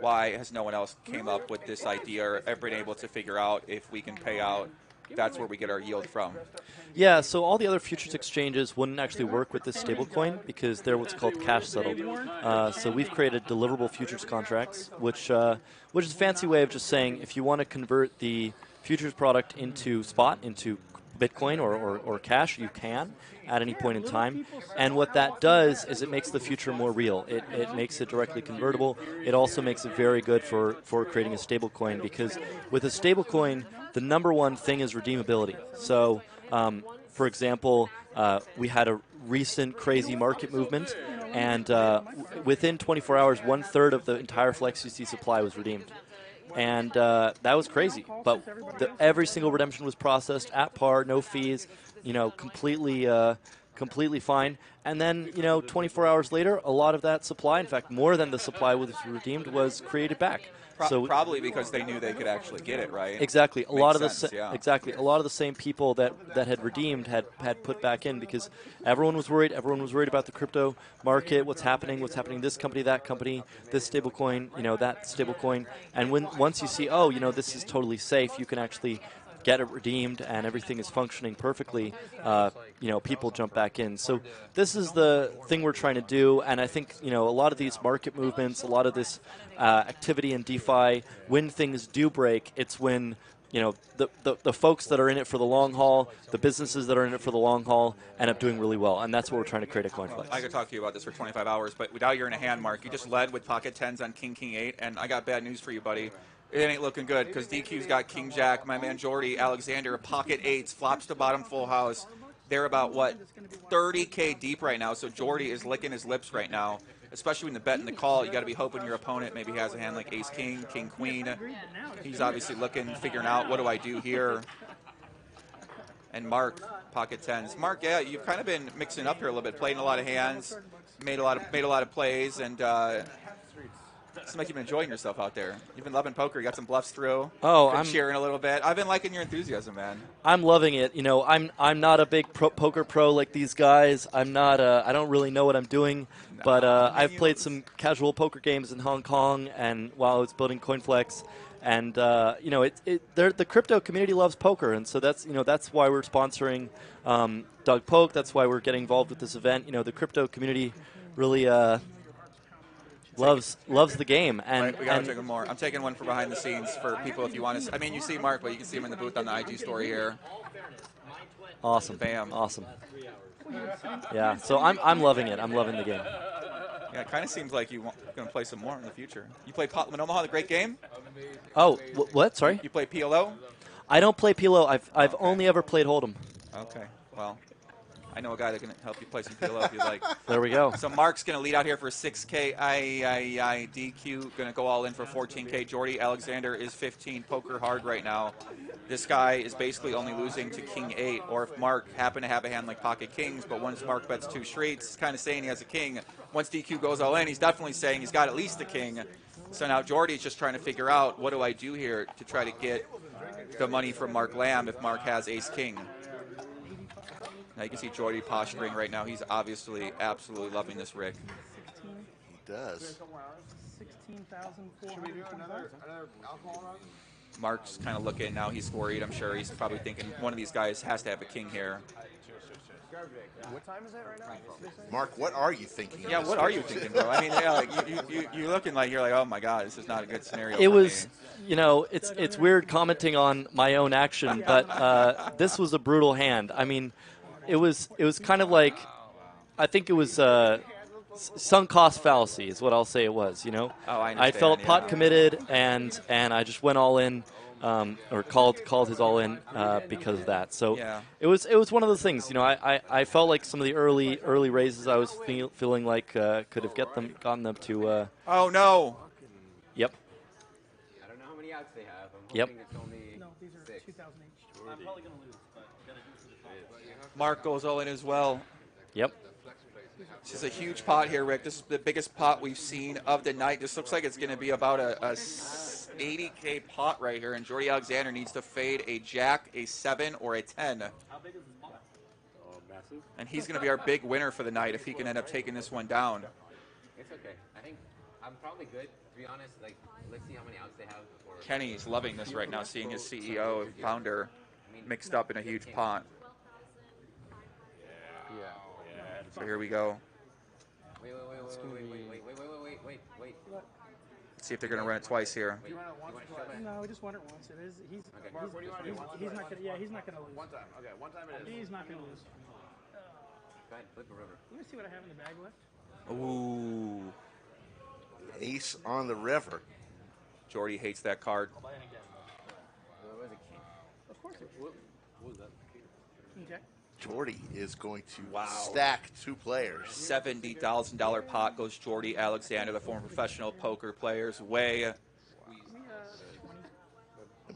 why has no one else came up with this idea or ever been able to figure out if we can pay out? That's where we get our yield from. Yeah, so all the other futures exchanges wouldn't actually work with this stablecoin because they're what's called cash settled. So we've created deliverable futures contracts, which is a fancy way of just saying if you want to convert the futures product into spot, into Bitcoin or cash, you can at any point in time. And what that does is it makes the future more real. It makes it directly convertible. It also makes it very good for creating a stablecoin because with a stablecoin, the number one thing is redeemability. So, for example, we had a recent crazy market movement, and within 24 hours, 1/3 of the entire FlexUSD supply was redeemed. And that was crazy. But every single redemption was processed at par, no fees, you know, completely fine. And then, you know, 24 hours later, a lot of that supply, in fact, more than the supply was redeemed, was created back. So probably because they knew they could actually get it, right? Exactly. A lot of yeah. A lot of the same people that had redeemed had put back in because everyone was worried. Everyone was worried about the crypto market, what's happening, this company, that company, this stablecoin, you know, that stablecoin. And once you see, oh, you know, this is totally safe, you can actually get it redeemed and everything is functioning perfectly, you know, people jump back in. So this is the thing we're trying to do, and I think, you know, a lot of these market movements, a lot of this activity in DeFi, when things do break, it's when, you know, the folks that are in it for the long haul, the businesses that are in it for the long haul end up doing really well, and that's what we're trying to create at CoinFLEX. I could talk to you about this for 25 hours, but without you're in a hand, Mark, you just led with pocket tens on King 8, and I got bad news for you, buddy. It ain't looking good because DQ's got King Jack. My man Jordi Alexander, pocket 8s, flops to bottom full house. They're about, what, 30K deep right now, so Jordi is licking his lips right now, especially when the bet and the call. You got to be hoping your opponent maybe has a hand like Ace King, King Queen. He's obviously looking, figuring out, what do I do here? And Mark, pocket 10s. Mark, yeah, you've kind of been mixing up here a little bit, playing a lot of hands, made a lot of plays, and seems like you've been enjoying yourself out there. You've been loving poker. You got some bluffs through. Oh, I'm cheering a little bit. I've been liking your enthusiasm, man. I'm loving it. You know, I'm not a big poker pro like these guys. I'm not. I don't really know what I'm doing, but I've played some casual poker games in Hong Kong, and while I was building CoinFLEX, and you know, the crypto community loves poker, and so that's why we're sponsoring Doug Polk. That's why we're getting involved with this event. You know, the crypto community really. Loves the game, and we gotta take one more. I'm taking one for behind the scenes for people if you want to. I mean, you see Mark, but you can see him in the booth on the IG story here. Awesome, bam, awesome. Yeah, so I'm loving it. I'm loving the game. Yeah, it kind of seems like you're going to play some more in the future. You play Omaha, the great game. Oh, what? Sorry. You play PLO? I don't play PLO. I've only ever played Hold'em. Okay, well. I know a guy that can help you play some PLO if you'd like. There we go. So Mark's going to lead out here for 6K. DQ going to go all in for 14K. Jordi Alexander is 15. Poker hard right now. This guy is basically only losing to King 8. Or if Mark happened to have a hand like pocket kings, but once Mark bets 2 streets, he's kind of saying he has a king. Once DQ goes all in, he's definitely saying he's got at least a king. So now Jordi's just trying to figure out, what do I do here to try to get the money from Mark Lamb if Mark has ace king. Now you can see Jordi posturing right now. He's obviously absolutely loving this rig. He does. Mark's kind of looking now. He's worried. I'm sure he's probably thinking one of these guys has to have a king here. What time is it right now? Mark, what are you thinking? Yeah, what are you thinking, bro? I mean, yeah, like you're looking like you're like, oh my god, this is not a good scenario. It was, you know, it's weird commenting on my own action, but this was a brutal hand. I mean. It was kind of like I think it was sunk cost fallacy is what I'll say it was. You know, Oh, I I understand, felt yeah. pot committed, and I just went all in, or called his all in because of that. So Yeah. it was one of those things. You know, I felt like some of the early raises I was feeling like could have gotten them to. Oh no. Yep. I don't know how many outs they have. I'm Yep. hoping it's only No, these are 6. 2,000 each. I'm probably going to lose, but gotta do for the top. Mark goes all in as well. Yep. This is a huge pot here, Rick. This is the biggest pot we've seen of the night. This looks like it's going to be about a 80K pot right here, and Jordi Alexander needs to fade a jack, a 7, or a 10. How big is this pot? Oh, massive. And he's going to be our big winner for the night if he can end up taking this one down. It's okay. I think I'm probably good. To be honest, like, let's see how many outs they have before. Kenny's loving this right now, seeing his CEO and founder mixed up in a huge pot. So here we go. Wait. Let's see if they're going to run it twice here. No, we just won it once. It is. He's not gonna. Yeah, he's not gonna lose. One time. Okay, one time it is. He's not gonna lose. Go ahead, flip a river. Let me see what I have in the bag left. Ooh. Ace on the river. Jordi hates that card. What was it, king? Of course it. What was that? Okay. Jordi is going to stack 2 players. $70,000 pot goes Jordi Alexander, the former professional poker player's way.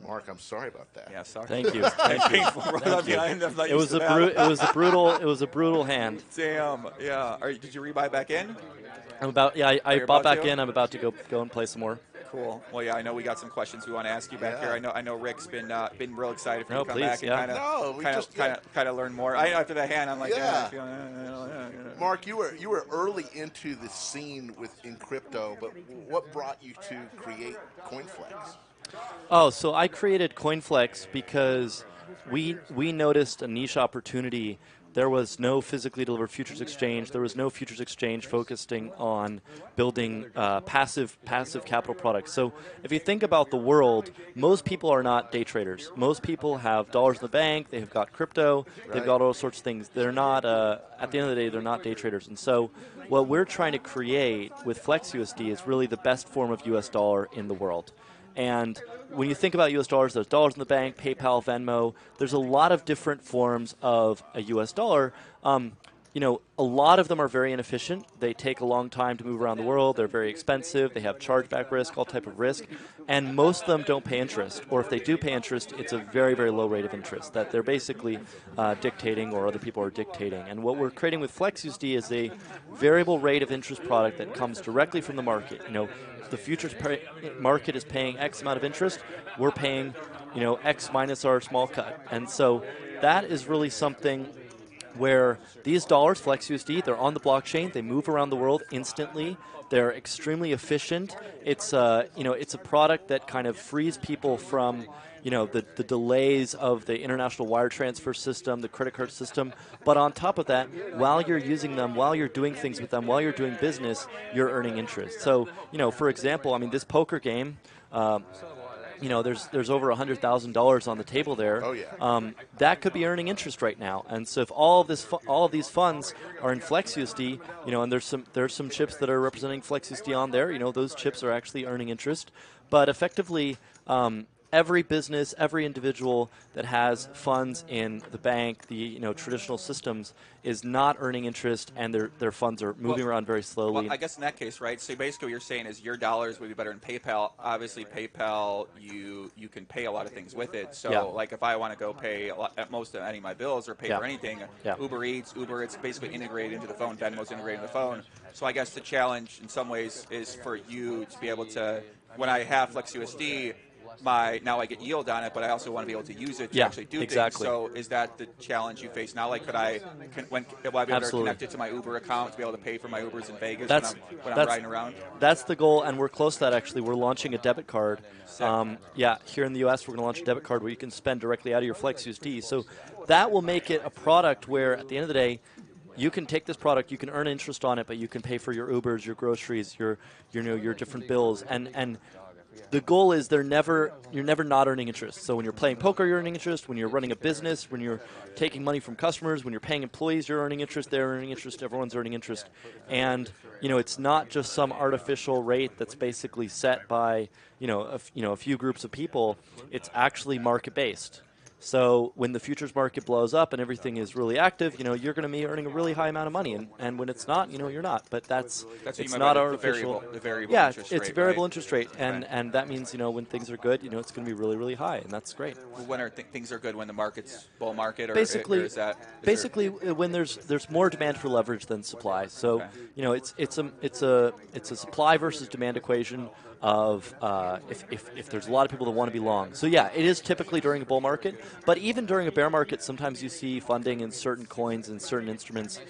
Mark, I'm sorry about that. Yeah, sorry. Thank you. Thank you. Thank you. It was a brutal hand. Damn. Yeah. Did you rebuy back in? I bought back in. I'm about to go and play some more. Cool. Well, yeah, I know we got some questions we want to ask you back here. I know Rick's been real excited for you No, to come please, back yeah. and kind of learn more. I know after the hand, I'm like, Yeah. yeah. Mark, you were early into the scene in crypto, but what brought you to create CoinFLEX? Oh, so I created CoinFLEX because we noticed a niche opportunity. There was no physically delivered futures exchange. There was no futures exchange focusing on building passive capital products. So if you think about the world, most people are not day traders. Most people have dollars in the bank. They've got crypto. They've got all sorts of things. They're not, at the end of the day, they're not day traders. And so what we're trying to create with FlexUSD is really the best form of US dollar in the world. And when you think about US dollars, there's dollars in the bank, PayPal, Venmo. There's a lot of different forms of a US dollar. A lot of them are very inefficient. They take a long time to move around the world. They're very expensive. They have chargeback risk, all type of risk. And most of them don't pay interest. Or if they do pay interest, it's a very, very low rate of interest that they're basically dictating or other people are dictating. And what we're creating with FlexUSD is a variable rate of interest product that comes directly from the market. The futures market is paying X amount of interest. We're paying, X minus our small cut. And so that is really something where these dollars, FlexUSD, they're on the blockchain. They move around the world instantly. They're extremely efficient. It's a product that kind of frees people from the delays of the international wire transfer system, the credit card system. But on top of that, while you're using them, while you're doing things with them, while you're doing business, you're earning interest. So, for example, this poker game, there's over $100,000 on the table there. Oh yeah. That could be earning interest right now. And so if all of these funds are in FlexUSD, and there's some chips that are representing FlexUSD on there, those chips are actually earning interest. But effectively, every business, every individual that has funds in the bank, the traditional systems, is not earning interest, and their funds are moving around very slowly. Well, I guess in that case, right? So basically, what you're saying is your dollars would be better in PayPal. Obviously, PayPal, you can pay a lot of things with it. So, like if I want to go pay at most of any of my bills or pay for anything, Uber Eats, it's basically integrated into the phone. Venmo's integrated into the phone. So I guess the challenge in some ways is for you to be able to, when I have FlexUSD, now I get yield on it, but I also want to be able to use it to actually do things. So is that the challenge you face now? Like, will I be able to connect it to my Uber account to be able to pay for my Ubers in Vegas when I'm riding around? That's the goal, and we're close to that, actually. We're launching a debit card. Here in the U.S., we're going to launch a debit card where you can spend directly out of your FlexUSD. So that will make it a product where, at the end of the day, you can take this product, you can earn interest on it, but you can pay for your Ubers, your groceries, your different bills, and the goal is you're never not earning interest. So when you're playing poker, you're earning interest. When you're running a business, when you're taking money from customers, when you're paying employees, you're earning interest. They're earning interest. Everyone's earning interest. And it's not just some artificial rate that's basically set by a few groups of people. It's actually market based. So when the futures market blows up and everything is really active, you're going to be earning a really high amount of money, and when it's not, you're not. But it's not artificial. The variable yeah, interest it's rate, variable right? interest rate, and that means when things are good, it's going to be really, really high, and that's great. When things are good, when the market's bull market, or Basically, or is that when there's more demand for leverage than supply. So it's a supply versus demand equation of if there's a lot of people that want to be long. So yeah, it is typically during a bull market, but even during a bear market, sometimes you see funding in certain coins and certain instruments,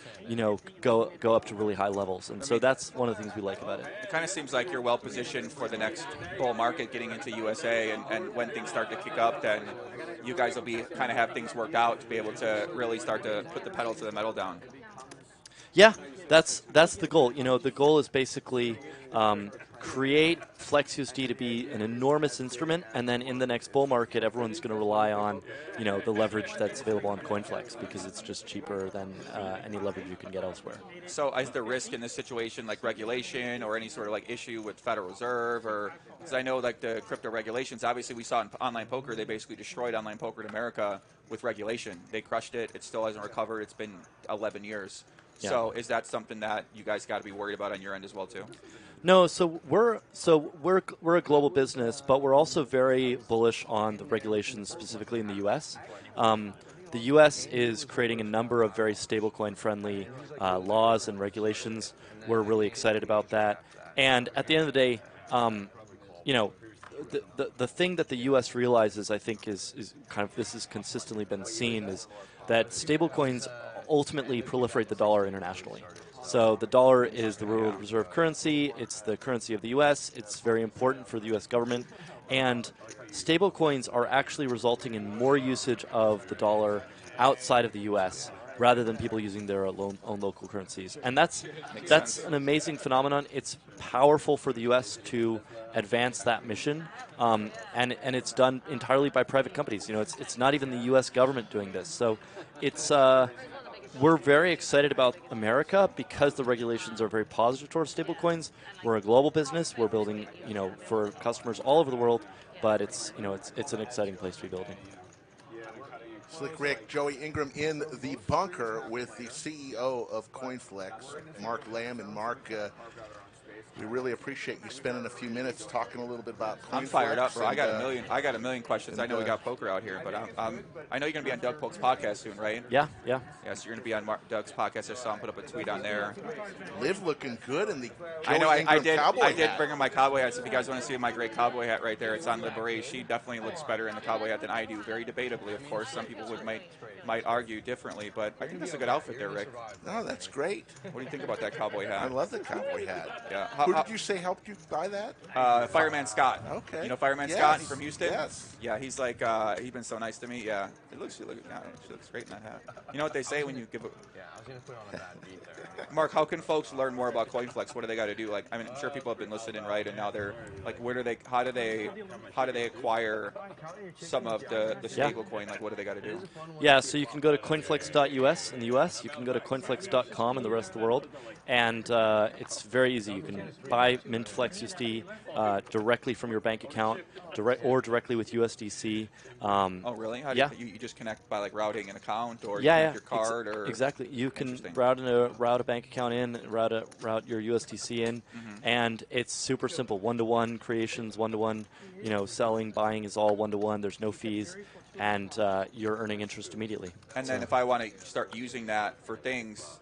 go up to really high levels, and so that's one of the things we like about it. It kind of seems like you're well positioned for the next bull market, getting into USA, and when things start to kick up, then you guys will be kind of have things worked out to be able to really start to put the pedal to the metal down. Yeah, that's the goal. The goal is basically create FlexUSD to be an enormous instrument, and then in the next bull market, everyone's going to rely on, the leverage that's available on CoinFLEX because it's just cheaper than any leverage you can get elsewhere. So is there risk in this situation, like regulation or any sort of issue with Federal Reserve, or because I know the crypto regulations, obviously we saw in online poker, they basically destroyed online poker in America with regulation. They crushed it. It still hasn't recovered. It's been 11 years. Yeah. So is that something that you guys got to be worried about on your end as well too? No, so we're a global business, but we're also very bullish on the regulations specifically in the U.S. The U.S. is creating a number of very stablecoin-friendly laws and regulations. We're really excited about that. And at the end of the day, the thing that the U.S. realizes, I think, is kind of this has consistently been seen, is that stablecoins ultimately proliferate the dollar internationally. So the dollar is the world reserve currency. It's the currency of the U.S. It's very important for the U.S. government. And stablecoins are actually resulting in more usage of the dollar outside of the U.S. rather than people using their own local currencies. And that's an amazing phenomenon. It's powerful for the U.S. to advance that mission, and it's done entirely by private companies. It's not even the U.S. government doing this. So it's we're very excited about America because the regulations are very positive towards stablecoins. We're a global business. We're building, for customers all over the world, but it's an exciting place to be building. Slick Rick, Joey Ingram in the bunker with the CEO of CoinFLEX, Mark Lamb. And Mark, we really appreciate you spending a few minutes talking a little bit about CoinFLEX. I'm fired up, bro. I got a million questions. I know we got poker out here, but I know you're going to be on Doug Polk's podcast soon, right? Yeah. Yeah, so you're going to be on Doug's podcast. I saw him put up a tweet on there. Liv looking good in the I know. I did hat. bring him my cowboy hat. So if you guys want to see my great cowboy hat right there, it's on the Boeree. She definitely looks better in the cowboy hat than I do. Very debatably, of course. Some people might argue differently, but I think that's a good outfit there, Rick. No, that's great. What do you think about that cowboy hat? I love the cowboy hat. Yeah. Who did you say helped you buy that? Fireman Scott. Okay. You know Fireman Yes. Scott from Houston? Yes. Yeah, he's he's been so nice to me. Yeah. She looks great in that hat. You know what they say when you give a... Yeah, I was going to put on a bad beat there. Mark, how can folks learn more about CoinFLEX? What do they got to do? I'm sure people have been listening, right? And now they're how do they acquire some of the stable coin? What do they got to do? Yeah, so you can go to coinflex.us in the US. You can go to coinflex.com in the rest of the world. And it's very easy. You can buy mint FlexUSD directly from your bank account or directly with USDC. Oh, really? How do yeah. you just connect by routing an account or your card? Or exactly. You can route a bank account in, route your USDC in, and it's super simple. One-to-one creations, one-to-one, selling, buying is all one-to-one. There's no fees, and you're earning interest immediately. And then if I want to start using that for things,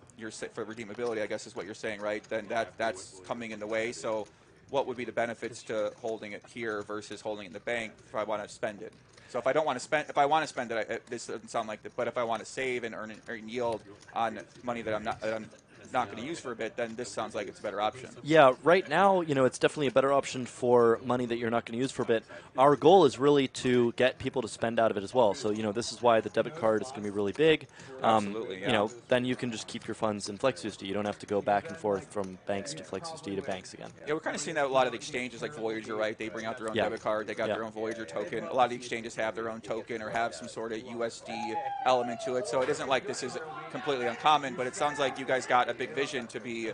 for redeemability, I guess is what you're saying, right? Then that's coming in the way. So what would be the benefits to holding it here versus holding it in the bank if I want to spend it? So if I don't want to spend, if I want to spend it, this doesn't sound like that. But if I want to save and earn yield on money that I'm not going to use for a bit, then this sounds like it's a better option. Yeah, right now, it's definitely a better option for money that you're not going to use for a bit. Our goal is really to get people to spend out of it as well. So, this is why the debit card is going to be really big. Absolutely, yeah. Then you can just keep your funds in FlexUSD. You don't have to go back and forth from banks to FlexUSD to banks again. Yeah, we're kind of seeing that with a lot of the exchanges like Voyager, right? They bring out their own debit card. They got their own Voyager token. A lot of the exchanges have their own token or have some sort of USD element to it. So it isn't like this is completely uncommon, but it sounds like you guys got a big vision to be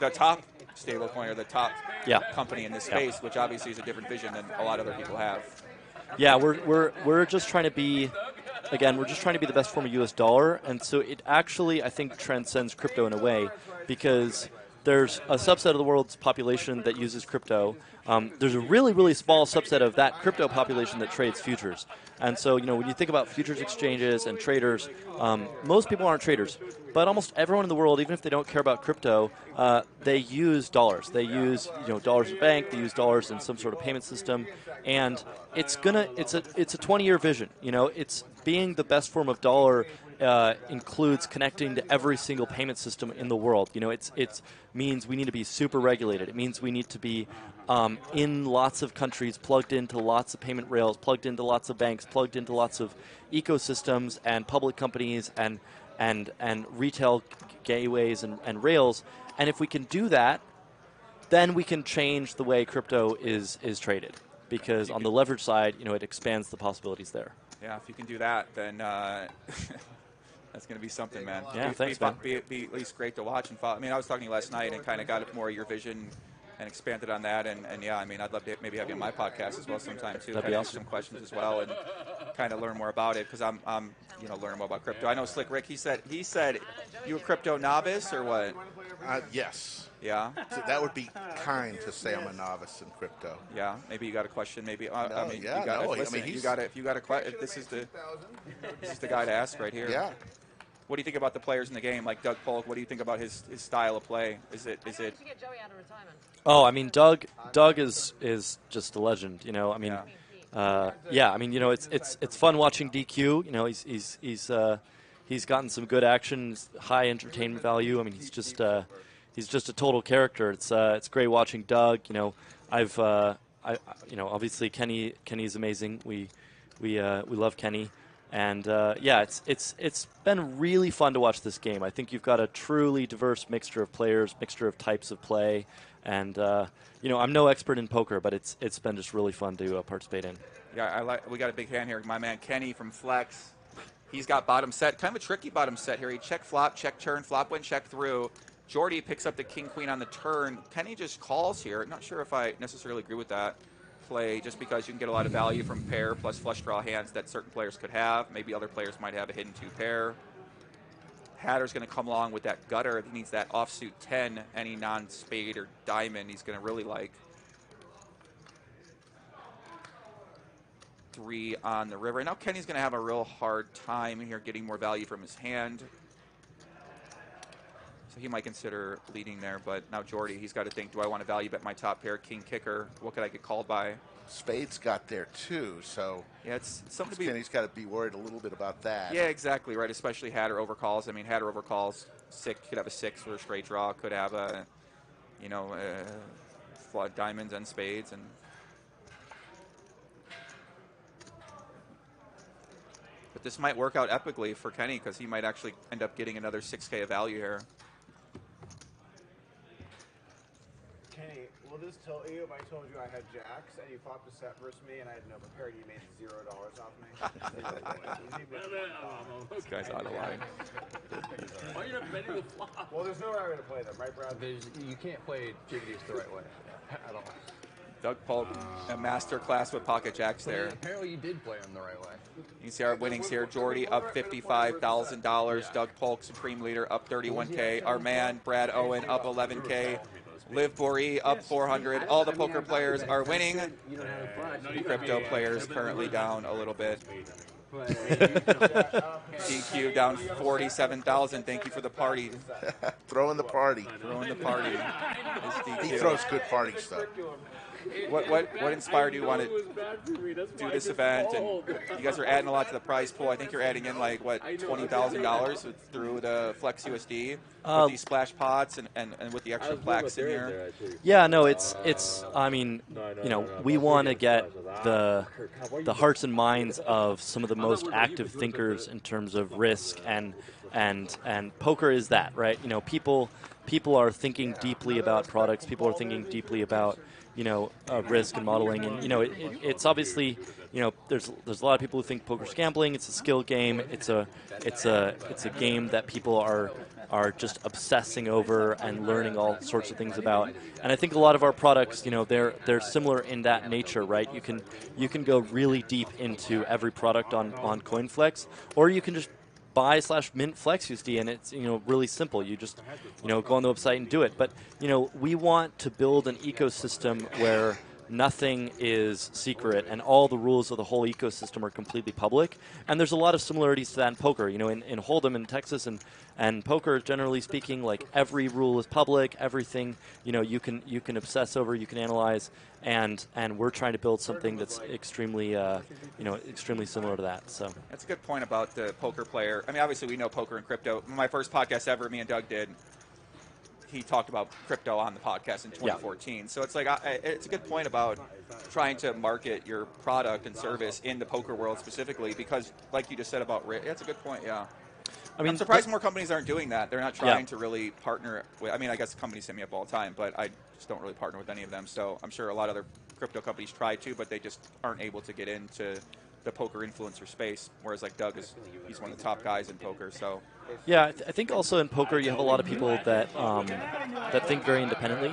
the top stablecoin or the top company in this space, which obviously is a different vision than a lot of other people have. Yeah, we're just trying to be, again, we're just trying to be the best form of US dollar, and so it actually, I think, transcends crypto in a way, because there's a subset of the world's population that uses crypto. There's a really, really small subset of that crypto population that trades futures. And so, when you think about futures exchanges and traders, most people aren't traders. But almost everyone in the world, even if they don't care about crypto, they use dollars. They use, dollars in bank. They use dollars in some sort of payment system. And it's a 20-year vision. It's being the best form of dollar includes connecting to every single payment system in the world. It means we need to be super regulated. It means we need to be in lots of countries, plugged into lots of payment rails, plugged into lots of banks, plugged into lots of ecosystems and public companies and retail gateways and rails. And if we can do that, then we can change the way crypto is traded. Because on the leverage side, it expands the possibilities there. Yeah, if you can do that, then that's going to be something, man. Yeah, thanks, man. Be at least great to watch and follow. I mean, I was talking to you last night and kind of got more of your vision and expanded on that. And yeah, I mean, I'd love to maybe have you on my podcast as well sometime too. That'd be awesome. Some questions as well and kind of learn more about it, because I'm learning more about crypto. I know Slick Rick. He said you a crypto novice or what? Yes. Yeah. So that would be kind to say I'm a novice in crypto. Yeah. Maybe you got a question. Maybe you got if you got a question, this is the guy to ask right here. Yeah. What do you think about the players in the game, like Doug Polk? What do you think about his style of play? Is it? Oh, I mean, Doug is just a legend. I mean, I mean, it's fun watching DQ. He's gotten some good action, high entertainment value. I mean, he's just a total character. It's great watching Doug. Obviously Kenny's amazing. We love Kenny. And it's been really fun to watch this game. I think you've got a truly diverse mixture of players, mixture of types of play, and I'm no expert in poker, but it's been just really fun to participate in. Yeah, we got a big hand here. My man Kenny from Flex, he's got bottom set, kind of a tricky bottom set here. He check flop, check turn, flop went, check through. Jordi picks up the king queen on the turn. Kenny just calls here. Not sure if I necessarily agree with that play, just because you can get a lot of value from pair plus flush draw hands that certain players could have. Maybe other players might have a hidden 2-pair. Hatter's going to come along with that gutter. He needs that offsuit 10, any non-spade or diamond he's going to really like. 3 on the river. Now Kenny's going to have a real hard time here getting more value from his hand. So he might consider leading there, but now Jordi, he's got to think, do I want to value bet my top pair, king kicker? What could I get called by? Spade's got there too, so yeah, it's something to be. Kenny's got to be worried a little bit about that. Yeah, exactly, right, especially Hatter overcalls. I mean, Hatter overcalls, could have a 6 for a straight draw, could have a, flood diamonds and spades, and but this might work out epically for Kenny, because he might actually end up getting another 6K of value here. Kenny, will this tell you if I told you I had jacks and you flopped a set versus me and I had no prepared and you made $0 off me? This guy's out of line. Why are you not betting the flop? Well, there's no right way to play them, right, Brad? You can't play jiggies the right way at all. Doug Polk, a master class with pocket jacks there. Apparently you did play them the right way. You can see our winnings here. Jordi up $55,000. Doug Polk, supreme leader, up 31K. Our man, Brad Owen, up 11K. Liv Boeree up 400. All the poker players are winning. The crypto players currently down a little bit. DQ down 47,000. Thank you for the party. Throwing the party. Throwing the party. He throws good party stuff. What inspired you want to do this event? And you guys are adding a lot to the prize pool. I think you're adding in like what, $20,000 through the Flex USD with these splash pots and with the extra plaques in here. Yeah, no, it's. I mean, you know, we want to get the hearts and minds of some of the most active thinkers in terms of risk and poker is that, right? You know, people are thinking deeply about products. People are thinking deeply about, you know, risk and modeling, and you know, it's obviously, you know, there's a lot of people who think poker's gambling. It's a skill game. It's a game that people are just obsessing over and learning all sorts of things about. And I think a lot of our products, you know, they're similar in that nature, right? You can go really deep into every product on CoinFLEX, or you can just buy/mint FlexUSD, and it's, you know, really simple. You just, you know, go on the website and do it. But, you know, we want to build an ecosystem where nothing is secret and all the rules of the whole ecosystem are completely public. And there's a lot of similarities to that in poker. You know, in Hold'em in Texas and poker, generally speaking, like every rule is public. Everything, you know, you can obsess over, you can analyze, and we're trying to build something that's extremely, you know, extremely similar to that. So that's a good point about the poker player. I mean, obviously we know poker and crypto. My first podcast ever, me and Doug did, he talked about crypto on the podcast in 2014. Yeah. So it's like, it's a good point about trying to market your product and service in the poker world specifically, because like you just said about Rick, that's a good point, yeah. I mean, I'm surprised more companies aren't doing that. They're not trying to really partner with, I mean, I guess companies hit me up all the time, but I just don't really partner with any of them. So I'm sure a lot of other crypto companies try to, but they just aren't able to get into the poker influencer space, whereas like Doug he's one of the top guys in poker. So yeah, I think also in poker you have a lot of people that that think very independently,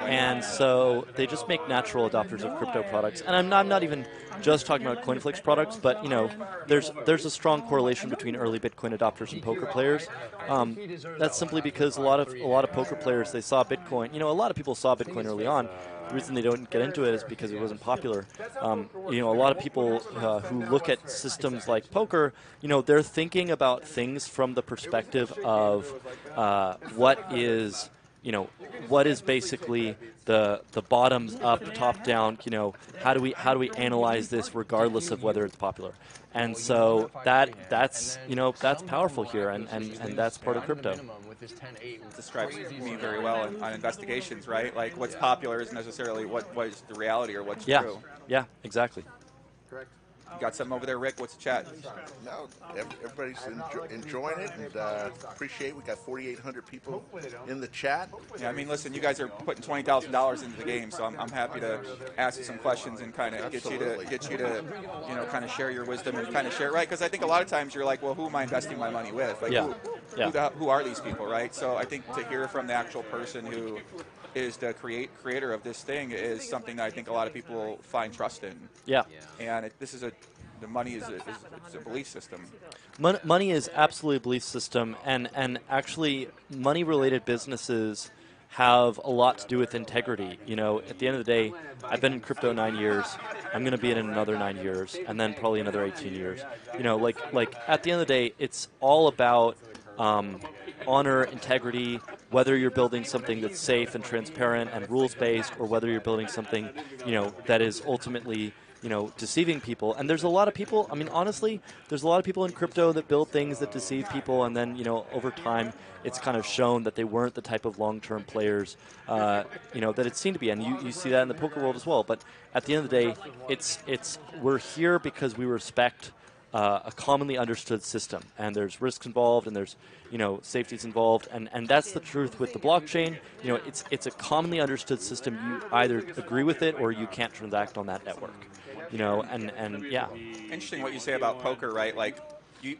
and so they just make natural adopters of crypto products. And I'm not even just talking about CoinFLEX products, but you know, there's a strong correlation between early Bitcoin adopters and poker players. That's simply because a lot of poker players, they saw Bitcoin. You know, a lot of people saw Bitcoin early on. The reason they don't get into it is because it wasn't popular. You know, a lot of people who look at systems like poker, you know, they're thinking about things from the perspective of what is basically the bottoms up, top down. You know, how do we analyze this regardless of whether it's popular? And so that's powerful here, and that's part of crypto. Describes me very well on investigations, right? Like what's popular isn't necessarily what is the reality or what's true. Yeah, exactly. Correct. You got something over there, Rick? What's the chat? No, everybody's enjoying it, and appreciate. We got 4,800 people in the chat. Yeah, I mean, listen, you guys are putting $20,000 into the game, so I'm happy to ask you some questions and kind of get you to, you know, kind of share your wisdom and kind of share, right? Because I think a lot of times you're like, well, who am I investing my money with? Like, who are these people, right? So I think to hear from the actual person who is the creator of this thing is something that I think a lot of people find trust in. Yeah. And the money is a belief system. Money is absolutely a belief system, and actually money-related businesses have a lot to do with integrity. You know, at the end of the day, I've been in crypto 9 years. I'm going to be in another 9 years, and then probably another 18 years. You know, like at the end of the day, it's all about honor, integrity, whether you're building something that's safe and transparent and rules-based, or whether you're building something, you know, that is ultimately, you know, deceiving people. And there's a lot of people, I mean, honestly, there's a lot of people in crypto that build things that deceive people, and then, you know, over time, it's kind of shown that they weren't the type of long-term players, you know, that it seemed to be. And you see that in the poker world as well. But at the end of the day, we're here because we respect a commonly understood system, and there's risks involved, and there's, you know, safeties involved, and that's the truth with the blockchain. You know, it's a commonly understood system. You either agree with it or you can't transact on that network. You know, and yeah. Interesting what you say about poker, right? Like,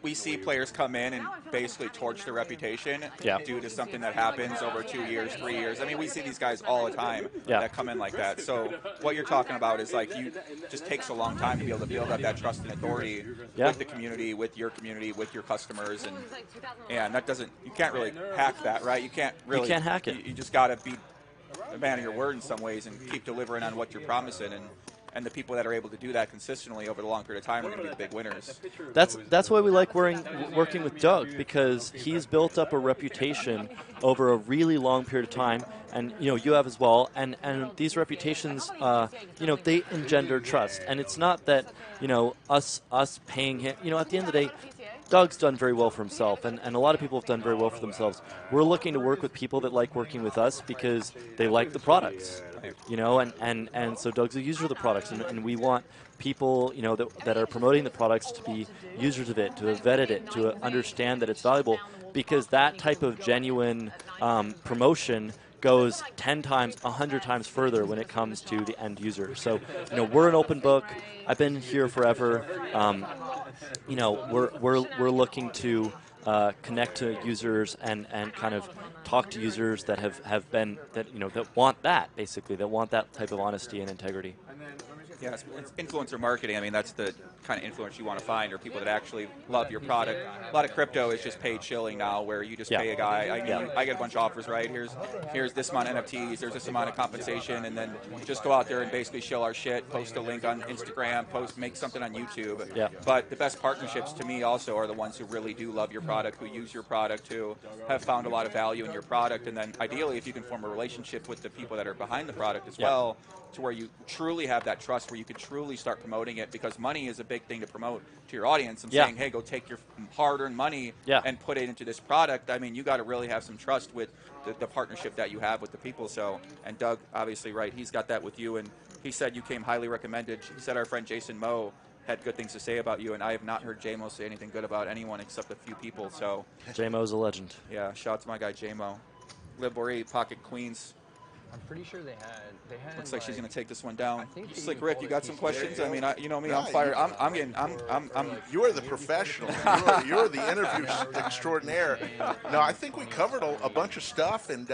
we see players come in and basically torch their reputation due to something that happens over 2 years, 3 years. I mean, we see these guys all the time that come in like that. So what you're talking about is like you just takes a long time to be able to build up that trust and authority with the community, with your customers, and that doesn't, you can't really hack that, right? You can't really. You can't hack it. You just got to be a man of your word in some ways and keep delivering on what you're promising. And the people that are able to do that consistently over the long period of time are going to be the big winners. That's why we like working with Doug, because he's built up a reputation over a really long period of time, and you have as well. And these reputations, they engender trust. And it's not that us paying him. At the end of the day, Doug's done very well for himself, and a lot of people have done very well for themselves. We're looking to work with people that like working with us because they like the products, and so Doug's a user of the products, and we want people, that are promoting the products to be users of it, to have vetted it, to understand that it's valuable, because that type of genuine promotion goes 10 times, 100 times further when it comes to the end user. So, we're an open book. I've been here forever. We're looking to connect to users and kind of talk to users that have been that want that, basically, that want that type of honesty and integrity. Yeah, it's influencer marketing. I mean, that's the kind of influence you want to find, or people that actually love your product. A lot of crypto is just paid shilling now, where you just pay a guy. I get a bunch of offers, right? Here's this amount of NFTs, there's this amount of compensation, and then just go out there and basically shill our shit, post a link on Instagram, make something on YouTube. Yeah. But the best partnerships to me also are the ones who really do love your product, who use your product, who have found a lot of value in your product, and then ideally if you can form a relationship with the people that are behind the product as well, to where you truly have that trust, where you can truly start promoting it, because money is a big thing to promote to your audience. I'm saying, hey, go take your hard-earned money and put it into this product. I mean, you got to really have some trust with the partnership that you have with the people. So, and Doug, obviously, right, he's got that with you, and he said you came highly recommended. He said our friend Jason Moe had good things to say about you, and I have not heard J-Mo say anything good about anyone except a few people. So J-Mo's a legend. Yeah, shout out to my guy J-Mo. Liv Boeree, Pocket Queens. I'm pretty sure they had. Looks like she's going to take this one down. Slick they Rick, you got some questions? I mean, you know me, Yeah, I'm fired. I'm You are the professional. You're the interview extraordinaire. No, I think we covered a bunch of stuff, and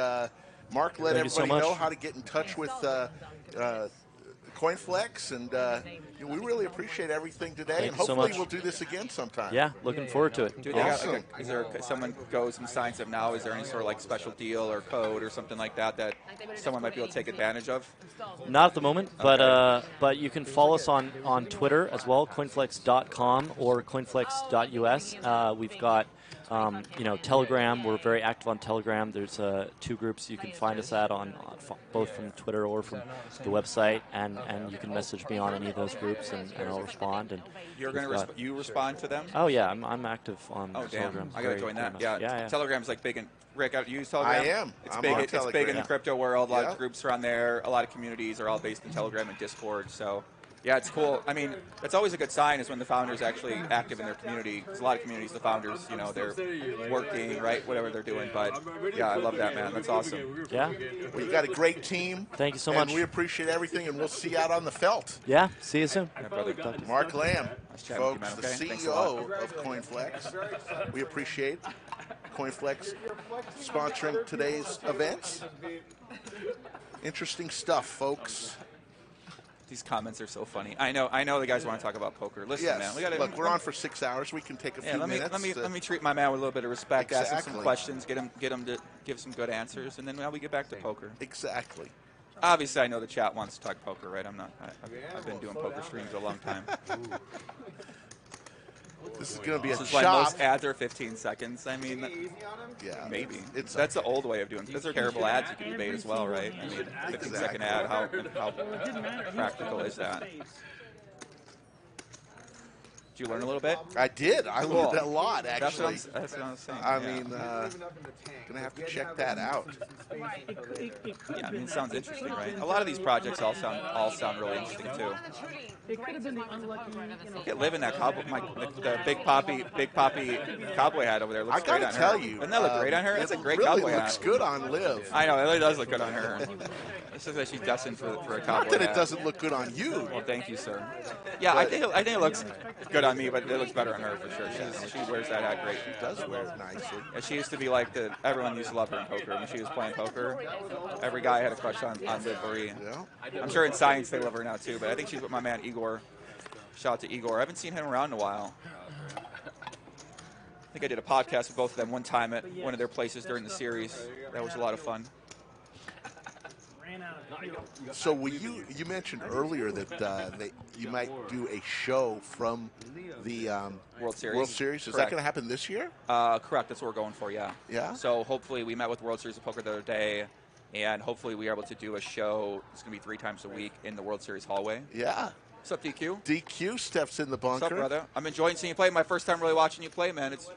Mark let Thank you so everybody much. know how to get in touch with CoinFLEX, and we really appreciate everything today, Thank and you so hopefully much. we'll do this again sometime. Yeah, looking forward to it. Dude, Awesome. is there someone goes and signs up now? Is there any sort of like special deal or code or something like that that someone might be able to take advantage of? Not at the moment, but you can follow us on Twitter as well, coinflex.com or coinflex.us. We've got Telegram. We're very active on Telegram. There's 2 groups you can find us at on both from Twitter or from the website, and you can message me on any of those groups, and I'll respond. And You're going to you respond to them? Oh yeah, I'm active on Oh Telegram. damn! I got to join that. Yeah. Telegram's like big in. Rick, you use Telegram? I am. It's I'm big. on It's big in the Telegram. crypto world. A lot of groups are on there. A lot of communities are all based in Telegram and Discord. So, yeah, it's cool. I mean, that's always a good sign is when the founders actually active in their community. There's a lot of communities, the founders, they're working, right, whatever they're doing. But yeah, I love that, man. That's awesome. Yeah. We've got a great team. Thank you so and much. we appreciate everything, and we'll see you out on the felt. Yeah, see you soon. Yeah, brother. Mark Lamb, Nice chatting with you, folks, man, the okay? Thanks a lot. CEO of CoinFLEX. We appreciate CoinFLEX sponsoring today's events. Interesting stuff, folks. These comments are so funny. I know the guys want to talk about poker. Listen, Yes. man, we got to Look, we're on for 6 hours. We can take a few minutes. Let me treat my man with a little bit of respect. Ask him some Exactly. questions. Get him to give some good answers, and then now we get back to poker. Exactly. Obviously, I know the chat wants to talk poker, right? I've been doing poker streams a long time. This is going to be a This is why chop. most ads are 15 seconds. I mean, yeah, maybe. That's the old way of doing it. Those are terrible ads you can debate as well, right? I mean, 15-second ad, how practical is that? Did you learn a little bit? I did. I Cool. learned a lot, actually. That's what I'm saying. I yeah. mean, gonna have to check that out. Yeah, I mean, it sounds interesting, right? A lot of these projects all sound really interesting too. It could have been the unlucky. Look at Liv in that cowboy, the big poppy cowboy hat over there. Looks I gotta great on tell her. you, doesn't that look great on her? That's a great really cowboy looks hat. good on Liv. I know, it really does look good on her. This is that she's destined for a cowboy Not that it hat. doesn't look good on you. Well, thank you, sir. Yeah, I think it looks good on me, but it looks better on her for sure. She wears that hat great. She does wear it nicely. Yeah, she used to be like everyone used to love her in poker. When she was playing poker, every guy had a crush on Liv Boeree. Yeah. I'm sure in science they love her now too, but I think she's with my man Igor. Shout out to Igor. I haven't seen him around in a while. I think I did a podcast with both of them one time at one of their places during the series. That was a lot of fun. ran out of fuel. So will you mentioned earlier that you might do a show from the World Series. World Series. Is that going to happen this year? Correct. That's what we're going for. Yeah. Yeah. So hopefully we met with World Series of Poker the other day, and hopefully we are able to do a show. It's going to be 3 times a week in the World Series hallway. Yeah. What's up, DQ? DQ steps in the bunker. What's up, brother? I'm enjoying seeing you play. My first time really watching you play, man. It's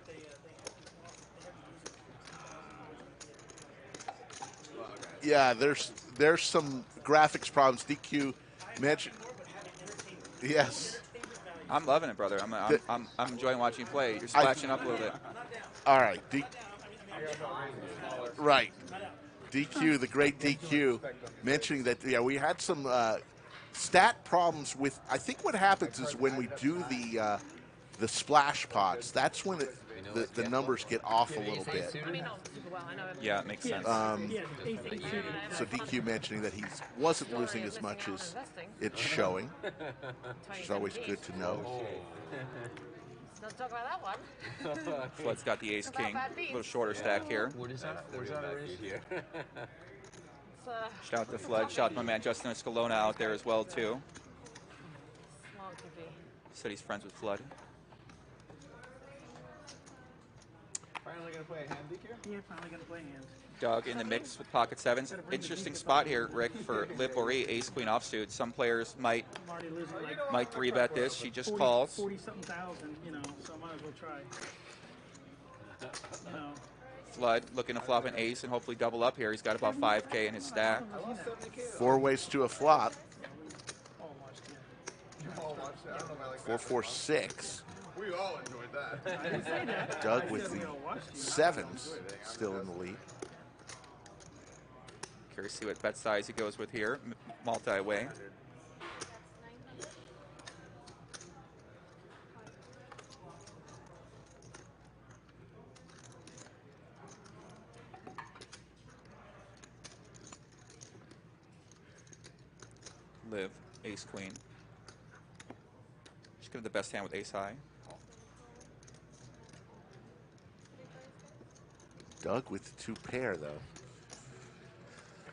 Yeah, there's some graphics problems. DQ mentioned. Yes. I'm loving it, brother. I'm enjoying watching you play. You're splashing up a little bit. All right. Right. DQ, the great DQ, mentioning that we had some stat problems with. I think what happens is when we do the splash pots, that's when the numbers get off a little bit. Yeah, it makes sense. So DQ mentioning that he wasn't losing as much as it's showing, which is always good to know. Let's not talk about that one. Flood's got the ace king, a little shorter stack here. What is that? What is that a race? Shout out to Flood. Shout out to my man Justin Escalona out there as well too. Said he's friends with Flood. Finally gonna play a hand, DQ? Yeah, finally gonna play hand. Doug in the mix with pocket sevens. Interesting spot here, Rick, for Liv Boeree, ace queen offsuit. Some players might 3-bet this. She just calls. 40-something thousand, so I might as well try. Flood looking to flop an ace and hopefully double up here. He's got about 5K in his stack. 4 ways to a flop. 4-4-6. We all enjoyed that. Doug with the sevens still in the lead. Curious to see what bet size he goes with here. Multi-way. Liv, ace queen. Just give the best hand with ace high. Doug with 2 pair though.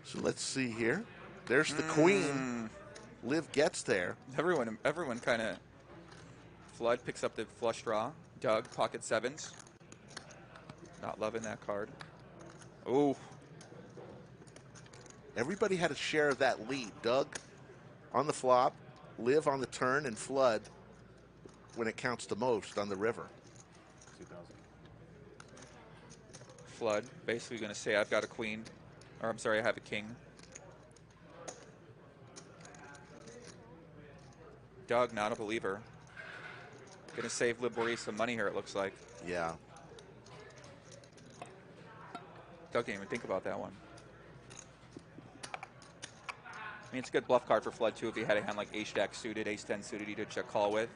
So let's see here. There's the queen. Liv gets there. Everyone kind of. Flood picks up the flush draw. Doug pocket sevens. Not loving that card. Ooh. Everybody had a share of that lead. Doug on the flop, Liv on the turn, and Flood when it counts the most on the river. 2,000. Flood basically going to say I've got a queen. Or I'm sorry, I have a king. Doug, not a believer. Going to save Liv Boeree some money here, it looks like. Yeah. Doug didn't even think about that one. I mean, it's a good bluff card for Flood, too, if he had a hand like ace-jack suited, ace-10 suited, he did check call with.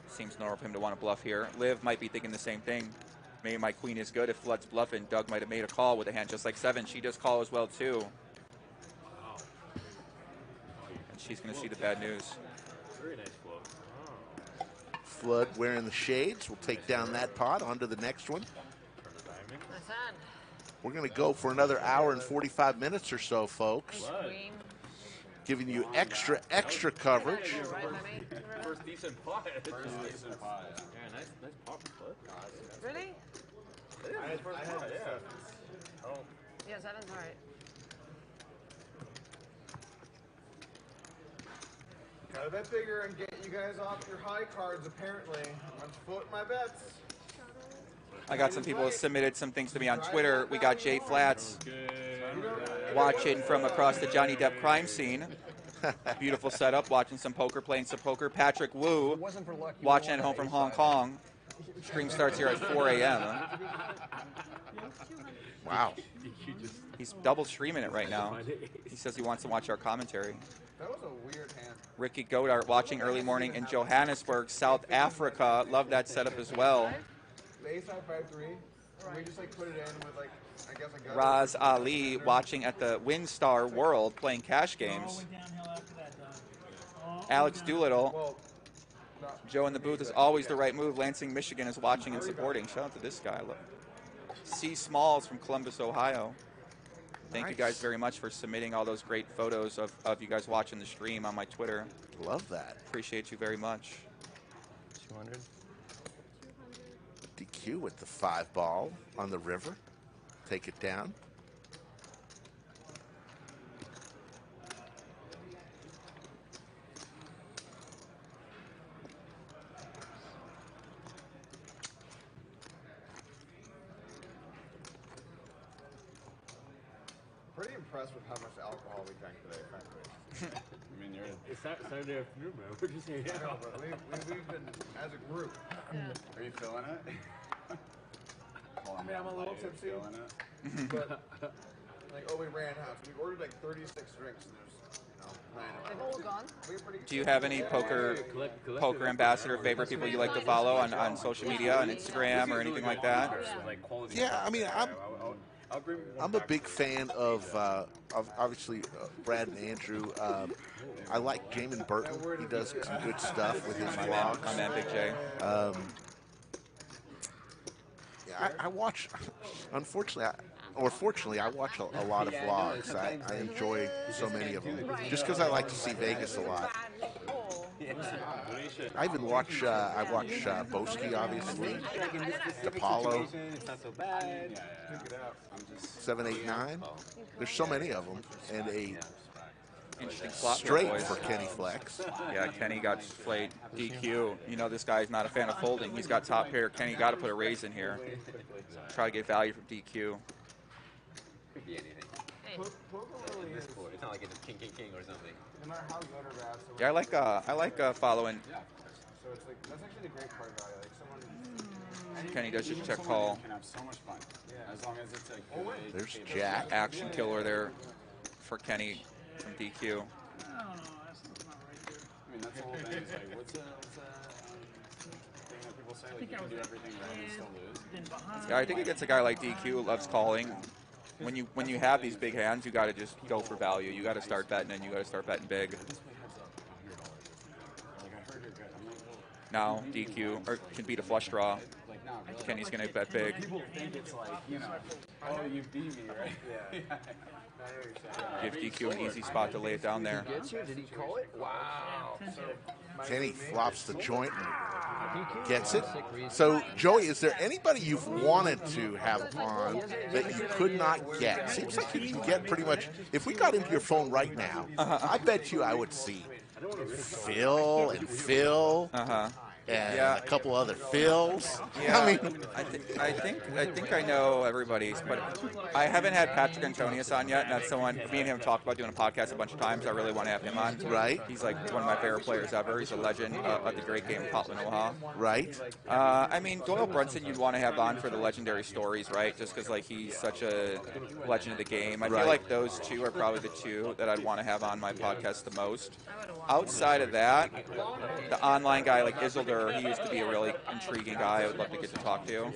Seems normal for him to want to bluff here. Liv might be thinking the same thing. Maybe my queen is good. If Flood's bluffing, Doug might have made a call with a hand just like 7. She does call as well, too. And she's going to see the bad news. Very nice flow. Flood wearing the shades. We'll take down that pot. On to the next one. We're going to go for another hour and 45 minutes or so, folks. Giving you extra coverage. First decent pot. First decent pot. Yeah, nice pot from Flood. Really? I had first pot, yeah. Oh. Yeah, 7's all right. Gotta bet bigger and get you guys off your high cards, apparently. I'm floating my bets. I got some people submitted some things to me on Twitter. We got Jay Flats watching from across the Johnny Depp crime scene. Beautiful setup, watching some poker, playing some poker. Patrick Wu watching at home from Hong Kong. Stream starts here at 4 a.m. Wow. He's double streaming it right now. He says he wants to watch our commentary. That was a weird hand. Ricky Godard watching early morning in Johannesburg, South Africa. Love that setup as well. Ace high 5-3. We just put it in with I guess a Raz Ali watching at the WinStar World playing cash games. Alex Doolittle. Joe in the booth is always the right move. Lansing, Michigan is watching and supporting. Shout out to this guy. Look. C. Smalls from Columbus, Ohio. Thank you guys very much for submitting all those great photos of you guys watching the stream on my Twitter. Love that. Appreciate you very much. 200. DQ with the 5-ball on the river. Take it down. Pretty impressed with how much alcohol we drank today, frankly. I mean, it's Saturday afternoon, man. We're just hanging I know, out. but we've been, as a group. Are you feeling it? I mean, I'm a little tipsy. But, like, we ran out. So we ordered like 36 drinks, and there's, 9 of them. They've all gone? Do you have any poker ambassador favorite people you like to follow on social media, on Instagram or anything like that? Yeah, I mean, I'm a big fan of obviously Brad and Andrew. I like Jamin Burton. He does some good stuff with his vlogs. I'm that Big J. I watch, unfortunately, fortunately, I watch a lot of vlogs. I enjoy so many of them just because I like to see Vegas a lot. I even watch, Boski, obviously, DePaulo, 789. There's so many of them, and a Interesting flop straight boys. for KennyFLEX. Yeah, Kenny got played DQ. You know, this guy's not a fan of folding. He's got top pair. Kenny got to put a raise in here. Try to get value from DQ. Could be anything. This board. It's not like it's a king or something. No matter how good or bad. Yeah, I like following. So it's like, that's actually the great part about it. Like someone. Kenny does just check call. Can have so much fun. As long as it's a good. There's Jack. Action killer there for Kenny from DQ. I don't know. That's not right there. I mean, that's the whole thing. It's like, what's a thing that people say? Like, you can do everything right and still lose. Yeah, I think against a guy like DQ who loves calling, when you have these big hands, you got to just go for value. You got to start betting, and you got to start betting big. Now DQ or can beat a flush draw. Kenny's gonna bet big. People think it's like, oh, you beat me, right? Yeah. Give DQ an easy spot to lay it down there. Did he call it? Wow. Kenny flops the joint and gets it. So, Joey, is there anybody you've wanted to have on that you could not get? Seems like you can get pretty much. If we got into your phone right now, I bet you I would see Phil and Phil. And a couple other Phils. Yeah, I mean, I think I know everybody's, but I haven't had Patrick Antonius on yet. And that's someone me and him talked about doing a podcast a bunch of times. I really want to have him on. Right. He's like one of my favorite players ever. He's a legend of the great game of Potland, Omaha. Right. I mean, Doyle Brunson you'd want to have on for the legendary stories, right? Just because like he's such a legend of the game. I feel like those two are probably the two that I'd want to have on my podcast the most. Outside of that, the online guy like Isildur, he used to be a really intriguing guy I would love to get to talk to.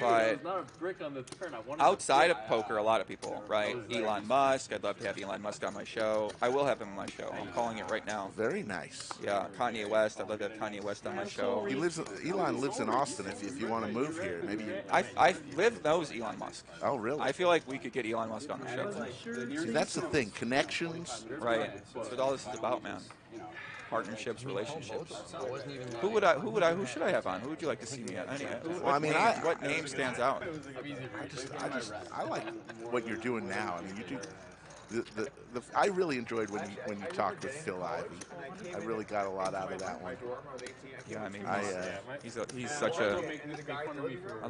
But outside of poker, a lot of people, right? Elon Musk, I'd love to have Elon Musk on my show. I will have him on my show. I'm calling it right now. Very nice. Yeah, Kanye West, I'd love to have Kanye West on my show. Elon lives in Austin. If you want to move here, maybe you. Liv knows Elon Musk. Oh, really? I feel like we could get Elon Musk on the show. See, that's the thing. Connections. Right. That's what all this is about, man. Partnerships, relationships. Who should I have on? Who would you like to see me at? What name stands out? I like what you're doing now. I mean, you do. I really enjoyed when you talked with Phil Ivey. I really got a lot out of that one. Yeah, I mean, he's such a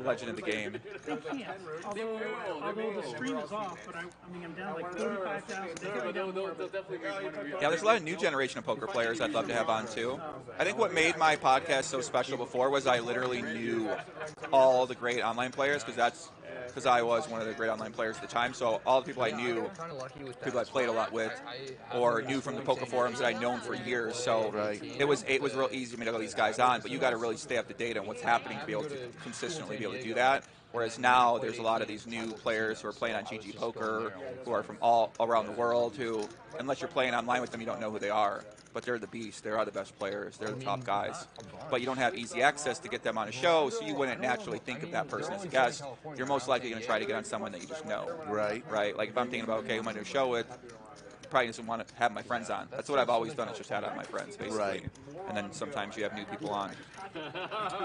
legend of the game. They can't. Although the stream is off, but I'm down like 35,000. Yeah, there's a lot of new generation of poker players I'd love to have on too. I think what made my podcast so special before was I literally knew all the great online players because I was one of the great online players at the time. So all the people I knew, people I played a lot with, or knew from the poker forums that I'd known for years. So it was real easy for me to get these guys on. But you got to really stay up to date on what's happening to be able to consistently be able to do that. Whereas now there's a lot of these new players who are playing on GG Poker, who are from all around the world, who, unless you're playing online with them, you don't know who they are. but they're the beast. They are the best players. They're the top guys. But you don't have easy access to get them on a show, so you wouldn't naturally think of that person as a guest. You're most likely going to try to get on someone that you just know. Right. Right? Like if I'm thinking about, okay, who am I doing a show with? Probably doesn't want to have my friends on. That's what I've always done, is just had on my friends, basically. Right. And then sometimes you have new people on.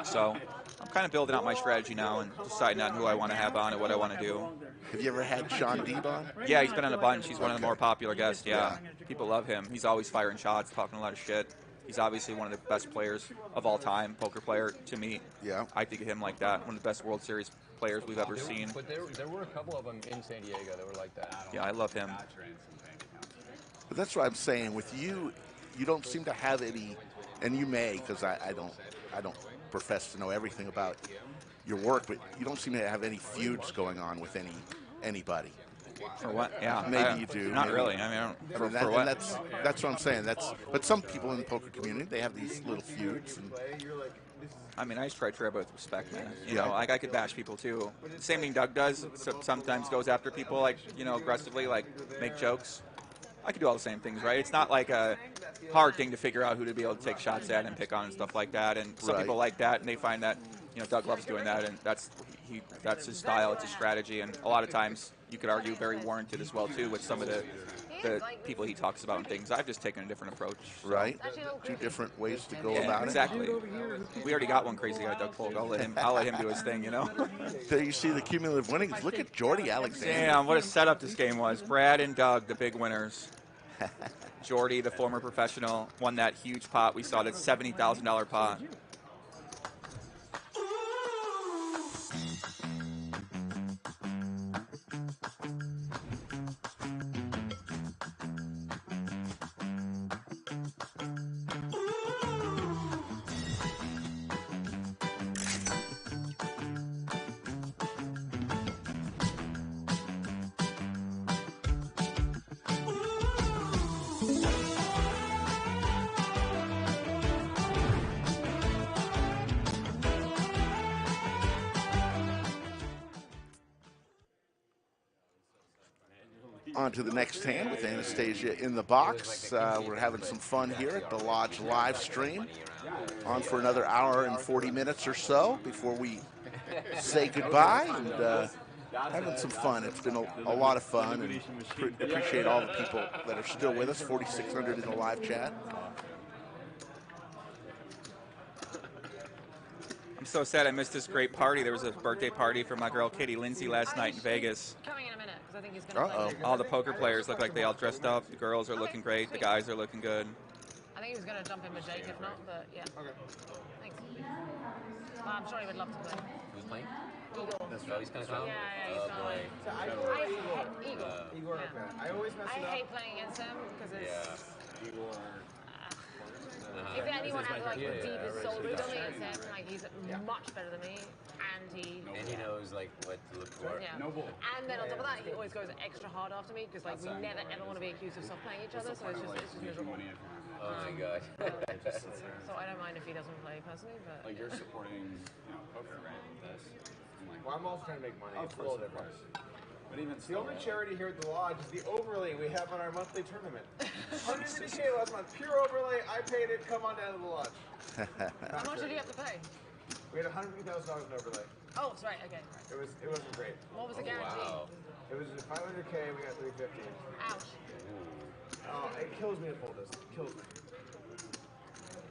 So I'm kind of building out my strategy now and deciding on who I want to have on and what I want to do. Have you ever had Sean Deeb on? Yeah, he's been on a bunch. He's one of the more popular guests, yeah. People love him. He's always firing shots, talking a lot of shit. He's obviously one of the best players of all time, poker player to me. Yeah. I think of him like that, one of the best World Series players we've ever seen. But there were a couple of them in San Diego that were like that. Yeah, I love him. But that's what I'm saying. With you, you don't seem to have any, and you may, because I don't profess to know everything about your work, but you don't seem to have any feuds going on with anybody. For what? Yeah, maybe you do. Not maybe. really. I mean, For what? That's what I'm saying. But some people in the poker community, they have these little feuds. And, I mean, I just try to treat everybody with respect, man. You know, like I could bash people too. Same thing Doug does. Sometimes goes after people, like, you know, aggressively, like make jokes. I could do all the same things, right? It's not like a hard thing to figure out who to be able to take shots at and pick on and stuff like that. And some people like that, and they find that, you know, Doug loves doing that, and that's his style. It's his strategy, and a lot of times you could argue very warranted as well too with some of the people he talks about and things. I've just taken a different approach. So. Right. Two different ways to go about exactly. it. Exactly. We already got one crazy guy, Doug Polk. I'll let him do his thing, you know. There you see the cumulative winnings. Look at Jordi Alexander. Damn, what a setup this game was. Brad and Doug, the big winners. Jordi, the former professional, won that huge pot. We saw that $70,000 pot. On to the next hand with Anastasia in the box. We're having some fun here at the Lodge live stream. On for another hour and 40 minutes or so before we say goodbye, and having some fun. It's been a lot of fun, and appreciate all the people that are still with us. 4,600 in the live chat. I'm so sad I missed this great party. There was a birthday party for my girl Katie Lindsay last night in Vegas. Coming in a minute, because I think he's going to play. All the poker players look like they all dressed up. The girls are looking great. The guys are looking good. I think he was going to jump in with Jake if not, but yeah. Okay. Thanks. Well, I'm sure he would love to play. Who's playing? Igor. That's right. He's going to come? Yeah, he's oh, boy. So I hate Igor. Yeah. I always mess it up. I hate playing against him because it's... Igor. If anyone has like the deepest soul root on me, it's him. Like he's much better than me, and he knows like what to look for. Yeah. And then on top of that, he always goes extra hard after me because like we never ever want to be accused of soft playing each other. So it's just miserable. Oh my god. So I don't mind if he doesn't play personally, but like you're supporting, poker, right? Well, I'm also trying to make money. Of course, of course. But even the only charity here at the lodge is the overlay we have on our monthly tournament. 150K last month, pure overlay. I paid it. Come on down to the lodge. how much did you have to pay? We had $150,000 in overlay. Oh, that's right. Okay. Right. It wasn't great. What was the guarantee? Wow. It was 500K. We got 350. Ouch. Oh, it kills me to fold this. It kills me.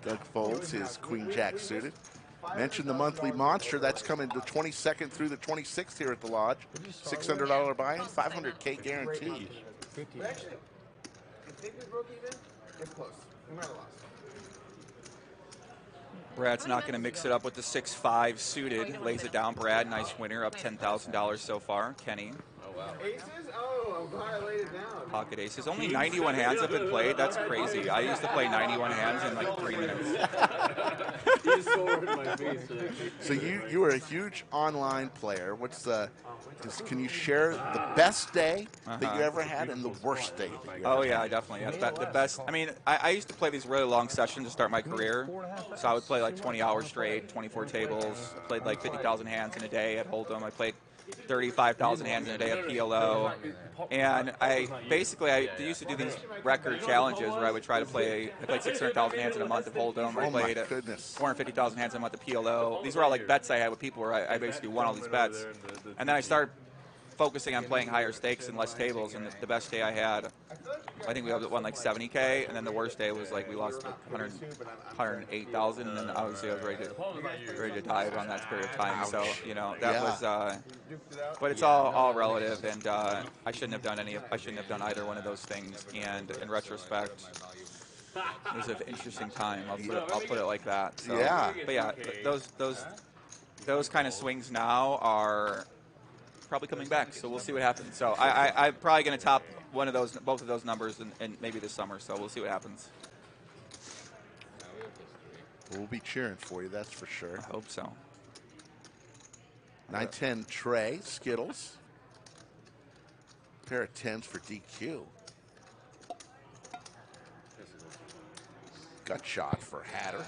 Doug folds his Queen Jack suited. Mentioned the monthly monster. That's coming the 22nd through the 26th here at the Lodge. $600 buy-in, 500K guaranteed. But actually, I think we broke even. It's close. We might have lost. Brad's not going to mix it up with the 6-5 suited. Lays it down. Brad, nice winner, up $10,000 so far. Kenny. Oh, wow. Aces? Oh, I'm glad I laid it down. Pocket aces. Only 91 hands have been played. That's crazy. I used to play 91 hands in like 3 minutes. So you are a huge online player. Can you share the best day that you ever had and the worst day that you ever had? Yeah, definitely. The best. I mean, I used to play these really long sessions to start my career. So I would play like 20 hours straight, 24 tables. I played like 50,000 hands in a day at Hold'em. I played 35,000 hands in a day of PLO. And I used to do these record challenges where I would try to play. I played 600,000 hands in a month of Hold'em. I played 450,000 hands in a month of PLO. These were all like bets I had with people where I basically won all these bets. And then I started focusing on playing higher stakes and less tables. And the best day I had, I think we won like 70K. And then the worst day was like we lost 108,000. And then obviously I was ready to die around that period of time. So that was. But it's all relative, and I shouldn't have done either one of those things. And in retrospect, it was an interesting time. I'll put it like that. So, yeah. But yeah, those kind of swings now are probably coming back. So we'll see what happens. So I'm probably going to top both of those numbers, and maybe this summer. So we'll see what happens. We'll be cheering for you, that's for sure. I hope so. 9-10 Trey, Skittles. Pair of 10s for DQ. Gut shot for Hatter.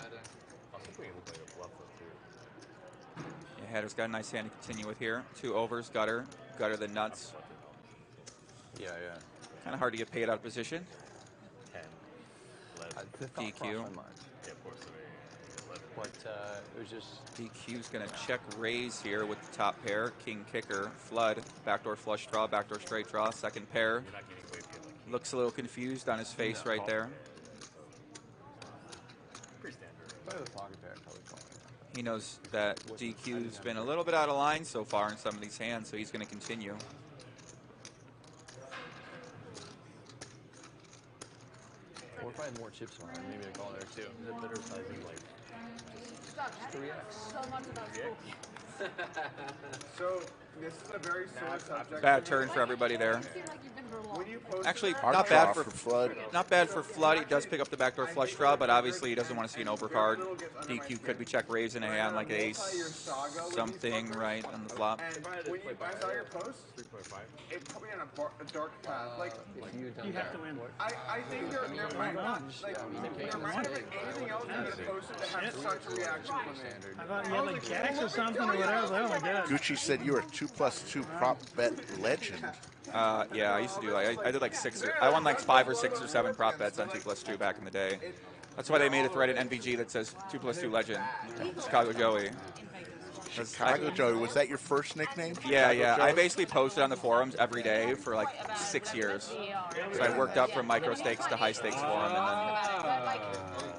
Yeah, Hatter's got a nice hand to continue with here. 2 overs, gutter the nuts. Yeah. Kind of hard to get paid out of position. 10, 11. DQ. But it was just... DQ's going to check raise here with the top pair. King kicker, flood, backdoor flush draw, backdoor straight draw, second pair. Looks a little confused on his face right there. He knows that DQ's been a little bit out of line so far in some of these hands, so he's going to continue. Or if I had more chips on it, maybe I'd call there too. Is it better sizing like 3x? So much about Scorpion. So this is a very sore subject. Bad turn for everybody there. Actually, Hard not draw bad for Flood. Not bad for Flood. He does pick up the backdoor flush draw, but obviously he doesn't want to see an overcard. DQ could be check raised in a hand like ace something right on the flop. And when I saw your post, it put me on a dark path. Like You have to win. I think there might not like there might be anything else that gets posted that has such a reaction from me. I thought you had like jacks or something or whatever. Oh my god. Gucci said you were a 2+2 prop bet legend. Yeah, I used to do like I did like I won like 5 or 6 or 7 prop bets on 2+2 back in the day. That's why they made a thread at NVG that says 2+2 legend, Chicago Joey. Chicago Joey, was that your first nickname? Yeah, Chicago yeah. Joey? I basically posted on the forums every day for like 6 years. So I worked up from micro stakes to high stakes forum, and then.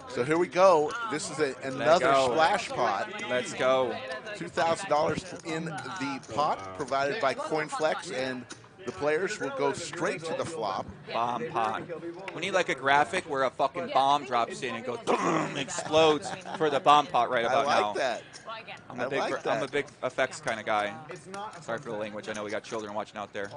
So here we go. This is another splash pot. Let's go. $2,000 in the pot provided by CoinFLEX, and the players will go straight to the flop. Bomb pot. We need like a graphic where a fucking bomb drops in and goes boom, explodes for the bomb pot right about now. I like that. I'm a big effects kind of guy. Sorry for the language. I know we got children watching out there.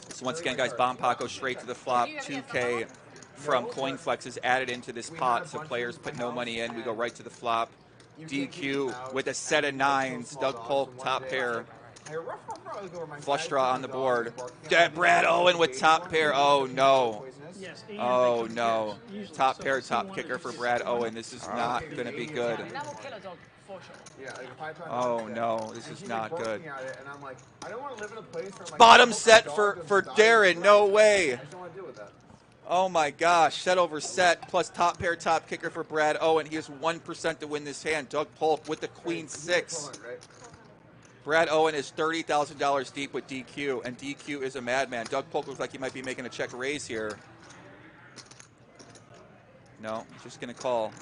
So once again, guys, bomb pot goes straight to the flop. 2K from CoinFLEX is added into this pot, so players put no money in. We go right to the flop. DQ with a set of 9s. Doug Polk, top pair. Flush draw on the board. Brad Owen with top pair. Oh, no. Oh, no. Top pair, top kicker for Brad Owen. This is not going to be good. Oh, no. This is not good. Bottom set for Darren. No way. Oh, my gosh. Set over set plus top pair, top kicker for Brad Owen. He has 1% to win this hand. Doug Polk with the queen 6. Brad Owen is $30,000 deep with DQ, and DQ is a madman. Doug Polk looks like he might be making a check raise here. No, he's just going to call.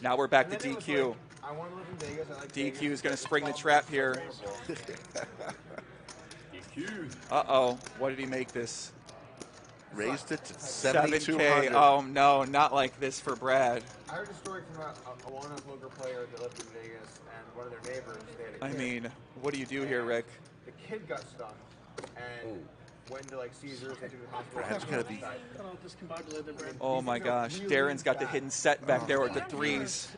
Now we're back to DQ. DQ is going to spring the trap here. Uh-oh. What did he make this? Raised it to 7,200. $7K. Oh, no, not like this for Brad. I heard a story from a well-known poker player that lived in Vegas, and one of their neighbors, they had a kid. I mean, what do you do here, Rick? The kid got stung, and went to like Caesars, they took the hospital. Brad's gonna be. Oh my gosh, Darren's got the hidden set back there with the 3s.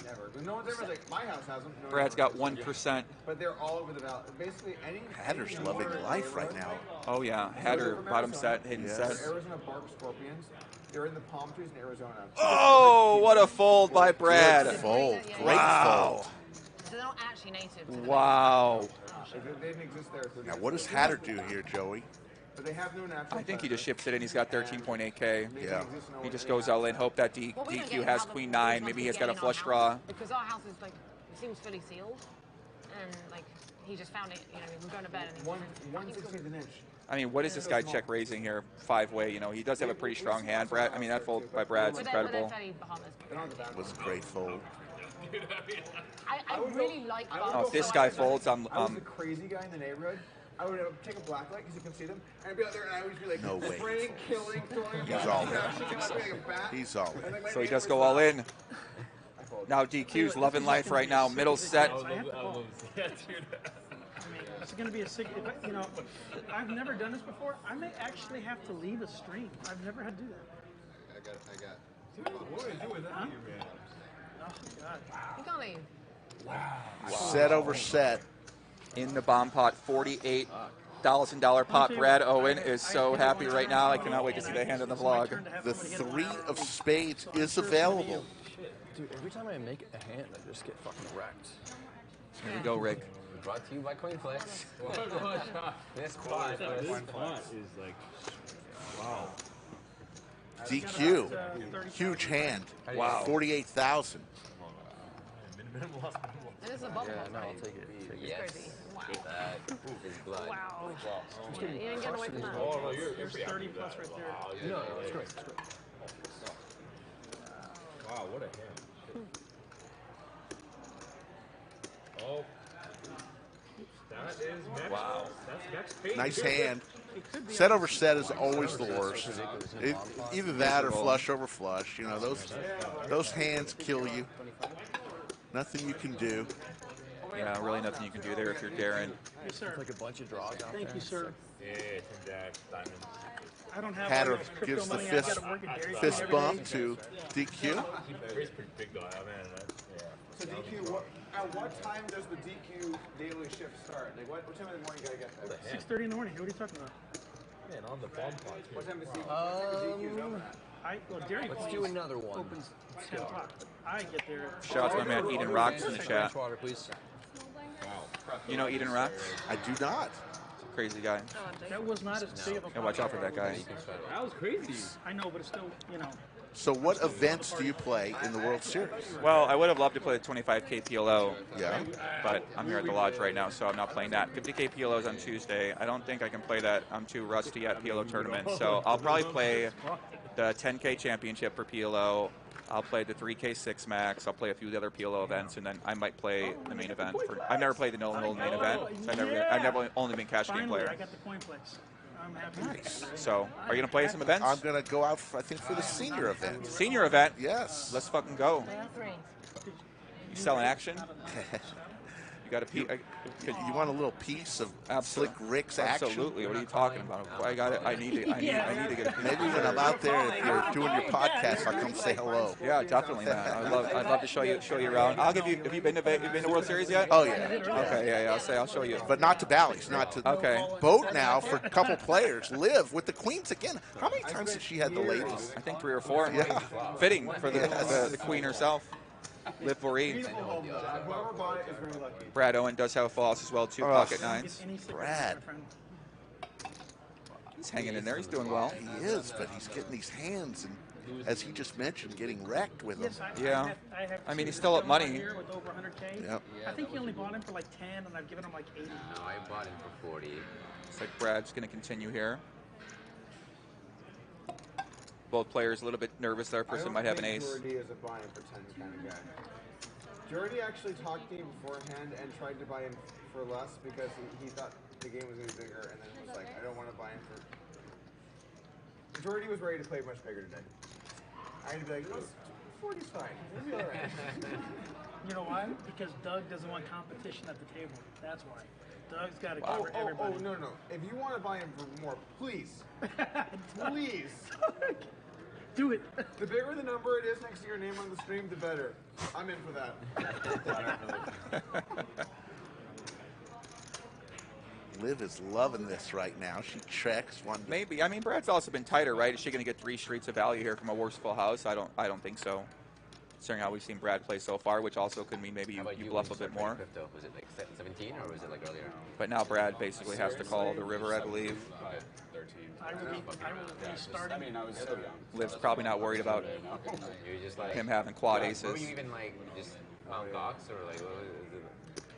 Never. No one's ever like, my house has them. No Brad's got 1%. But they're all over the valley. Basically, any. Hatter's loving life right now. Oh yeah, Hatter, bottom set, hidden set. Arizona bark scorpions. They're in the palm trees in Arizona. Oh, what a fold by Brad. Good fold. Great wow. fold. not actually native to the Wow. They didn't exist there 30 Now, years what does ago. Hatter do here, Joey? But they have no natural. I think he just ships it in. He's got 13.8K. Yeah. He just goes all in. Hope that DQ has queen 9. Maybe he has got a flush draw. Because our house is like, it seems fully sealed, and like he just found it. You know, we're going to bed and he 1/16 an inch. I mean, what is this guy check raising here? 5-way. You know, he does have a pretty strong hand. Brad. I mean, that fold by Brad's incredible. Was a great fold. I really like. Oh, if this guy folds, I was the crazy guy in the neighborhood. I would take a black light because you can see them, and I'd be out there and I would be like No way. spraying, killing, throwing. He's all in. He's all in. So he does go all in. Now DQ's loving life right now. Middle set. It's going to be a sick. You know, I've never done this before. I may actually have to leave a stream. I've never had to do that. I got. What do I do with that, man? Oh God. You can't leave. Wow. Set over set. In the bomb pot, $48,000 pot. Brad Owen is so happy right now. I cannot wait to see the hand on the vlog. The 3 of spades is available. Dude, every time I make a hand, I just get fucking wrecked. Here we go, Rick. Brought to you by CoinFLEX. This spot is like, wow. DQ, huge hand. Wow. 48,000. This is a bubble. Yeah, no, I'll take it. Yes. Wow. That is blood. Wow. You didn't get away from that. Oh, no, you're There's 30 plus right there. Wow, No, no, it's great. It's great. Wow, what a hand. Oh. That is next. Wow. That's next page. Nice hand. Set over set is always the worst. Either that or flush over flush. You know, those hands kill you. Nothing you can do. Yeah, really nothing you can do there if you're Darren. Yes, sir. It's like a bunch of draws out Thank there. you, sir. Yeah, Jack, diamond. I don't have Hatter all this crypto gives the money. I've gotta work at Dairy Queen fist every bump day. to DQ. Barry's pretty big though, man. So DQ, at what time does the DQ daily shift start? Like what time in the morning you gotta get there? 6:30 in the morning. What are you talking about? Man, on the bomb pot. What time does DQ's open at? Well, Dairy Let's Queen do another one. opens 10 o'clock. I get there. Shout out to my man Eden Rocks in the chat. Water, please. You know Eden Rocks? I do not. Crazy guy. That was not as big of a Yeah, watch out for that guy. That was crazy. I know, but it's still, you know. So what events do you play in the World Series? Well, I would have loved to play the 25K PLO. Yeah. But I'm here at the lodge right now, so I'm not playing that. 50K PLO is on Tuesday. I don't think I can play that. I'm too rusty at PLO tournaments. So I'll probably play the 10K championship for PLO. I'll play the 3K 6 max. I'll play a few of the other PLO events, and then I might play the main event. I've never played the no main event. So I've never only been cash game player. I got the CoinFLEX. I'm happy. Nice. So, are you gonna play some events? I'm gonna go out, I think, for the senior event. Senior event? Yes. Let's fucking go. Three. You selling action? You got a piece. You want a little piece of Slick Rick's action? Absolutely. What are you talking about? I got it. I need to get a piece. Maybe when I'm out there, if you're doing your podcast, I'll come say hello. Yeah, definitely, man. I'd love to show you around. I'll give you. Have you been to World Series yet? Oh yeah. Okay, yeah. I'll show you. But not to Bally's, not to Boat now for a couple players. Liv with the Queens again. How many times has she had the ladies? I think 3 or 4. Yeah. Fitting for the Queen herself. Liv Boeree. Brad Owen does have a full house as well, too. Pocket nines. Brad. He's hanging in there. He's doing well. He is, but he's getting these hands, and as he just mentioned, getting wrecked with them. Yeah. I mean, he's still up money. With over 100K. Yep. I think you only bought him for like 10, and I've given him like 80. No, I bought him for 40. Looks like Brad's going to continue here. Both players a little bit nervous. Their person might have an ace. Jordi is a buy him for 10 kind of guy. Jordi actually talked to me beforehand and tried to buy him for less because he thought the game was going to be bigger, and then was like, I don't want to buy him for... Jordi was ready to play much bigger today. I had to be like, 40's fine. It'll be all right. You know why? Because Doug doesn't want competition at the table. That's why. Doug's got to cover everybody. Oh, no. If you want to buy him for more, please. Please. Do it. The bigger the number it is next to your name on the stream, the better. I'm in for that. Liv is loving this right now. She checks one. Maybe. I mean, Brad's also been tighter, right? Is she going to get 3 streets of value here from a worse full house? I don't think so. considering how we've seen Brad play so far, which also could mean maybe you bluff a bit more. Crypto? Was it like 17 or was it like earlier? But now Brad basically has to call the river, I believe. 13. I will be starting. I mean, I was so young. Liv's probably not worried about You're just like him having quad Were aces. you even like just Mount Gox or like what was it?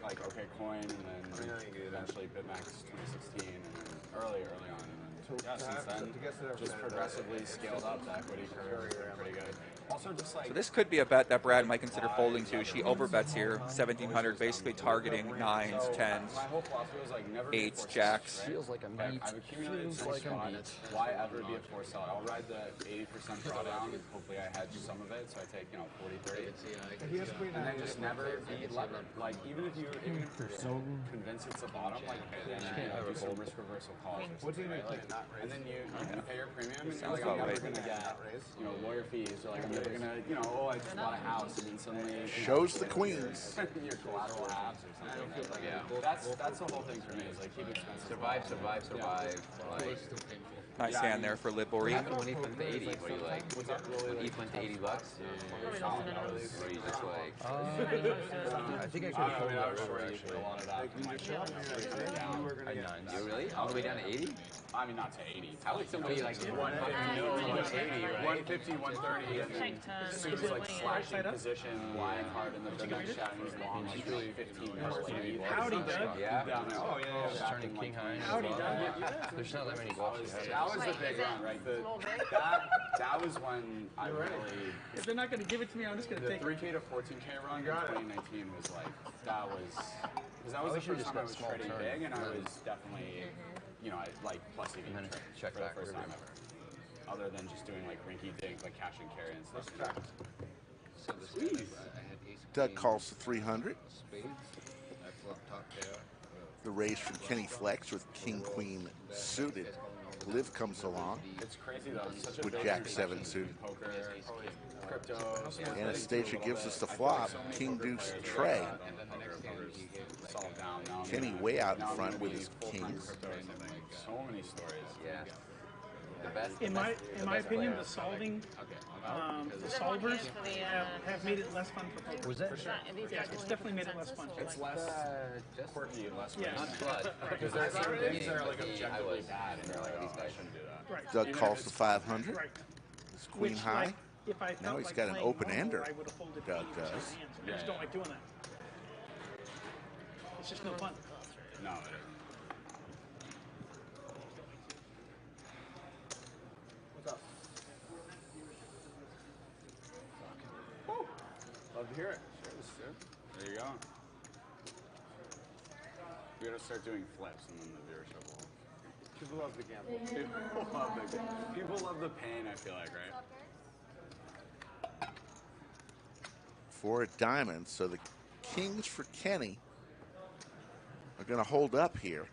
Like OK Coin, and then eventually BitMax 2016, and then early on. And then, since then, just progressively scaled up the equity curve. Pretty good. Also, just like So this could be a bet that Brad might consider folding to. She overbets here, 1,700, basically targeting 9s, 10s, my whole philosophy was like never 8s, jacks. Feels like a meat. I've accumulated so much spots. Why ever be a forced seller? I'll ride the 80% drawdown. Hopefully, I hedge some of it, so I take 40, 30, and then just never be like even if you're so convinced it's the bottom, like then do some risk reversal calls. Or something, right? Like, and then you pay your premium, and you're like, I'm never gonna get lawyer fees, or like I'm never gonna I just bought a house, and then suddenly Shows the queens. your collateral halves or something. Yeah, that's the whole thing for me. Is like keep expenses. Survive. Like, Nice hand there for Liv what Boeree. happened when he went to 80? Were you like when he went to $80? Or you just like I think I could have pulled that river actually. A lot of that. you really all the way down to 80? I mean, not to 80. How would somebody like 150, 130, and then as soon as like slashing position, lying hard in the next shot, and he's long, like 15 minutes. Howdy, Doug. Yeah. Oh, yeah. Just turning king high. Howdy, Doug. There's not that many bluffs you have. That was the big run, right? That was when I really. If they're not going to give it to me, I'm just going to The take 3K to 14K run in 2019 was like, because that was the first time I was trading big, and I was definitely, like plus EV trade check for the back first time ever. Other than just doing like rinky dink, like cash and carry and stuff. Doug calls the 300. The raise from CoinFLEX with King Queen suited. Liv comes along It's crazy though. It's such a with big Jack difference 7 between suited. Poker, crypto. Anastasia gives us the flop. King Deuce Trey. It's all down now. Kenny way out in front with his kings. So many stories. Yeah. The best. In my opinion, the solving, the solvers have made it less fun for poker. Was that? Yes, it's definitely made it less fun. It's less quirky and less Yes. not blood. Because there are certain things that are like objectively bad, and you're like, oh, I shouldn't do that. Right. Doug calls the 500. Right. It's queen Which, high. like, if I felt Now he's like got an playing open-ender. normal, I would have folded Doug 80% does. hands. I just don't like doing that. It's just no fun. No, it isn't. What's up? Woo. Love to hear it. Share this, dude. There you go. We gotta start doing flips, and then the viewership will. People love the gamble. People love the pain. I feel like, right? 4 at diamonds. So the kings for Kenny are going to hold up here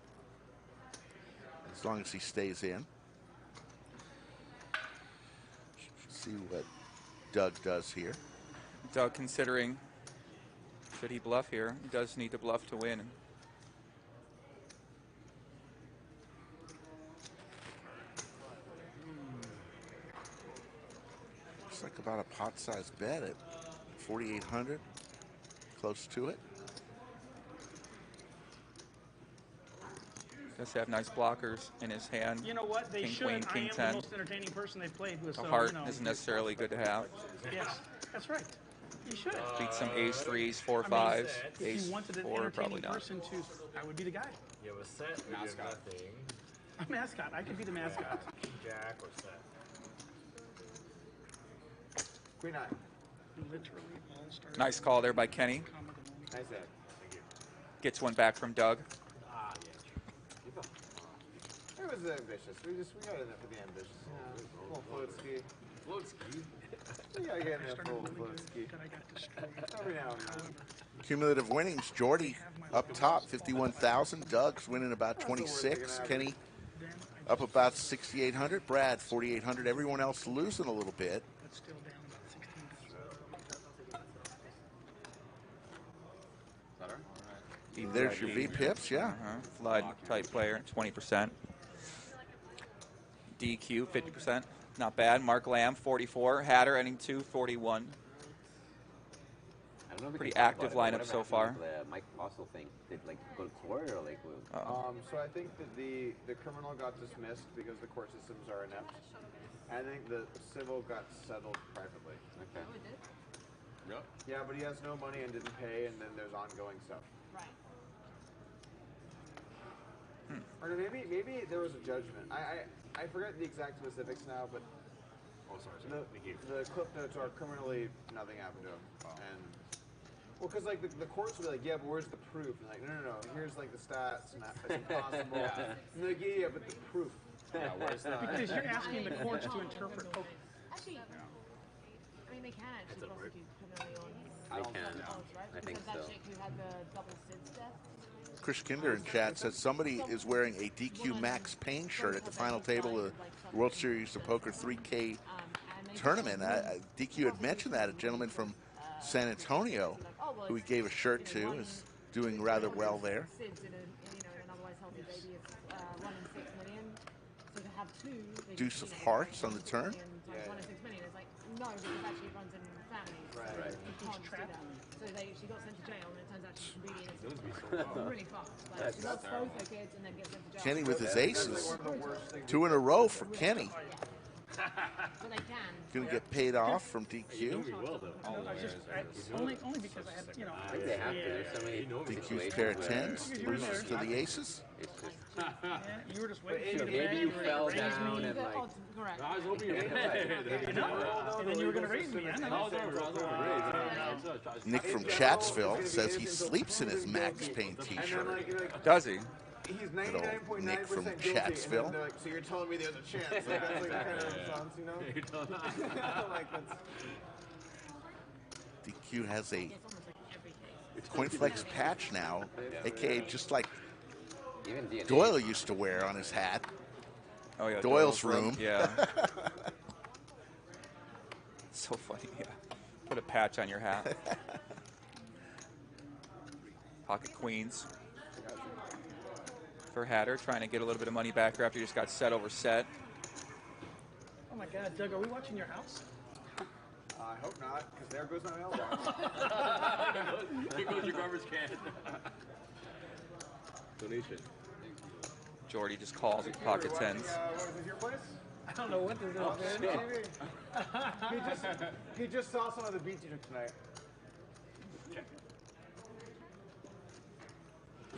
as long as he stays in. See what Doug does here. Doug considering, should he bluff here? He does need to bluff to win. Looks like about a pot-sized bet at 4,800, close to it. Does have nice blockers in his hand. You know what? They King, should. Queen, King I am 10. the most entertaining person they've played with. The So, heart you know, isn't necessarily good to have. Yes, that's right. You should. Beat some ace threes, 4 I mean, 5s, if ace you wanted an 4, entertaining probably not. person to, I would be the guy. You have a set, you have nothing. A mascot. I could be the mascot. Jack or set. Queen nine. Literally all started. Nice call there by Kenny. Nice set. Gets one back from Doug. Ah, yeah. It was ambitious. We got in there for the ambitious. Yeah. Little float ski. Float ski? We gotta get in there for a little float ski. Every now and then. Cumulative winnings. Jordi up top, 51,000. Doug's winning about 26. Kenny up about 6,800. Brad, 4,800. Everyone else losing a little bit. There's your V-pips, yeah. Flood type player, 20%. DQ, 50%. Not bad. Mark Lamb, 44. Hatter, ending 2, 41. don't know if we Pretty can talk active about it, lineup but so whatever far. happened with the Mike Fossil thing, did like go to court or like? So I think that the criminal got dismissed because the court systems are inept. I think the civil got settled privately. Okay. Oh, it did? Yep. Yeah, but he has no money and didn't pay, and then there's ongoing stuff. Right. Or maybe there was a judgment. I forget the exact specifics now, but the clip notes are criminally nothing happened to him. And well, because like the courts will be like, yeah, but where's the proof? And like, no, here's like the stats, and that's impossible. And they're like, yeah, but the proof. Yeah, where's the? Because you're asking the courts to interpret poker. Actually, I mean, they can actually prosecute criminally on. They can. Right? I think because so. that chick who had the double SIDS death. Chris Kinder in chat says somebody is wearing a DQ Max Payne shirt at the final table of the World Series of Poker 3K tournament. DQ had mentioned that. A gentleman from San Antonio who he gave a shirt to is doing rather well there. SIDS in an otherwise healthy baby is 1 in 6 million. So to have two. Deuce of hearts on the turn. 1 in 6 million. It's like, no, because actually it runs in families. Right. You can't do that. So she got sent to jail, and it turns out she's really innocent. Really fast. Like, she loves both her kids and then gets sent to jail. Kenny with his aces. 2 in a row for Kenny. But they can. Going to get paid off from DQ. Only because I had, I think they have to. There's so many DQ's pair of tens, loses to the aces. Yeah, you were just waiting. Maybe you fell down and like. Correct. I was hoping you were And then you were going to raise me. Nick from Chatsville says he sleeps in his Max Payne t-shirt. Does he? He's Good old 99.9% Nick from guilty. Chatsville. And they're like, so you're telling me there's a chance? Like, that's like the kind of response, you know? Like that's. DQ has a CoinFLEX patch now, aka just like Doyle used to wear on his hat. Oh yeah, Doyle's room. Yeah. So funny. Yeah. Put a patch on your hat. Pocket queens. For Hatter, trying to get a little bit of money back after he just got set over set. Oh my God, Doug, are we watching your house? I hope not, because there goes my mailbox. There goes your garbage can. Donation. Jordi just calls with pocket tens. What is this, your place? I don't know what this is. He just saw some of the beats you took tonight.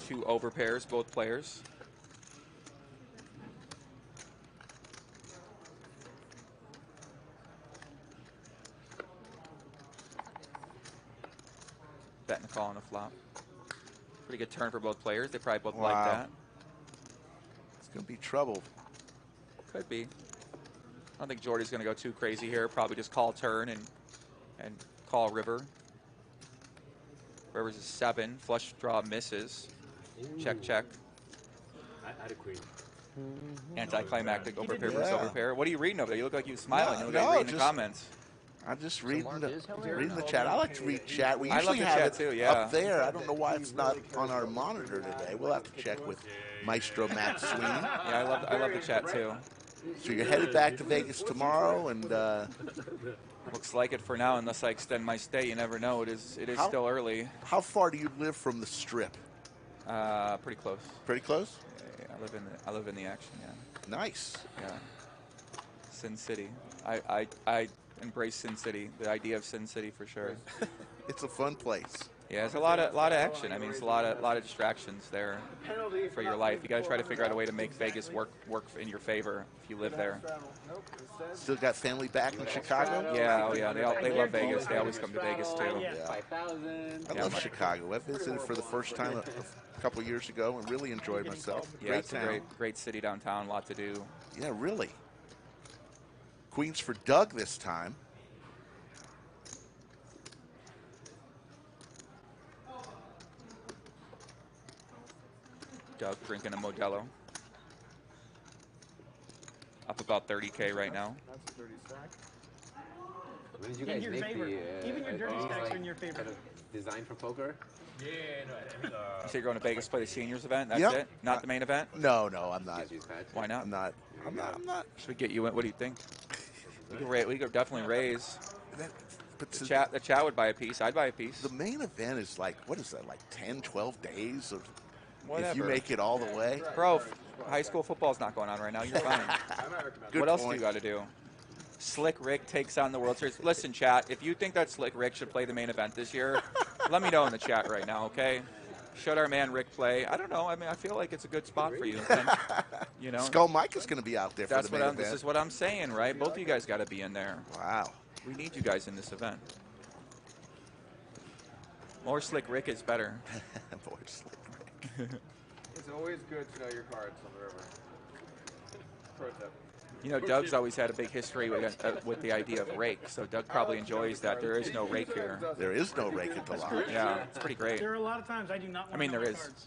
Two over pairs, both players. Bet and call on the flop. Pretty good turn for both players. They probably both like that. It's going to be trouble. Could be. I don't think Jordy's going to go too crazy here. Probably just call turn and call river. River's a 7. Flush draw misses. Check, check. I had a queen. Anticlimactic over pair versus over pair. What are you reading over there? You look like you're smiling. You look like No, you're reading the just- comments. I'm just reading the chat. I like to read chat. We I love usually the have chat it too, yeah. up there. I don't know why it's not on our monitor today. We'll have to check with Maestro Matt Sweeney. Yeah, I love the chat too. So you're headed back to Vegas tomorrow, and looks like it for now. Unless I extend my stay, you never know. It is still early. How far do you live from the Strip? Pretty close. Pretty close? Yeah, I live in the action. Yeah. Nice. Yeah. Sin City. I embrace Sin City. The idea of Sin City for sure. It's a fun place. Yeah, it's a lot of action. I mean, it's a lot of distractions there for your life. You got to try to figure out a way to make Vegas work in your favor if you live there. Still got family back in Chicago? Yeah, oh yeah, they love Vegas. They always come to Vegas too. Yeah. I love Chicago. I visited for the first time a couple years ago and really enjoyed myself. Yeah, it's a great city downtown. A lot to do. Yeah, really. Queens for Doug this time. Doug drinking a Modelo. Up about 30K right now. That's a 30 stack. When did you In guys your make favor. the Even your dirty stacks are in your favor. kind of design for poker? Yeah, no, I mean, You say you're going to Vegas to play the seniors event? That's Yep. it? Not the main event? No, I'm not. Why not? I'm not. Should we get you in? What do you think? We could definitely raise. But the chat would buy a piece. I'd buy a piece. The main event is like, what is that, like 10, 12 days? Of, Whatever. if you make it all the way? Bro, high school football's not going on right now. You're fine. What else do you got to do? Slick Rick takes on the World Series. Listen, chat, if you think that Slick Rick should play the main event this year, let me know in the chat right now, okay? Should our man Rick play? I don't know. I mean, I feel like it's a good spot for you. And, you know, Skull Mike is going to be out there for the main event. This is what I'm saying, right? Both of you guys got to be in there. Wow. We need you guys in this event. More Slick Rick is better. More Slick Rick. It's always good to know your cards on the river. Pro tip. You know, Doug's always had a big history with the idea of rake, so Doug probably enjoys that. There is no rake here. There is no rake at the lodge. Yeah, it's pretty great. There are a lot of times I do not want I mean, to know there my is. cards.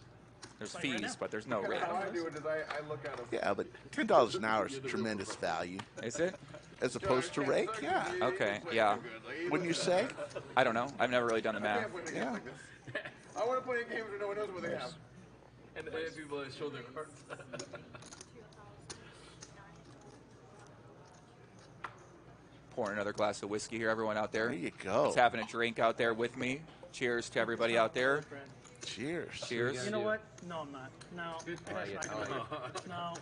There's Like right fees, now. but there's no rake. How I do it is I look at them. Yeah, but $10 an hour is tremendous value. Is it? As opposed to rake? Yeah. Okay, yeah. Wouldn't you say? I don't know. I've never really done the math. Yeah. I want to play games where no one knows what they have. And people show their cards. Pouring another glass of whiskey here, everyone out there. There you go. Just having a drink out there with me. Cheers to everybody out there. Cheers. Cheers. You know what? No, I'm not. No. No.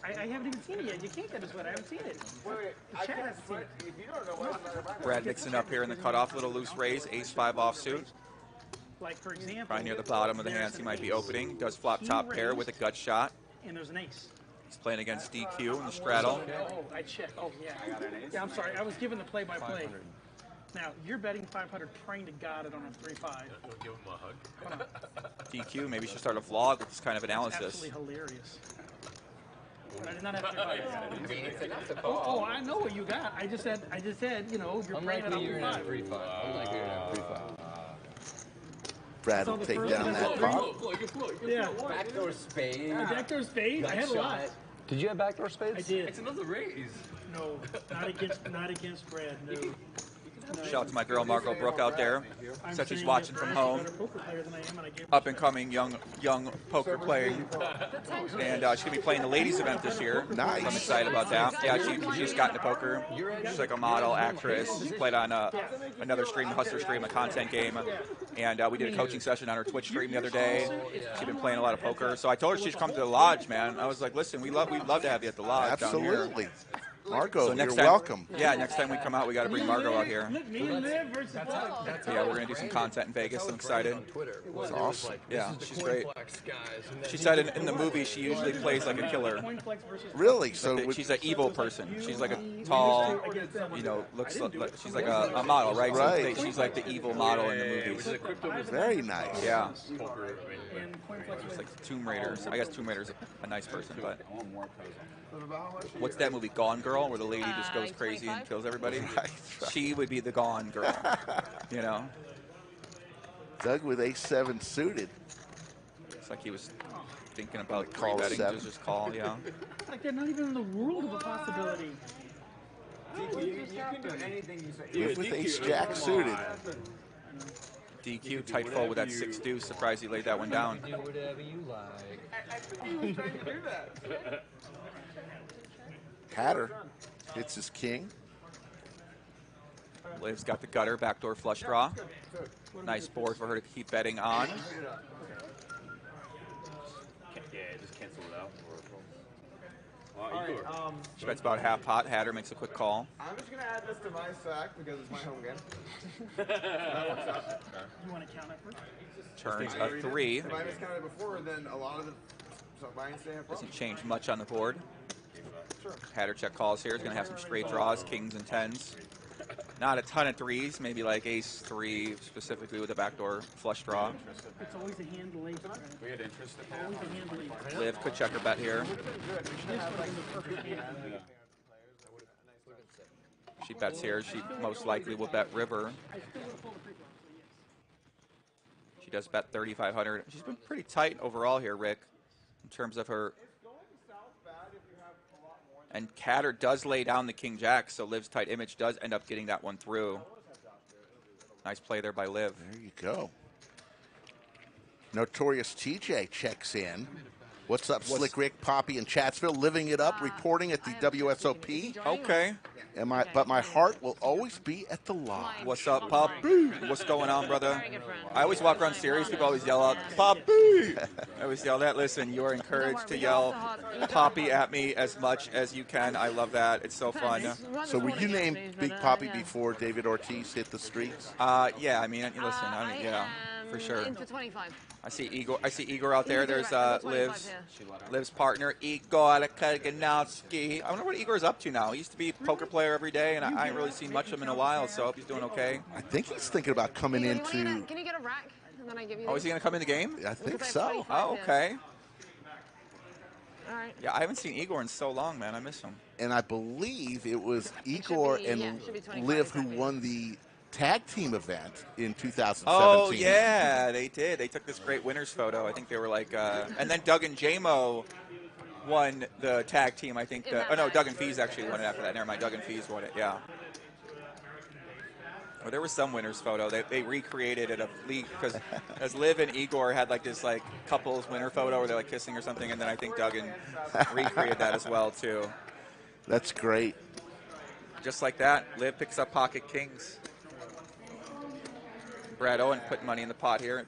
I haven't even seen it yet. You can't get a sweat. I haven't seen it. Wait, The I chat can't hasn't seen sweat. it. If you don't know what I'm not Brad mixing up here in the cutoff, little loose raise, ace-5 offsuit. Like, for example, Right near the bottom of the hands he might be opening. Does flop top pair with a gut shot. and there's an ace. He's playing against DQ in the straddle. Oh, I checked. Oh, yeah. Yeah, I'm sorry. I was given the play-by-play. Now, you're betting 500, praying to God I don't have 3-5. Give him a hug. DQ, maybe you should start a vlog with this kind of analysis. Absolutely hilarious. I did not have 3-5. Oh, I know what you got. I just said, you know, you're praying I don't have 3-5. Unlikely you're gonna have 3-5. Brad will take down that pot. Yeah. Backdoor spade. Backdoor spade? I had a lot. Did you have backdoor spades? I did. It's another raise. No, not against Brad. No. Shout out to my girl Margot Brooke out there. Said she's watching from home. Up and coming young poker playing. And she's gonna be playing the ladies event this year. Nice. So I'm excited about that. Yeah, she just got into poker. She's like a model, actress. She played on another stream, Hustler stream, a content game. And we did a coaching session on her Twitch stream the other day. She's been playing a lot of poker. So I told her she'd come to the lodge, man. I was like, listen, we'd love to have you at the lodge. Absolutely. Margot, so next you're time, welcome. Yeah, next time we come out, we got to bring Margot out here. Me and Liv versus Polk. Yeah, we're going to do some content in Vegas. I'm excited. That's awesome. Yeah, she's great. She said in the movie she usually plays like a killer. Really? So she's an evil person. She's like a tall, you know, looks like she's like a model, right? Right. So she's like the evil model in the movies. Very nice. Yeah. It's like Tomb Raiders. I guess Tomb Raider's a nice person, but what's that movie, Gone Girl, where the lady just goes crazy and kills everybody? Right. She would be the Gone Girl, you know? Doug with ace-7 suited. It's like he was thinking about Call betting. seven. Just call, yeah. Like they're not even in the world of a possibility. You can do anything you say. Live with ace-jack suited. DQ tight fold with that 6 deuce. Surprised he laid that one down. Do whatever you like. I'm trying to do that. Hatter hits his king. Liv's got the gutter, backdoor flush draw. Nice board for her to keep betting on. Yeah, just cancel it out. She bets about half pot. Hatter makes a quick call. I'm just going to add this to my stack because it's my home game. That works out. You want to count it first? Turns a 3. If I miscounted before, then a lot of the buying stay have Doesn't change much on the board. Hatter check calls here. He's going to have some straight draws, kings and 10s. Not a ton of 3s, maybe like ace 3 specifically with a backdoor flush draw. It's always a hand late. We had interest in Always a hand late. Liv could check her bet here. She bets here. She most likely will bet river. She does bet 3,500. She's been pretty tight overall here, Rick, in terms of her. And Catter does lay down the king jack, so Liv's tight image does end up getting that one through. Nice play there by Liv. There you go. Notorious TJ checks in. What's up, Slick Rick, Poppy, and Chatsville? Living it up, reporting at the WSOP. Okay. But my heart will always be at the lodge. What's up, Poppy? What's going on, brother? I always walk around serious. People always yell out, Poppy! I always yell that. Listen, you are encouraged to yell Poppy at me as much as you can. I love that. It's so fun. So were you named Big Poppy before David Ortiz hit the streets? Yeah, I mean, listen, yeah, for sure. In for 25. I see Igor out there. There's Liv's partner, Igor Kaganowski. I wonder what Igor's up to now. He used to be a poker player every day, and I ain't really seen much of him in a while, so I hope he's doing okay. I think he's thinking about coming into... Can you get a rack? And then I give you is he going to come in the game? I think so. Oh, okay. All right. Yeah, I haven't seen Igor in so long, man. I miss him. And I believe it was Igor and Liv who won the tag team event in 2017. Oh, yeah, they did. They took this great winners photo. I think they were like, and then Doug and JMO won the tag team. I think, Doug and Fees actually won it after that. Never mind, Doug and Fees won it, yeah. Oh, there was some winners photo. They recreated it, a league, because as Liv and Igor had like this like couples winner photo where they're like kissing or something, and then I think Doug and recreated that as well, too. That's great. Just like that, Liv picks up pocket kings. Brad Owen putting money in the pot here.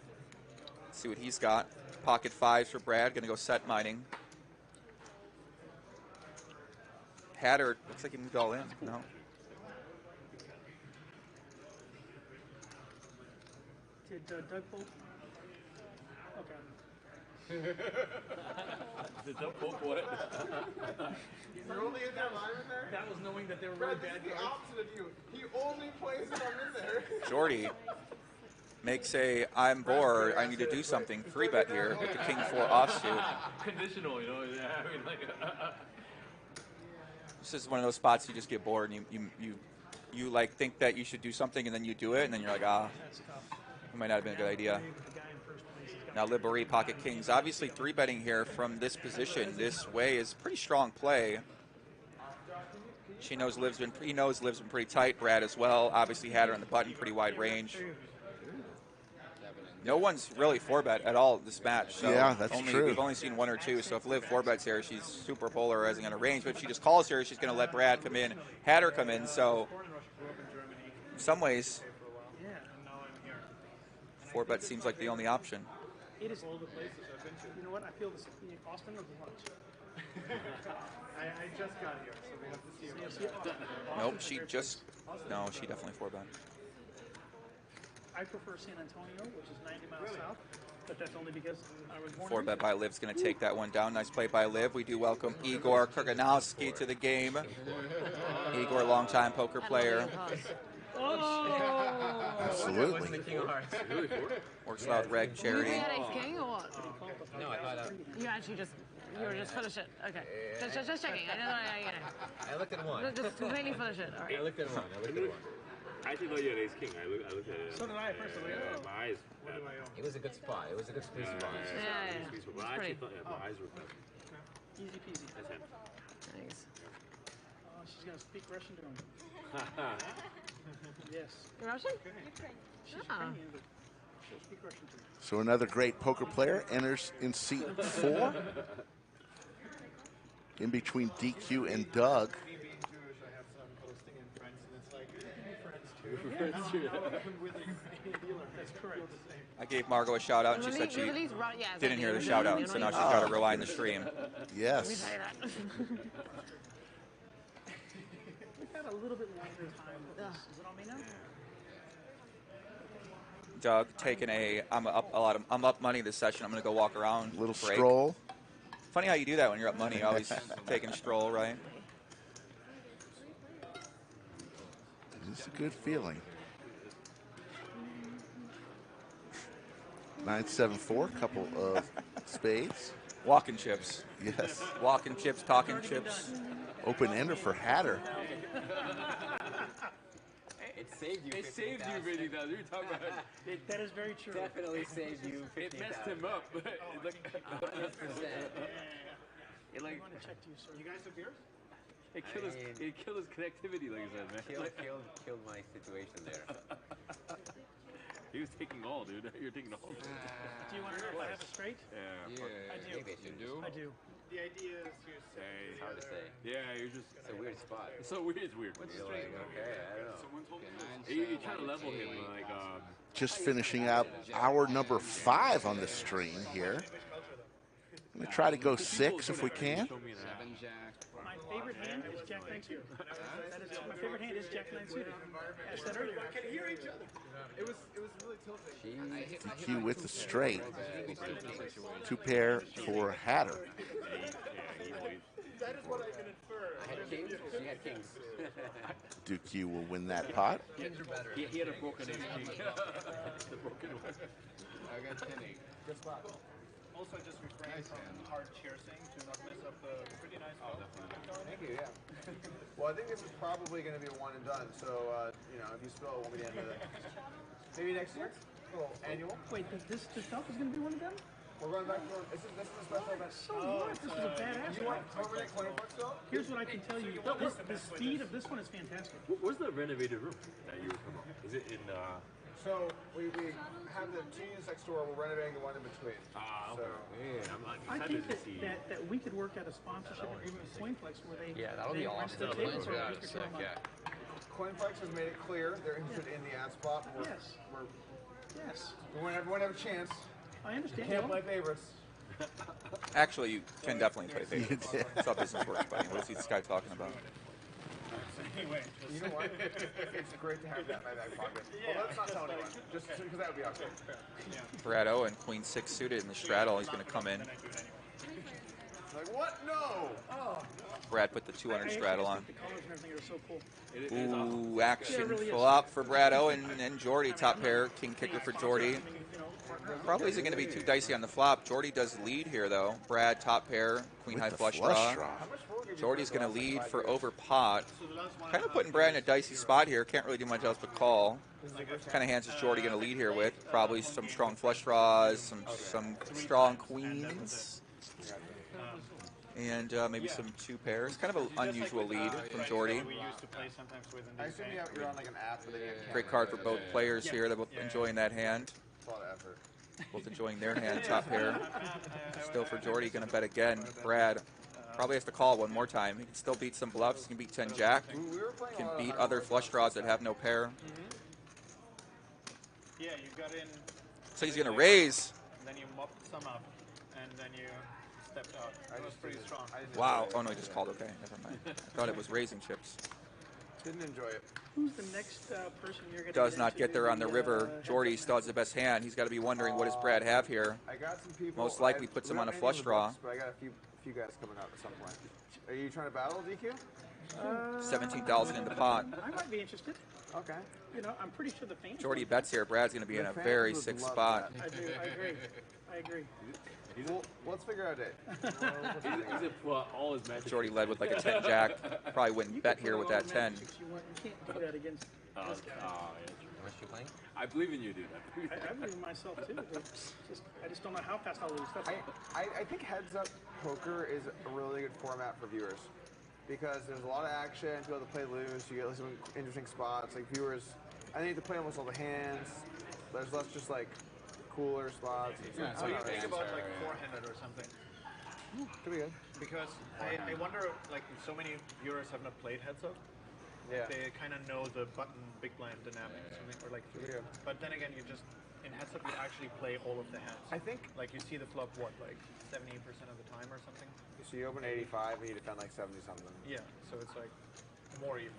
Let's see what he's got. Pocket fives for Brad. Going to go set mining. Hatter looks like he moved all in. No. Did Doug Polk? Okay. Did Doug Polk what? You're only in there live in there? That was knowing that they were really bad the cards. opposite of you. He only plays when I'm in there. Jordi makes a I'm bored, I need to do something free bet here with the King 4 offsuit. Conditional, you know. Yeah, I mean, like. This is one of those spots you just get bored and you like think that you should do something and then you do it and then you're like, it might not have been a good idea. Now Boeree pocket kings, obviously 3-betting here from this position this way is pretty strong play. He knows Liv's been pretty tight. Brad as well. Obviously had her on the button, pretty wide range. No one's really 4-bet at all this match. So yeah, that's true. We've only seen one or two. So if Liv 4-bets here, she's super polarizing on a range. But if she just calls here, she's going to let Brad come in, had her come in. So in some ways, 4-bet seems like the only option. It is all the places I've been to. You know what? I feel this in Austin or lunch. I just got here, so we have to see it. Nope, she definitely 4-bet. I prefer San Antonio, which is 90 miles south, but that's only because I was born 4-bet by Liv's going to take that one down. Nice play by Liv. We do welcome Igor Kurganowski to the game. Igor, longtime poker player. Absolutely. Works out with Reg Charity. You had ace king or what? No, I thought You were just full of shit. Okay. Just checking. I looked at one. Just completely full of shit. All right. I looked at one. I actually thought you had ace king. I looked at it. So did I, personally. My eyes. It was a good spot. It was a good squeeze spot. Yeah. But I actually thought my eyes were cut. Easy peasy. That's him. Thanks. She's going to speak Russian to him. Yes. You're Russian? She's Ukrainian, but she'll speak Russian to him. So another great poker player enters in seat 4. In between DQ and Doug. I gave Margot a shout out and she said she didn't hear the shout out, so now she's got to rewind the stream. Yes. We've had a little bit longer time with this. Is it on me now? Doug taking I'm up money this session. I'm going to go walk around. Little break. stroll. Funny how you do that when you're up money. Always taking a stroll, right? It's a good feeling. 974, couple of spades. Walking chips. Yes. Walking chips, talking chips. Open ender for Hatter. It saved you. It saved you 50,000. You were talking about it. That is very true. Definitely saved you 50,000. It messed him up. It I want to check to you, sir. You guys have beers? It killed his connectivity, like I said, man. Killed my situation there. He was taking all, dude. You're taking all. Do you want to know if I have a straight? Yeah. I do. You do? I do. The idea is you're Hey, Hard to say. yeah, you're just. It's a weird spot. It's so weird. It's weird. You're like, okay, I don't know. You try to level him, like. Just finishing out hour number 5 on the stream here. I'm going to try to go 6 if we can. 7 Jack. My favorite hand is Jack 9 suited. That is, my favorite hand is Jack 9 suited. As I said earlier. I can hear each other. It was really tilting. DQ with the straight. 2 pair for Hatter. That is what I can infer. I had kings. She had kings. DQ will win that pot. Kings are better. He had a broken king. The broken one. I got 10-8. Good spot. Also, just refrain from hard cheersing to not mess up the pretty nice call. Thank you, yeah. Well, I think this is probably going to be a one and done, so, you know, if you spill, it won't be the end of it. Maybe next year? Well, annual? Wait, this stuff is going to be one of them? We're going back to this is a special event. So what? This was a badass You one. want permanent CoinFLEX though? Here's what I can tell you. The speed of this one is fantastic. Where's the renovated room that you were talking about? Is it in? So we have the 2 units next door. We're renovating the one in between. Okay. So, I think that we could work at a sponsorship agreement with CoinFLEX where they that'll be awesome. the tables or Yeah, just sick, become CoinFLEX has made it clear they're interested in the ad spot. Yes. We want everyone to have a chance. I understand. You can't play favorites. Actually, you can definitely play favorites. That's how business works, buddy. What is this guy talking about? Anyway, you know what? It's great to have that in my back pocket. Well, let's not tell anyone, just because that would be awkward. Brad Owen, Queen 6 suited in the straddle. He's going to come in. Like, what? No! Oh. Brad put the 200 straddle on. The colors and everything are so cool. Ooh, action flop for Brad Owen and Jordi. Top pair, king kicker for Jordi. Probably isn't going to be too dicey on the flop. Jordi does lead here, though. Brad, top pair, queen high flush draw. Jordi's going to lead for over pot. Kind of putting Brad in a dicey spot here. Can't really do much else but call. What kind of hands is Jordi going to lead here with? Probably some strong flush draws, some strong queens. And maybe some 2 pairs. Kind of an unusual lead from Jordi. I assume you're on like an app. Great card for both players here. They're both enjoying that hand. A lot of effort. Both enjoying their hand. Top pair. Still for Jordi. Going to bet again. Brad probably has to call one more time. He can still beat some bluffs. He can beat 10 jack. He can beat other flush draws that have no pair. Yeah, you got in. So he's going to raise. Then you mopped some up, and then you stepped out. That was pretty strong. Wow. Oh, no, he just called. Okay, never mind. I thought it was raising chips. Didn't enjoy it. Who's the next person you're going to Does not get there on the river. Jordi still has the best hand. He's got to be wondering, what does Brad have here? I got some people. Most likely puts him on a flush draw. But I got a few guys coming out at some point. Are you trying to battle, DQ? 17,000 in the pot. I might be interested. Okay. You know, I'm pretty sure the fans. Jordi bets here. Brad's going to be in a very sick spot. I do. I agree. Well, let's figure out a date. All his matches. Jordi led with like a 10 jack. Probably wouldn't bet here with that 10. You can't do that against this guy. Unless you're playing? I believe in you, dude. I believe in myself too. I just don't know how fast I'll lose. That's all. I think heads-up poker is a really good format for viewers because there's a lot of action. People have to play loose. You get some interesting spots. Like viewers, I think to play almost all the hands. There's less just like cooler spots. Yeah, so you think about like four-handed or something. Could be good. Because I wonder, like, so many viewers have not played heads up. Yeah. They kind of know the button big blind dynamic or something, or like. Yeah. But then again, you just in heads up you actually play all of the hands. I think like you see the flop like 70% of the time or something. So you open 85 and you defend like 70 something. Yeah. So it's like more even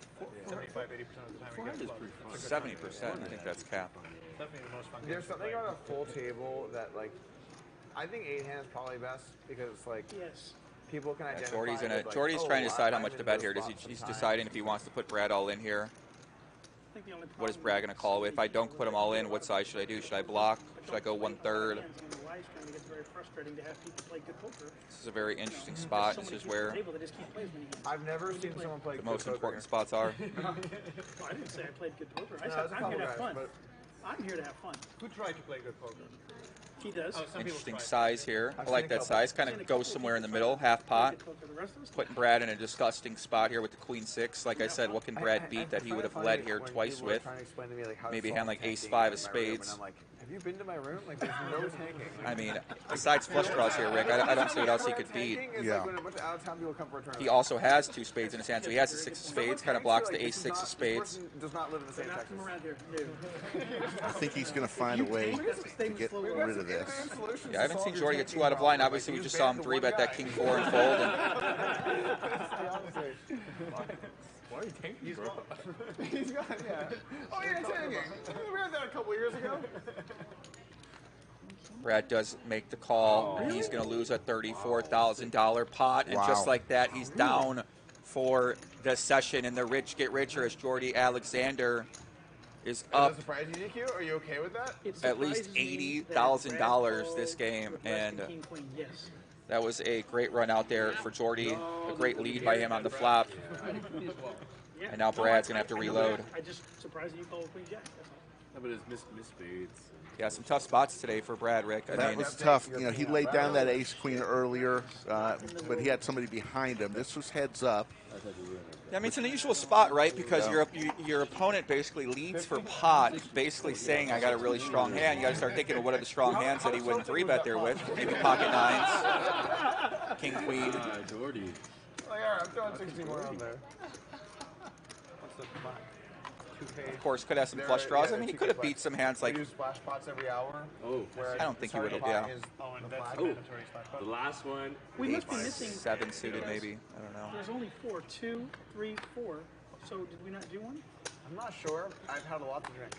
75, 80% of the time. Forehand you is get pretty fun. 70%. I think that's cap. Definitely the most fun. There's something on a full table that like I think 8 hands probably best because it's like people can identify. Jordi's trying to decide how much to bet here. He's deciding if he wants to put Brad all in here. What is Brad going to call with? If I don't put him all in, what size should I do? Should I block? Should I go 1/3? This is a very interesting spot. This is where I've never seen someone play the most important spots are. I didn't say I played good poker. I No, said there's a I'm couple here to have guys, fun. I'm here to have fun. Who tried to play good poker? He does. Interesting size here. I like that size. Kind of goes somewhere in the middle, half pot. Putting Brad in a disgusting spot here with the queen six. Like I said, what can Brad beat that he would have led here twice with? Maybe hand like ace five of spades. Have you been to my room? Like, there's no tanking. I mean, besides flush draws here, Rick, I don't see what else he could beat. Yeah. He also has two spades in his hand, so he has the six of spades, kind of blocks the ace six of spades. Does not live in the same Texas. I think he's going to find a way to get rid of this. Yeah, I haven't seen Jordi get two out of line. Obviously, we just saw him three bet that king four and fold. Why are you tanking, bro? He's got, yeah. Oh, yeah, tanking. We had that a couple years ago. Brad does make the call. He's going to lose a $34,000 pot. And just like that, he's down for the session. And the rich get richer as Jordi Alexander is up. Does it surprise you, DQ? Are you okay with that? At least $80,000 this game. And that was a great run out there for Jordi. A great lead by him on the flop. And now Brad's going to have to reload. I just surprised you called Queen Jack. No, but it's miss spades. Yeah, some tough spots today for Brad, Rick. That was tough. You know, he laid down that ace queen earlier, but he had somebody behind him. This was heads up. Yeah, I mean, it's an unusual spot, right? Because your opponent basically leads for pot, basically saying, I got a really strong hand. You got to start thinking of what are the strong hands that he wouldn't three-bet there with. Maybe pocket nines, king, queen. Jordi. Oh, yeah, I'm throwing 60 more on there. What's the flag? Of course, could have some flush draws. I mean, he could have beat some hands like. We do splash pots every hour. Oh, I don't think he would have. Yeah. The last one. We must be missing 7 suited, maybe. I don't know. There's only 4. 2, 3, 4. So did we not do one? I'm not sure. I've had a lot to drink.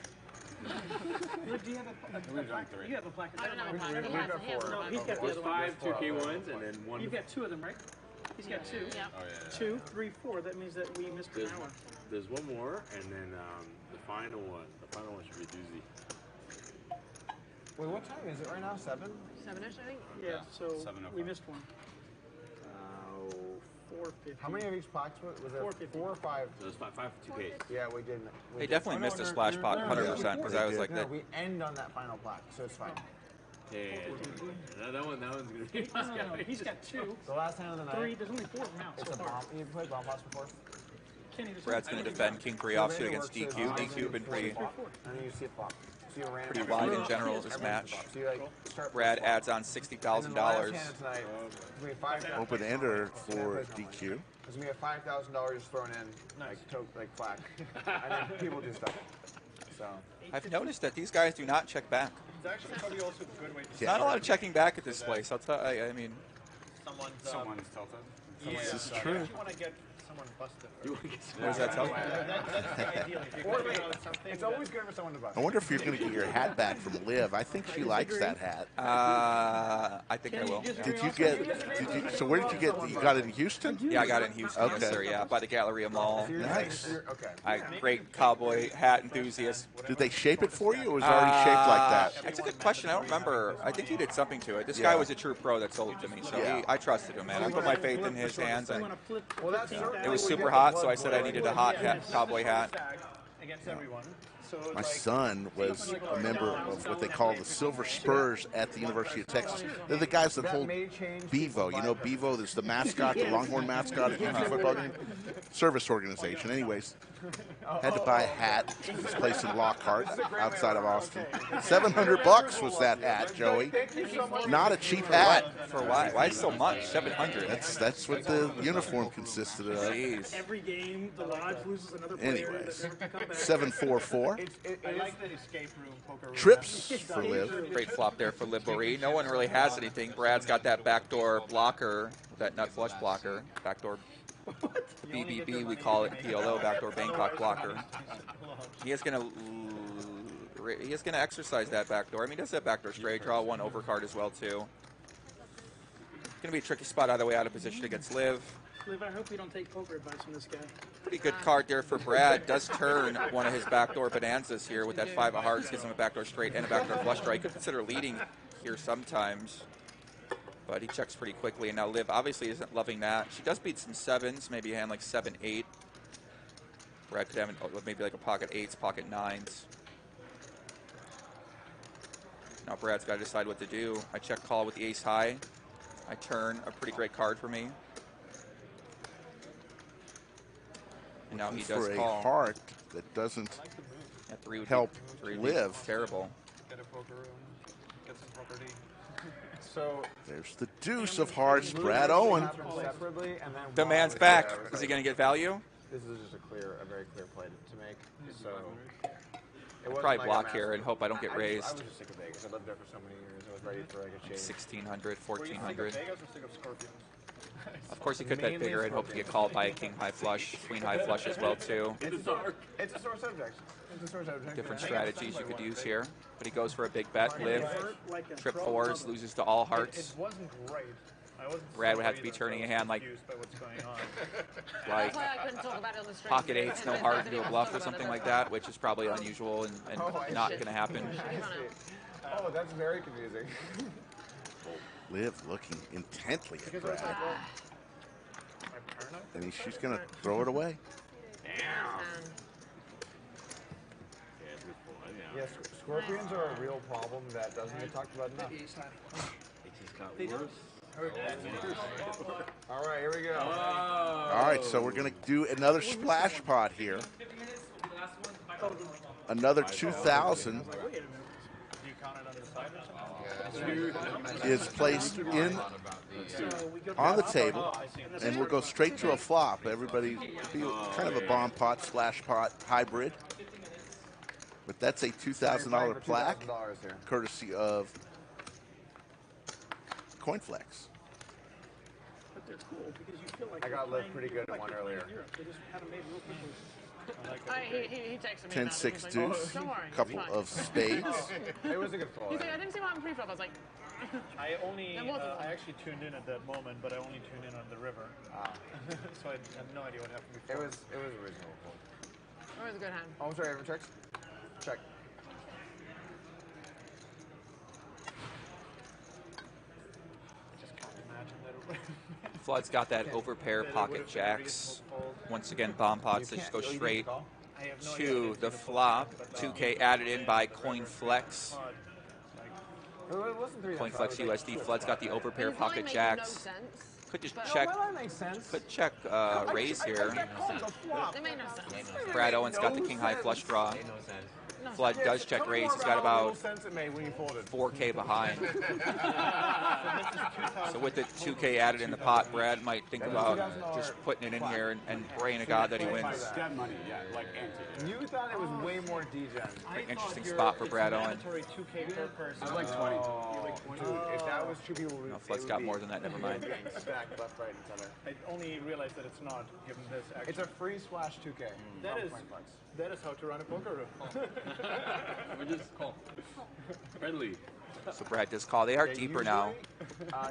Look, do you have a placard? You have a placard. I don't have a placard. We've got 4. No, he's got the other one. 5 2 K1s and then 1. You've got 2 of them, right? He's got 2. Yeah. Oh, yeah. 2, 3, 4. That means that we missed an hour. There's one more, and then the final one. The final one should be a doozy. Wait, what time is it right now? 7? 7-ish, I think. Yeah, so we missed one. 450. How many of each pots was there? 450. 4 or 5? So there's 5 for 2Ks. Yeah, we didn't. They definitely missed a splash pot, 100%, because I was like that. We end on that final plaque, so it's fine. Yeah, that one's gonna be. No, he's got 2. The last hand of the night. 3. There's only 4 now. It's so a far. bomb. You've played bomb pots before? Brad's going to defend king 3 offsuit against DQ. DQ been pretty And then you see a flop. So you ran pretty wide in general this match. Brad adds on $60,000. Open ender for DQ. There's going to be a $5,000 just thrown in, like flag. And then people do stuff. So I've noticed that these guys do not check back. It's actually probably also a good way to Not a lot of checking back at this place. I'll tell. I mean, Someone's tilted. Yeah, This is true. You want to get someone busted. What does that tell you? It's always good for someone to bust. I wonder if you're going to get your hat back from Liv. I think she likes that hat. I think I will. Did you get? So where did you get? You got it in Houston? Yeah, I got it in Houston. Okay. Yes, sir. Yeah, by the Galleria Mall. Nice. Great cowboy hat enthusiast. Did they shape it for you, or was it already shaped like that? That's a good question. I don't remember. I think he did something to it. This guy was a true pro that sold it to me, so I trusted him, man. I put my faith in his hands, and it was super hot, so I said I needed a hot hat, cowboy hat. Against everyone. So My son was a member of what they call the Silver Spurs at the University of Texas. They're the guys that hold Bevo. You know Bevo? There's the mascot, the Longhorn mascot at the UT football game. Service organization. Anyways, had to buy a hat. This place in Lockhart, outside of Austin. $700 was that hat, Joey. Not a cheap hat. For why? Why so much? $700. That's what the uniform consisted of. Jeez. Every game, the Lodge loses another player. Anyways, 744. I like the escape room poker room. Trips for Liv. Great flop there for Liv Boeree. No one really has anything. Brad's got that backdoor blocker, that nut flush blocker. Backdoor BBB, we call it PLO, backdoor Bangkok blocker. He is going to exercise that backdoor. I mean, he does have backdoor straight, draw one overcard as well, too. Going to be a tricky spot either way out of position against Liv. Liv, I hope we don't take poker advice from this guy. Pretty good card there for Brad. Does turn one of his backdoor bonanzas here with that 5 of hearts. Gives him a backdoor straight and a backdoor flush draw. He could consider leading here sometimes, but he checks pretty quickly. And now Liv obviously isn't loving that. She does beat some 7s, maybe a hand like 7-8. Brad could have maybe like a pocket 8s, pocket 9s. Now Brad's got to decide what to do. I check call with the ace high. I turn, a pretty great card for me. And now he does for call. a heart that doesn't help Liv. Terrible. Get a poker room, get some property. So There's the deuce of hearts, Brad Owen. Separately, and then The man's back. Is he going to get value? This is just a very clear play to make. So I'll probably block here and hope I don't get raised. I was just sick of Vegas. I lived there for so many years. I was ready for like a change. 1600, Were you sick of 1400. Vegas or sick of Scorpions? Of course, he could bet bigger and hope to get called by a king high flush, queen high flush as well too. It's a sore subject. It's a sore subject. Different strategies you could use here, but he goes for a big bet. Liv, trip fours, loses to all hearts. It wasn't great. I wasn't Brad would have to be turning a hand like pocket eights, no heart, do a bluff or something like that, which is probably unusual and not going to happen. Oh, that's very confusing. Liv looking intently at Brad. And she's going to throw it away. Yes, scorpions are a real problem that doesn't get talked about enough. It just got worse. All right, here we go. All right, so we're going to do another splash pot here. Another 2,000 is placed in on the table, and we'll go straight to a flop. Everybody, be kind of a bomb pot, splash pot hybrid. But that's a $2,000 plaque, courtesy of CoinFLEX. I got Liv pretty good at one earlier. He texted me 10-6 about it. He was deuce, like, "Don't worry, couple it's fine." of spades. It was a good call. He's like, I didn't see what happened pre-flop. I was like, I actually tuned in at that moment, but I only tuned in on the river. So I have no idea what happened before. It was original. it was a good hand. Oh, I'm sorry, everyone checks? Check. Flood's got that overpair pocket jacks. Once again, bomb pots that just go straight to the flop. 2K added in by CoinFLEX. CoinFLEX USD. Flood's got the overpair pocket jacks. Could just check. Could check raise here. It made no sense. Brad Owen's got the king high flush draw. Flood does check raise. He's got about 4K behind. So with the 2K added in the pot, Brad might think about just putting it in here and praying to God that he wins. You thought it was way more degen. Interesting spot for Brad Owen. I was like 20. Dude, if that was true, people would. No, Flood's got more than that. Never mind. Stacked left, right, and center. I only realized that it's not, given this action. It's a free splash 2K. That is how to run a poker room. We just call. Friendly. So Brad does call. They are deeper now.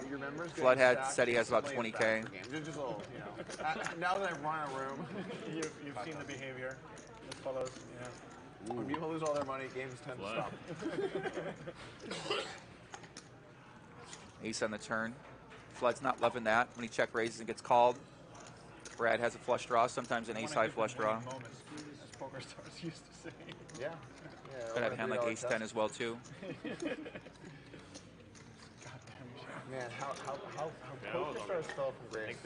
Your members Flood had said he has about 20K. Just a little, now that I've run a room, you've seen the behavior. It follows. Yeah. When people lose all their money, games tend to stop. Ace on the turn. Flood's not loving that when he check raises and gets called. Brad has a flush draw, sometimes an ace high flush draw. As poker stars used to say. Yeah. Could have a hand like ace 10 as well too. Man, how poker stars fell from grace.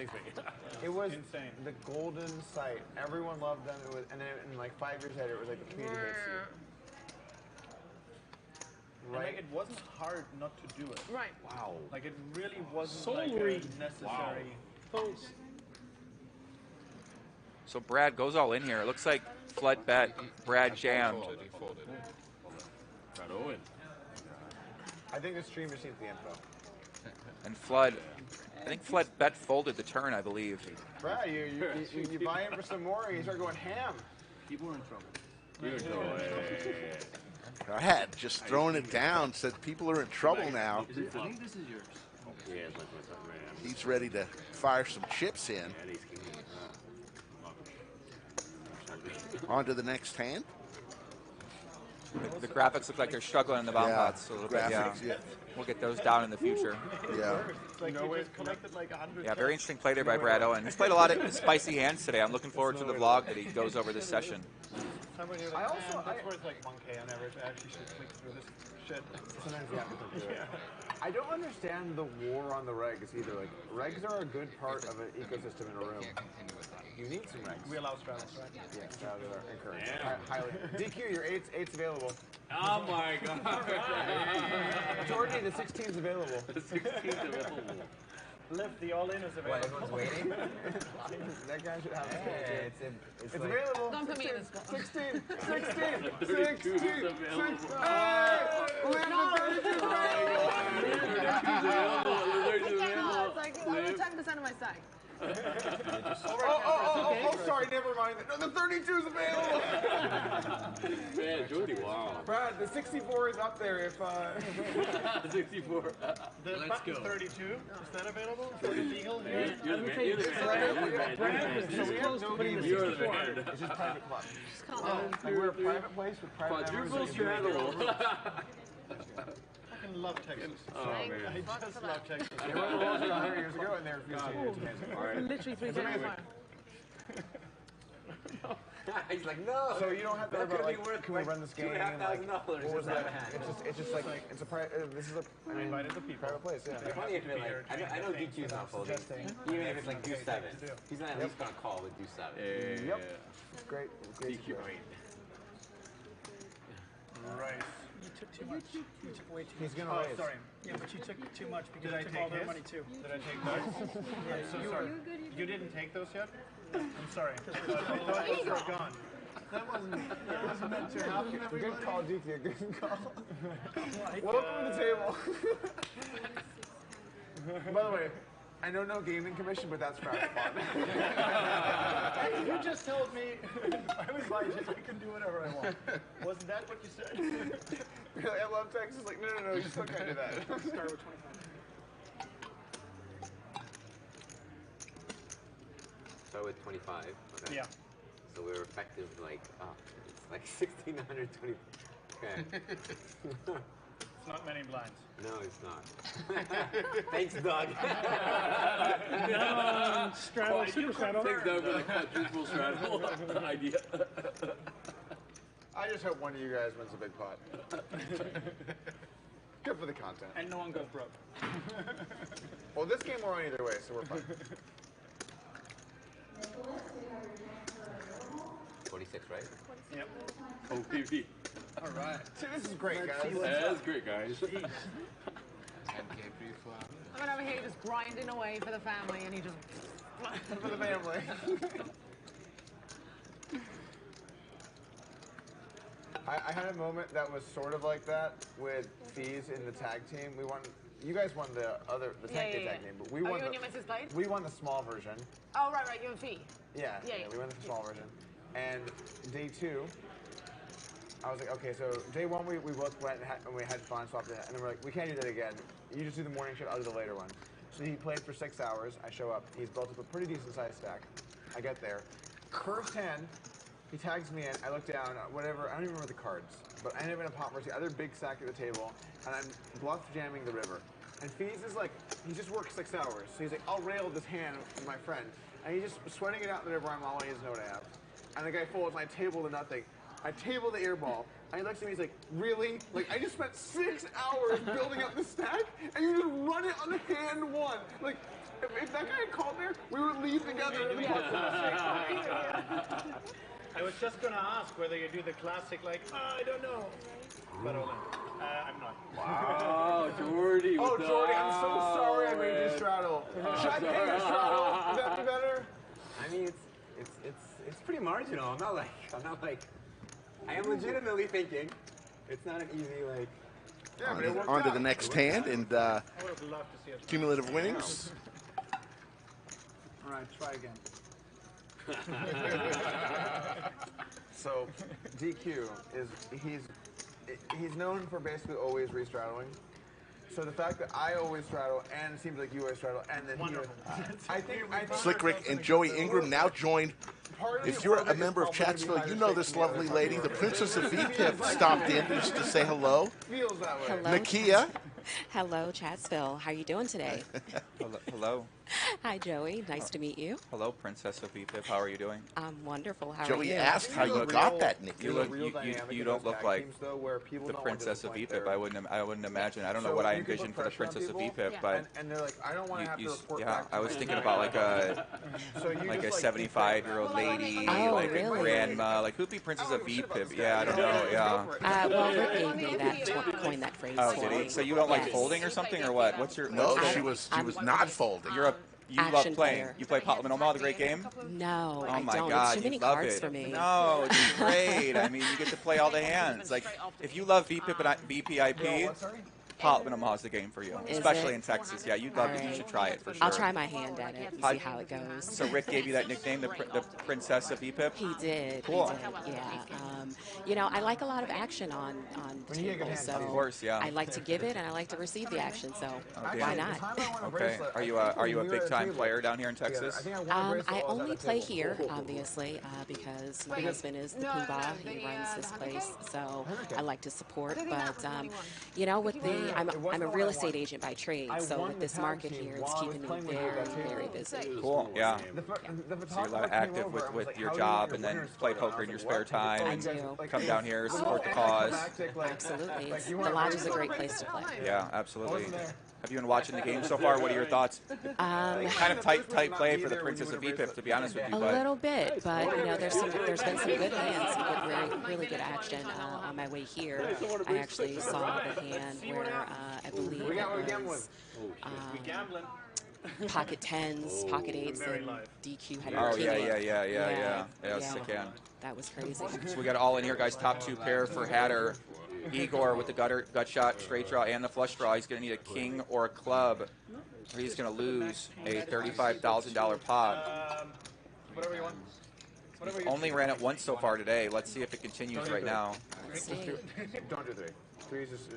It was insane. The golden site. Everyone loved them. It was, and then in like 5 years later, it was like the community hates you. Right. Like, it wasn't hard not to do it. Right. Wow. Like it really wasn't So like read. a necessary. Wow. So Brad goes all in here. It looks like Flood bet. Brad jammed. Brad Owen. I think the stream just needs the info. And Flood, I think Flood bet folded the turn, I believe. Brad, you buy in for some more, and you start going ham. People are in trouble. You're in trouble. Brad just throwing it down, said people are in trouble now. I think this is yours. Yeah, it's like what's up, man. He's ready to fire some chips in. On to the next hand. The graphics look like they're struggling in the bomb pots a little bit. Yeah. We'll get those down in the future. Yeah. Yeah, very interesting play there by Brad Owen. He's played a lot of spicy hands today. I'm looking forward to the vlog that he goes over this session. Somebody like, that's worth like 1K on average. I actually should click through this shit. Sometimes you have to click through it. I don't understand the war on the regs either. Like, regs are a good part of an ecosystem in a room. You need some regs. We allow straddles, right? Yeah, straddles are encouraged. Highly. DQ, your 8's available. Oh my god. Jordi, the 16's available. The 16's available. Liv, the all-in is available. What, everyone's waiting? That guy should have Hey, it's like, available. Don't put me in this spot. 16. 32's available. Hey! Liv, the 32's available. It's like over 10% of my stack. Oh, sorry, never mind. No, the 32's available. Man, Jordi, wow. Brad, the 64 is up there if, 64. The button 32, is that available? Is that legal here? You're the man. You're the man. So we have no game. You're the man. It's just private club. We're a private place with private Quadruple straddle. I fucking love Texas. Oh, man. I just love Texas. They won the World Cup 100 years ago, and they refused to use it. All right. Literally 3 seconds. He's like, no. So you don't have to worry about, like, can we run this game? $2,500. What was that? It's just like, it's a private, this is a, I mean, private place, yeah. It's funny if you're like, I know DQ's not folding. Even if it's like deuce 7. He's not at least going to call with deuce 7. Yep. Great. DQ. Right. You took too much. You took way too much. He's going to raise. Sorry. Yeah, but you took too much because you took all their money too. Did I take those? I'm so sorry. You didn't take those yet? I'm sorry. I thought those were gone. That wasn't meant to happen. Good call, DQ. Good call. Welcome to the table. By the way, I know no gaming commission, but that's private fun. You just told me I was like, I can do whatever I want. Wasn't that what you said? Really, I love Texas. Like, no, you still can't do that. Start with 25. Start with 25. Okay. Yeah. So we're effective like, it's like 1,620. Okay. It's not many blinds. No, it's not. Thanks, Doug. Straddle, super straddle. Thanks, Doug, for the quadruple straddle idea. I just hope one of you guys wins a big pot. Good for the content. And no one goes broke. Well, this game we're on either way, so we're fine. 46, right? Yep. OPP. All right. See, this is great, guys. That's great, guys. 10K pre-flop. I'm over here just grinding away for the family, and he just for the family. I had a moment that was sort of like that with Fees in the tag team. We won. You guys won the 10K tag team, but we won. You and your missus played? We won the small version. Oh, right, you and Fee. Yeah, we won the small version. And day 2, I was like, okay, so day 1 we both went and we had fun, swapped it, and then we're like, we can't do that again. You just do the morning shit, I'll do the later one. So he played for 6 hours. I show up. He's built up a pretty decent sized stack. I get there. First hand, he tags me in. I look down, whatever. I don't even remember the cards, but I end up in a pot versus the other big stack at the table, and I'm bluff jamming the river. And Fees is like, he just worked 6 hours. So he's like, I'll rail this hand with my friend. And he's just sweating it out in the river. I'm all he doesn't know what I have. And the guy folds, and I table the nothing. I table the air ball. And he looks at me, he's like, really? Like, I just spent 6 hours building up the stack, and you just run it on the hand 1. Like, if that guy had called there, we would leave together. I was just going to ask whether you do the classic, like, I don't know. But I'm not. Wow, Jordi. Oh, Jordi, I'm so sorry I made you straddle. Should I pay you straddle? Would that be better? I mean, it's pretty marginal. I'm not like, I am legitimately thinking. It's not an easy, like. Yeah, on to the next hand and I would have loved to see us. cumulative winnings. All right, try again. So, DQ is he's known for basically always restraddling. So the fact that I always straddle and it seems like you always straddle and then Wonderful. I think Slick Rick and Joey Ingram now joined. If you're a member of Chatsville, you know this lovely lady. The Princess of VPIP stopped in just to say hello. Feels that way. Nakia Hello, Chatsville. How are you doing today? Hello. Hi, Joey. Nice to meet you. Hello, Princess of VPIP. How are you doing? I'm wonderful. How are Joey you? asked how you got that nickname. You don't look like the Princess of VPIP. I wouldn't imagine. I don't know what I envisioned for the Princess of VPIP, but and they're like, I don't want to have to report back. I was thinking about like a 75-year-old lady, like a grandma. Like who'd be Princess of VPIP? Yeah, I don't know. Yeah. Well, Rick gave me that, coined that phrase. Oh, did he? So you don't like folding or something, or what? What's your? No, she was not folding. You love playing. Player. You play Pot Limit Omaha, the great game? No, oh I my don't. God, It's too many you love cards it. for me. No, it's great. I mean, you get to play all the hands. Like, if you love VPIP and VPIP, Pot Limit Omaha is the game for you, Is especially it? in Texas. Yeah, you'd love it. You should try it for sure. I'll try my hand at it and see how it goes. So Rick gave you that nickname, the Princess of VPIP? He did. Cool. He did, yeah. You know, I like a lot of action on the table, so of course, yeah. I like to give it and I like to receive the action, so why not? Okay. Are you a big time player down here in Texas? I only play here, obviously, because my husband is the poobah. He runs this place, so I like to support. But you know, with I'm a real estate agent by trade, so with this market here, it's keeping me very, very busy. Cool. Yeah. So you're a lot active with your job, and then play poker in your spare time. I And do. Come down here, support the cause. Absolutely. The Lodge is a great place to play. Yeah, absolutely. Have you been watching the game so far? What are your thoughts? Kind of tight play for the Princess of VPIP, to be honest with you. A little bit, but you know, there's been some good hands, some really good action. On my way here, I actually saw the hand where I believe it was pocket tens, pocket eights, and DQ had a king. Yeah. Sick hand. That was crazy. So we got all in here, guys. Top two pair for Hatter. Igor with the gut shot, straight draw, and the flush draw. He's going to need a king or a club, or he's going to lose a $35,000 pot. Whatever you want. Only ran it once so far today. Let's see if it continues right now. Don't do three. Three is just.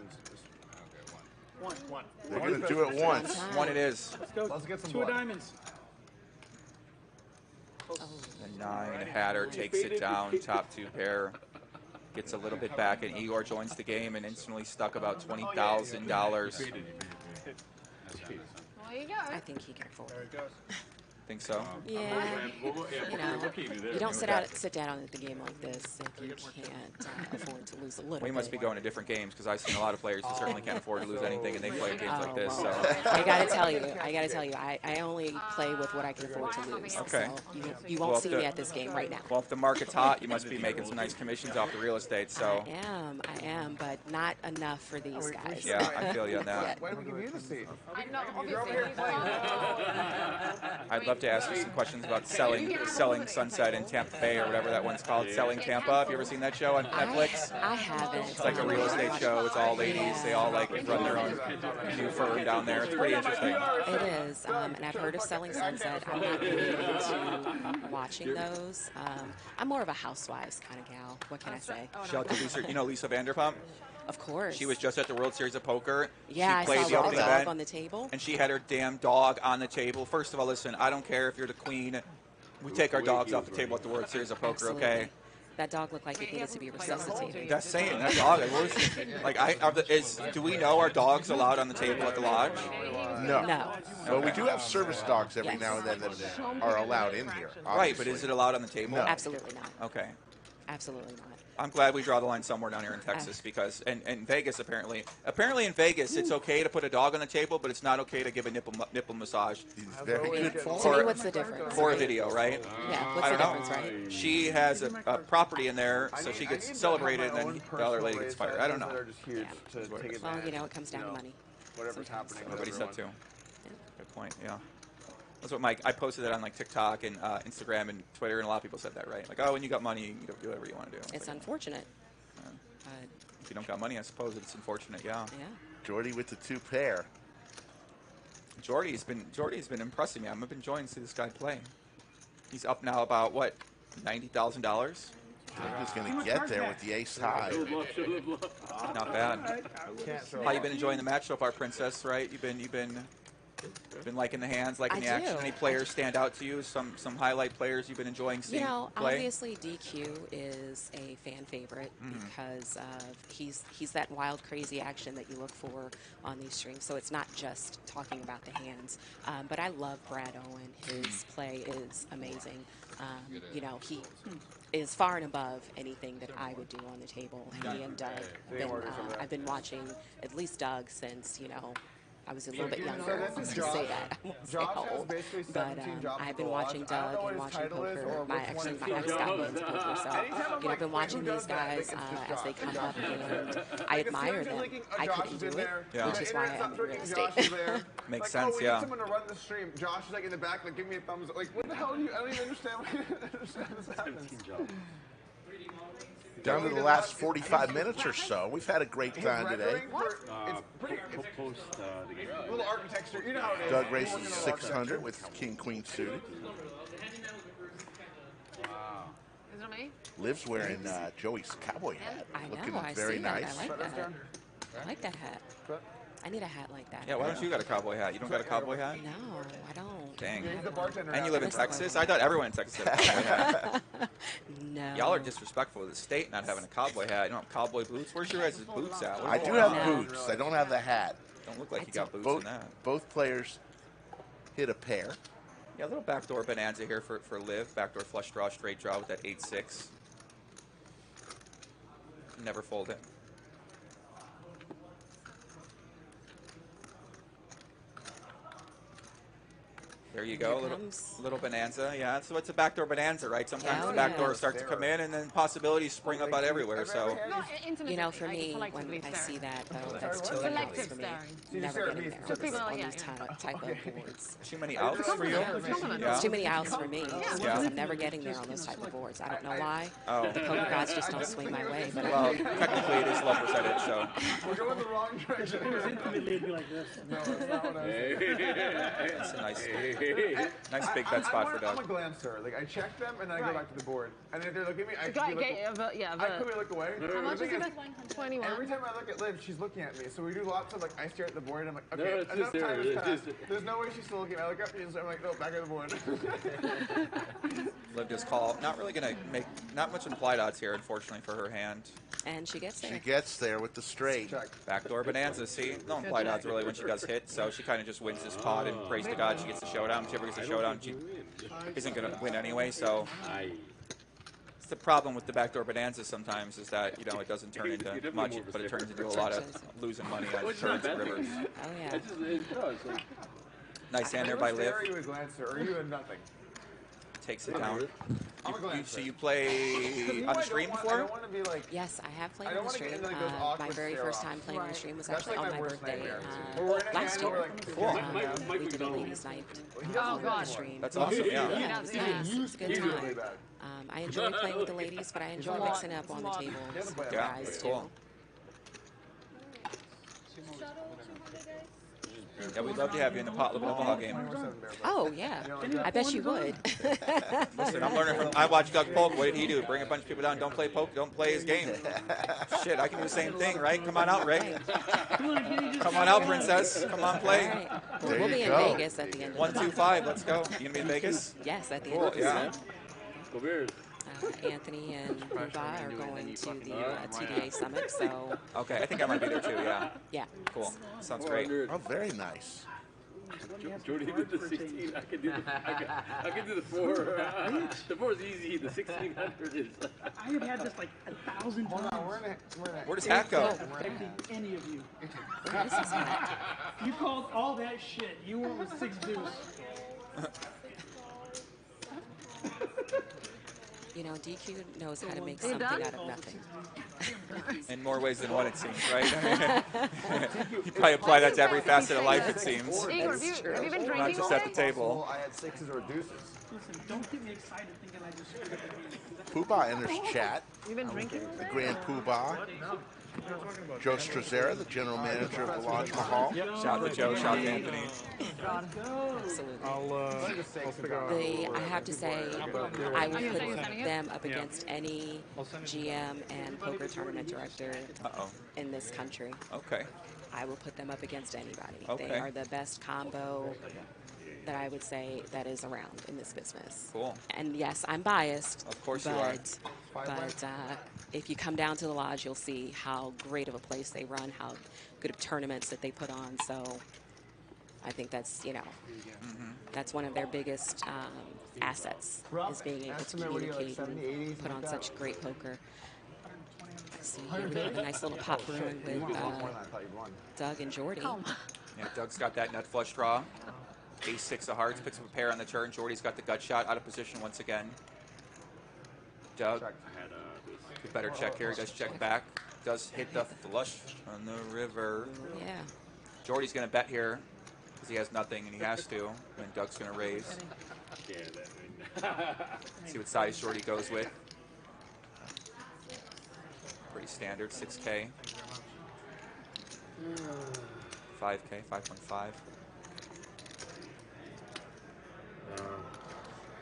One. They're going to do it once. One it is. Let's get some Two diamonds. The 9 Hatter takes it down. Top two pair. Gets a little bit back, and Igor joins the game and instantly stuck about $20,000. Well, you go. I think he can afford it. Think so? Yeah. You know, you don't sit down at the game like this if you can't afford to lose a little We must be bit. going to different games because I've seen a lot of players who certainly can't afford to lose anything, and they play games like this. So I gotta tell you, I only play with what I can afford to lose. Okay. So you won't see me at this game right now. Well, if the market's hot, you must be making some nice commissions off the real estate. So I am, but not enough for these guys. yeah, I feel you on that. Why did we give you the seat? I know, obviously. I'd love to ask you some questions about selling Sunset in Tampa Bay or whatever that one's called. Selling Tampa. Have you ever seen that show on Netflix? I haven't. It's like a real estate show. It's all ladies. They all like run their own new firm down there. It's pretty interesting. It is, and I've heard of Selling Sunset. I'm not really into watching those. I'm more of a housewives kind of gal. What can I say? Shout out to Lisa. You know Lisa Vanderpump? Of course. She was just at the World Series of Poker. Yeah, she played I saw the opening the dog event, on the table. and she had her damn dog on the table. First of all, listen, I don't care if you're the queen. We take our dogs off the table at the World Series of Poker, Absolutely. okay? That dog looked like it needed to be resuscitated. That's saying that dog. Do we know our dogs allowed on the table at the lodge? No. No. Well, we do have service dogs every now and then that are allowed in here. Right, but is it allowed on the table? No. Absolutely not. Okay. Absolutely not. I'm glad we draw the line somewhere down here in Texas because, and Vegas apparently in Vegas it's okay to put a dog on the table, but it's not okay to give a nipple massage. Very good To me, what's the difference? For a video, right? Yeah, what's I the don't know. difference, right? She has a property in there, so she gets celebrated, and then the other lady gets fired. I don't know. Well, you know, it comes down to money. Whatever's happening. Everybody said too. Good point. Yeah. That's what I posted that on like TikTok and Instagram and Twitter, and a lot of people said that, right? Like, oh, when you got money, you can do whatever you want to do. It's unfortunate. If you don't got money, I suppose it's unfortunate. Yeah. Yeah. Jordi with the 2 pair. Jordi's been impressing me. I've been enjoying to see this guy play. He's up now about what, $90,000. He's going to get there with the ace high. Not bad. How you been enjoying the match so far, Princess? Right? You've been Been liking the hands, liking I the action. do. Any players stand out to you? Some highlight players you've been enjoying seeing play? Obviously DQ is a fan favorite because he's that wild, crazy action that you look for on these streams. So it's not just talking about the hands. But I love Brad Owen. His play is amazing. He is far and above anything that I would do on the table. He and Doug, I've been watching at least Doug since, I was a little bit younger. I was going to say that. I won't say how old. But I've been watching Doug and watching Poker. My ex got me into Poker. So, I've been watching these guys as they come up, and I admire them. I couldn't do it, which is why I'm in real estate. Makes sense, yeah. We need someone to run the stream. Josh is in the back, give me a thumbs up. What the hell? I don't even understand what happens. Down to the last 45 minutes or so. We've had a great time today. Little architecture, you know how it is. Doug races 600 with King Queen suited. Is it me? Liv's wearing Joey's cowboy hat. Looking very nice. I like that. I like that hat. I need a hat like that. Yeah, why don't you got a cowboy hat? You don't got a cowboy hat? No, I don't. Dang. And you live in Texas? I thought everyone in Texas had a cowboy hat. No. Y'all are disrespectful to the state not having a cowboy hat. You don't have cowboy boots? Where's your guys' boots at? I do have boots. I don't have the hat. Don't look like you got boots in that. Both players hit a pair. Yeah, a little backdoor bonanza here for Liv. Backdoor flush draw, straight draw with that 8-6. Never fold it. There you go, little bonanza. Yeah, so it's a backdoor bonanza, right? Sometimes the backdoors start to come in, and then possibilities spring up out everywhere. So, for me, when I see that, though, that's too many outs for me. Never getting there on these type of boards. Too many outs for you? It's too many outs for me. I'm never getting there on those type of boards. I don't know why. The poker gods just don't swing my way. But well, technically it is low percentage, so. We're going the wrong direction. It was infinitely, it'd be like this. No, that's not what I was That's a nice big bet spot for Doug. I'm a glancer. I check them and then I go back to the board. And if they look at me, I quickly look away. How much is it? 21. Every time I look at Liv, she's looking at me. So we do lots of I stare at the board and I'm like, okay, enough time has passed. There's no way she's still looking at me. I look up and I'm like, no, back at the board. Liv just call. Not really going to make, not much implied odds here, unfortunately, for her hand. And she gets there. She gets there with the straight. Backdoor bonanza, see? No implied odds really when she does hit, so she kind of just wins this pot and prays to God she gets the showdown. If she ever gets the showdown, she isn't going to win anyway, so. It's the problem with the backdoor bonanza sometimes is that, it doesn't turn into much, but it turns into a lot of losing money on turns and rivers. Oh, yeah. Nice hand there by Liv. Are you a glancer or are you a nothing? Takes it down. So you play on the stream before? Yes, I have played on the stream. My very first time playing on the stream was actually on my birthday last year. Cool. We did a ladies' night on the stream. That's awesome, yeah. It's a good time. I enjoy playing with the ladies, but I enjoy mixing up on the tables with guys too. Cool. Yeah, we'd love to have you in the Pot Omaha game. Oh, yeah. I bet you would. Listen, I'm learning from, I watched Doug Polk. What did he do? Bring a bunch of people down. Don't play Polk. Don't play his game. Shit, I can do the same thing, right? Come on out, Ray. Come on out, princess. Come on, play. Right. We'll be in Vegas at the end of the 1, 2, 5. Let's go. You gonna be in Vegas? Yes, at the end of the yeah. Go Bears. Anthony and Buba are going to the TDA Summit, so. Okay, I think I might be there too, yeah. Yeah. Cool. Sounds great. Oh, very nice. Jordi did the 16. I can do the 4. The 4 is easy. The 1600 is. I have had this 1,000 times. Where does hat go? Any of you. You called all that shit. You went with 6 deuce. DQ knows how to make something out of nothing. In more ways than one, it seems, right? You probably apply that to every facet of life, it seems. Igor, have you been drinking Not just at the table. I had 6s or deuces. Listen, don't get me excited thinking I just screwed up. Poobah enters chat. You've been drinking? The Grand Poobah. Joe Strazera, the general manager of the Lodge Mahal. Shout out to Joe, shout out to Anthony. I have to say, I will put them up against any GM and poker tournament director in this country. Okay. I will put them up against anybody. Okay. They are the best combo that I would say that is around in this business. Cool. And yes, I'm biased. Of course you are. But if you come down to the lodge, you'll see how great of a place they run, how good of tournaments that they put on. So I think that's, you know, that's one of their biggest assets, is being able to communicate and put on such great poker. I see here we have a nice little pot brewing with Doug and Jordi. Yeah, Doug's got that nut flush draw. Ace-6 of hearts, picks up a pair on the turn. Jordi's got the gut shot, out of position once again. Doug, a better check here. He does check back. Does hit the flush on the river. Yeah. Jordi's going to bet here because he has nothing and he has to. And Doug's going to raise. See what size Jordi goes with. Pretty standard, 6K. 5K, 5.5.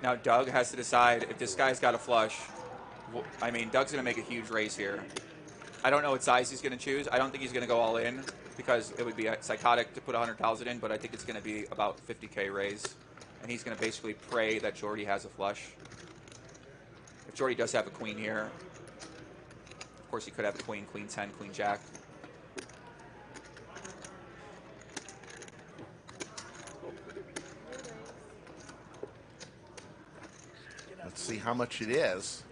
Now Doug has to decide if this guy's got a flush. I mean, Doug's going to make a huge raise here. I don't know what size he's going to choose. I don't think he's going to go all in because it would be psychotic to put 100,000 in, but I think it's going to be about 50K raise. And he's going to basically pray that Jordi has a flush. If Jordi does have a queen here, of course he could have a queen, queen 10, queen jack. Let's see how much it is.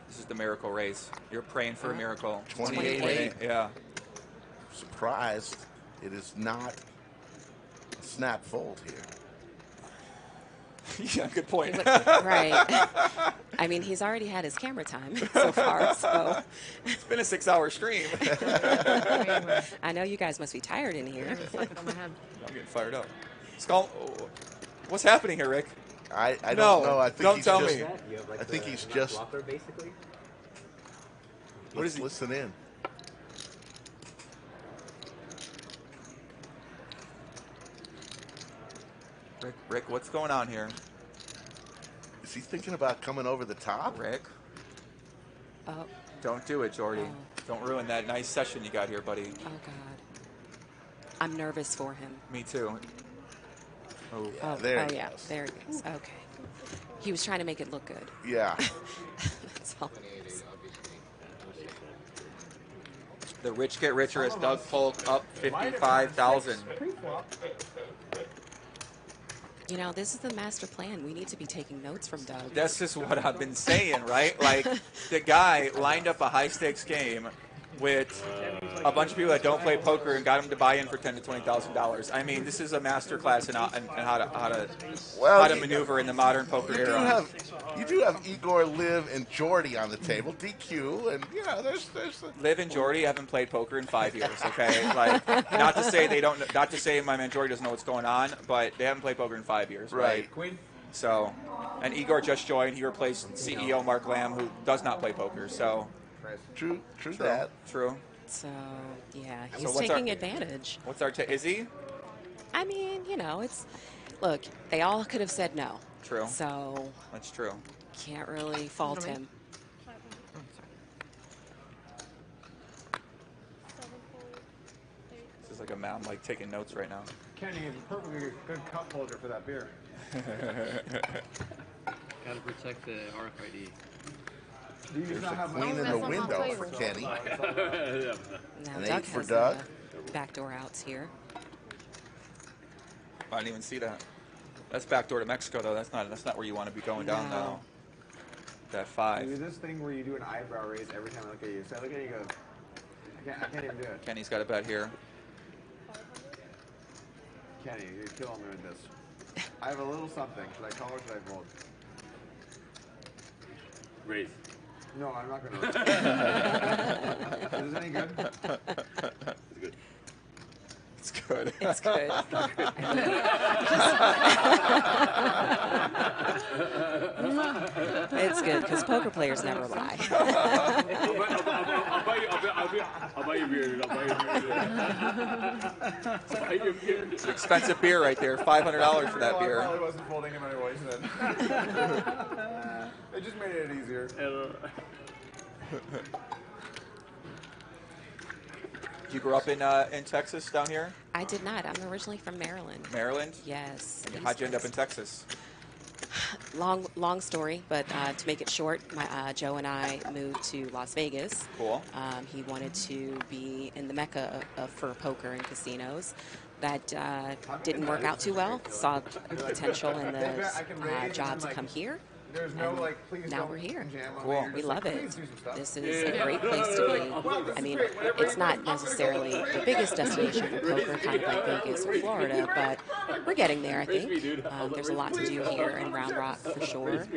This is the miracle raise. You're praying for a miracle. 28. Yeah. Surprised it is not a snap fold here. Yeah, good point. Right. I mean, he's already had his camera time so far, so. It's been a 6-hour stream. I know you guys must be tired in here. I'm getting fired up. Skull, what's happening here, Rick? I don't No, know. I think don't he's tell just, me. I think he's just. Basically. What is he? Listen in. Rick, what's going on here? Is he thinking about coming over the top? Rick? Oh. Don't do it, Jordi. Oh. Don't ruin that nice session you got here, buddy. Oh, God. I'm nervous for him. Me too. Oh, Oh, there he yeah. goes. There he goes. Okay. He was trying to make it look good. Yeah. That's all it is. The rich get richer as Doug Polk up 55,000. You know, this is the master plan. We need to be taking notes from Doug. That's just what I've been saying, right? Like, the guy lined up a high-stakes game with a bunch of people that don't play poker and got him to buy in for $10,000 to $20,000. I mean, this is a master class in how to maneuver in the modern poker era. You do have Igor, Liv, and Jordi on the table. DQ, and you know, there's. Liv and Jordi haven't played poker in 5 years. Okay, like not to say they don't. Not to say my man Jordi doesn't know what's going on, but they haven't played poker in 5 years. Right. Queen. So, and Igor just joined. He replaced CEO Mark Lamb, who does not play poker. So. True that. True. So, yeah, So he's what's taking our- advantage. What's our is he? I mean, you know, it's, look, they all could have said no. True. So, That's true. can't really fault him. This is like a mom like taking notes right now. Kenny is a perfectly good cup holder for that beer. Gotta protect the RFID. There's a queen in the window for Kenny. Now An Doug 8 for has Doug. backdoor outs here. I didn't even see that. That's backdoor to Mexico though. That's not where you want to be going down now. That 5. Do this thing where you do an eyebrow raise every time I look at you. So I look at you and go, I can't even do it. Kenny's got a bet here. Kenny, you're killing me with this. I have a little something. Should I call or should I fold? Raise. No, I'm not going to. Is this any good? It's good. It's good. It's good because poker players never lie. I'll buy you beer. It's an expensive beer right there. $500 for that I beer. probably wasn't folding him anyways then. They just made it easier. You grew up in Texas down here? I did not. I'm originally from Maryland. Maryland? Yes. How'd you end up in Texas? Long story, but to make it short, Joe and I moved to Las Vegas. Cool. He wanted to be in the mecca for poker and casinos. That didn't work out too well. Saw potential in the job to come here. There's no like, please now don't we're here. Cool. We love it. This is a great place to be. I mean, it's not necessarily the biggest destination for poker, kind of like Vegas or Florida, but we're getting there, I think. There's a lot to do here in Round Rock for sure.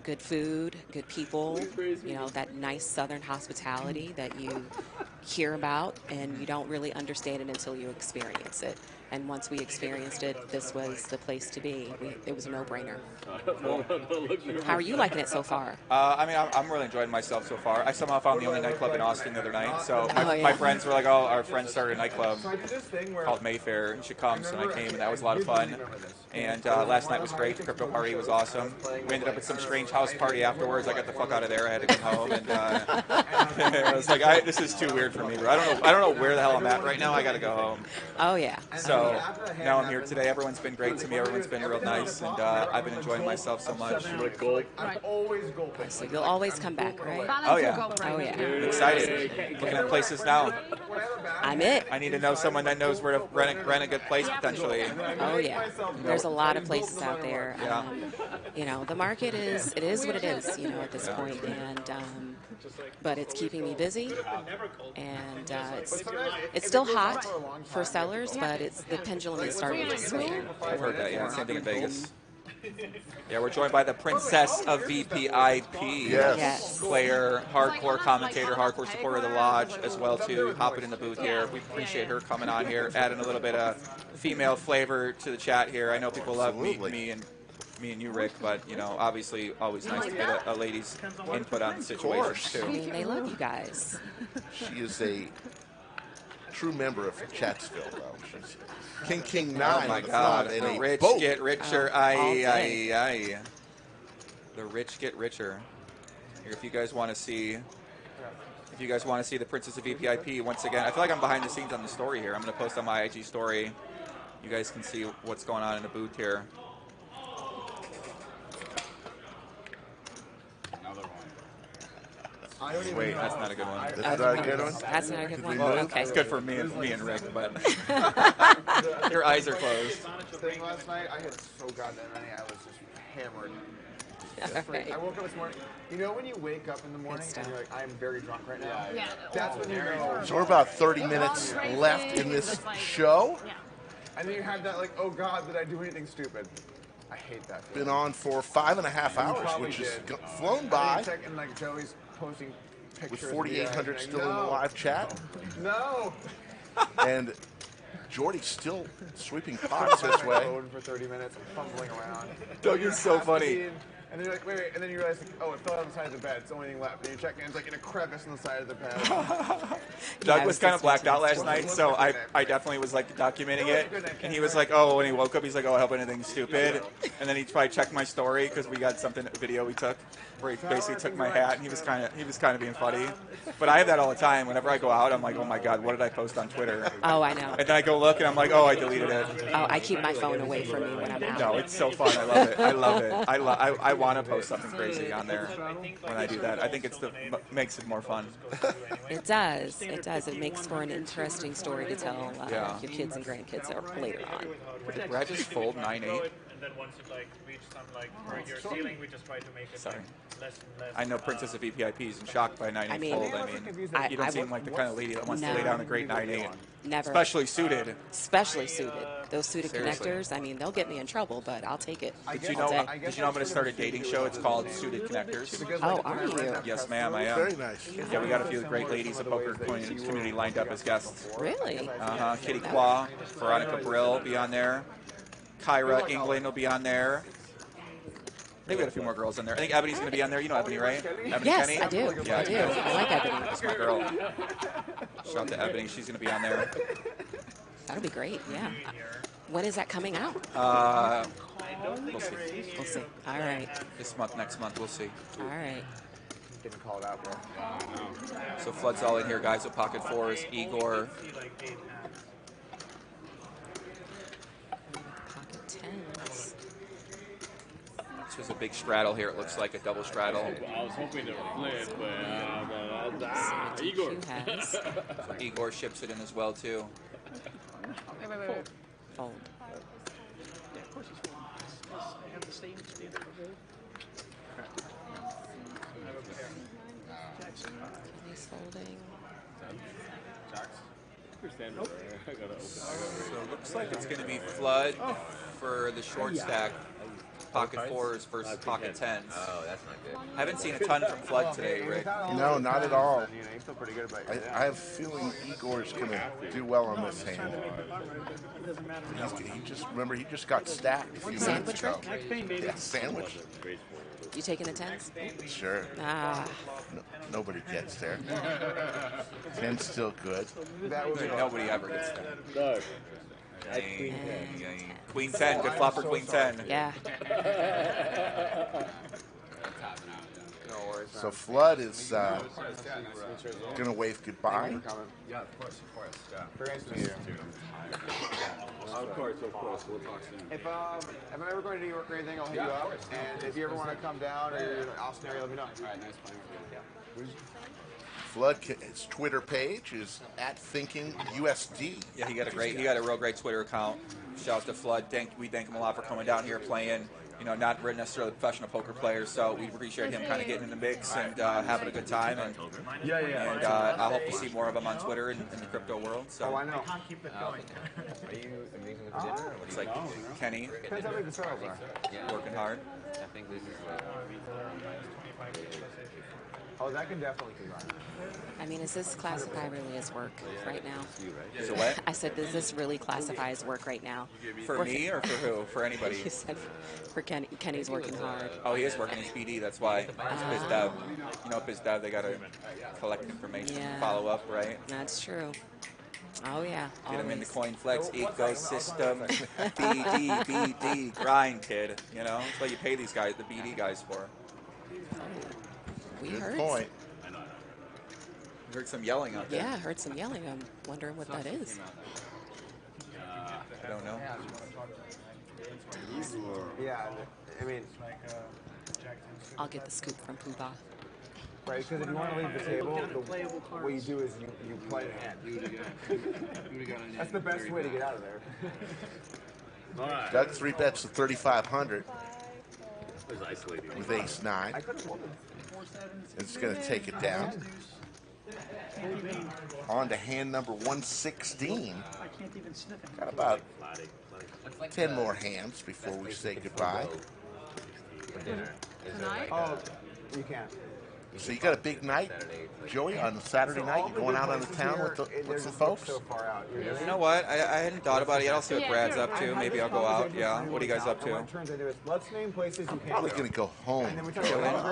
Good food, good people, you know, that nice southern hospitality that you hear about and you don't really understand it until you experience it. And once we experienced it, this was the place to be. It was a no-brainer. How are you liking it so far? I mean, I'm really enjoying myself so far. I somehow found the only nightclub in Austin the other night. So my friends were like, oh, our friend started a nightclub called Mayfair. You should come. So I came, and that was a lot of fun. And last night was great. The crypto party was awesome. We ended up at some strange house party afterwards. I got the fuck out of there. I had to come home. And I was like, this is too weird for me. Bro. I don't know where the hell I'm at right now. I got to go home. Oh, yeah. So now I'm here today. Everyone's been great to me. Everyone's been real nice. And I've been enjoying myself so much. So you'll always come back, right? Oh, yeah. Oh, yeah. I'm excited. Looking at places now. I'm it. I need to know someone that knows where to rent a good place potentially. Oh, yeah. There's a lot of places out there. Yeah. You know, the market it is what it is, you know, at this point. And, but it's keeping me busy. And it's still hot for sellers, but the pendulum is starting to swing. I've heard that, yeah. Same thing in Vegas. Yeah, we're joined by the Princess of VPIP. Yes. Player, hardcore commentator, hardcore supporter of the Lodge, as well too, hopping in the booth here. We appreciate her coming on here, adding a little bit of female flavor to the chat here. I know people love me and you, Rick, but you know, obviously, always nice to get a lady's input on the situation too. I mean, they love you guys. She is a true member of Chatsville, though. She's King 9. Oh my God! The rich get richer. Aye. The rich get richer. Here, if you guys want to see, the Princess of VPIP once again, I feel like I'm behind the scenes on the story here. I'm going to post on my IG story. You guys can see what's going on in the booth here. Wait, that's not a good one. That's not a good one? That's not a good one? Well, Okay. It's good for me and Rick, but your eyes are closed. Thing last night, I had so goddamn many. I was just hammered. Okay. I woke up this morning. You know when you wake up in the morning and you're like, I'm very drunk right now? Yeah. That's when you know. So we're about 30 minutes left in this show. Yeah. And then you have that like, oh God, did I do anything stupid? I hate that feeling. Been on for 5.5 hours, which has flown by. And like Joey's posting pictures. With 4,800 still in the live chat. No. And Jordi's still sweeping pots this way. For 30 minutes, I'm fumbling around. Doug, you're so funny. And then you're like, wait, and then you realize, like, oh, it fell on the side of the bed. It's the only thing left. And you check, and it's like in a crevice on the side of the bed. Doug was kind of blacked out last night, so I definitely was like documenting it. And he was like, oh, when he woke up, he's like, oh, I hope anything stupid. And then he probably checked my story because we got a video we took where he basically took my hat and he was kind of being funny. But I have that all the time. Whenever I go out, I'm like, oh my God, what did I post on Twitter? Oh, I know. And then I go look and I'm like, oh, I deleted it. Oh, I keep my phone away from me when I'm out. No, it's so fun. I love it. I love it. I want to post something crazy on there when I do that. I think makes it more fun. It does. It does. It makes for an interesting story to tell your kids and grandkids later on. Did Brad just fold 9-8? And then once it like reach some like where you're ceiling, we just try to make it like, less and less. I know Princess of VPIP is shocked by 9-8 fold. I mean, you don't seem like the kind of lady that wants to lay down a great 9-8. Never. Especially suited. Especially suited. Those suited Seriously. connectors, I mean, they'll get me in trouble, but I'll take it. Did you know I'm going to start a dating show? It's called Suited Connectors. Oh, are you? Yes, ma'am, I am. Very nice. Yeah, we got a few great ladies of poker community lined up as guests. Really? Kitty Qua, Veronica Brill will be on there. Kyra England will be on there. I think we got a few more girls in there. I think Ebony's going to be on there. You know Ebony, right? Ebony Yes, Kenny? I do. Yeah, I do. I like Ebony. That's my girl. Shout out to Ebony. She's going to be on there. That'll be great, yeah. When is that coming out? We'll see. We'll see. All right. This month, next month, we'll see. All right. Didn't call it out, bro. So Flood's all in here, guys, with pocket fours. Igor. Pocket tens. This was a big straddle here. It looks like a double straddle. I was hoping to flip, but Igor. So Igor ships it in as well, too. Wait. Fold. Yeah, of course he's folding. I have the same standard. He's folding. So it looks like it's going to be Flood for the short stack. Pocket fours versus pocket tens. Oh, that's not good. Haven't seen a ton from Flood today, Rick. No, not at all. You feel pretty good about I have a feeling Igor's going to do well on this hand. He just got stacked a few minutes ago. Yeah, sandwich. You taking the tens? Sure. Ah. No, nobody gets there. Ten's still good. Nobody ever gets there. Doug. Queen 10, good flop for Queen 10. Yeah. No worries. So Flood is going to wave goodbye. Yeah, of course. Yeah. Very nice to meet you. Of course. We'll talk soon. If I'm ever going to New York or anything, I'll hit you up. And if you ever want to come down or you're in an Austin area, let me know. All right, nice playing with you. Flood, his Twitter page is at ThinkingUSD. Yeah, he got a real great Twitter account. Shout out to Flood. We thank him a lot for coming down here playing. You know, not necessarily professional poker players, so we appreciate him kind of getting in the mix and having a good time. And And I hope to see more of him on Twitter in the crypto world. So. Oh, I know. Are you leaving for dinner? Or Looks like Kenny Depends how big the circles are. working hard. I think this is like. Oh, that can definitely combine. I mean, does this classify really as work right now? Is it what? I said, does this really classify as work right now? For me or for who? For anybody? You said for Kenny. Kenny's working hard. Oh, he is working his BD. That's why. It's biz dev. You know, biz dev, they got to collect information and follow up, right? That's true. Oh, yeah. Get him in the CoinFLEX ecosystem. BD, grind, kid. You know, that's what you pay these guys, the BD guys for. We Good heard point. You heard some yelling out there. Yeah, I heard some yelling. I'm wondering what that is. I don't know. Yeah, I mean, I'll get the scoop from Poobah. right, because if you want to leave the table, what you do is you play the hand. That's the best way to get out of there. Doug 3-bets to 3,500 with ace-9. It's going to take it down. On to hand number 116. Got about 10 more hands before we say goodbye. Tonight? Oh, you can't. So you got a big night, Joey, on Saturday night? You going out on the town with some folks? You know what? I hadn't thought about it yet. I'll see what Brad's up to. Maybe I'll go out. Yeah. What are you guys up to? Let's name places you can't. Probably going to go home. I'm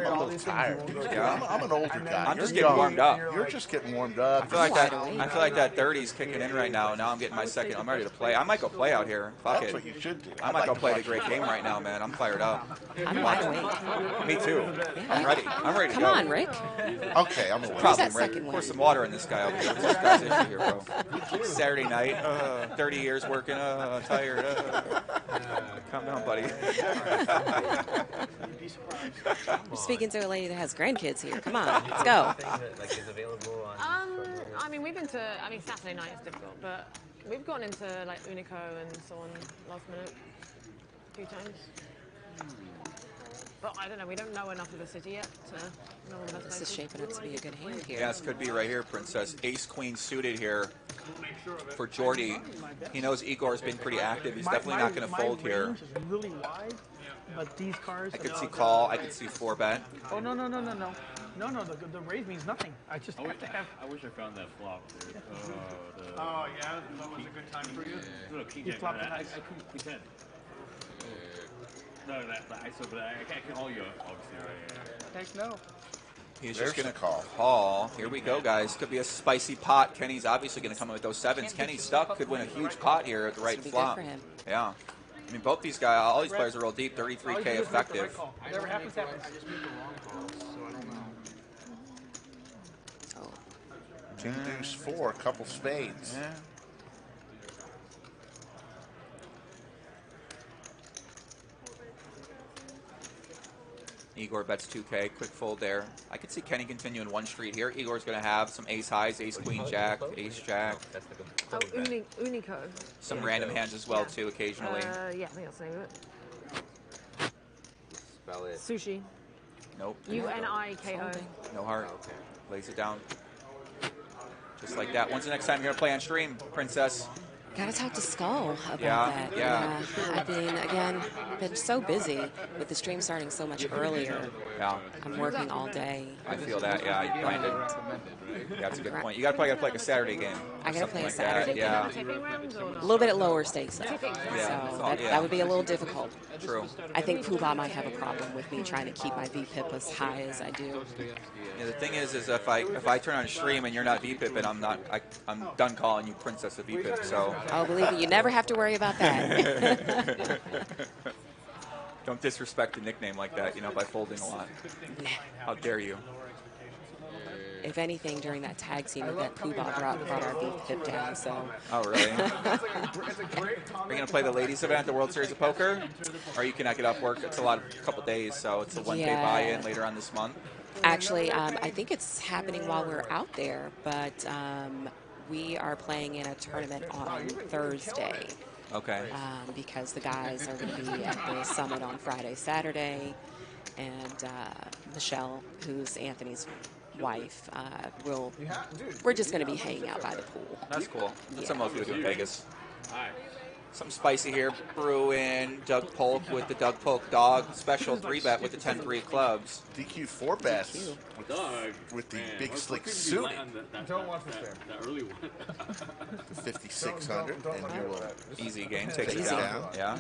a little tired. Yeah. I'm an older guy. I'm just getting warmed up. You're just getting warmed up. I feel like that 30's kicking in right now. Now I'm getting my second. I'm ready to play. I might go play out here. Fuck That's it. what you should do. I might go play the great game right now, man. I'm fired up. I'm wide awake. Me too. I'm ready. I'm ready to Come go. on, Rick. Okay, I'm awake. Problem, Rick. Pour some water in this guy over here. What's this guy's issue here, bro? Saturday night, 30 years working, tired. Calm down, buddy. We're speaking to a lady that has grandkids here. Come on, let's go. I mean, we've been to. I mean, Saturday night is difficult, but we've gone into like Unico and so on last minute a few times. But I don't know. We don't know enough of the city yet to know all the best This places. is shaping up to be a good hand here. Yeah, this could be right here, Princess. Ace Queen suited here for Jordi. He knows Igor's been pretty active. He's definitely not going to fold here. Range is really wide, but these cards. I could see call. I could see 4-bet. Oh no! The raise means nothing. I just have to have. I wish I found that flop, dude. Oh, yeah? That was a good time for you? No, King You Jack. flopped I it. couldn't Queen 10. No, I can call you, obviously, right? Heck no. He's There's just going the to call. call. Here we go, guys. Could be a spicy pot. Kenny's obviously going to come in with those sevens. Kenny's stuck. Could win a huge pot here at the right This would be flop. good for him. Yeah. I mean, both these guys, all these players are real deep. 33K effective. Whatever happens, happens. King deuce 4, a couple spades. Yeah. Igor bets 2K, quick fold there. I could see Kenny continuing one street here. Igor's going to have some ace highs, ace queen jack, ace jack. Oh, Unico. Some random hands as well too, occasionally. Yeah, I think I'll save it. Spell it. Sushi. Nope. UNIKO. No heart. Lays it down. Just like that. When's the next time you're going to play on stream, Princess? Gotta talk to Skull about Yeah, that. yeah. I've been, again, been so busy with the stream starting so much earlier. Yeah. I'm working all day. I feel that, yeah. You find it. Yeah, that's a good point. You probably got to play like a Saturday game. I gotta play a like Saturday that. game. Yeah. A little bit at lower stakes, though. Yeah. So that would be a little difficult. True. I think Poobah might have a problem with me trying to keep my VPIP as high as I do. Yeah, the thing is if I turn on stream and you're not VPIP, I'm done calling you Princess of VPIP. So. Oh, believe me, you never have to worry about that. Don't disrespect a nickname like that, by folding a lot. How dare you? If anything, during that tag team event, Poobah brought our VPIP down. So. Oh, really? Are you going to play the ladies event at the World Series of Poker? Or you cannot get off work? It's a couple days, so it's a one-day buy-in later on this month. Actually, I think it's happening while we're out there, but we are playing in a tournament on Thursday. Okay. Because the guys are going to be at the summit on Friday, Saturday, and Michelle, who's Anthony's wife, we're just going to be hanging out by the pool. That's cool. That's something most people do in Vegas. Something spicy here. Brewing Doug Polk with the Doug Polk dog special 3-bet with the 10-3 clubs. DQ 4-bets with the big slick suit. Don't watch the stream. The early one. 5,600, and you will easy game. Takes it down. Yeah.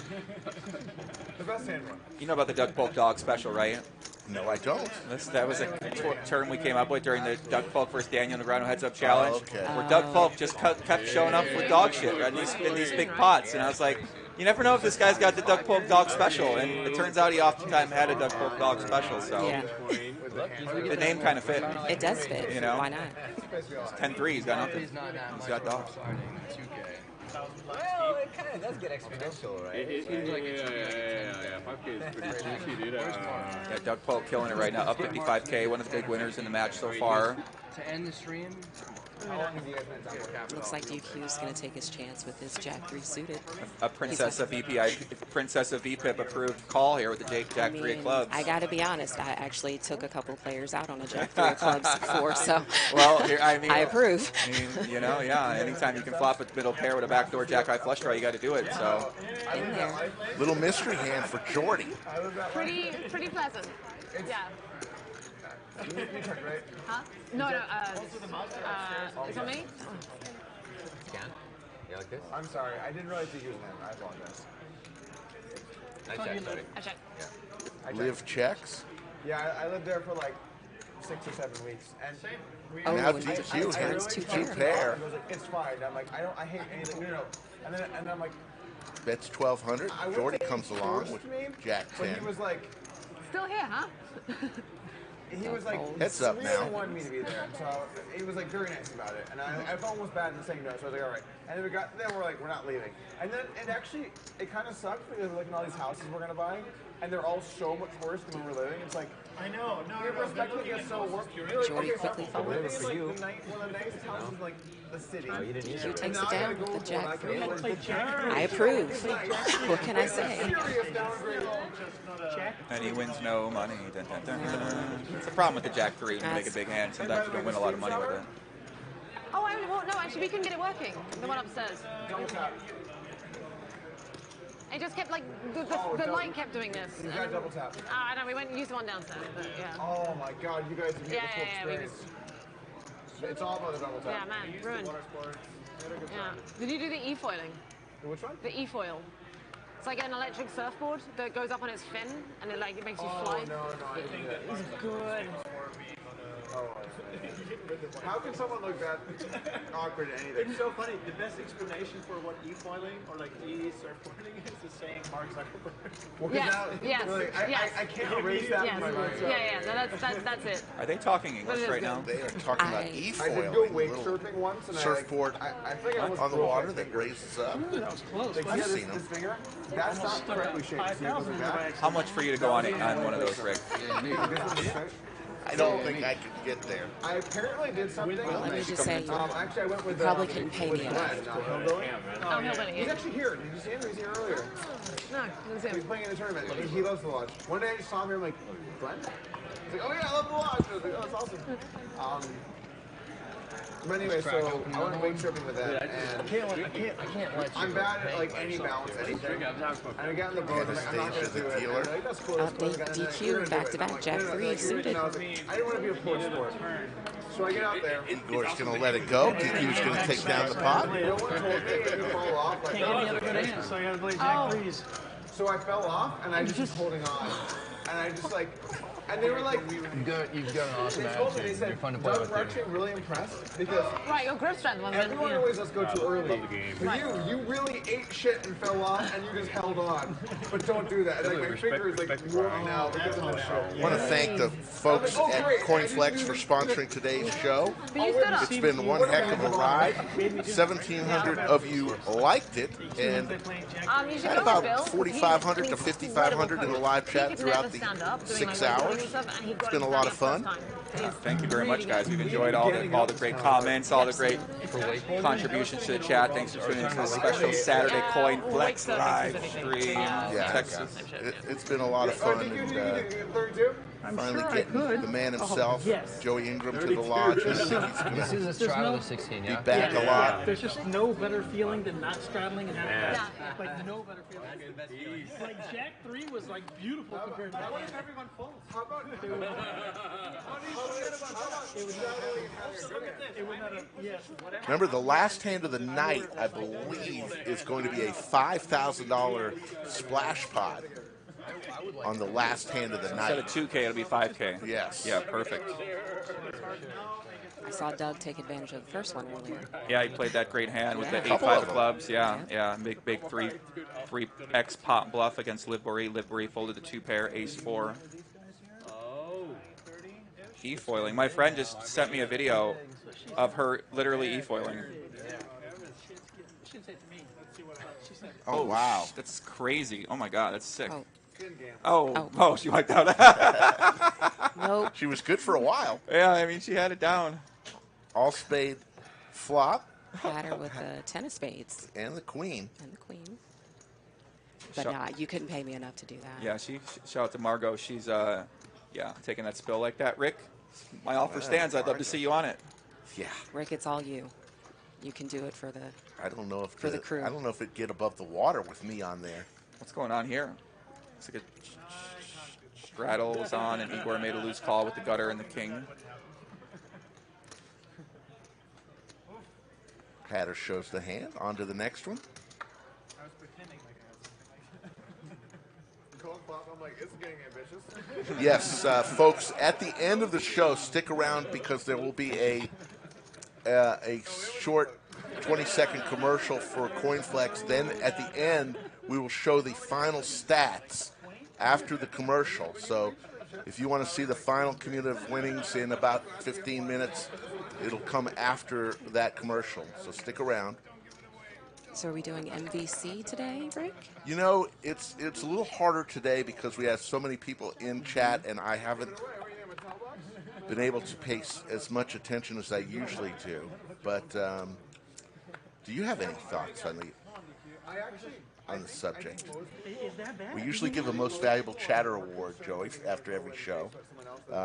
The best hand one. You know about the Doug Polk dog special, right? No, I don't. That was a term we came up with during the Doug Polk versus Daniel Negreanu heads-up challenge, where Doug Polk just kept showing up with dog shit in these big pots, and I was like, you never know if this guy's got the Doug Polk dog special, and it turns out he oftentimes had a Doug Polk dog special, so the name kind of fit. It does fit. Why not? It's 10-3. He's got nothing. He's got dogs. Well, it kind of does get exponential, right? It seems like yeah. 5K is pretty juicy, dude. Yeah, Doug Polk killing it right now, up 55K, one of the big winners in the match so far. To end the stream, looks like DQ is going to take his chance with his Jack 3 suited. A Princess of VPIP approved call here with the Jack 3 of clubs. I got to be honest, I actually took a couple players out on a Jack 3 of clubs before, so well, here, I approve. Anytime you can flop a middle pair with a backdoor Jack high flush draw, you got to do it. So, in there. Little mystery hand for Jordi. Pretty pleasant. Yeah. You check, right? Huh? No, it's on me? Scan? You like this? I'm sorry. I didn't realize you used him. I apologize. I checked, sorry. I checked. Yeah. Liv checks. Yeah, I lived there for like 6 or 7 weeks. And now DQ hits 2 pair. It's fine. I'm like, I hate anything. No. And I'm like, bets 1,200. Jordi comes along with Jack 10. But he was like, still here, huh? He was like, heads up now. He wanted me to be there, so he was like very nice about it, and I felt almost bad in saying no, so I was like, all right. And then we're like, we're not leaving. And then it kind of sucks because we're looking at all these houses we're gonna buy, and they're all so much worse than when we're living. It's like, I know. No, your perspective gets so worse. Jordi quickly we're living in like one of the nicest houses in like the city. He takes it down with the Jack 3. I approve. What can I say? And he wins no money. Dun, dun, dun, dun. It's a problem with the Jack 3 when you make a big hand. Sometimes you don't win a lot of money with it. Oh, no, actually, we couldn't get it working. The one upstairs. It just kept like the light kept doing this. You got double tap. I know. We went and used the one downstairs, but yeah. Oh my God, you guys have beautiful experience. It's all about the double tap. Yeah, man, ruined. Yeah. Did you do the e-foiling? Which one? The e-foil. It's like an electric surfboard that goes up on its fin and it makes you fly. No, I think that it's good. Oh, How can someone look that awkward at anything? It's so funny. The best explanation for what e-foiling or like e-surfboarding is saying Mark Zuckerberg. I can't erase that from my mind. That's it. Are they talking English right now? They are talking about I did e-foiling. go wake surfing once, and surfboard I think I almost on the broke water my that finger. raises up. That was close. Like, I've see seen them. this finger? That's not correctly shaped. See, it goes like that. How much for you to go on one of those, Rick? I don't think I could get there. I apparently did something. Well, let me just say, actually, I went with probably couldn't pay me Glenn, enough. Hillbilly. Oh, Hillbilly. He's actually here. Did you see him? He was here earlier. No, that's him. He's playing in the tournament. He loves the lodge. One day I just saw him here. I'm like, Glenn? He's like, oh yeah, I love the lodge. I was like, oh, that's awesome. But anyway, so I went wake surfing with that, and I can't let you. I'm bad at like any balance, anything. And I got in the boat, and I'm not going to do it. And like, that's cool. Update DQ, back-to-back Jack 3 suited. I didn't want to be a poor sport. So I get out there. Igor's going to let it go. DQ's going to take down the pot. No one told me to fall off. Like, Can't get the other combinations, so I gotta play Jack 3s. So I fell off, and I just was holding on. And I just like, and they were like, You've got an awesome they told me, they attitude. said, You're fun to play Doug, with. we're actually really impressed because Right, your grip strength was everyone always lets go too early. But Right. you really ate shit and fell off, and you just held on. But don't do that. Like my finger is like warming now because of this show. I want to thank the folks at CoinFLEX for sponsoring today's show. But you stood up. It's been one heck of a ride. 1,700 of you liked it, and You should had go about with Bill. 4,500 to 5,500 in the live chat throughout the 6 hours. It's been a lot of fun. Thank you very much, guys. We've enjoyed all the great comments, all the great contributions to the chat. Thanks for tuning into this special Saturday CoinFLEX live stream. Texas. It's been a lot of fun. And, finally getting the man himself, Joey Ingram, to the lodge. I think he's going This is a trial of 16, yeah? be back a lot. There's just no better feeling than not straddling and having like no better feeling. Like Jack 3 was like beautiful compared to that. What if everyone folds? How about Remember, the last hand of the night, I believe, is going to be a $5,000 splash pod on the last hand of the night. Instead of 2K, it'll be 5K. Yes. Yeah, perfect. I saw Doug take advantage of the first one earlier. Yeah, he played that great hand with the Couple 8-5 of them. clubs. Yeah. Big 3x pot bluff against Liv Boeree. Liv Boeree folded the 2-pair, ace-4. E-foiling. My friend just sent me a video of her literally e-foiling. Oh, wow. That's crazy. Oh, my God. That's sick. Oh. Oh, she wiped out. Nope. She was good for a while. Yeah, I mean, she had it down. All spade flop. Had her with the 10 of spades. And the queen. And the queen. But nah, you couldn't pay me enough to do that. Yeah, shout out to Margot. She's, taking that spill like that. Rick, my offer stands. I'd love to see you on it. Yeah. Rick, it's all you. You can do it for the I don't know if the crew. I don't know if it'd get above the water with me on there. What's going on here? It's like a straddle was on, and Igor made a loose call with the gutter and the king. Hatter shows the hand. On to the next one. I was pretending like I was. I'm like, it's getting ambitious. Yes, folks, at the end of the show, stick around because there will be a short 20-second commercial for CoinFLEX. Then at the end, we will show the final stats after the commercial. So if you want to see the final cumulative winnings in about 15 minutes, it'll come after that commercial. So stick around. So are we doing MVC today, Rick? You know, it's a little harder today because we have so many people in chat, and I haven't been able to pay as much attention as I usually do. But do you have any thoughts on the subject? We usually give a Most Valuable Chatter Award, Joey, after every show.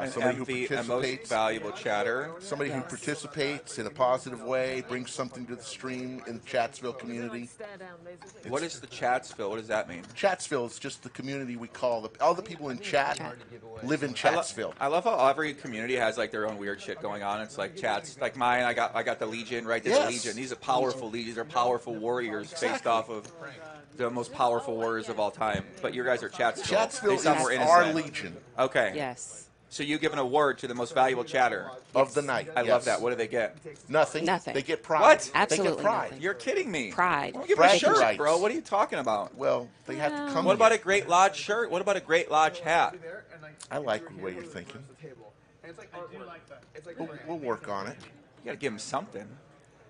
Somebody who participates, most valuable chatter. Somebody who participates in a positive way, brings something to the stream in the Chatsville community. What is the Chatsville? What does that mean? Chatsville is just the community we call all the people in chat live in Chatsville. I love how every community has like their own weird shit going on. It's like chats, like mine. I got the Legion, right? There's the Legion. These are powerful legions. They're powerful warriors based off of the most powerful warriors of all time. But you guys are Chatsville. Chatsville is more our innocent. Legion. Okay. Yes. So you give an award to the most valuable chatter of the night. I love that. What do they get? Nothing. Nothing. They get pride. What? Absolutely They get pride. nothing. You're kidding me. Pride. Don't give me a Bragging shirt, rights. bro. What are you talking about? Well, they have to come What about here. a Great Lodge shirt? What about a Great Lodge hat? I like the way you're thinking. We'll work on it. You got to give them something.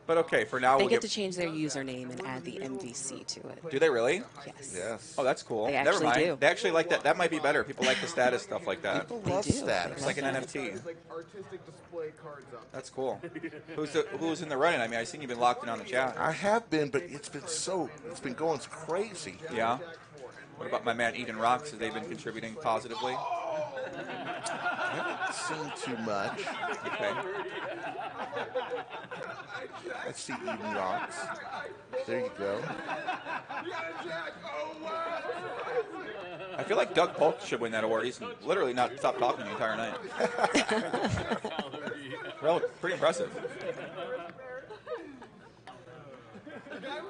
But okay, for now They we'll get give. to change their username and add the MVC to it. Do they really? Yes. Yes. Oh, that's cool. They Never actually mind. do. They actually like that. That might be better. People like the status stuff like that. People love status. It's like an NFT. Like artistic display cards up. That's cool. Who's in the running? I mean, I've seen you've been locked in on the chat. I have been, but it's been going crazy. Yeah. What about my man Eden Rocks? Have they been contributing positively? I haven't seen too much. Okay. Let's see Eden Rocks. There you go. I feel like Doug Polk should win that award. He's literally not stopped talking the entire night. Well, pretty impressive.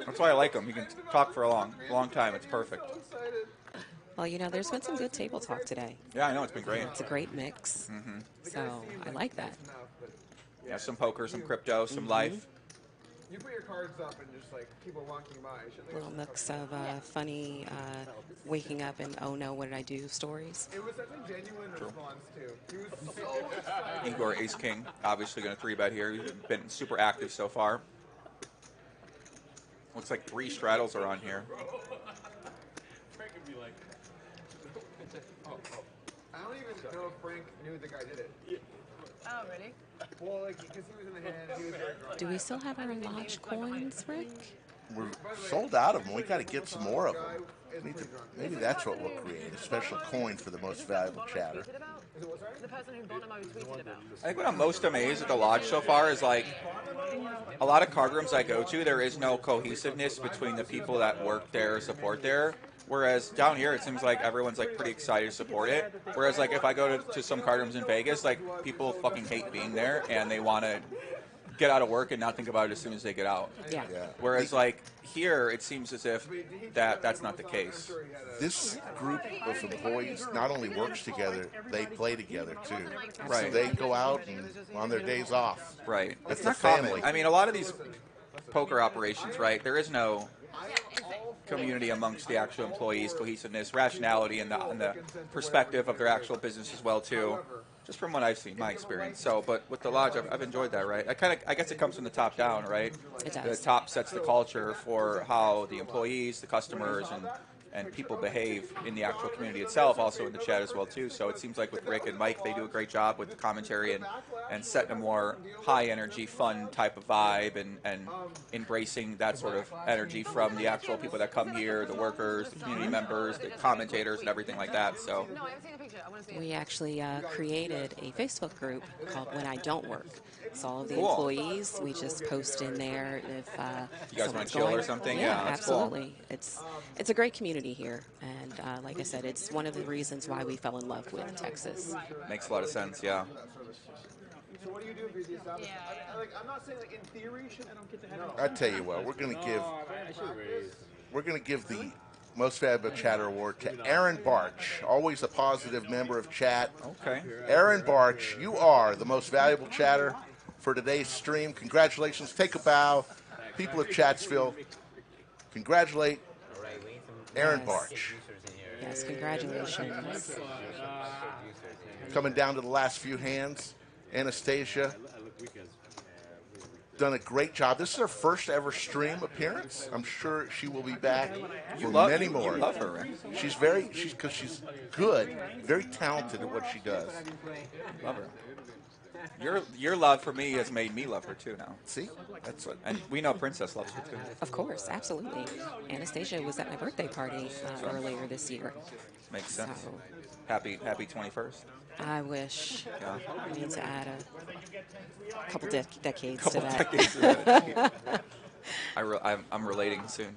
That's why I like him. He can talk for a long time. It's perfect. Well, you know, there's been some good table talk today. Yeah, I know. It's been great. It's a great mix. Mm-hmm. So I like that. Yeah, some poker, some crypto, some life. You put your cards up and just like people walking by. Little mix of funny waking up and oh no, what did I do stories. It was such a genuine response too. He was so excited. Igor Ace King, obviously going to 3-bet here. He's been super active so far. Looks like 3 straddles are on here. I don't even know if Frank knew the guy did it. Oh, really? Well, like, because he was in the hand, he was very drunk. Do we still have our Lodge coins, Rick? We're sold out of them. We got to get some more of them. Maybe that's what we'll create, a special coin for the most valuable chatter. The person who bought him, I was tweeted about. I think what I'm most amazed at the Lodge so far is like a lot of card rooms I go to, there is no cohesiveness between the people that work there, support there. Whereas down here, it seems like everyone's like pretty excited to support it. Whereas like if I go to some card rooms in Vegas, like people fucking hate being there and they want to get out of work and not think about it as soon as they get out. Yeah. Whereas like here, it seems as if that's not the case. This group of employees not only works together, they play together too. Right. So they go out and on their days off. Right. It's It's the not common. family. I mean, a lot of these poker operations, right? There is no community amongst the actual employees, cohesiveness, rationality, and the perspective of their actual business as well too. Just from what I've seen, my experience. So, but with the Lodge, I've enjoyed that, right? I guess it comes from the top down, right? It does. The top sets the culture for how the employees, the customers, and people behave in the actual community itself, also in the chat as well too. So it seems like with Rick and Mike, they do a great job with the commentary and setting a more high energy, fun type of vibe and embracing that sort of energy from the actual people that come here, the workers, the community members, the commentators, and everything like that. So No, I haven't seen the picture. I want to see it. We actually created a Facebook group called When I Don't Work. So all of the Cool. employees, we just post in there if You guys someone's wanna chill or going- something? Yeah, Yeah, that's cool. absolutely. It's a great community here, and like I said, it's one of the reasons why we fell in love with Texas. makes a lot of sense, yeah. So what do you do if you're the establishment? I'm not saying like in theory you should. I don't get to have. I tell you what, we're gonna give the most valuable chatter award to Aaron Barch, always a positive member of chat. Okay. Aaron Barch, you are the most valuable chatter for today's stream. Congratulations. Take a bow. People of Chatsville, congratulate Aaron Barch. Yes, congratulations. Coming down to the last few hands, Anastasia, done a great job. This is her first ever stream appearance. I'm sure she will be back for many more. You love her, right? She's because she's good, very talented at what she does. Love her. Your love for me has made me love her too now. See? That's what. And we know Princess loves her too. Of course, absolutely. Anastasia was at my birthday party earlier this year. Makes sense. So, Happy 21st. I wish. Yeah. I need to add a couple decades Couple to that. decades to that. I'm relating soon.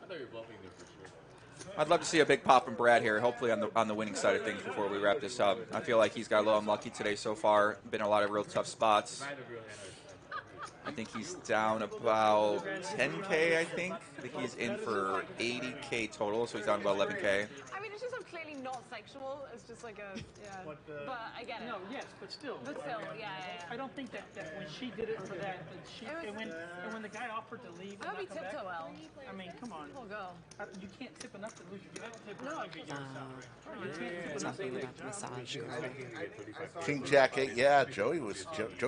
I thought you were bluffing there for sure. I'd love to see a big pop from Brad here, hopefully on the winning side of things before we wrap this up. I feel like he's got a little unlucky today so far. Been a lot of real tough spots. I think he's down about 10K, I think. I think he's in for 80K total, so he's down about 11K. I mean, it's just so clearly not sexual. It's just like a, yeah. But I get it. No, yes, but still. But still, yeah. I don't think that when she did it for that she, and when the guy offered to leave, I hope he tipped her well. I mean, come on. We'll go. You can't tip enough to lose your job. We're talking about the massage. King Jack 8, yeah, Joey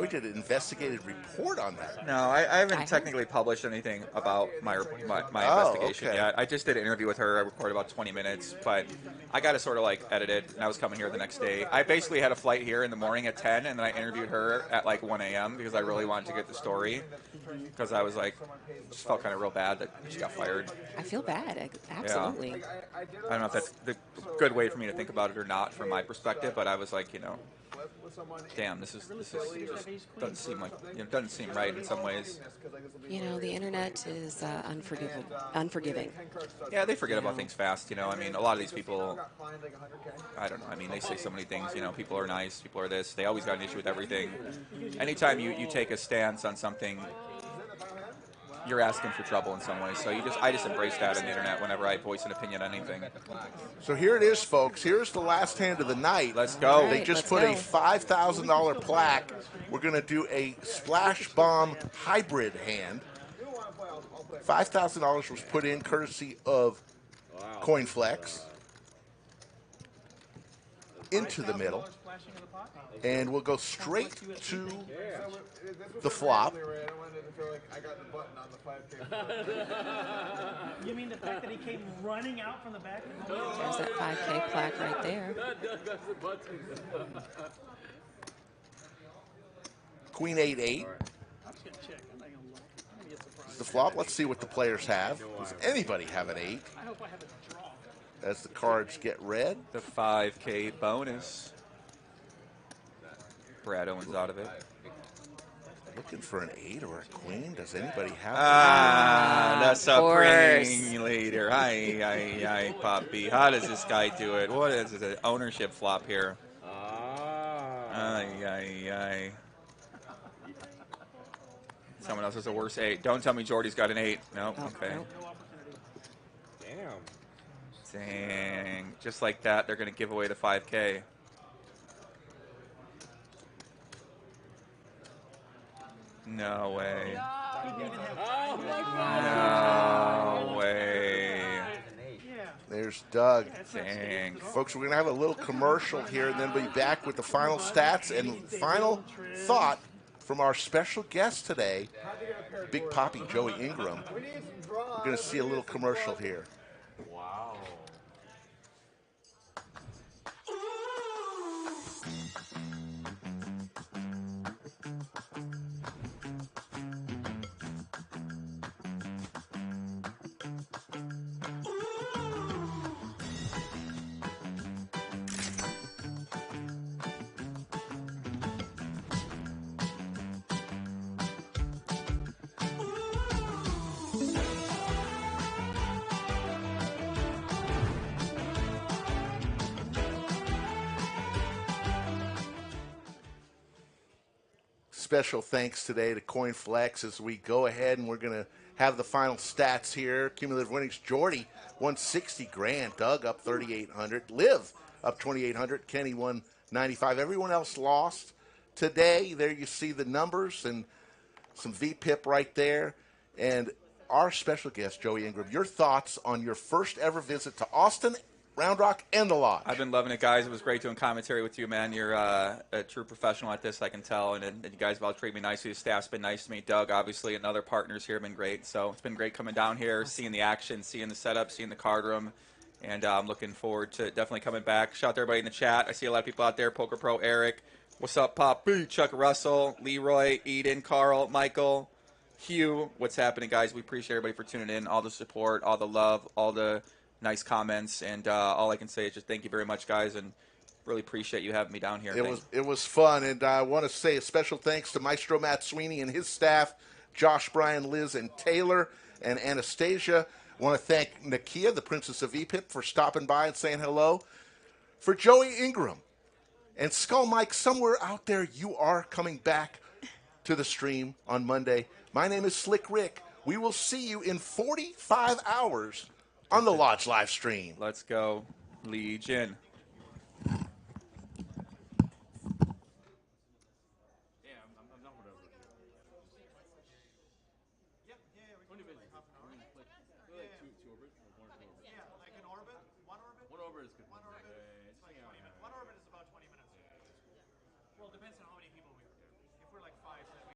did an investigative report on that. No, I haven't technically published anything about my investigation yet. I just did an interview with her. I recorded about 20 minutes, but I got to sort of like edit it, and I was coming here the next day. I basically had a flight here in the morning at 10, and then I interviewed her at like 1 a.m. because I really wanted to get the story, because I was like, just felt kind of real bad that she got fired. I feel bad, absolutely. Yeah. I don't know if that's the good way for me to think about it or not from my perspective, but I was like, damn, this just doesn't seem like, doesn't seem right in some ways. The internet is unforgiving. Yeah, they forget about things fast. I mean, a lot of these people, I don't know. I mean, they say so many things. People are nice, people are this. They always got an issue with everything. Anytime you take a stance on something, you're asking for trouble in some ways. So I just embrace that on the internet whenever I voice an opinion on anything. So here it is, folks. Here's the last hand of the night. Let's go. They just put a $5,000 plaque. We're going to do a splash bomb hybrid hand. $5,000 was put in courtesy of CoinFLEX into the middle. And we'll go straight to the flop. You mean the fact that he came running out from the back? There's that 5K plaque right there. Queen 8-8. The flop. Let's see what the players have. Does anybody have an 8? I hope I have a draw. As the cards get read. The 5K bonus. Brad Owens out of it. Looking for an 8 or a queen. Does anybody have the Supreme Leader. Hi, Poppy. How does this guy do it? What is an ownership flop here? Someone else has a worse 8. Don't tell me Jordi's got an 8. No? Okay. Dang. Just like that, they're going to give away the 5K. No way. No way. There's Doug. Dang. Folks, we're going to have a little commercial here, and then we'll be back with the final stats and final thought from our special guest today, Big Poppy Joey Ingram. We're going to see a little commercial here. Wow. Special thanks today to CoinFLEX as we go ahead and we're going to have the final stats here. Cumulative winnings: Jordi won 60 grand, Doug up 3,800, Liv up 2,800, Kenny won 95. Everyone else lost today. There you see the numbers and some VPIP right there. And our special guest, Joey Ingram, your thoughts on your first ever visit to Austin, Round Rock, and the Lodge. I've been loving it, guys. It was great doing commentary with you, man. You're a true professional at this, I can tell, and you guys have all treated me nicely. The staff's been nice to me. Doug, obviously, and other partners here have been great. So it's been great coming down here, seeing the action, seeing the setup, seeing the card room, and I'm looking forward to definitely coming back. Shout out to everybody in the chat. I see a lot of people out there. Poker Pro Eric. What's up, Poppy? Chuck Russell, Leroy, Eden, Carl, Michael, Hugh. What's happening, guys? We appreciate everybody for tuning in, all the support, all the love, all the nice comments, and all I can say is just thank you very much, guys, and really appreciate you having me down here. It was fun, and I want to say a special thanks to Maestro Matt Sweeney and his staff, Josh, Brian, Liz, and Taylor, and Anastasia. I want to thank Nakia, the Princess of EPIP, for stopping by and saying hello. For Joey Ingram and Skull Mike, somewhere out there, you are coming back. to the stream on Monday. My name is Slick Rick. We will see you in 45 hours on the Lodge live stream. Let's go, Legion.